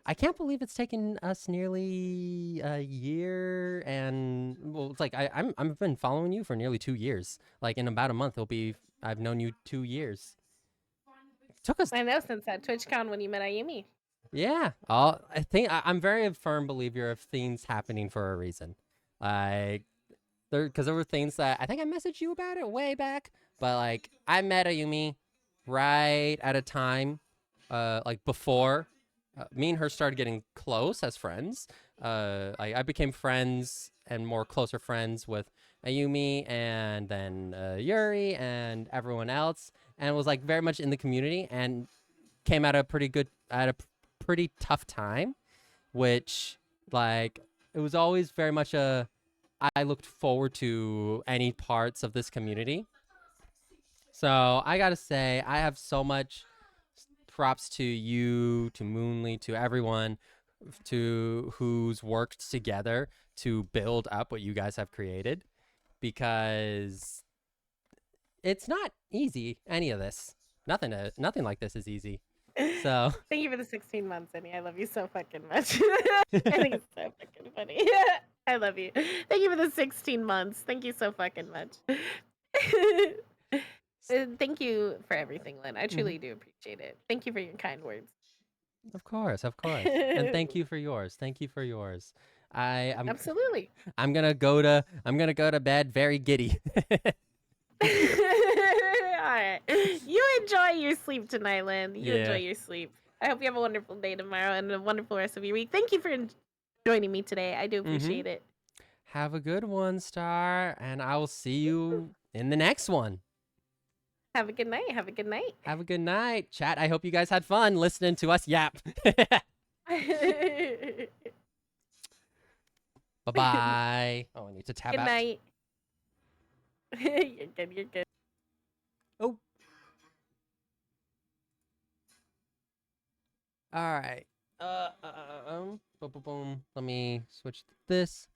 Speaker 1: I can't believe it's taken us nearly a year, and well, it's like I've been following you for nearly 2 years. Like in about a month, I've known you 2 years. It took us,
Speaker 2: I know since that TwitchCon when you met Ayumi.
Speaker 1: yeah. I think I'm very a firm believer of things happening for a reason. Like because there were things that I think I messaged you about it way back, but like I met Ayumi right at a time, like before me and her started getting close as friends. I became friends and more closer friends with Ayumi and then Yuri and everyone else, and was like very much in the community and came at a pretty tough time, which like it was always very much I looked forward to any parts of this community. So I gotta say, I have so much props to you, to Moonly, to everyone to who's worked together to build up what you guys have created, because it's not easy, any of this. Nothing like this is easy. So
Speaker 2: Thank you for the 16 months, Annie. I love you so fucking much. I think it's so fucking funny. I love you. Thank you for the 16 months. Thank you so fucking much. Thank you for everything, Lynn. I truly do appreciate it. Thank you for your kind words.
Speaker 1: of course, and thank you for yours. Thank you for yours.
Speaker 2: Absolutely.
Speaker 1: I'm gonna go to bed very giddy.
Speaker 2: All right. You enjoy your sleep tonight, Lynn. You
Speaker 1: Yeah.
Speaker 2: enjoy your sleep. I hope you have a wonderful day tomorrow and a wonderful rest of your week. Thank you for joining me today. I do appreciate it.
Speaker 1: Have a good one, Star, and I will see you in the next one.
Speaker 2: Have a good night. Have a good night.
Speaker 1: Have a good night, chat. I hope you guys had fun listening to us yap. Bye-bye. Oh, I need to tab
Speaker 2: Good
Speaker 1: out.
Speaker 2: night. You're good. You're good.
Speaker 1: Oh. All right. Boom, boom, boom. Let me switch to this.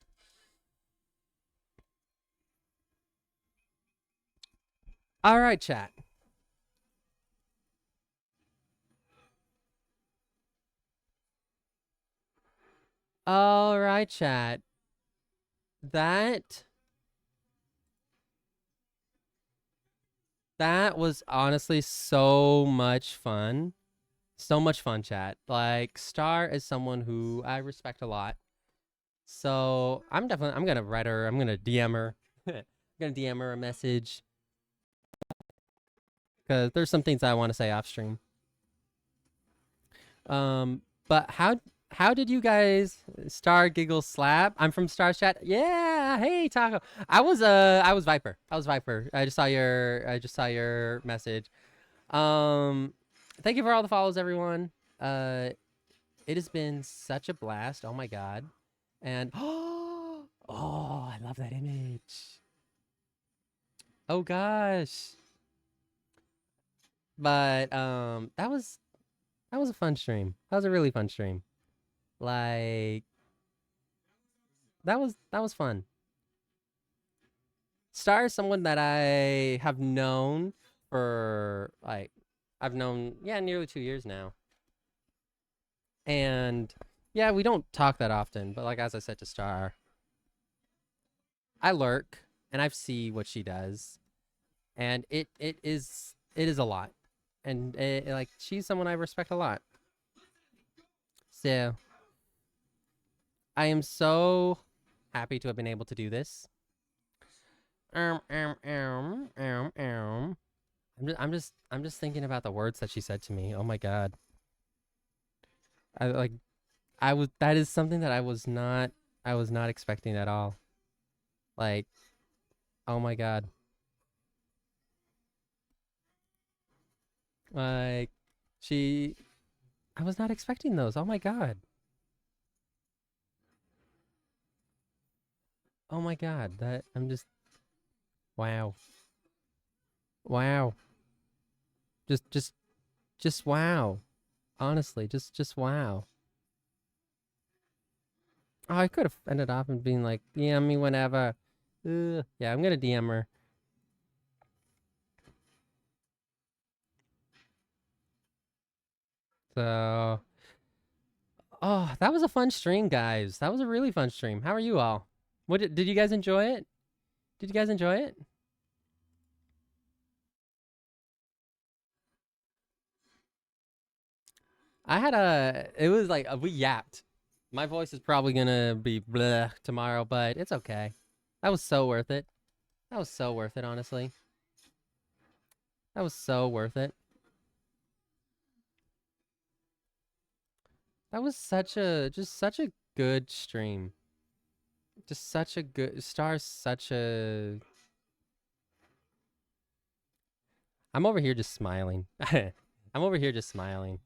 Speaker 1: All right, chat. All right, chat. That was honestly so much fun. So much fun, chat. Like, Star is someone who I respect a lot. So I'm gonna write her. I'm gonna DM her. I'm gonna DM her a message because there's some things I want to say off stream. But how did you guys Star Giggle Slap? I'm from Star Chat. Yeah, hey Taco. I was Viper. I was Viper. I just saw your message. Thank you for all the follows, everyone. It has been such a blast. Oh my god. And oh, I love that image. Oh gosh. But that was a fun stream. That was a really fun stream. Like that was fun. Star is someone that I have known for nearly 2 years now. And yeah, we don't talk that often, but like as I said to Star, I lurk and I see what she does, and it is a lot, and like she's someone I respect a lot. So I am so happy to have been able to do this. I'm just thinking about the words that she said to me. Oh my god. That is something that I was not expecting at all. Like, oh my god. Like, I was not expecting those. Oh my god. Oh my god. Wow. Wow. Just wow. Honestly, just wow. Oh, I could have ended off and being like, DM me whenever. Ugh. Yeah, I'm gonna DM her. So, oh, that was a fun stream, guys. That was a really fun stream. How are you all? Did you guys enjoy it? Did you guys enjoy it? It was like, we yapped. My voice is probably gonna be bleh tomorrow, but it's okay. That was so worth it. That was so worth it, honestly. That was so worth it. That was such a good stream. Just such a good Star's such a I'm over here just smiling. I'm over here just smiling.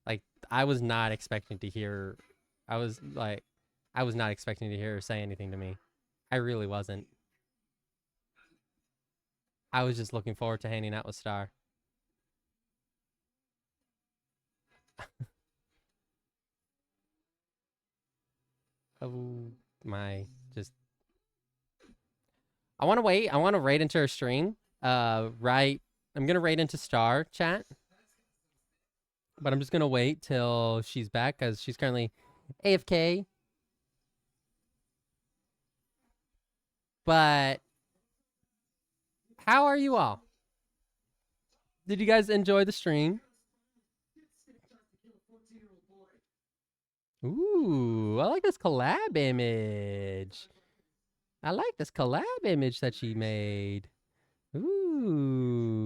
Speaker 1: Like I was not expecting to hear I was not expecting to hear her say anything to me. I really wasn't. I was just looking forward to hanging out with Star. Oh my, I want to wait. I want to raid into her stream. Right. I'm going to raid into Star chat. But I'm just going to wait till she's back because she's currently AFK. But how are you all? Did you guys enjoy the stream? Ooh, I like this collab image. I like this collab image that she made. Ooh.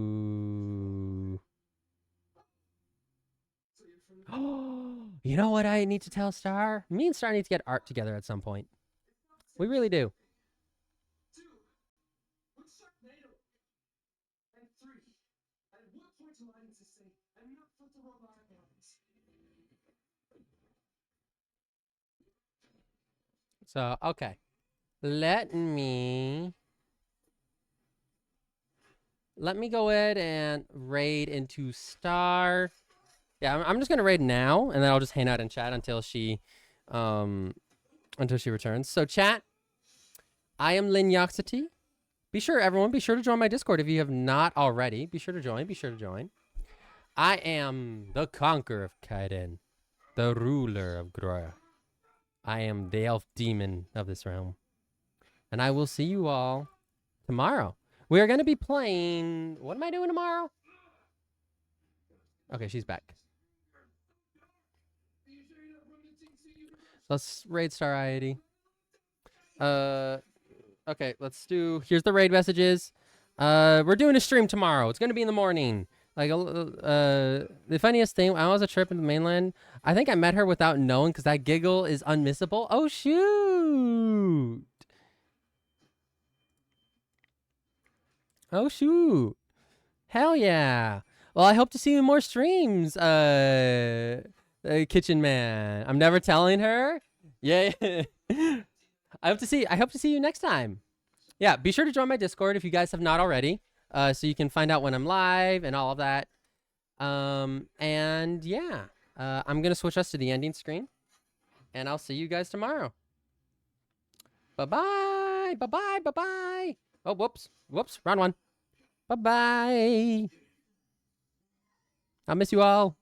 Speaker 1: Oh, you know what I need to tell Star? Me and Star need to get art together at some point. We really do. So, okay. Let me go ahead and raid into Star. Yeah, I'm just gonna raid now, and then I'll just hang out and chat until she returns. So chat, I am Linyoxity. Everyone, be sure to join my Discord if you have not already. Be sure to join. I am the Conqueror of Kaiden, the ruler of Groya. I am the elf demon of this realm. And I will see you all tomorrow. We are going to be playing... What am I doing tomorrow? Okay, she's back. Let's raid Stariety. Okay, let's do. Here's the raid messages. We're doing a stream tomorrow. It's gonna be in the morning. Like, the funniest thing, I was a trip in the mainland. I think I met her without knowing because that giggle is unmissable. Oh shoot! Oh shoot! Hell yeah! Well, I hope to see you in more streams. Kitchen man. I'm never telling her. Yeah. I hope to see you next time. Yeah, be sure to join my Discord if you guys have not already, so you can find out when I'm live and all of that. And yeah, I'm gonna switch us to the ending screen, and I'll see you guys tomorrow. Bye bye, bye bye, bye bye. Oh, whoops, wrong one. Bye bye. I miss you all.